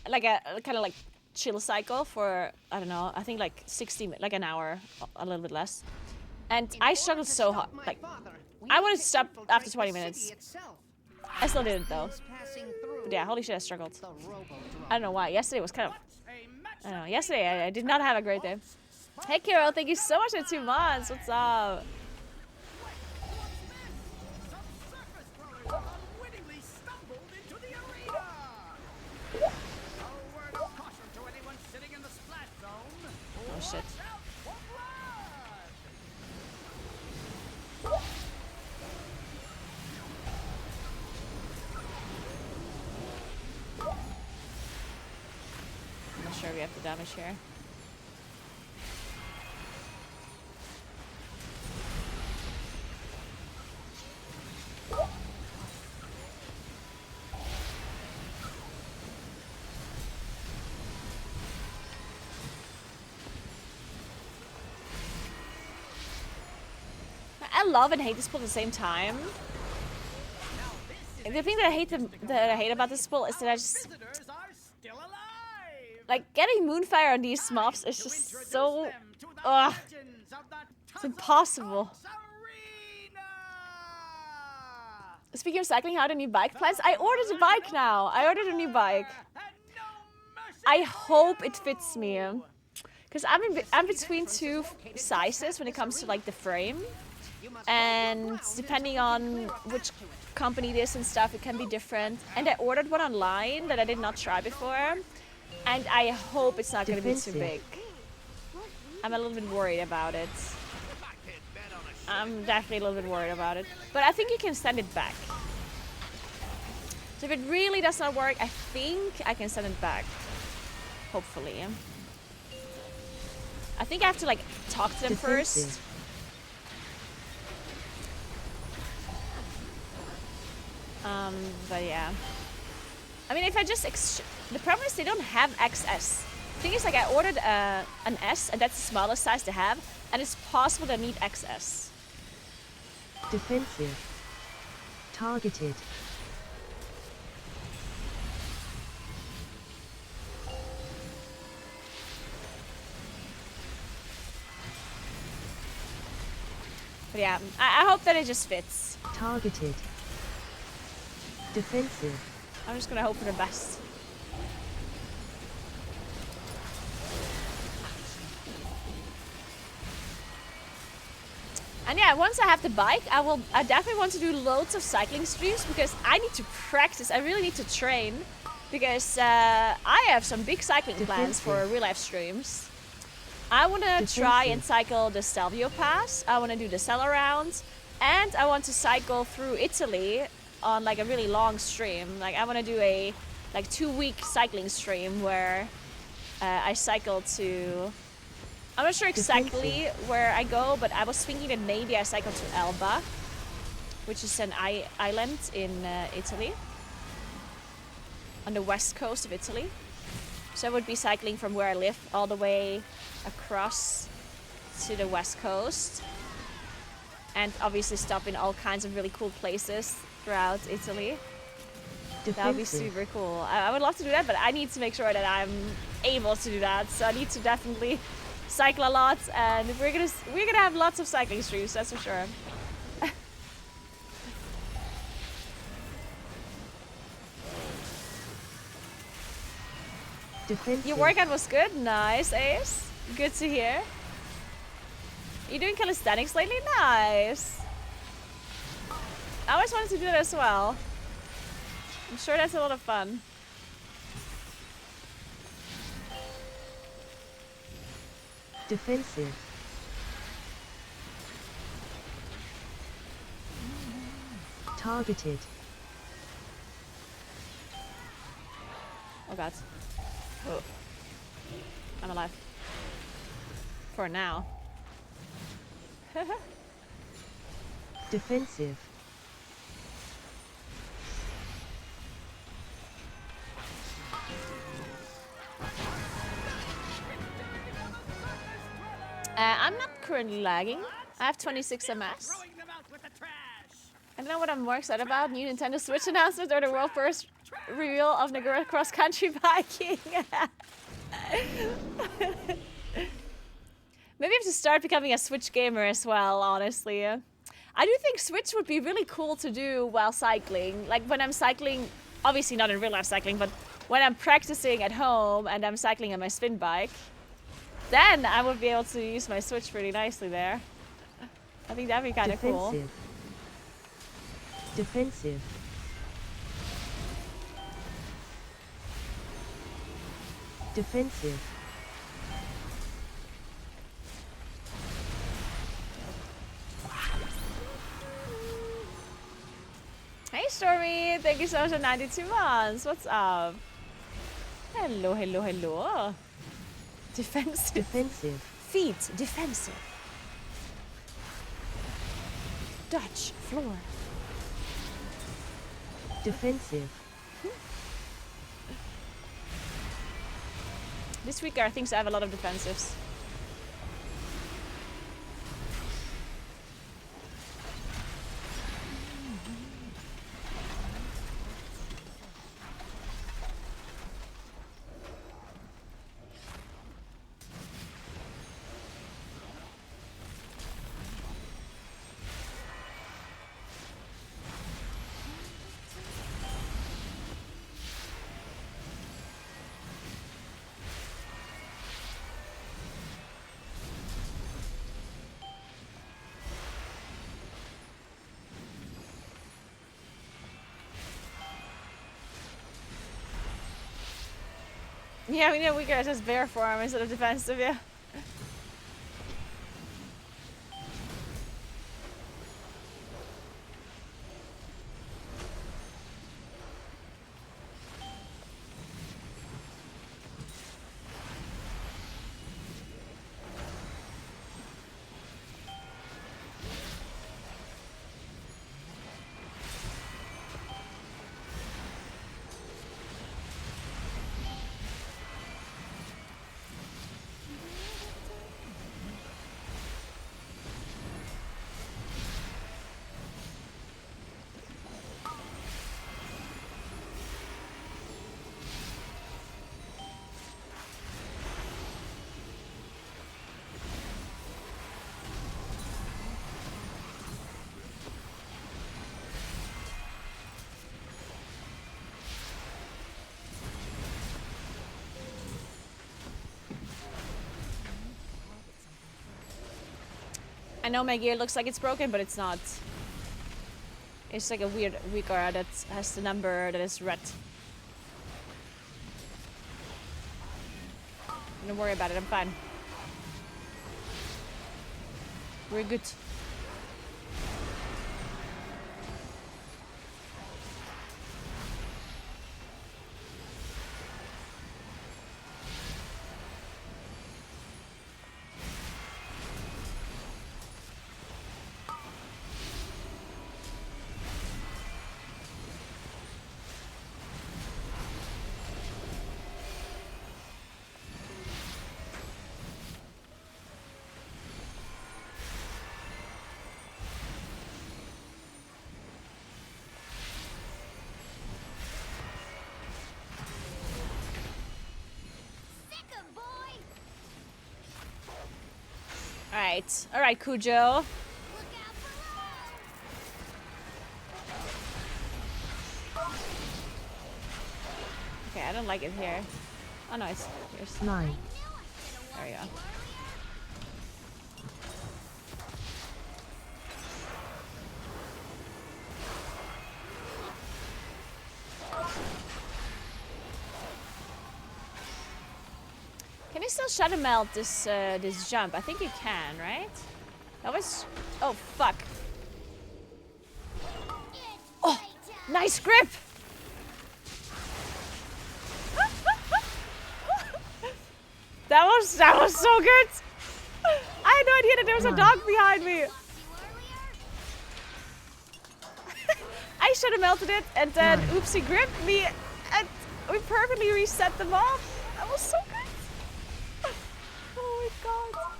Like a kind of like chill cycle for, I don't know, I think like 60 minutes, like an hour, a little bit less. And I struggled so hard. Like, I wanted to stop after 20 minutes. I still didn't though. But yeah, holy shit, I struggled. I don't know why. Yesterday was kind of, I don't know. Yesterday I did not have a great day. Hey Carol, thank you so much for 2 months. What's up? Oh shit. I'm not sure we have the damage here. I love and hate this pull at the same time. The thing that I hate about this pull is that I just, like, getting Moonfire on these mobs is just so, ugh, it's impossible. Speaking of cycling, how are the new bike plans? I ordered a bike now. I ordered a new bike. I hope it fits me, because I'm between 2 sizes when it comes to, like, the frame. And depending on which company it is and stuff, it can be different. And I ordered one online that I did not try before, and I hope it's not going to be too big. I'm a little bit worried about it. I'm definitely a little bit worried about it. But I think you can send it back. So if it really does not work, I think I can send it back. Hopefully. I think I have to, like, talk to them first. But yeah. I mean, if I just the problem is they don't have XS. The thing is, like, I ordered an S, and that's the smallest size to have, and it's possible they need XS. Defensive. Targeted. But yeah, I hope that it just fits. Targeted. Defensive. I'm just gonna hope for the best. And yeah, once I have the bike, I definitely want to do loads of cycling streams because I need to practice. I really need to train because I have some big cycling plans for real life streams. I want to try and cycle the Stelvio Pass. I want to do the Cell Around, and I want to cycle through Italy on like a really long stream. Like I want to do a like 2-week cycling stream where I cycle to. I'm not sure exactly where I go, but I was thinking that maybe I cycle to Elba, which is an island in Italy, on the west coast of Italy. So I would be cycling from where I live all the way across to the west coast, and obviously stop in all kinds of really cool places throughout Italy. That would be super cool. I would love to do that, but I need to make sure that I'm able to do that. So I need to definitely cycle a lot, and we're gonna have lots of cycling streams, that's for sure. Your workout was good. Nice, Ace. Good to hear. You doing calisthenics lately? Nice. I always wanted to do that as well. I'm sure that's a lot of fun. Defensive. Targeted. Oh god. Oh. I'm alive. For now. Defensive. I'm not currently lagging. I have 26 ms. I don't know what I'm more excited about. New Nintendo Switch announcement or the world first reveal of Naguura cross-country biking. Maybe I have to start becoming a Switch gamer as well, honestly. I do think Switch would be really cool to do while cycling. Like when I'm cycling, obviously not in real life cycling, but when I'm practicing at home and I'm cycling on my spin bike, then I would be able to use my Switch pretty nicely there. I think that'd be kind of cool. Defensive. Defensive. Hey Stormy, thank you so much for 92 months. What's up? Hello, hello, hello. Defensive. Defensive. Feet, defensive. Dutch, floor. Defensive. This week I think I have a lot of defensives. Yeah, we know we got just bear form instead of defensive, yeah. I know my gear looks like it's broken, but it's not. It's like a weird aura that has the number that is red. Don't worry about it, I'm fine. We're good. All right, Cujo. Okay, I don't like it here. Oh no, it's here's 9. There we go. Can you still shadow melt this this jump? I think you can, right? That was... Oh, fuck. Oh, nice grip! That was so good! I had no idea that there was a dog behind me! I should have melted it, and then Oopsie gripped me, and we perfectly reset them off. That was so good! Oh my god.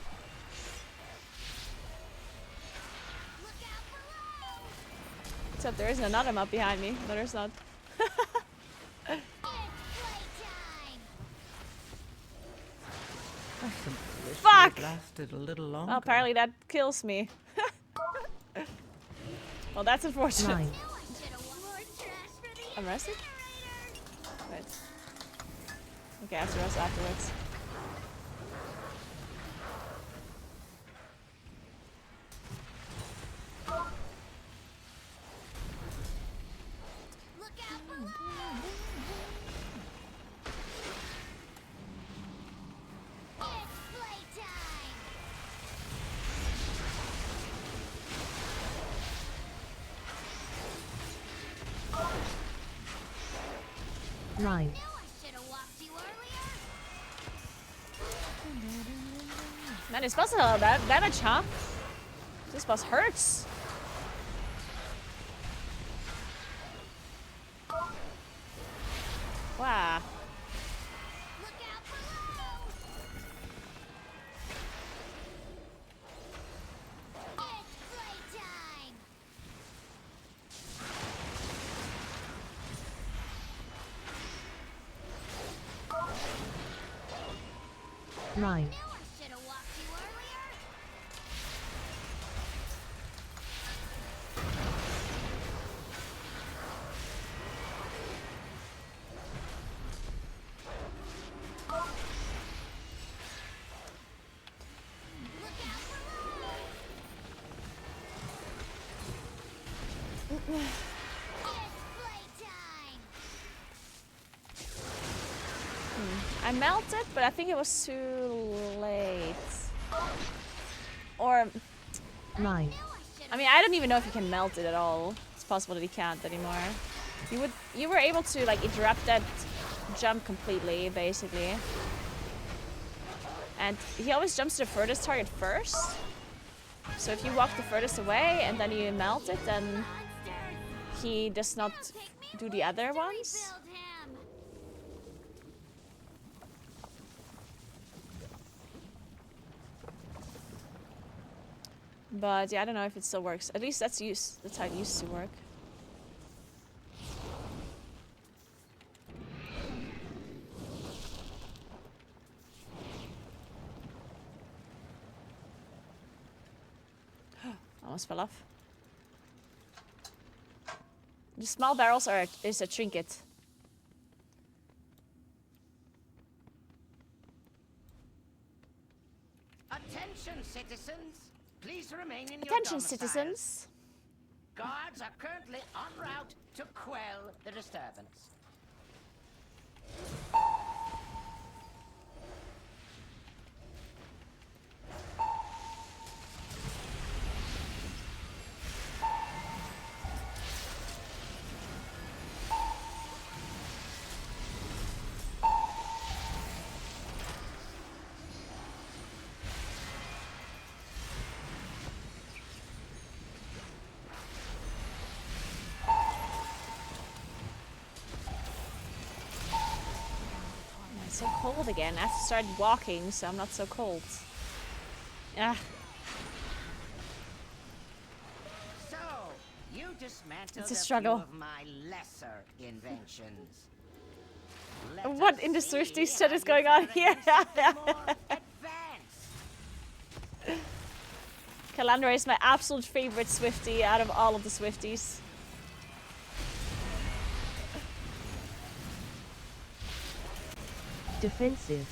Except there isn't another map behind me. No, there's not. Fuck! Lasted a little longer. Well, apparently that kills me. Well, that's unfortunate. 9. I'm resting? Wait. Okay, I have to rest afterwards. Nine. Man, this boss has a lot of damage, huh? This boss hurts. Wow. Nine. I melted, but I think it was too late. Or... 9. I mean, I don't even know if you can melt it at all. It's possible that you can't anymore. You were able to like interrupt that jump completely, basically. And he always jumps to the furthest target first. So if you walk the furthest away and then you melt it, then he does not do the other ones. But yeah, I don't know if it still works. At least that's how it used to work. Almost fell off. The small barrels is a trinket. Attention, citizens! Please remain in your Attention, domiciles. citizens. Guards are currently en route to quell the disturbance. It's so cold again. I have to start walking, so I'm not so cold. Ah. So, you dismantled It's a few struggle. of my lesser inventions. Let What us in the see Swifty how shit is you going on fare here? against something more advanced. Calandra is my absolute favorite Swifty out of all of the Swifties. Defensive.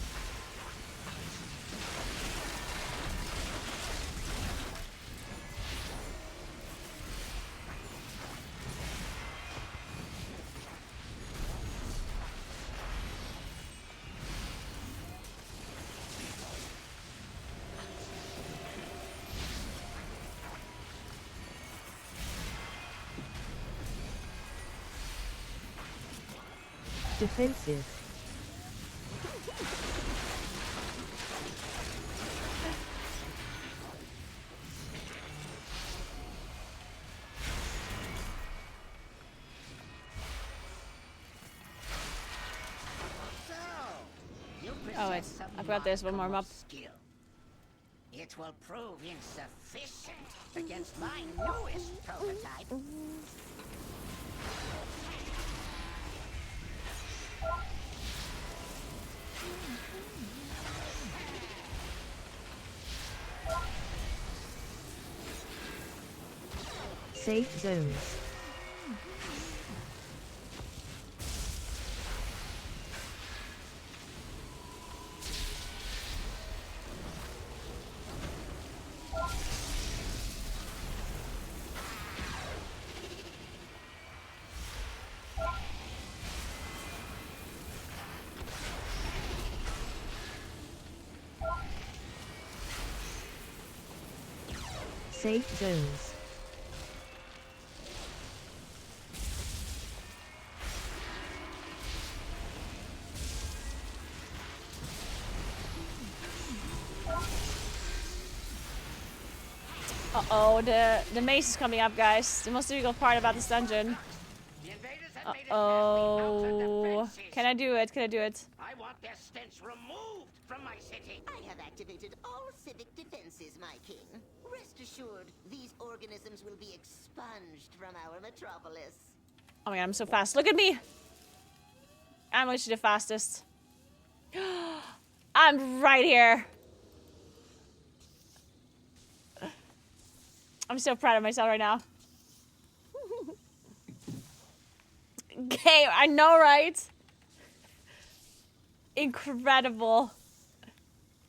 Defensive. So, you Oh wait, possess a I forgot there's one more modicum mob. of skill. It will prove insufficient against my newest prototype. Safe zones. Safe zones. Uh-oh, the maze is coming up, guys. The most difficult part about this dungeon. Uh-oh. Can I do it? Can I do it? I want their stench removed from my city. I have activated all civic defenses, my king. Rest assured, these organisms will be expunged from our metropolis. Oh my god, I'm so fast. Look at me! I'm literally the fastest. I'm right here. I'm so proud of myself right now. Okay, I know, right? Incredible.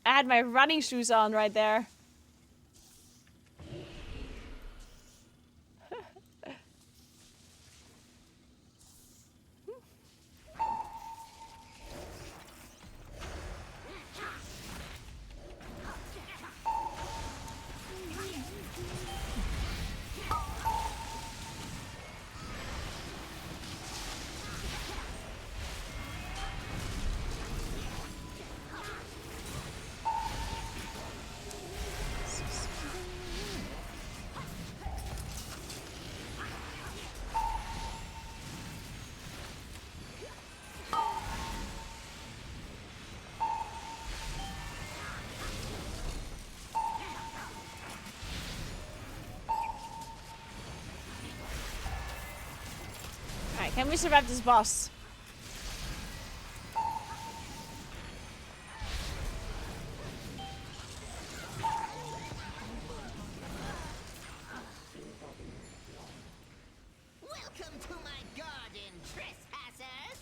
I had my running shoes on right there. Alright, can we survive this boss? Welcome to my garden, trespassers!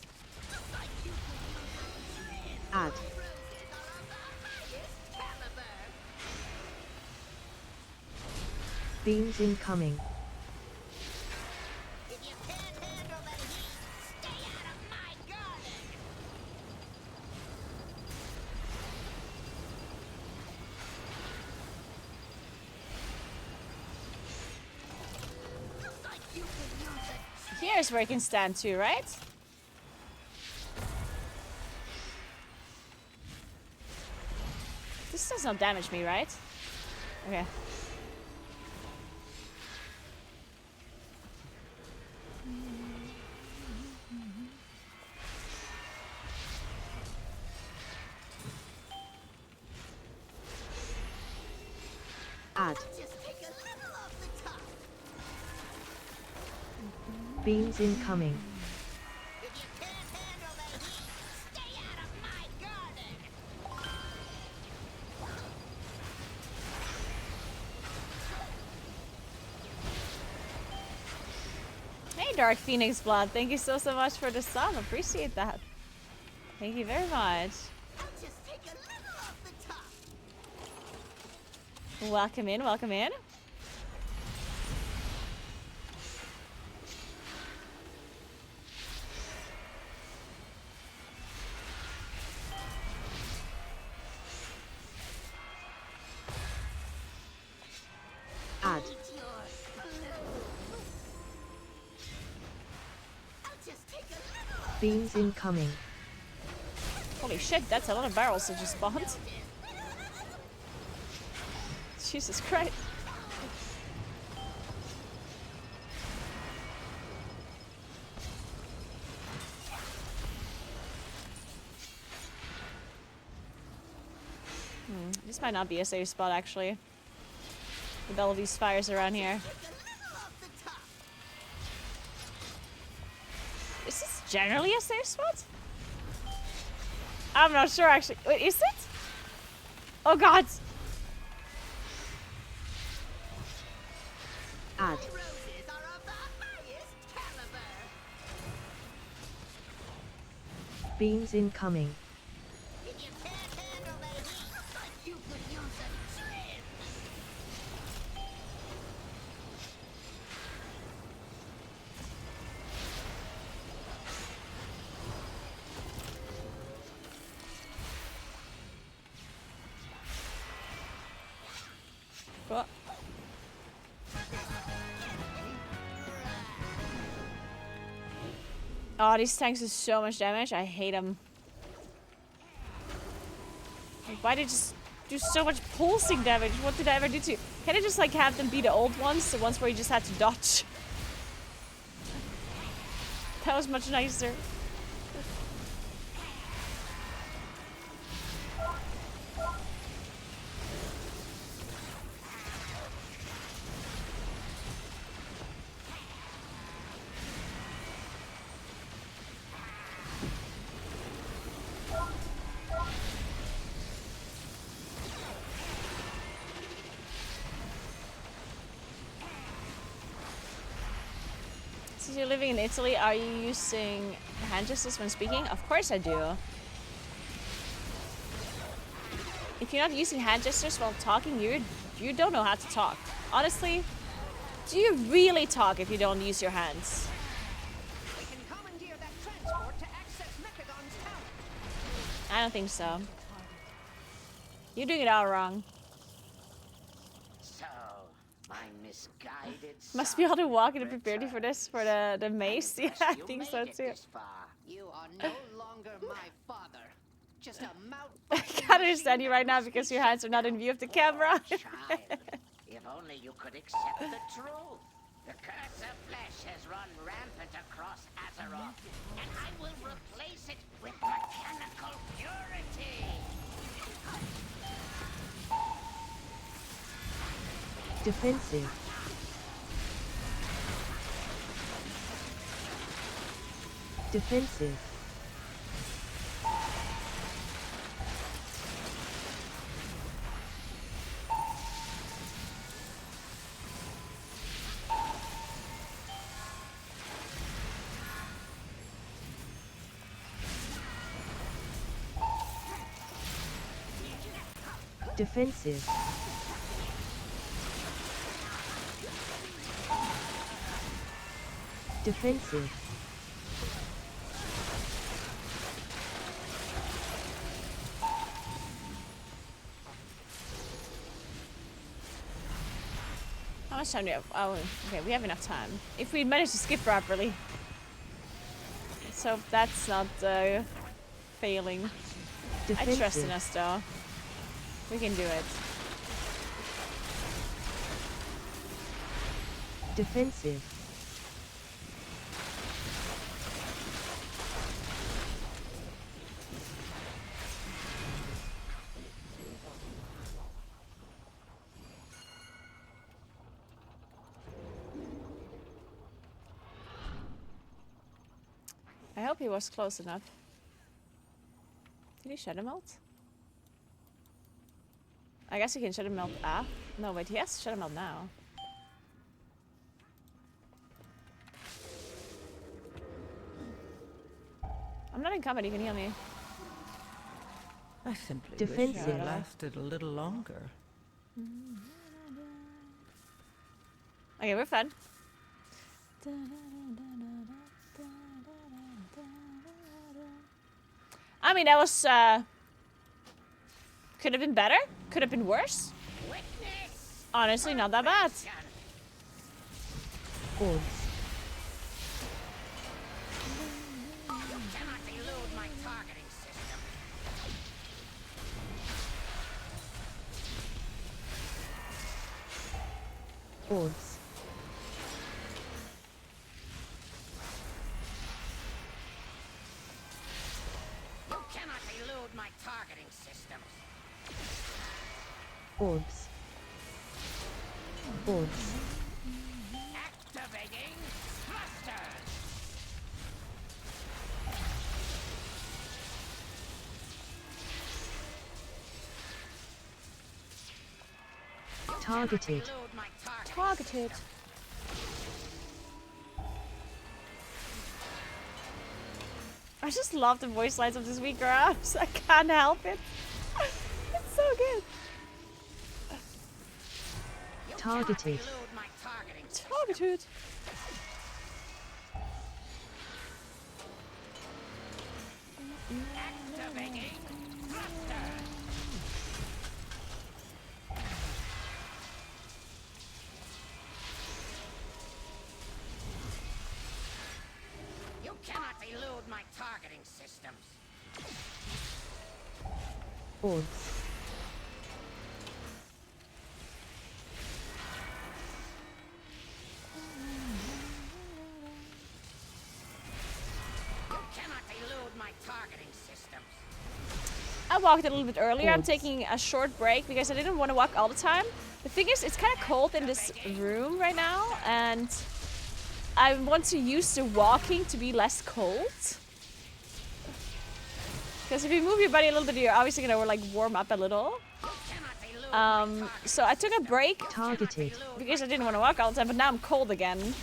Add. Beams incoming. If you can't handle the heat, stay out of my garden! Looks like you could use it. Here's where I can stand too, right? This does not damage me, right? Okay. Add. Just take a little off the top. Beams incoming. If you can't handle the heat, stay out of my garden! Hey, Dark Phoenix Blood. Thank you so much for the sub. Appreciate that. Thank you very much. I'll just take a little off the top. Welcome in, welcome in. Add. Eat your I'll just take a little off. Beams incoming. Holy shit, that's a lot of barrels that just spawned. Jesus Christ. This might not be a safe spot actually. With all of these fires around here. Is this generally a safe spot? I'm not sure actually. Wait, is it? Oh god. Add. Beams incoming. If you can't handle the heat, looks like you could use a trim. What? Oh, these tanks do so much damage. I hate them. Like, why did they just do so much pulsing damage? What did I ever do to you? Can I just like have them be the old ones? The ones where you just had to dodge? That was much nicer. Since you're living in Italy, are you using hand gestures when speaking? Of course I do. If you're not using hand gestures while talking, you don't know how to talk. Honestly, do you really talk if you don't use your hands? We can commandeer that transport to access Mechagon's tower. I don't think so. You're doing it all wrong. So, my misguided Must be able to walk and prepared you for this, for the mace. Yeah, I think so too. You are no longer my father. Just a mouth. I can't understand you right now because your hands are not in view of the camera. Child, if only you could accept the truth. The curse of flesh has run rampant across Azeroth, and I will replace it with mechanical purity. Defensive. Defensive. Defensive. Defensive. How much time do we have? Oh, okay, we have enough time. If we manage to skip properly. So that's not failing. I trust in Defensive. us though. We can do it. Defensive. I hope he was close enough. Did he shadow melt? I guess he can shadow melt. Ah, no, wait, he has shadow melt now. I'm not in combat, you can heal me. I simply wish Defensive. you had lasted a little longer. Okay, we're fine. I mean, that was, could have been better. Could have been worse. Honestly, not that bad. Odds. Cannot elude my targeting system. Odds. You cannot elude my targeting systems. Odds. Odds. Activating thrusters. Targeted. Elude my targeting Targeted. I just love the voice lines of this week, girls. I can't help it. It's so good. Targeted. elude my targeting system. Targeted. Activating thrusters. You cannot elude my targeting systems. Odds. You cannot elude my targeting systems. I walked a little bit earlier. I'm Odds. taking a short break because I didn't want to walk all the time. The thing is, it's kind of cold in this room right now, and I want to use the walking to be less cold. Because if you move your body a little bit, you're obviously gonna like warm up a little. So I took a break Targeted. because I didn't want to walk all the time, but now I'm cold again.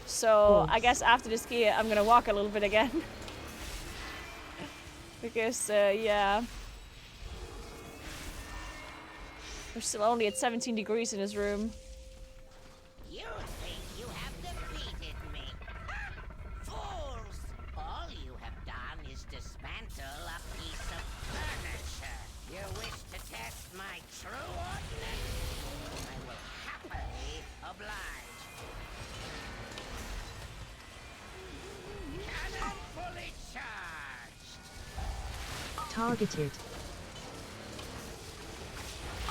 So I guess after this ski, I'm gonna walk a little bit again. Because, yeah. We're still only at 17 degrees in this room. You think you have defeated me? Fools! All you have done is dismantle a piece of furniture. You wish to test my true ordnance? I will happily oblige. Cannon fully charged! Targeted.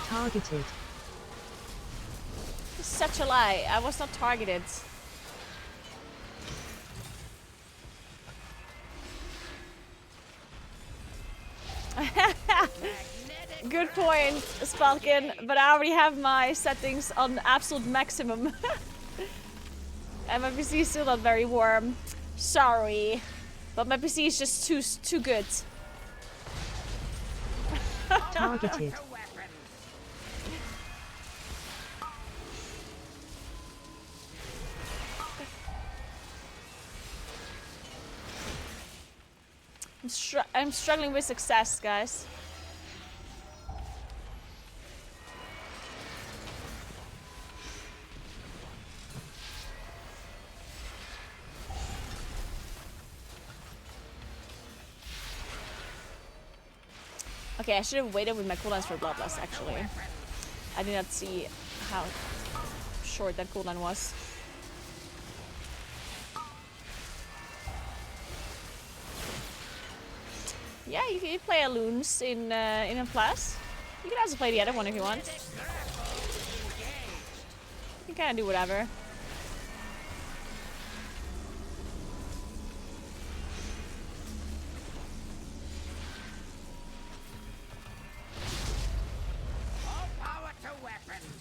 Targeted. It's such a lie. I was not targeted. Good point, Spalkin, but I already have my settings on absolute maximum. And my PC is still not very warm. Sorry. But my PC is just too good. Targeted. I'm struggling with success, guys. Okay, I should have waited with my cooldowns for Bloodlust, actually. I did not see how short that cooldown was. Yeah, you can play a Loons in a class. You can also play the other one if you want. You can kind of do whatever. All power to weapons.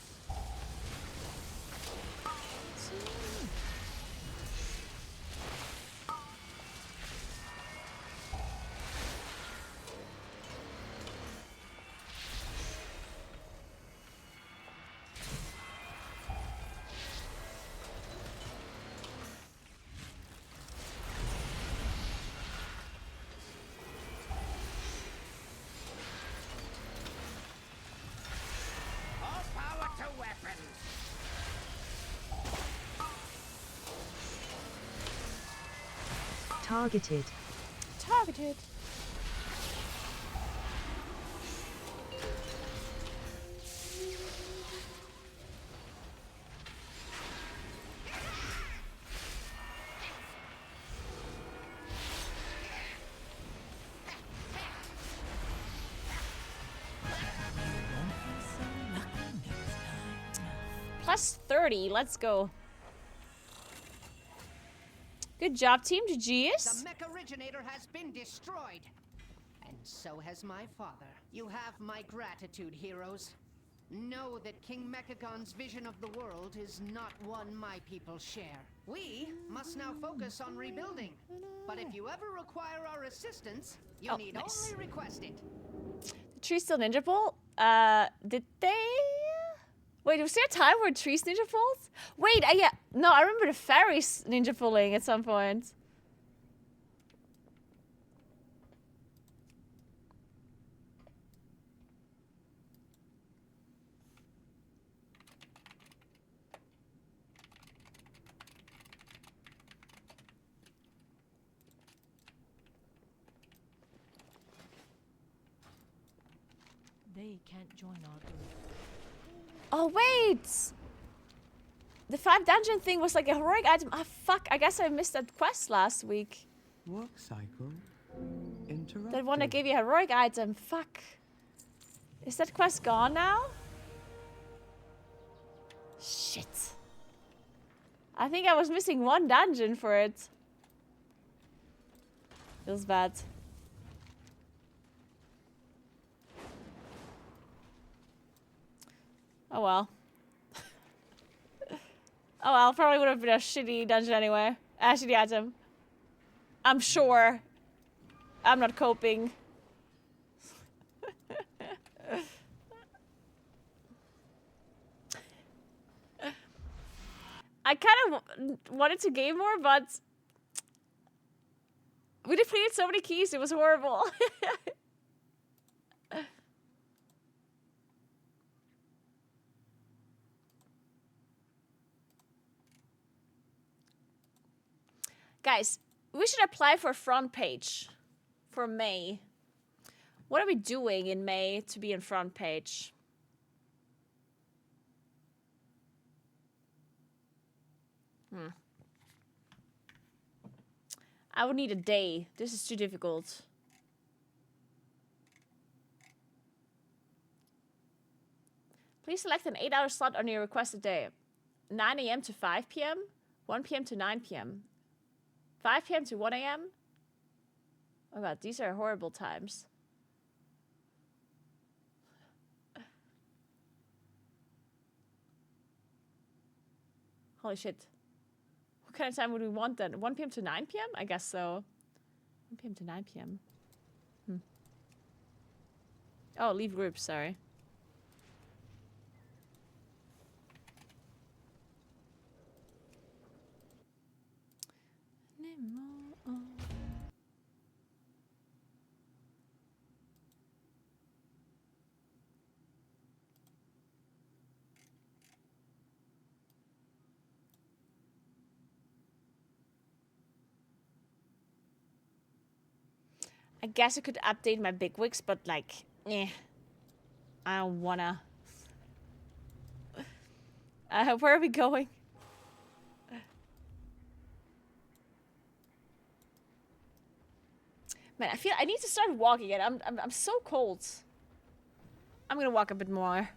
All power to weapons. Targeted. Targeted. Plus 30, let's go. Good job, team. GG's. The mech originator has been destroyed. And so has my father. You have my gratitude, heroes. Know that King Mechagon's vision of the world is not one my people share. We must now focus on rebuilding. But if you ever require our assistance, you need only request it. The Tree still Ninja Bolt? Did they? Wait, was there a time where Trees Ninja Bolt? Wait, yeah. No, I remember the Fairies Ninja Pulling at some point. They can't join our group. Oh, wait! The 5 dungeon thing was like a heroic item. Ah, fuck. I guess I missed that quest last week. Work cycle interrupted. That one that gave you a heroic item. Fuck. Is that quest gone now? Shit. I think I was missing 1 dungeon for it. Feels bad. Oh well. Oh well, probably would have been a shitty dungeon anyway. A shitty item. I'm sure. I'm not coping. I kind of wanted to game more, but we depleted so many keys, it was horrible. Guys, we should apply for front page for May. What are we doing in May to be in front page? I would need a day. This is too difficult. Please select an 8-hour slot on your requested day. 9 a.m. to 5 p.m., 1 p.m. to 9 p.m., 5 p.m. to 1 a.m. Oh god, these are horrible times. Holy shit. What kind of time would we want then? 1 p.m. to 9 p.m.? I guess so. 1 p.m. to 9 p.m. Oh, leave groups, sorry. I guess I could update my bigwigs, but like, Yeah. I don't wanna. Where are we going? Man, I feel I need to start walking again. I'm so cold. I'm gonna walk a bit more.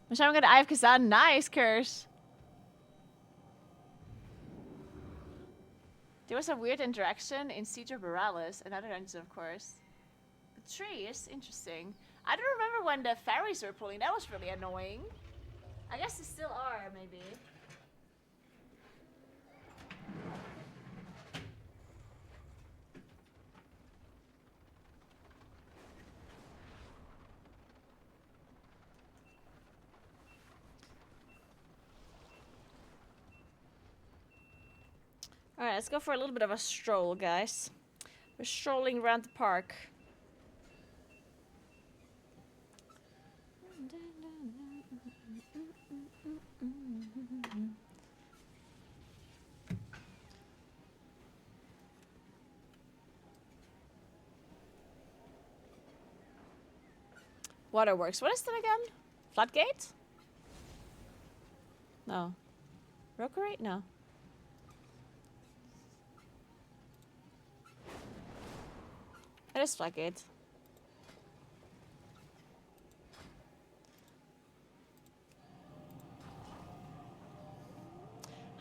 Michelle, I'm gonna Ive Kazan. Nice, Curse. There was a weird interaction in Siege of Borealis and other dungeons, of course. The tree is interesting. I don't remember when the fairies were pulling. That was really annoying. I guess they still are, maybe. Alright, let's go for a little bit of a stroll, guys. We're strolling around the park. Waterworks. What is that again? Floodgate? No. Rookery? No. It is Floodgate.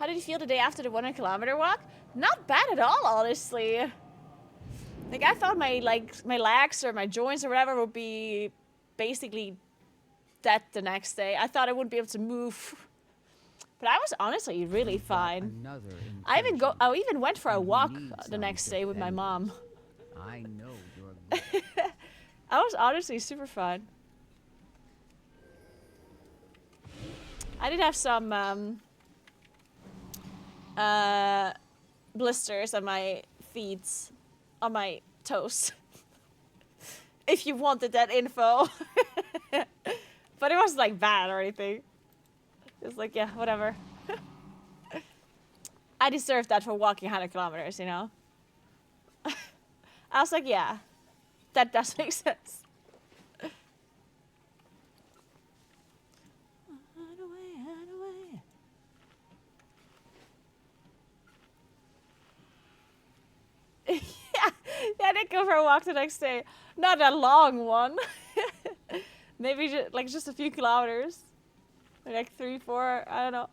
How did you feel the day after the 100 kilometer walk? Not bad at all, honestly. Like, I thought my legs or my joints or whatever would be basically dead the next day. I thought I wouldn't be able to move. But I was honestly really fine. I even went for a walk the next day with my mom. I know you're I was honestly super fun. I did have some blisters on my feet, on my toes. If you wanted that info. But it wasn't like bad or anything. It was like, yeah, whatever. I deserved that for walking 100 kilometers, you know? I was like, yeah, that does make sense. Yeah, I did go for a walk the next day. Not a long one. Maybe just a few kilometers. Like 3, 4, I don't know.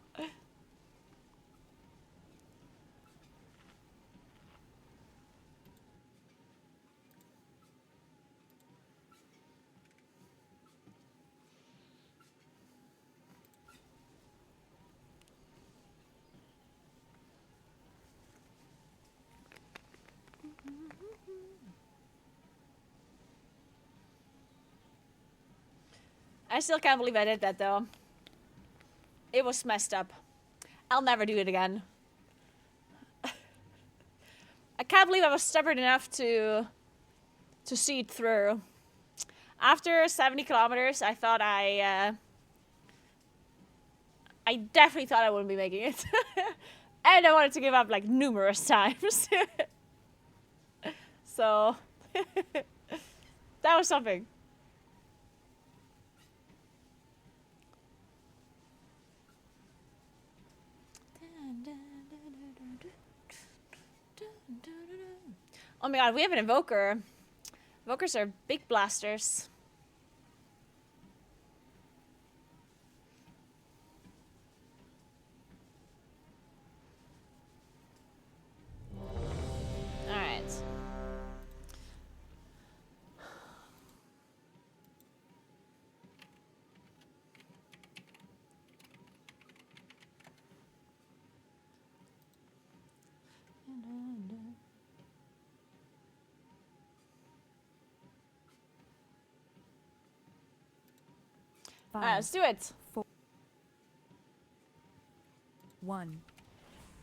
I still can't believe I did that though. It was messed up. I'll never do it again. I can't believe I was stubborn enough to see it through. After 70 kilometers, I thought I definitely thought I wouldn't be making it. And I wanted to give up like numerous times. So that was something. Oh my god, we have an invoker. Invokers are big blasters. Alright. Alright, let's do it. 4, 1.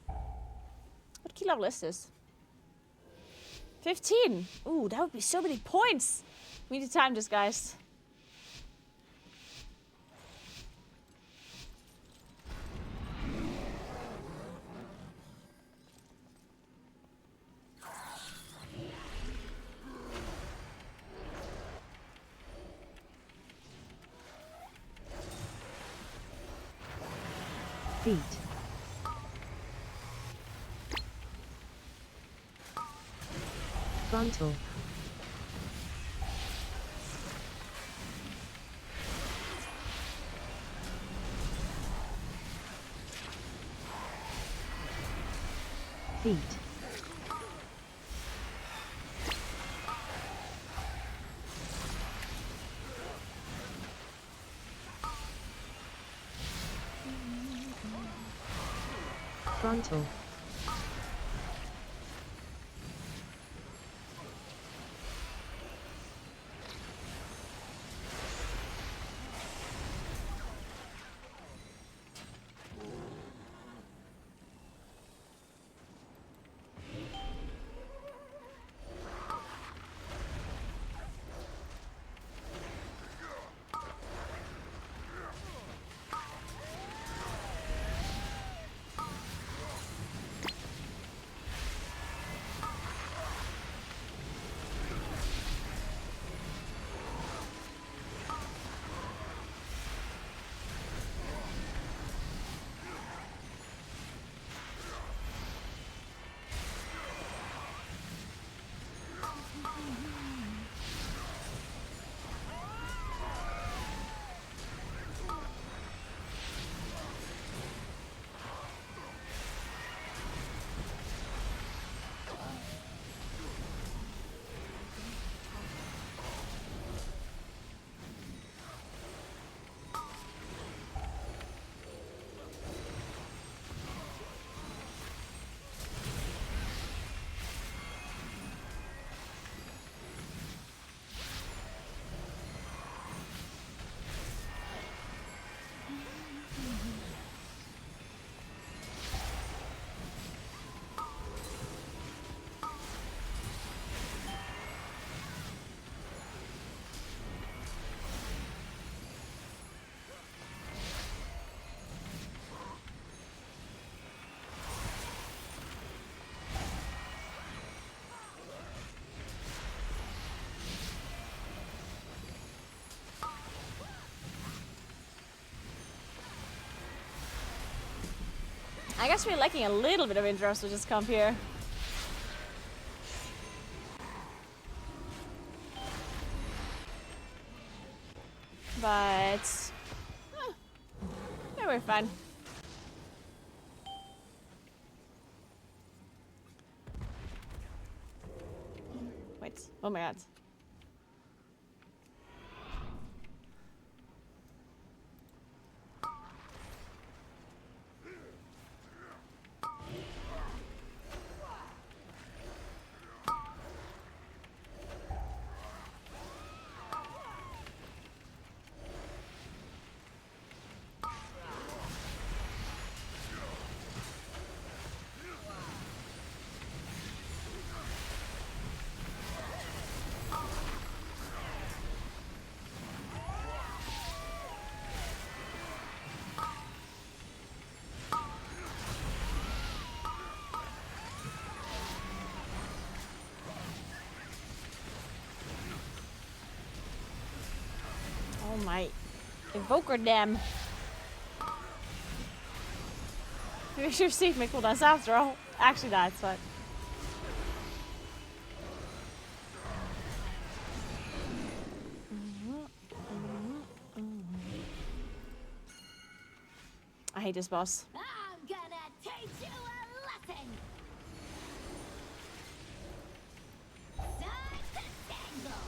What key level is this? 15. Ooh, that would be so many points. We need to time this, guys. Feet. Frontal. Feet. Frontal. I guess we're lacking a little bit of interest to just come here. But yeah, we're fine. Wait, oh my god. Oh my. Evoker them. Maybe I should see if my cooldowns after all. Actually, that's fine. I hate this boss. I'm gonna teach you a lesson. Time to tango.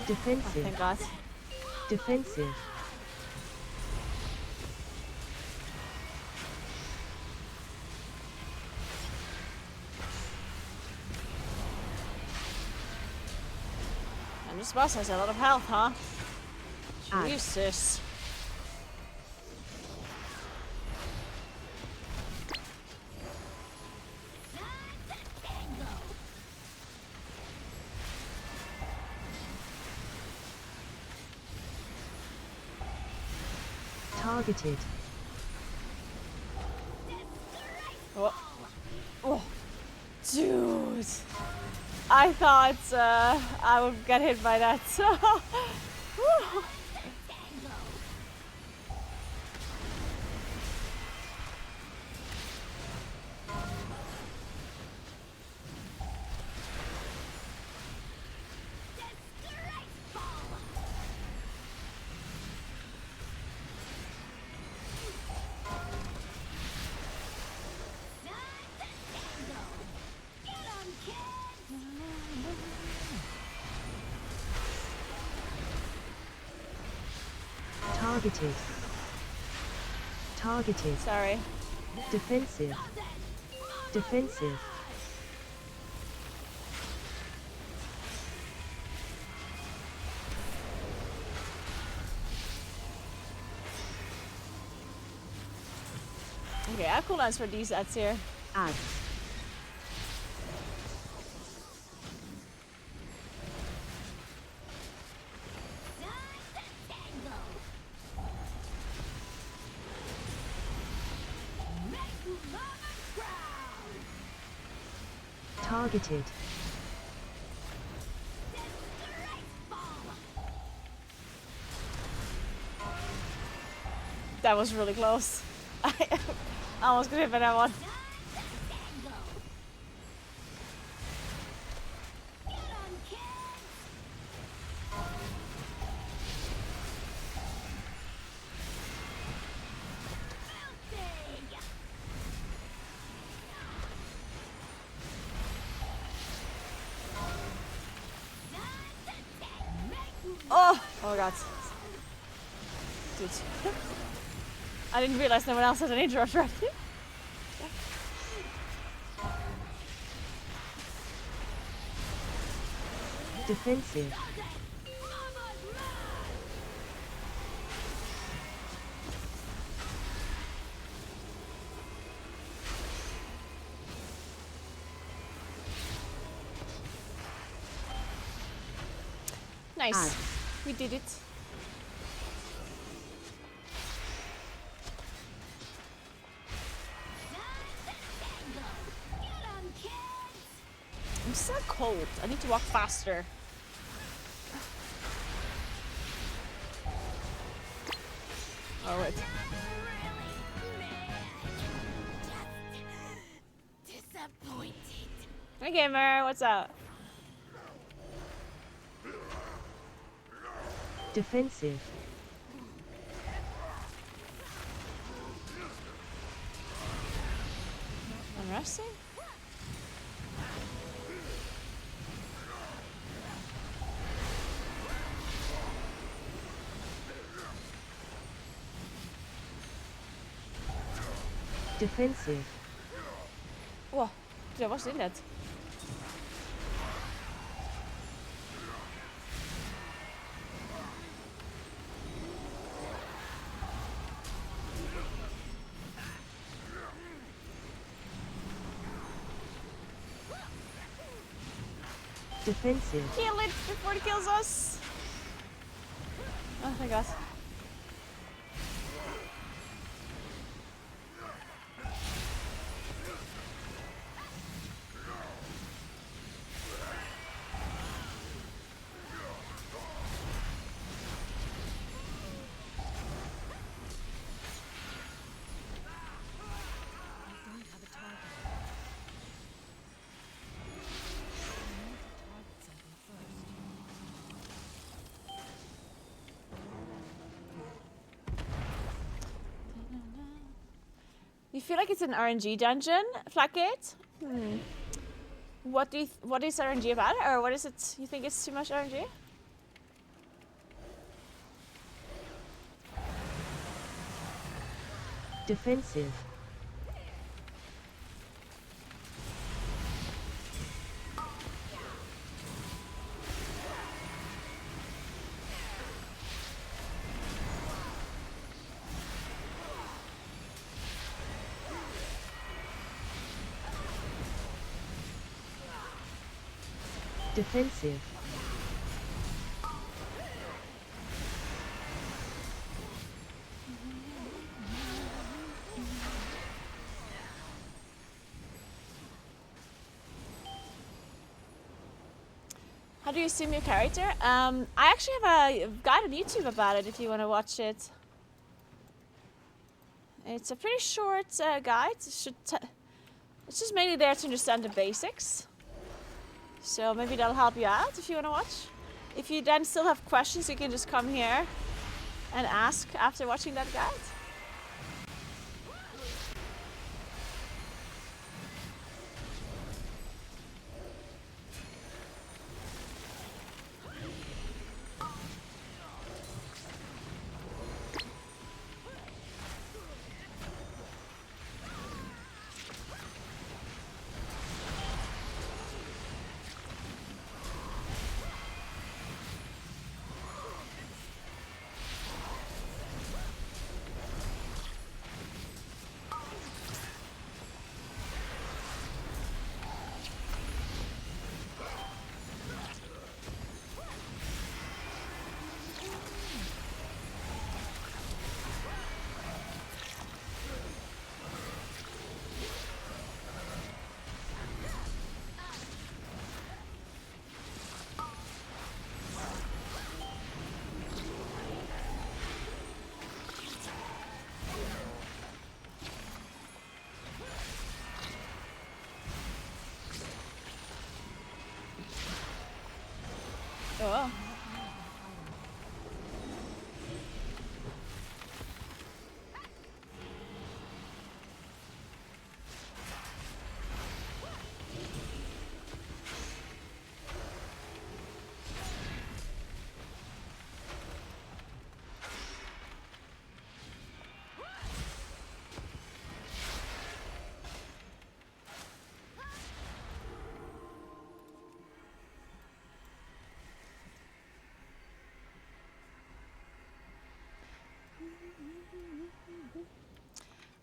Defensive. Thank God. Defensive. And this boss has a lot of health, huh? Jesus. Targeted. Oh. Oh. Dude. I thought I would get hit by that. Whew. Targeted. Targeted. Sorry. Defensive. Defensive. Okay, I have cooldowns for these ads here. Ads. Targeted. That was really close. I almost could hit by that one. Oh my god. Dude. I didn't realize no one else has an interrupt ready. Defensive. Nice. We did it. I'm so cold. I need to walk faster. Oh wait. Disappointed. Hey gamer, what's up? Defensive. I'm resting? Defensive. Wow, jag var still det. Defensive. Kill it before it kills us. Oh my god. You feel like it's an RNG dungeon, Flackgate? What is RNG about it, or what is it? You think it's too much RNG? Defensive. Defensive. How do you sim your character? I actually have a guide on YouTube about it if you want to watch it. It's a pretty short guide. It's just mainly there to understand the basics. So maybe that'll help you out if you want to watch. If you then still have questions, you can just come here and ask after watching that guide. Oh.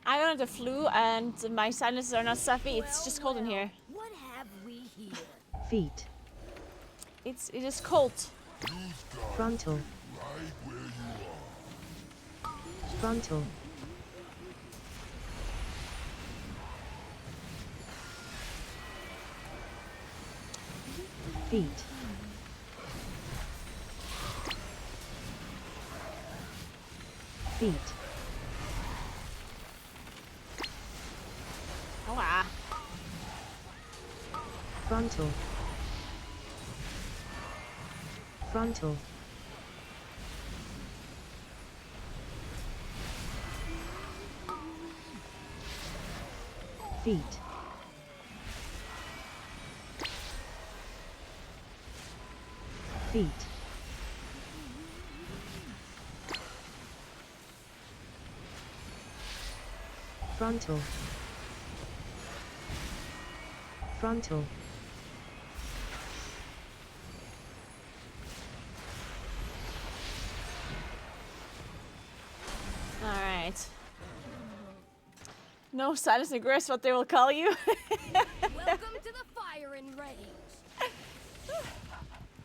I don't have the flu and my sinuses are not stuffy. It's just cold in here. What have we here? Feet. It is cold. Frontal. Frontal. Feet. Feet. Oh, ah. Frontal. Frontal. Feet. Feet. Frontal. Frontal. All right. No sinus Naguura is what they will call you. Welcome to the firing range.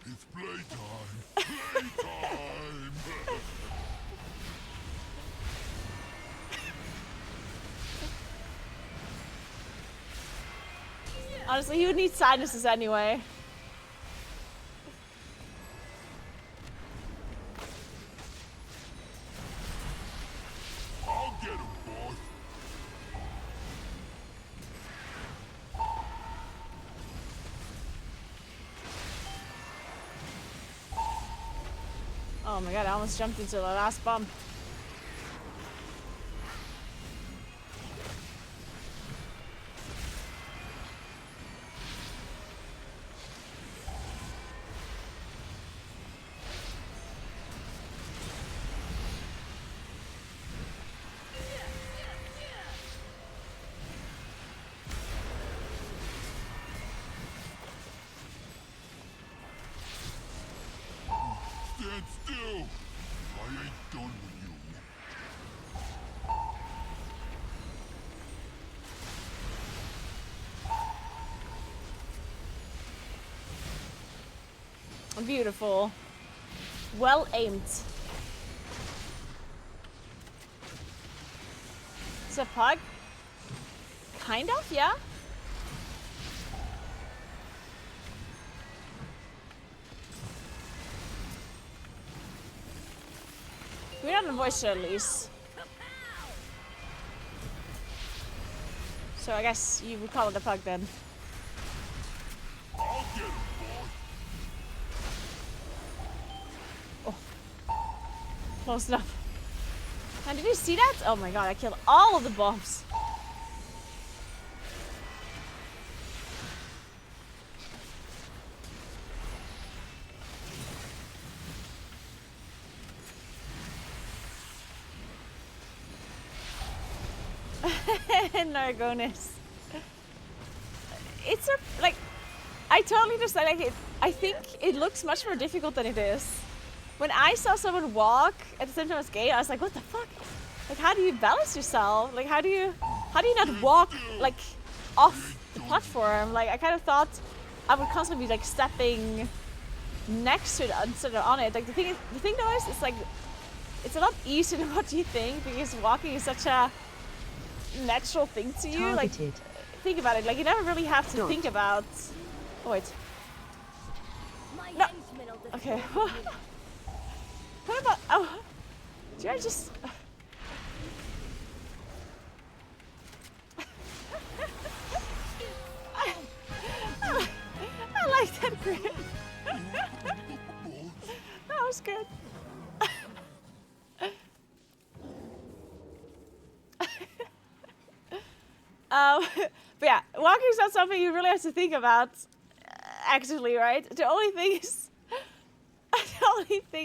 It's playtime. Playtime. Honestly, he would need sinuses anyway. I'll get him, boss. Oh my god, I almost jumped into the last bump. Beautiful. Well aimed. It's a pug? Kind of, yeah. We're not in voice at least. So I guess you would call it a pug then. I'll get him, boy. Close enough. And did you see that? Oh my god, I killed all of the bombs. Nargonis. It's a like I totally understand like it I think it looks much more difficult than it is. When I saw someone walk at the same time as Gay, I was like, what the fuck? Like how do you balance yourself? Like how do you not walk like off the platform? Like I kind of thought I would constantly be like stepping next to it instead of on it. Like the thing though is it's like it's a lot easier than what you think because walking is such a natural thing to you. Targeted. Like think about it. Like you never really have to think about. Oh wait. No. Okay. What about? Oh, did I just? I like that grip. That was good. But yeah, walking is not something you really have to think about actively, right? The only thing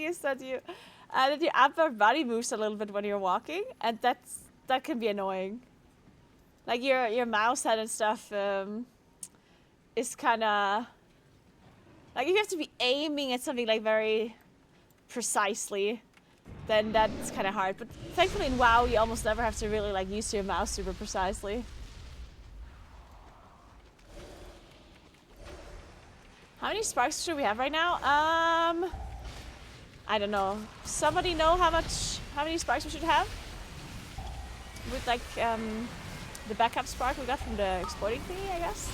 is that your upper body moves a little bit when you're walking, and that can be annoying. Like your mouse head and stuff is kind of like if you have to be aiming at something like very precisely, then that's kind of hard. But thankfully in WoW, you almost never have to really like use your mouse super precisely. How many sparks should we have right now? I don't know. Somebody know how many sparks we should have? With like the backup spark we got from the exploding thingy, I guess.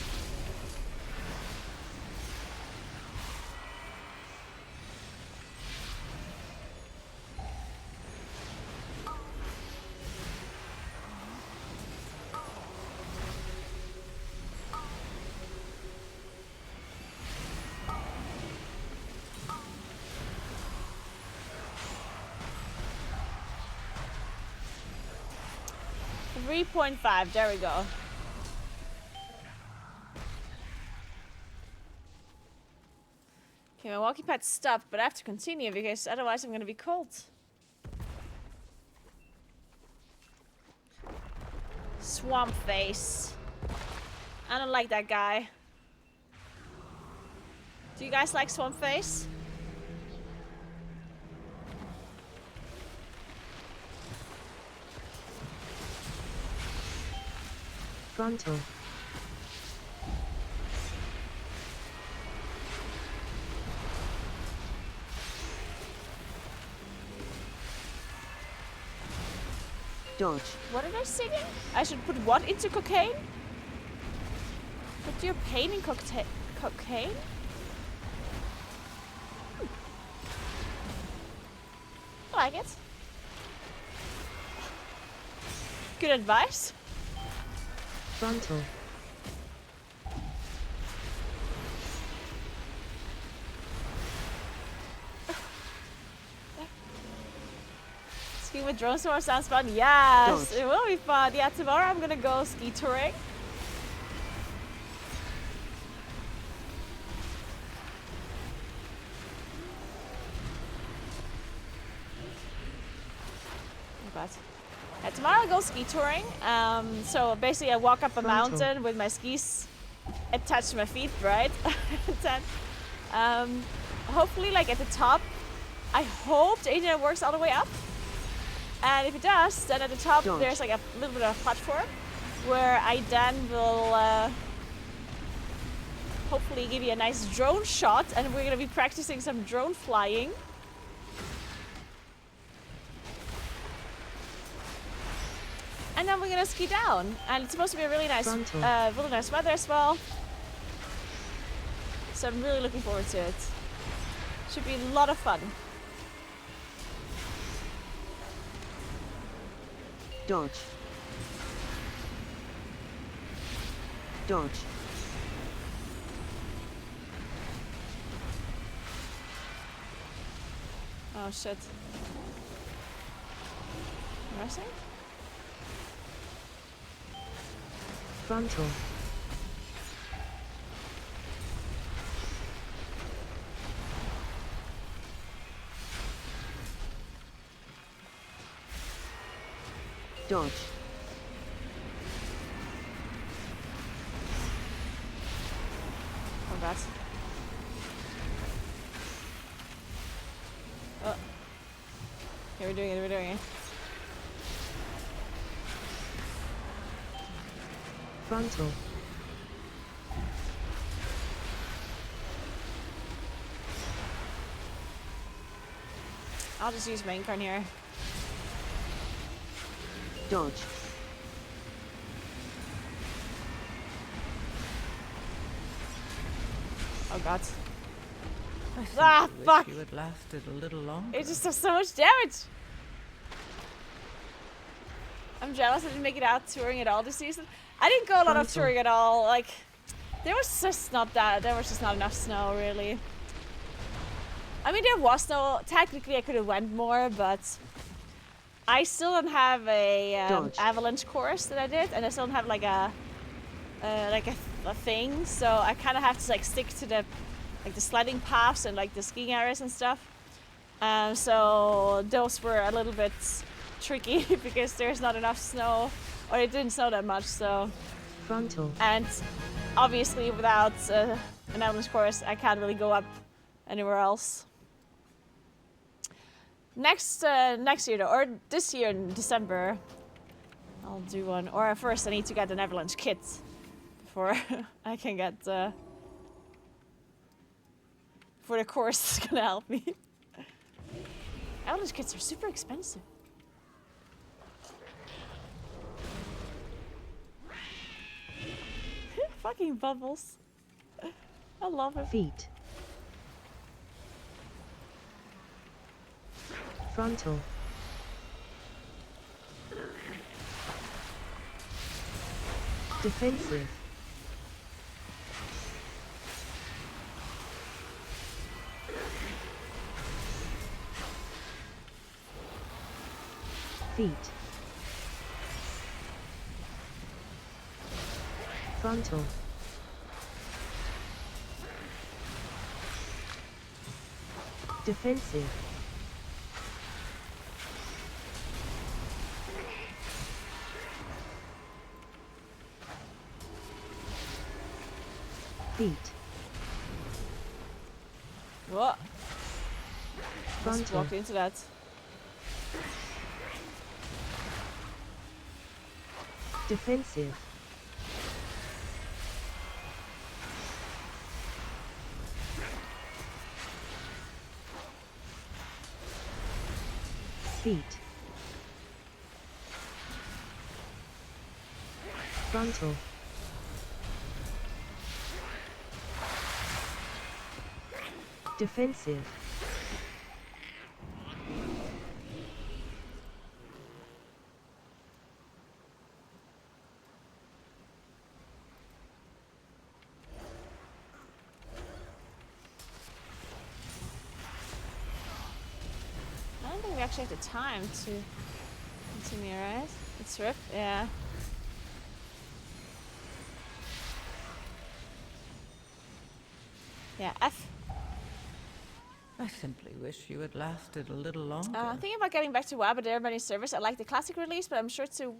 .5, there we go. Okay, my walking pad stopped, but I have to continue because otherwise I'm gonna be cold. Swamp face. I don't like that guy. Do you guys like swamp face? Frontal. Dodge. What did I say again? I should put what into cocaine? Put your pain in cocaine? I like it. Good advice. Frontal. Skiing with drones tomorrow sounds fun. Yes, it will be fun. Yeah, tomorrow I'm gonna go ski touring. Oh God. Yeah, tomorrow I'll go ski touring. So basically I walk up a mountain with my skis attached to my feet, right? And then, hopefully like at the top, I hope the internet works all the way up. And if it does, then at the top there's like a little bit of a platform where I then will hopefully give you a nice drone shot, and we're gonna be practicing some drone flying. And then we're gonna ski down, and it's supposed to be a really nice weather as well. So I'm really looking forward to it. Should be a lot of fun. Dodge. Dodge. Oh shit. Rushing? Frontal. Dodge. Oh god. Oh. Okay, we're doing it. Frontal. I'll just use main card here. Dodge. Oh god. I Fuck! wish you had lasted a little longer. It just does so much damage! I'm jealous I didn't make it out touring at all this season. I didn't go a lot of touring at all. Like, there was just not enough snow, really. I mean, there was snow. Technically, I could have went more, but I still don't have a avalanche course that I did, and I still don't have like a thing. So I kind of have to like stick to the sledding paths and like the skiing areas and stuff. So those were a little bit tricky because there's not enough snow, or it didn't snow that much. So Frontal. And obviously, without an avalanche course, I can't really go up anywhere else. Next year, though, or this year in December, I'll do one. Or first, I need to get an avalanche kit before I can get before the course is gonna help me. Avalanche kits are super expensive. Fucking bubbles. I love it. Feet. Frontal. Defensive. Feet. Frontal. Defensive. Feet. What? Just Frontal. walked into that. Defensive. Feet. Frontal. Defensive. I don't think we actually have the time to continue, right? It's RIP, yeah. Yeah, F. I simply wish you had lasted a little longer. Thinking about getting back to WoW, but there are many servers. I like the classic release, but I'm sure the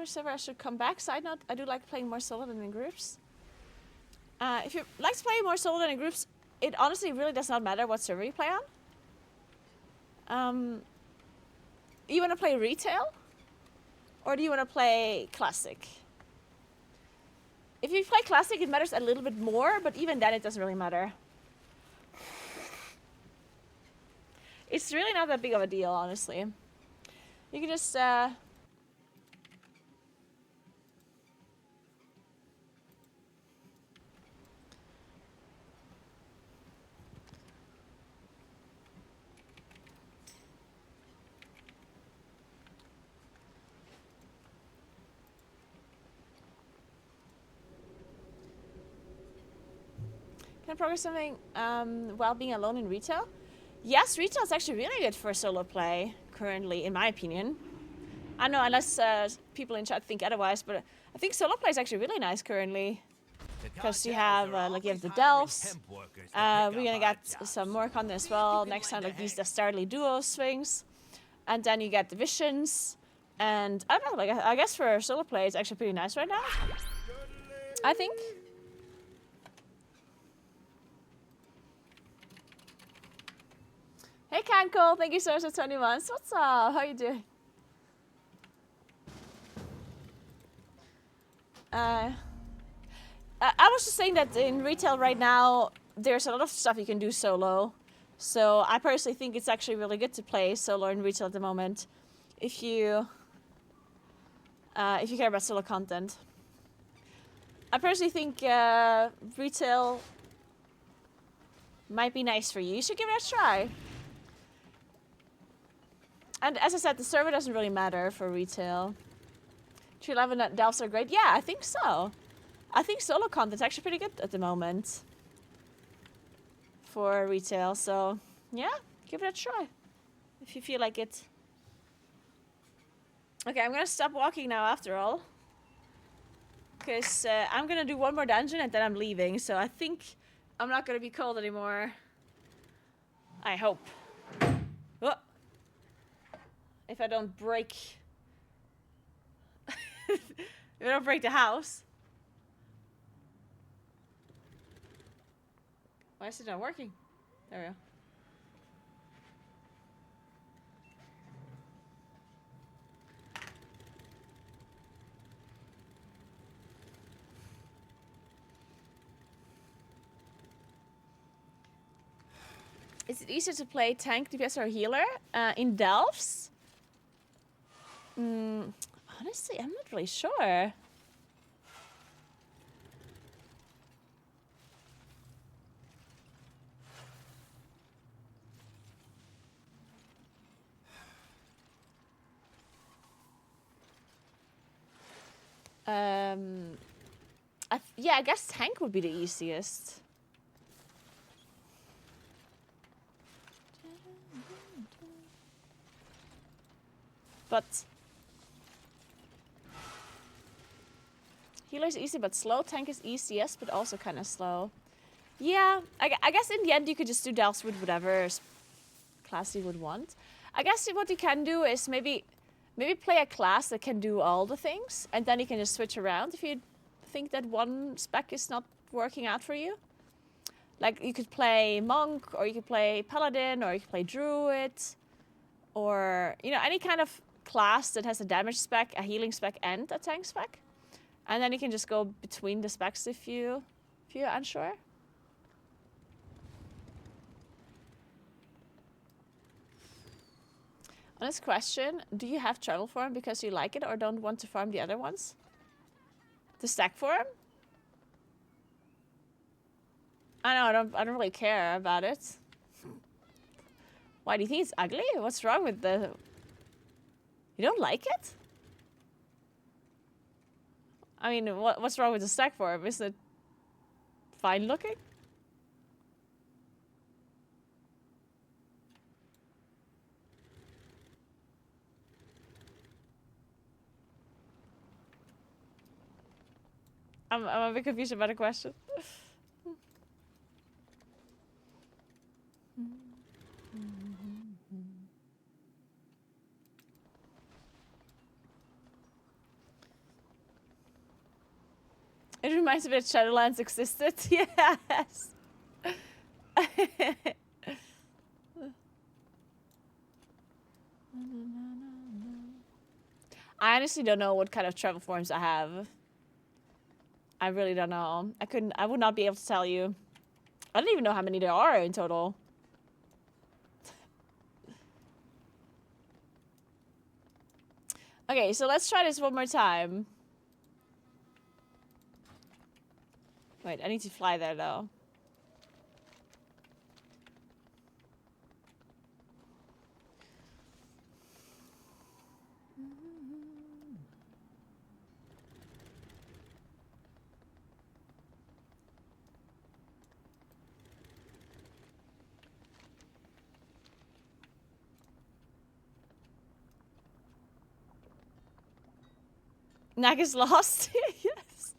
server I should come back. Side note, I do like playing more solo than in groups. If you like to play more solo than in groups, it honestly really does not matter what server you play on. You want to play retail? Or do you want to play classic? If you play Classic, it matters a little bit more, but even then it doesn't really matter. It's really not that big of a deal, honestly. You can just, Can I progress something while being alone in retail? Yes, retail is actually really good for solo play currently, in my opinion. I know, unless people in chat think otherwise, but I think solo play is actually really nice currently. Because you have, like, you have the delves. We're gonna get some more content as well next time, like these Dastardly Duos things. And then you get the visions. And I don't know, like, I guess for solo play, it's actually pretty nice right now. I think. Hey Kanko, thank you so much for 20 months. What's up? How you doing? I was just saying that in retail right now, there's a lot of stuff you can do solo. So I personally think it's actually really good to play solo in retail at the moment, if you care about solo content. I personally think retail might be nice for you. You should give it a try. And as I said, the server doesn't really matter for retail. 311 delves are great. Yeah, I think so. I think solo content's actually pretty good at the moment for retail. So yeah, give it a try if you feel like it. Okay, I'm gonna stop walking now after all, because I'm gonna do one more dungeon and then I'm leaving. So I think I'm not gonna be cold anymore. I hope. Oh. If I don't break... if I don't break the house. Why is it not working? There we go. Is it easier to play tank, DPS, or healer in delves? Honestly, I'm not really sure. Yeah, I guess tank would be the easiest. But healer is easy but slow. Tank is easiest but also kind of slow. Yeah, I guess in the end you could just do delves with whatever class you would want. I guess what you can do is maybe play a class that can do all the things, and then you can just switch around if you think that one spec is not working out for you. Like you could play monk, or you could play paladin, or you could play druid, or you know, any kind of class that has a damage spec, a healing spec, and a tank spec. And then you can just go between the specs if you're unsure. Honest question, do you have travel form because you like it or don't want to farm the other ones? The stack form? I know, I don't really care about it. Why do you think it's ugly? What's wrong with the... You don't like it? I mean, what's wrong with the stack form? Is it fine looking? I'm a bit confused about the question. It reminds me that Shadowlands existed. Yes. I honestly don't know what kind of travel forms I have. I really don't know. I would not be able to tell you. I don't even know how many there are in total. Okay, so let's try this one more time. Wait, I need to fly there though. Nag is lost. Yes.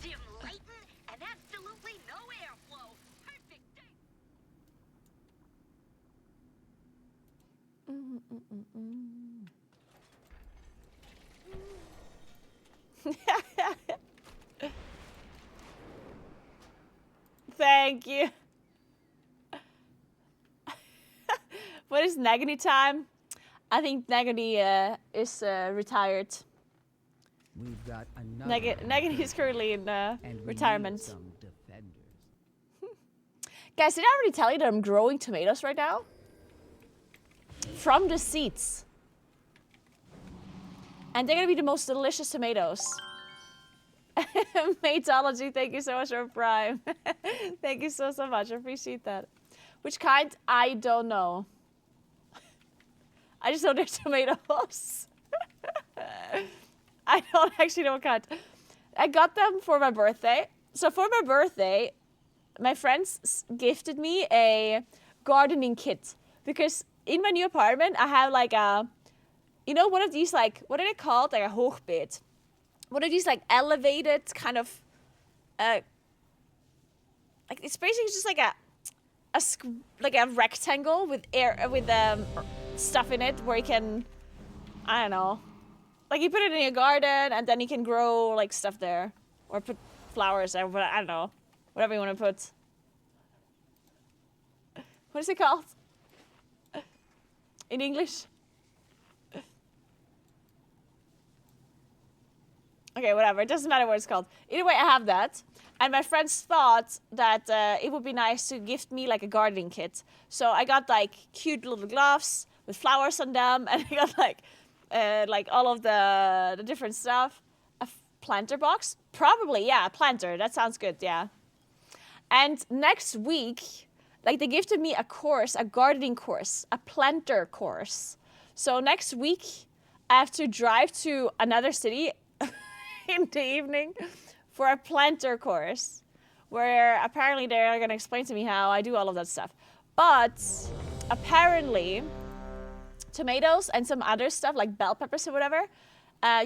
Dim lighten and absolutely no airflow. Perfect day. Thank you. What is Nagany time? I think Nagany is retired. We've got another. Nagany is currently in and we retirement. need some defenders. Guys, did I already tell you that I'm growing tomatoes right now? From the seeds. And they're gonna be the most delicious tomatoes. Matology, thank you so much for Prime. Thank you so much. I appreciate that. Which kind? I don't know. I just know they're tomatoes. I don't actually know what kind. I got them for my birthday. So for my birthday, my friends gifted me a gardening kit. Because in my new apartment, I have like a, you know, one of these like, what are they called? Like a hoogbeet. One of these like elevated kind of, like it's basically just like a rectangle with stuff in it where you can, I don't know, like you put it in your garden and then you can grow like stuff there or put flowers or I don't know, whatever you want to put. What is it called in English? Okay, whatever. It doesn't matter what it's called. Either way, I have that. And my friends thought that it would be nice to gift me like a gardening kit. So I got like cute little gloves with flowers on them. And I got like all of the different stuff. A planter box? Probably, yeah, a planter. That sounds good, yeah. And next week, like they gifted me a course, a gardening course, a planter course. So next week, I have to drive to another city in the evening for a planter course where apparently they're going to explain to me how I do all of that stuff. But apparently tomatoes and some other stuff like bell peppers or whatever,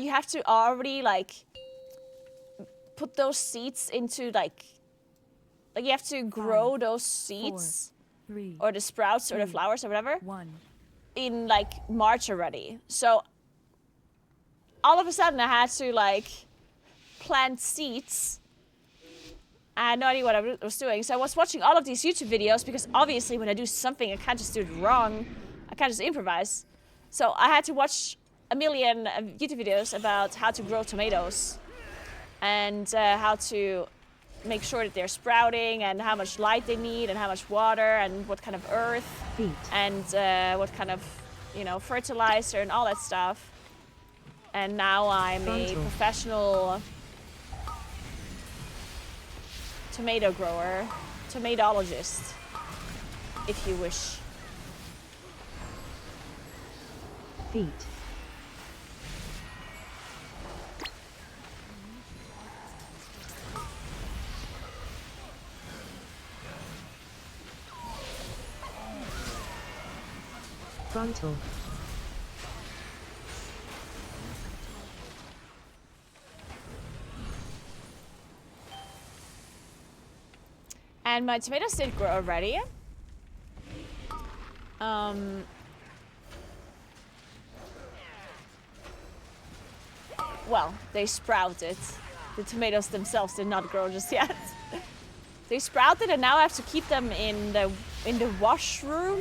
you have to already like put those seeds into like you have to grow those seeds 4, 3, or the sprouts 2, or the flowers or whatever 1. in like March already. So all of a sudden I had to like plant seeds. I had no idea what I was doing. So I was watching all of these YouTube videos because obviously when I do something, I can't just do it wrong. I can't just improvise. So I had to watch a million YouTube videos about how to grow tomatoes and how to make sure that they're sprouting and how much light they need and how much water and what kind of earth and what kind of, you know, fertilizer and all that stuff. And now I'm a professional tomato grower, tomatologist, if you wish. Feet. Frontal. And my tomatoes did grow already. Well, they sprouted. The tomatoes themselves did not grow just yet. They sprouted and now I have to keep them in the washroom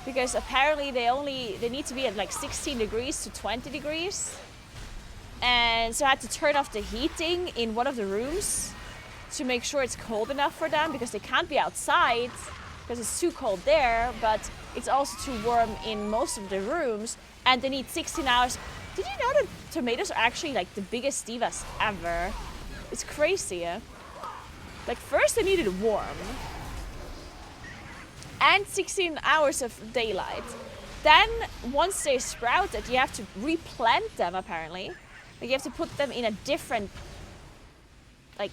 because apparently they need to be at like 16 degrees to 20 degrees. And so I had to turn off the heating in one of the rooms to make sure it's cold enough for them, because they can't be outside because it's too cold there, but it's also too warm in most of the rooms, and they need 16 hours. Did you know that tomatoes are actually like the biggest divas ever? It's crazy. Like first they needed warm and 16 hours of daylight. Then once they sprouted, you have to replant them apparently. Like you have to put them in a different like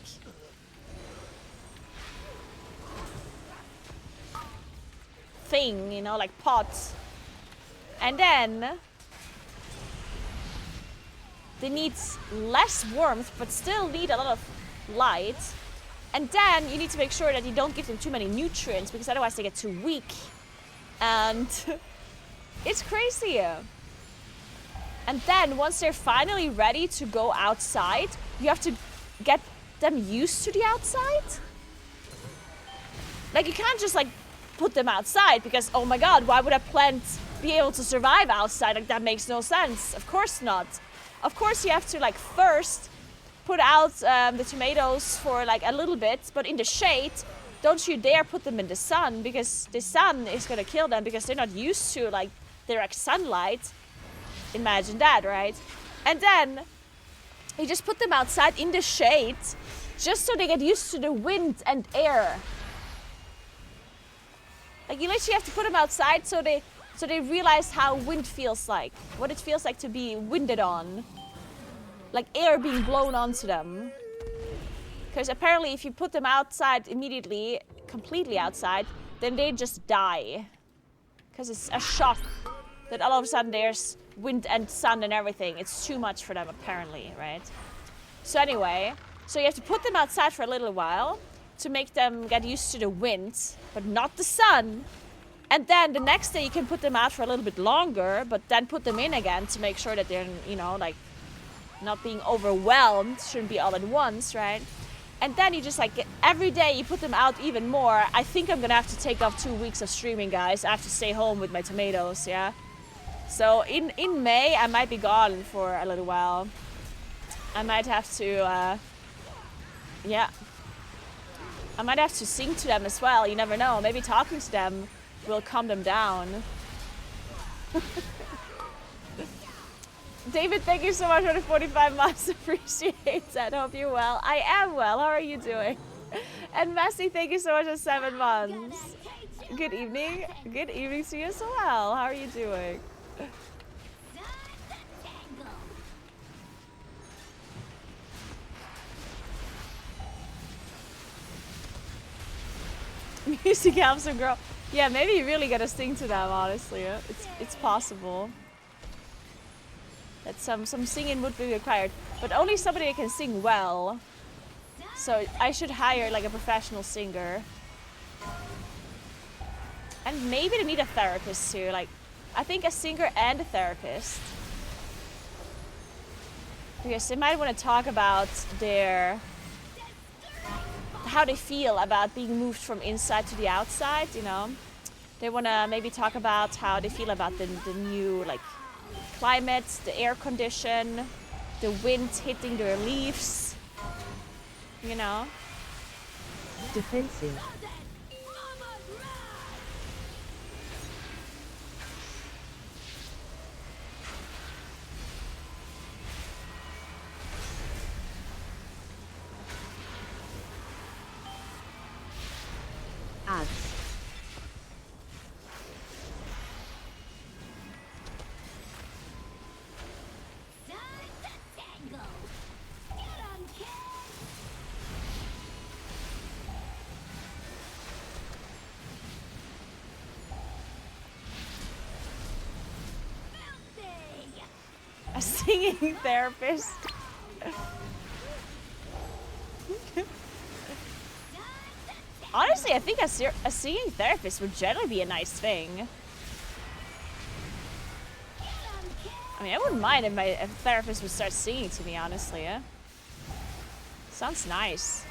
thing, you know, like pots. And then they need less warmth but still need a lot of light. And then you need to make sure that you don't give them too many nutrients, because otherwise they get too weak. And it's crazy. And then once they're finally ready to go outside, you have to get them used to the outside. Like you can't just like put them outside, because oh my god, why would a plant be able to survive outside? Like that makes no sense. Of course not. Of course you have to like first put out the tomatoes for like a little bit, but in the shade. Don't you dare put them in the sun, because the sun is gonna kill them, because they're not used to like direct sunlight. Imagine that, right? And then you just put them outside in the shade, just so they get used to the wind and air. Like you literally have to put them outside so they realize how wind feels like, what it feels like to be winded on. Like air being blown onto them. Because apparently if you put them outside immediately, completely outside, then they just die. Because it's a shock that all of a sudden there's wind and sun and everything. It's too much for them apparently, right? So anyway, so you have to put them outside for a little while to make them get used to the wind, but not the sun. And then the next day you can put them out for a little bit longer, but then put them in again to make sure that they're, you know, like not being overwhelmed. Shouldn't be all at once, right? And then you just like every day you put them out even more. I think I'm gonna have to take off 2 weeks of streaming, guys. I have to stay home with my tomatoes, yeah? So in May I might be gone for a little while. I might have to yeah, I might have to sing to them as well. You never know. Maybe talking to them will calm them down. David, thank you so much for the 45 months. Appreciate that. Hope you're well. I am well. How are you doing? And Messi, thank you so much for 7 months. Good evening. Good evening to you as well. How are you doing? Music helps them grow. Yeah, maybe you really gotta sing to them, honestly. It's possible that some singing would be required, but only somebody that can sing well. So I should hire like a professional singer. And maybe they need a therapist too. Like, I think a singer and a therapist. Because they might want to talk about how they feel about being moved from inside to the outside, you know. They want to maybe talk about how they feel about the new like climate, the air condition, the wind hitting their leaves, you know. Defensive. Ads. A singing therapist. Honestly, I think a singing therapist would generally be a nice thing. I mean, I wouldn't mind if a therapist would start singing to me, honestly. Yeah? Sounds nice.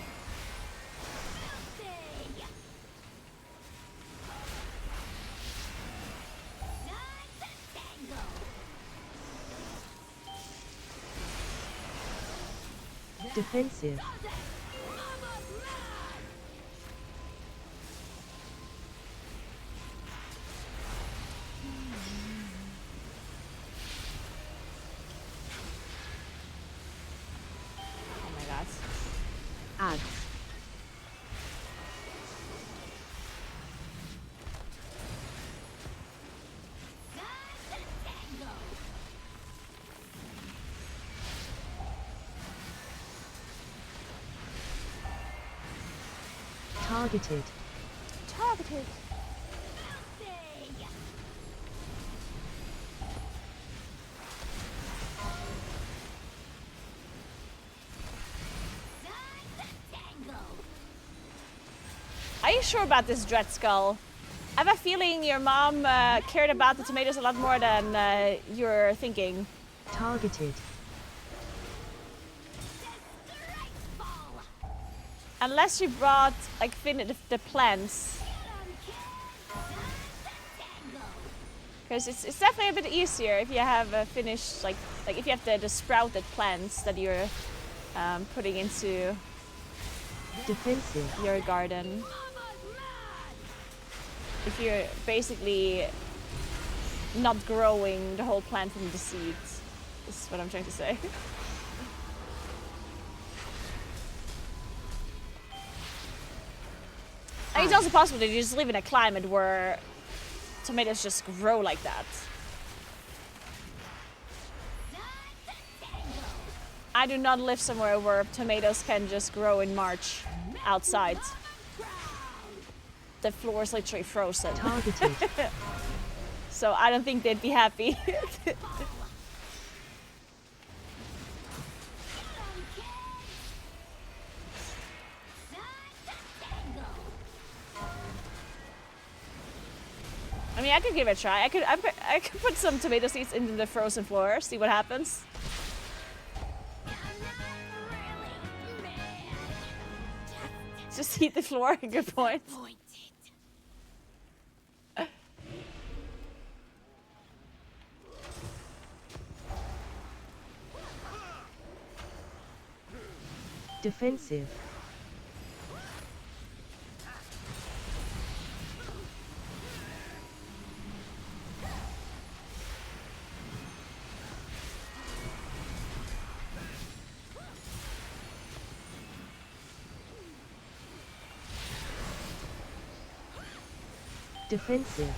Defensive. Oh my god. Ads. Targeted. Targeted. Are you sure about this Dread Skull? I have a feeling your mom cared about the tomatoes a lot more than you're thinking. Targeted. Unless you brought like the plants. Because it's definitely a bit easier if you have a finished like if you have the sprouted plants that you're putting into Defensive. your garden. If you're basically not growing the whole plant from the seeds, is what I'm trying to say. And it's also possible that you just live in a climate where tomatoes just grow like that. I do not live somewhere where tomatoes can just grow in March outside. The floor is literally frozen. Targeted. So I don't think they'd be happy. I mean, I could give it a try. I could put some tomato seeds into the frozen floor, see what happens. Just heat the floor. Good point. Defensive. Defensive.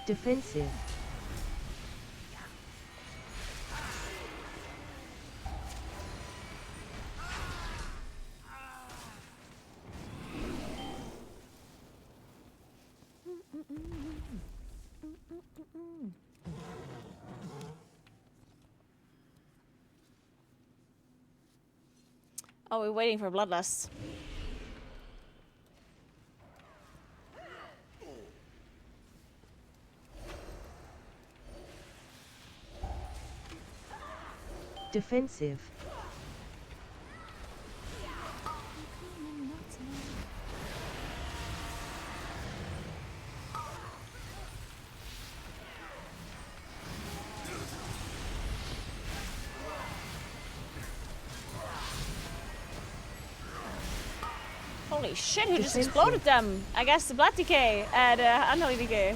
Defensive. Oh, we're waiting for Bloodlust. Defensive. Holy shit, who just exploded them? I guess the Blood Decay and Unholy Decay.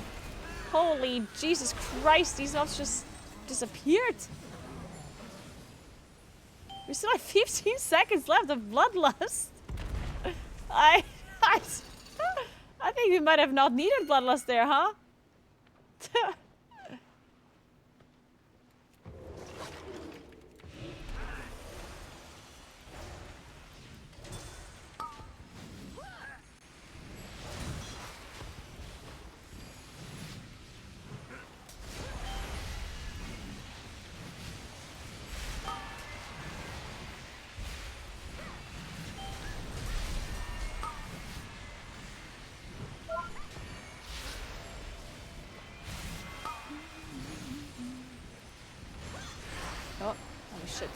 Holy Jesus Christ, these mobs just disappeared. We still have 15 seconds left of Bloodlust. I think we might have not needed Bloodlust there, huh? Oh, holy shit.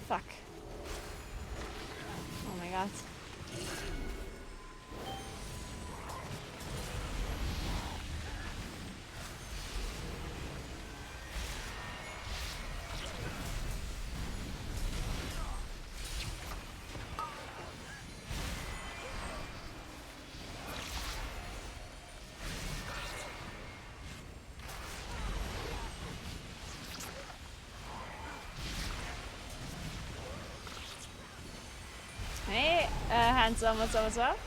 Fuck. Oh my god. Hey, handsome, what's up, what's up?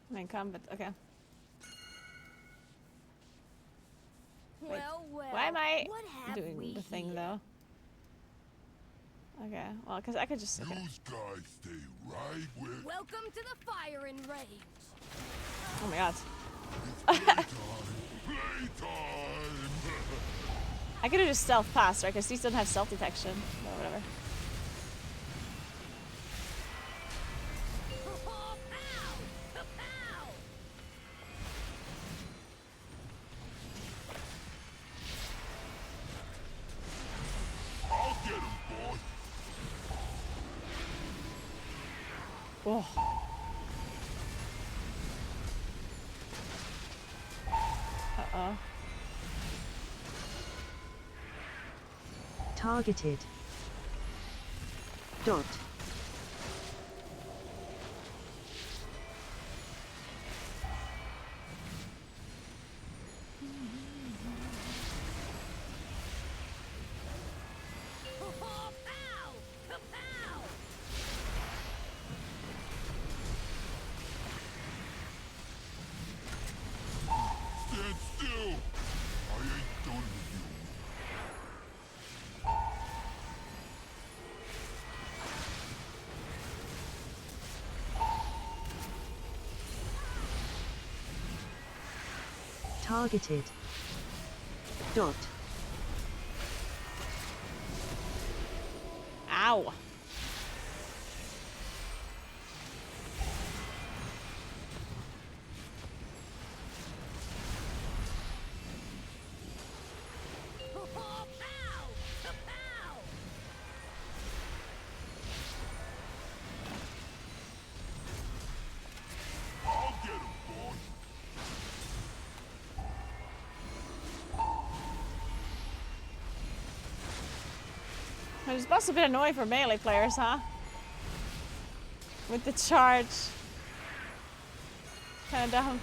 Main combat, okay. Wait, why am I doing the thing though? Okay, well, because I could just. Okay. You guys stay right where. Welcome to the firing range. Oh my god. I could have just stealth past, right? Because these don't have stealth detection. Or whatever. Oh. Uh-oh. Targeted. Dot. Stand still! I ain't done with you. Targeted. Dot. Ow. I'll get him, boss. It's must have been annoying for melee players, huh? With the charge. Kinda dumb.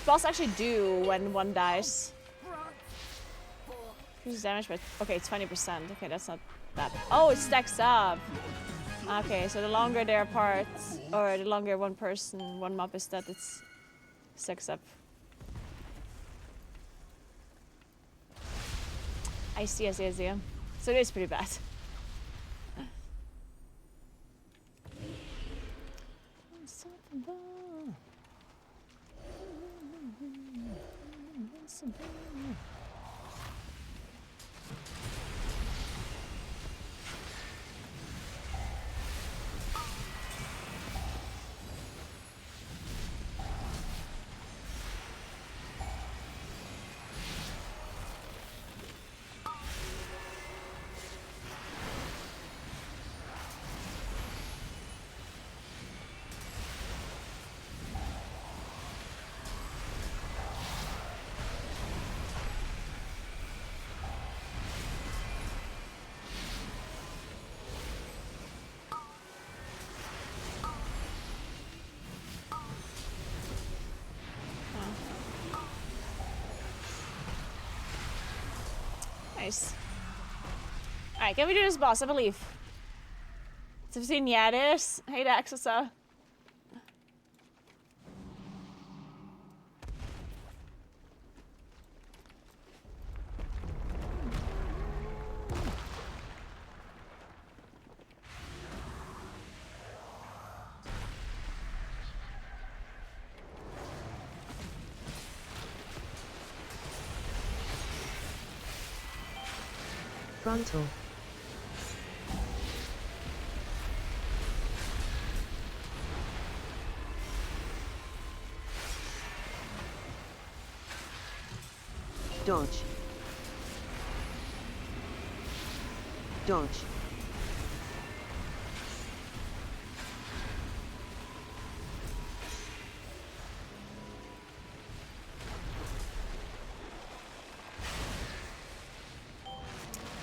this boss actually do when one dies? Increases damage by, okay, 20%. Okay, that's not bad. Oh, it stacks up. Okay, so the longer they're apart, or the longer one mob is dead, it's stacks up. I see. So it is pretty bad. Nice. Alright, can we do this boss? I believe. 15, yeah, it is. Hey, Daxasa. Frontal. Dodge. Dodge.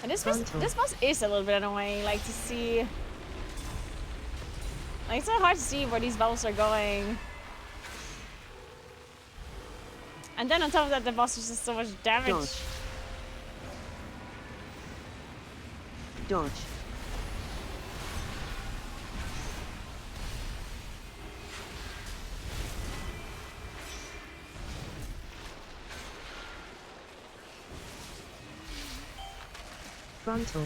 And this boss is a little bit annoying, like to see. Like, it's so hard to see where these bubbles are going. And then on top of that, the boss is just so much damage. Dodge. Dodge. Frontal.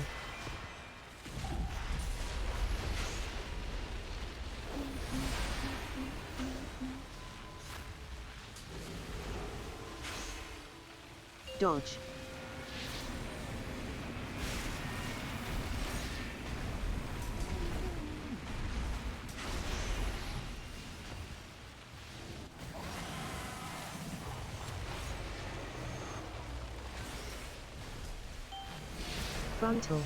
Dodge. Frontal.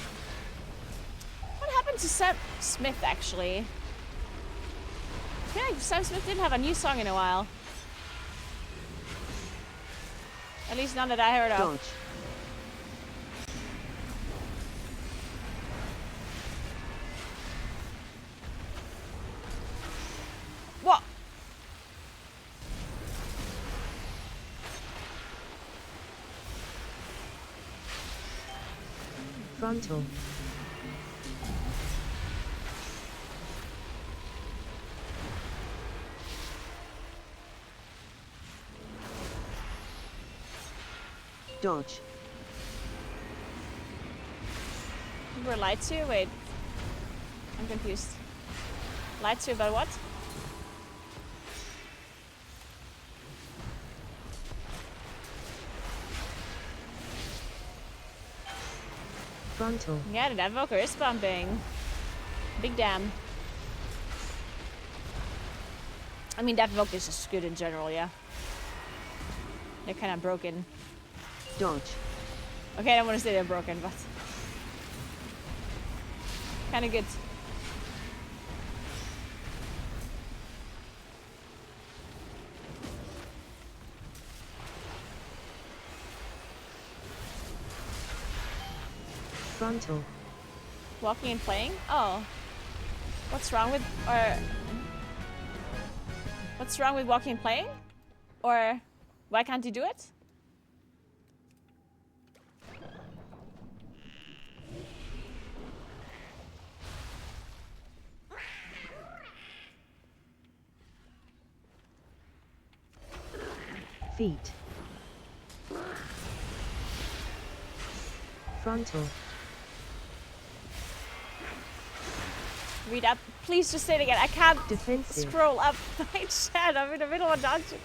What happened to Sam Smith, actually? I feel like Sam Smith didn't have a new song in a while. At least none that I heard of. Dodge. What? Frontal. Dodge. We were lied to? Wait. I'm confused. Lied to about what? Frontal. Yeah, the Evoker is bumping. Big damn. I mean, Death Evoker is just good in general, yeah. They're kind of broken. Dodge. Okay, I don't want to say they're broken, but kind of good. Frontal. Walking and playing? Oh. What's wrong with, or what's wrong with walking and playing? Or Why can't you do it? Feet. Frontal. Read up. Please just say it again. I can't Defensive. scroll up my chat. I'm in the middle of a dungeon.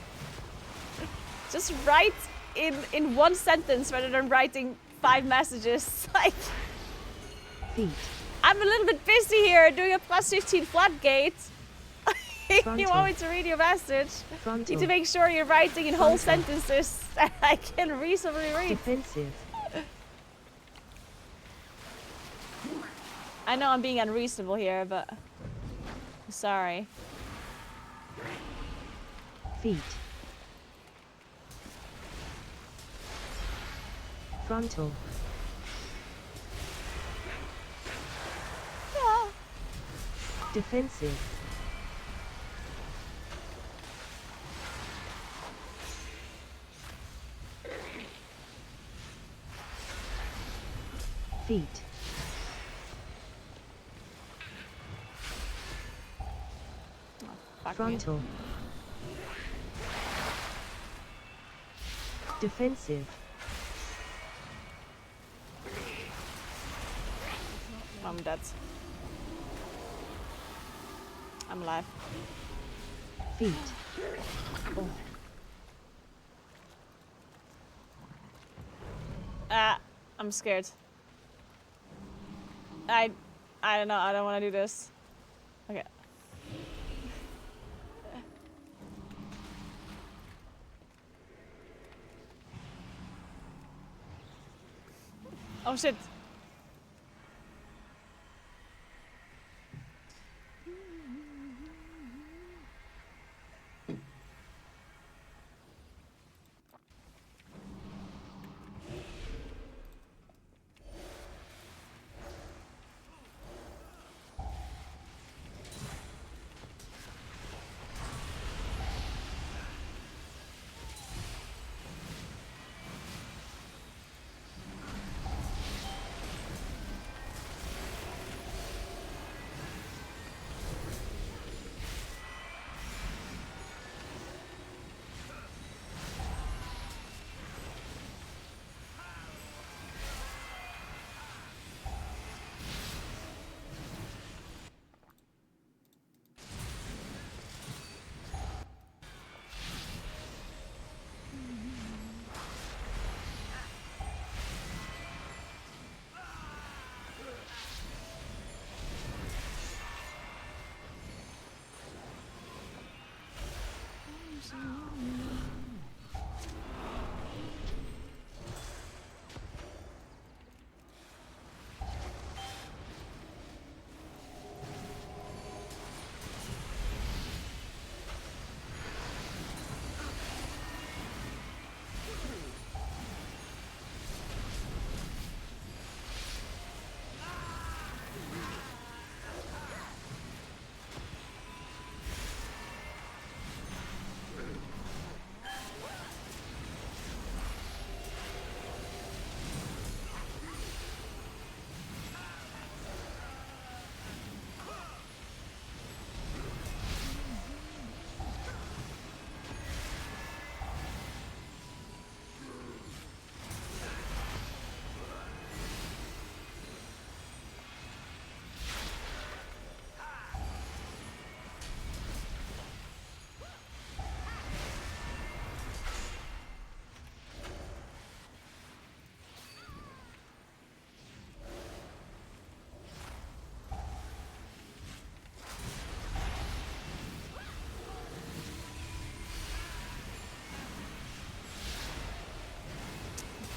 Just write in one sentence rather than writing 5 messages. Like, Feet. I'm a little bit busy here doing a +15 floodgate. You Frontal. want me to read your message? Frontal. Need to make sure you're writing in whole Frontal. sentences that I can reasonably read. Defensive. I know I'm being unreasonable here, but I'm sorry. Feet. Frontal. Defensive. Feet. Fuck Frontal. Defensive. I'm dead. I'm alive. Feet. Oh. I'm scared. I don't know. I don't want to do this. Okay. Oh shit.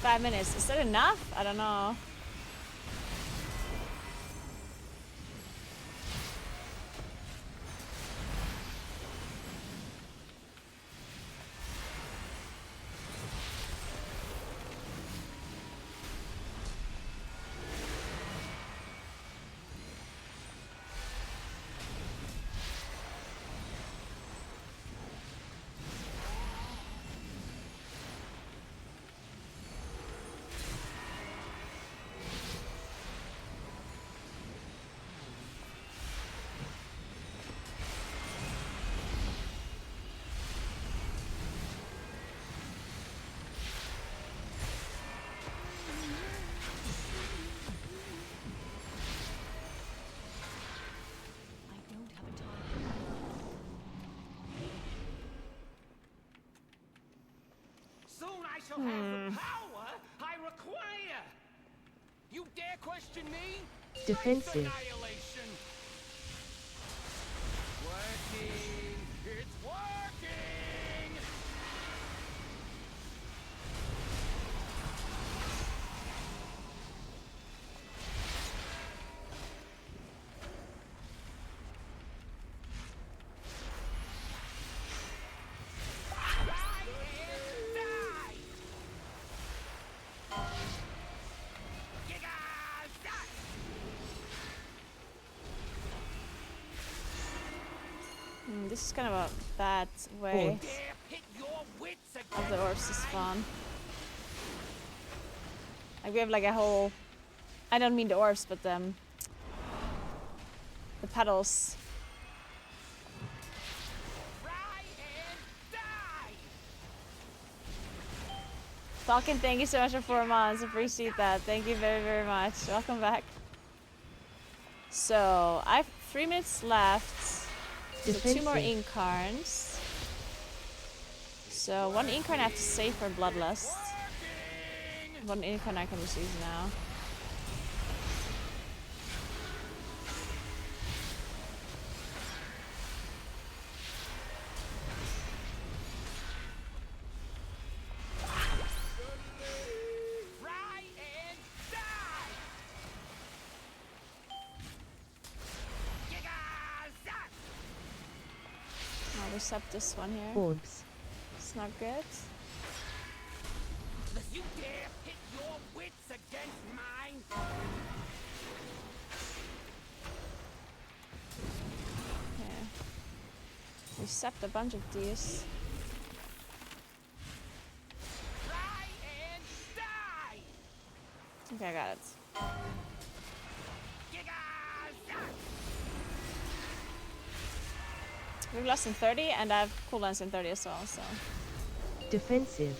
Five minutes. Is that enough? I don't know. shall have the power I require. You dare question me? Defensive. Annihilation. Working. It's working. This is kind of a bad way of the orbs to spawn. Like we have like a whole, I don't mean the orbs, but the petals. Falcon, thank you so much for 4 months. Appreciate that. Thank you very, very much. Welcome back. So I have 3 minutes left. So 2 more incarns. So 1 incarn I have to save for Bloodlust. 1 incarn I can just use now. I'll reset this one here. Orbs. It's not good. You dare pit your wits against mine? Yeah. Reset a bunch of these. Try and die. Okay, I got it. We have less than 30, and I have cooldowns in 30 as well, so. Defensive.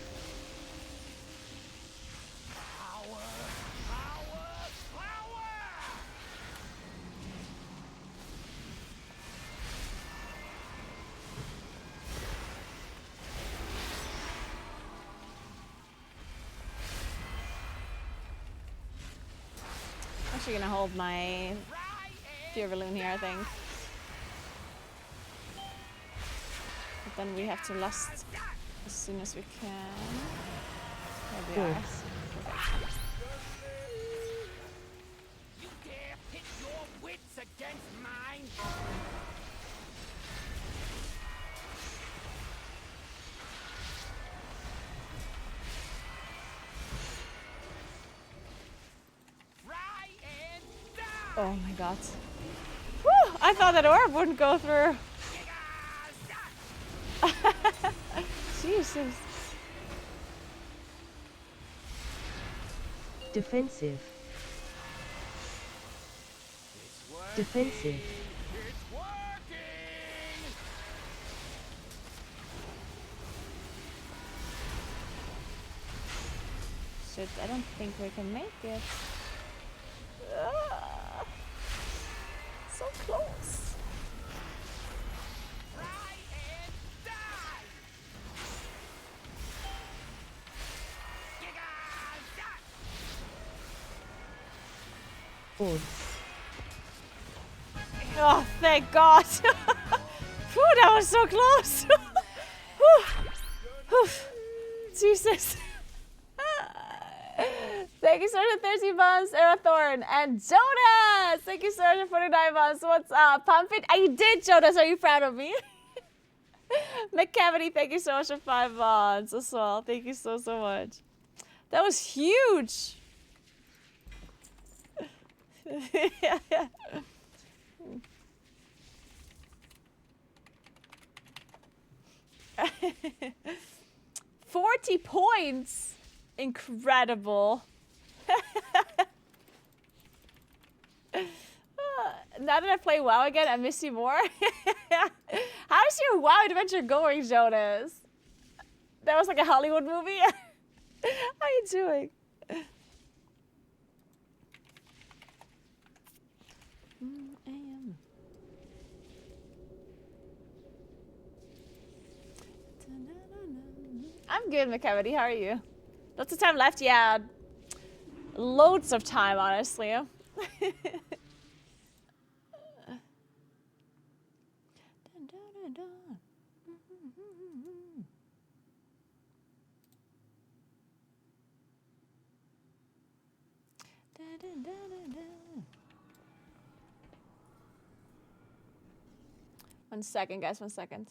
I'm actually gonna hold my Fear Balloon here, I think. But then we have to lust as soon as we can. There we are. You dare pit your wits against mine? Try and die. Oh my god. Whew, I thought that orb wouldn't go through. Jesus. Defensive. Defensive. Shit, I don't think we can make it. So close. Orbs. Oh, thank God. Whew, that was so close. Whew. Whew. Jesus. Thank you so much for 30 months, Erathorn. And Jonas! Thank you so much for 49 months. What's up? Pump it. I did, Jonas. Are you proud of me? McCavity, thank you so much for 5 months as well. Thank you so, so much. That was huge. Yeah. 40 points. Incredible. Now that I play WoW again, I miss you more. How's your WoW adventure going, Jonas? That was like a Hollywood movie. How are you doing? I'm good, McCavity. How are you? Lots of time left, yeah. Loads of time, honestly. One second, guys, 1 second.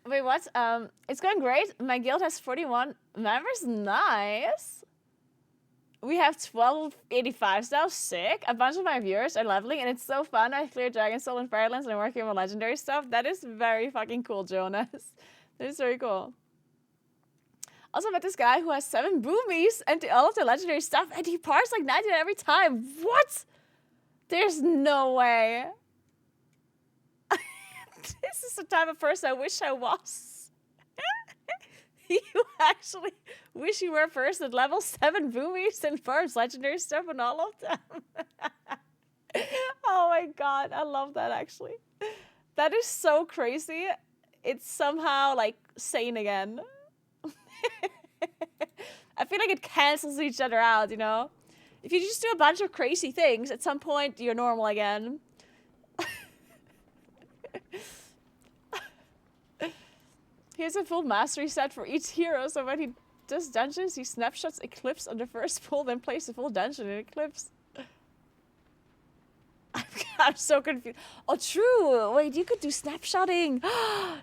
Wait, what? It's going great. My guild has 41 members. Nice. We have 1285s now. Sick. A bunch of my viewers are leveling, and it's so fun. I cleared Dragon Soul and Firelands, and I'm working on legendary stuff. That is very fucking cool, Jonas. That is very cool. Also met this guy who has 7 boomies and all of the legendary stuff, and he parts like 99 every time. What? There's no way. This is the type of person I wish I was. You actually wish you were first at level 7 boomies and farms legendary stuff and all of them. Oh my god, I love that actually. That is so crazy. It's somehow like sane again. I feel like it cancels each other out, you know? If you just do a bunch of crazy things, at some point you're normal again. He has a full mastery set for each hero, so when he does dungeons, he snapshots Eclipse on the first pull, then plays the full dungeon in Eclipse. I'm so confused. Oh, true. Wait, you could do snapshotting.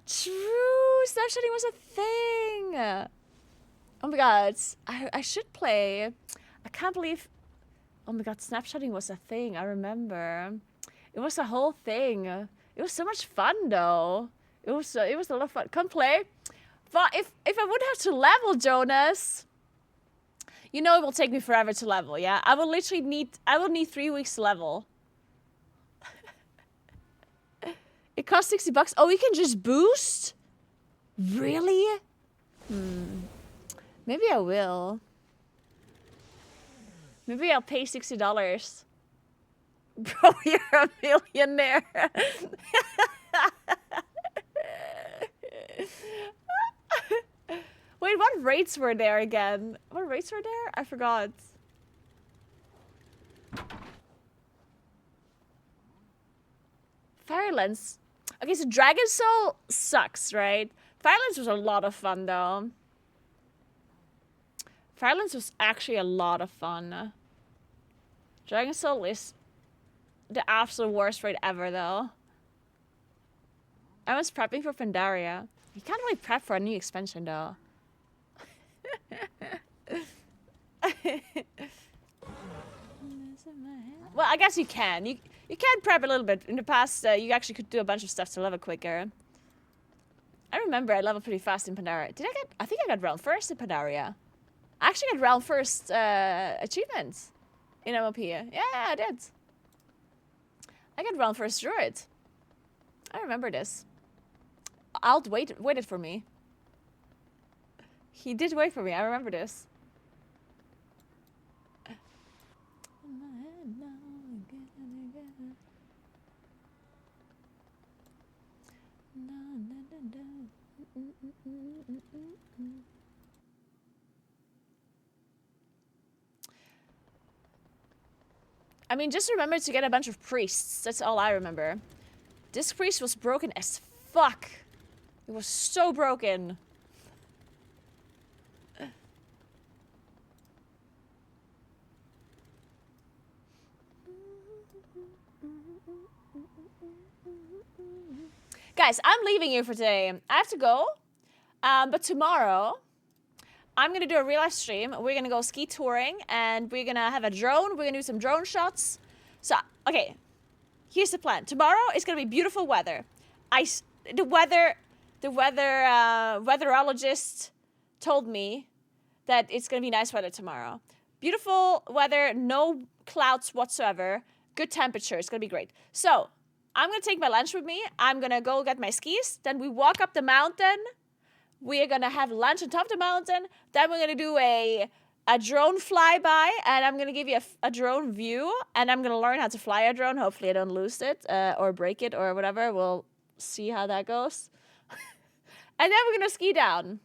True. Snapshotting was a thing. Oh my god. I should play. I can't believe. Oh my god, snapshotting was a thing. I remember. It was a whole thing. It was so much fun, though. It was a lot of fun. Come play. But if I would have to level, Jonas, you know it will take me forever to level, yeah? I will need 3 weeks to level. It costs $60. Oh, you can just boost? Really? Maybe I will. Maybe I'll pay $60. Bro, you're a millionaire. Wait, what rates were there again? What rates were there? I forgot. Firelands. Okay, so Dragon Soul sucks, right? Firelands was a lot of fun, though. Firelands was actually a lot of fun. Dragon Soul is the absolute worst raid ever, though. I was prepping for Pandaria. You can't really prep for a new expansion, though. Well, I guess you can. You can prep a little bit. In the past, you actually could do a bunch of stuff to level quicker. I remember I leveled pretty fast in Pandaria. I think I got round first in Pandaria. I actually got round first achievements in MOP. Yeah, I did. I got round first druid. I remember this. Alt waited for me. He did wait for me. I remember this. I mean, just remember to get a bunch of priests. That's all I remember. This priest was broken as fuck. It was so broken. Guys, I'm leaving you for today. I have to go. But tomorrow, I'm going to do a real life stream. We're going to go ski touring, and we're going to have a drone. We're going to do some drone shots. So, okay. Here's the plan. Tomorrow is going to be beautiful weather. The weather the weatherologist told me that it's gonna be nice weather tomorrow. Beautiful weather, no clouds whatsoever, good temperature. It's gonna be great. So I'm gonna take my lunch with me. I'm gonna go get my skis. Then we walk up the mountain. We are gonna have lunch on top of the mountain. Then we're gonna do a drone flyby, and I'm gonna give you a drone view, and I'm gonna learn how to fly a drone. Hopefully I don't lose it or break it or whatever. We'll see how that goes. And then we're gonna ski down.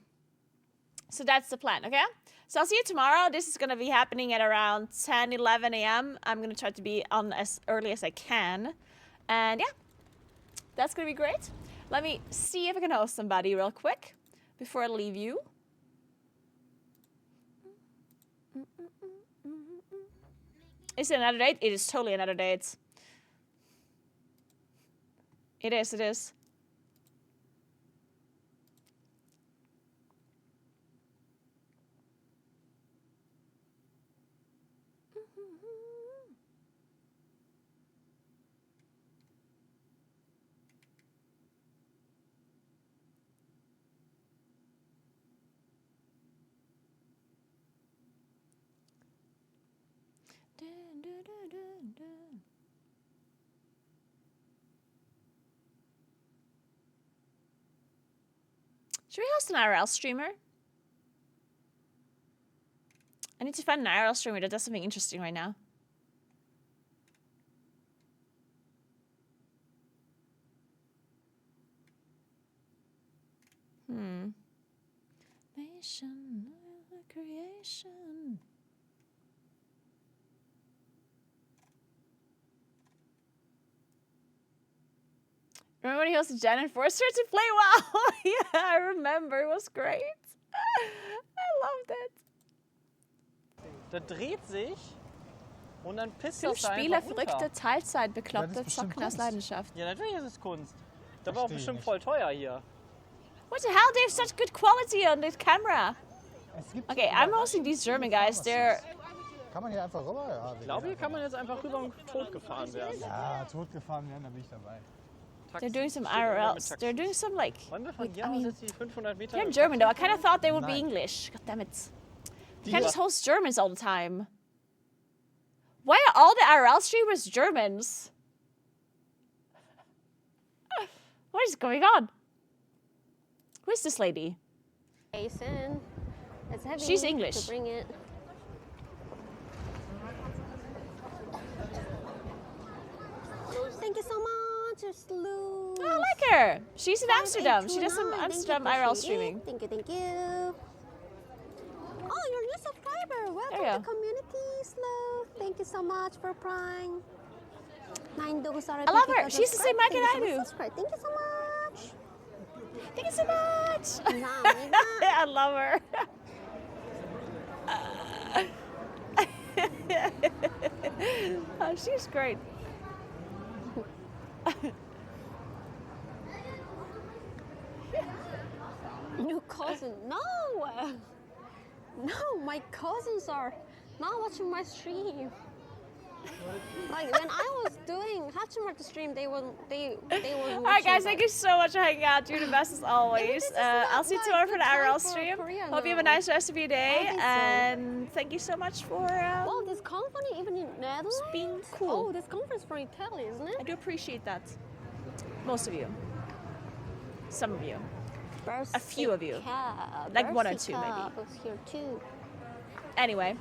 So that's the plan, okay? So I'll see you tomorrow. This is gonna be happening at around 10, 11 a.m. I'm gonna try to be on as early as I can. And yeah, that's gonna be great. Let me see if I can host somebody real quick before I leave you. Is it another date? It is totally another date. It is, it is. Should we host an IRL streamer? I need to find an IRL streamer that does something interesting right now. Nation of creation. Remember when he hosted Jen and forced her to play WoW? Yeah, I remember. It was great. I loved it. Der dreht sich und dann pisst 5 er Spieler, einfach runter. verrückte, Teilzeitbekloppte, zocken aus Leidenschaft. Ja, natürlich ist es Kunst. Das war auch bestimmt voll teuer hier. What the hell? They have such good quality on the camera. Okay, I'm hosting these German guys. They're... Kann man hier einfach rüber? Ja, Ich glaube, hier kann man jetzt einfach rüber und totgefahren werden. Ja, totgefahren werden, da bin ich dabei. They're doing some IRLs. They're doing some like... Wollen wir von hier aus jetzt die 500 Meter... They're in German though. I kind of thought they would be English. God damn it. You can't just host Germans all the time. Why are all the IRL streamers Germans? What is going on? Who is this lady? Jason, it's heavy. She's English. To bring it. Thank you so much, Lou. I like her. She's in Amsterdam. She does some Amsterdam IRL streaming. Thank you, thank you. Oh, you're a new subscriber. Welcome There you to community, Slow. Thank you so much for Prime. I love her. She's the same mic that I do. Thank you so much. Thank you so much. I love her. Oh, she's great. New cousin? No! No, my cousins are not watching my stream. Like when I was doing Hachimark stream, they were watching. Alright guys, thank you so much for hanging out. You're the best as always. I'll see you tomorrow for the IRL stream. Hope you have a nice rest of your day, and thank you so much for wow, this company even in Netherlands? being cool. Oh, this conference from Italy, isn't it? I do appreciate that. Most of you. Some of you. A few of you. Like 1 or 2 maybe. Was here too. Anyway.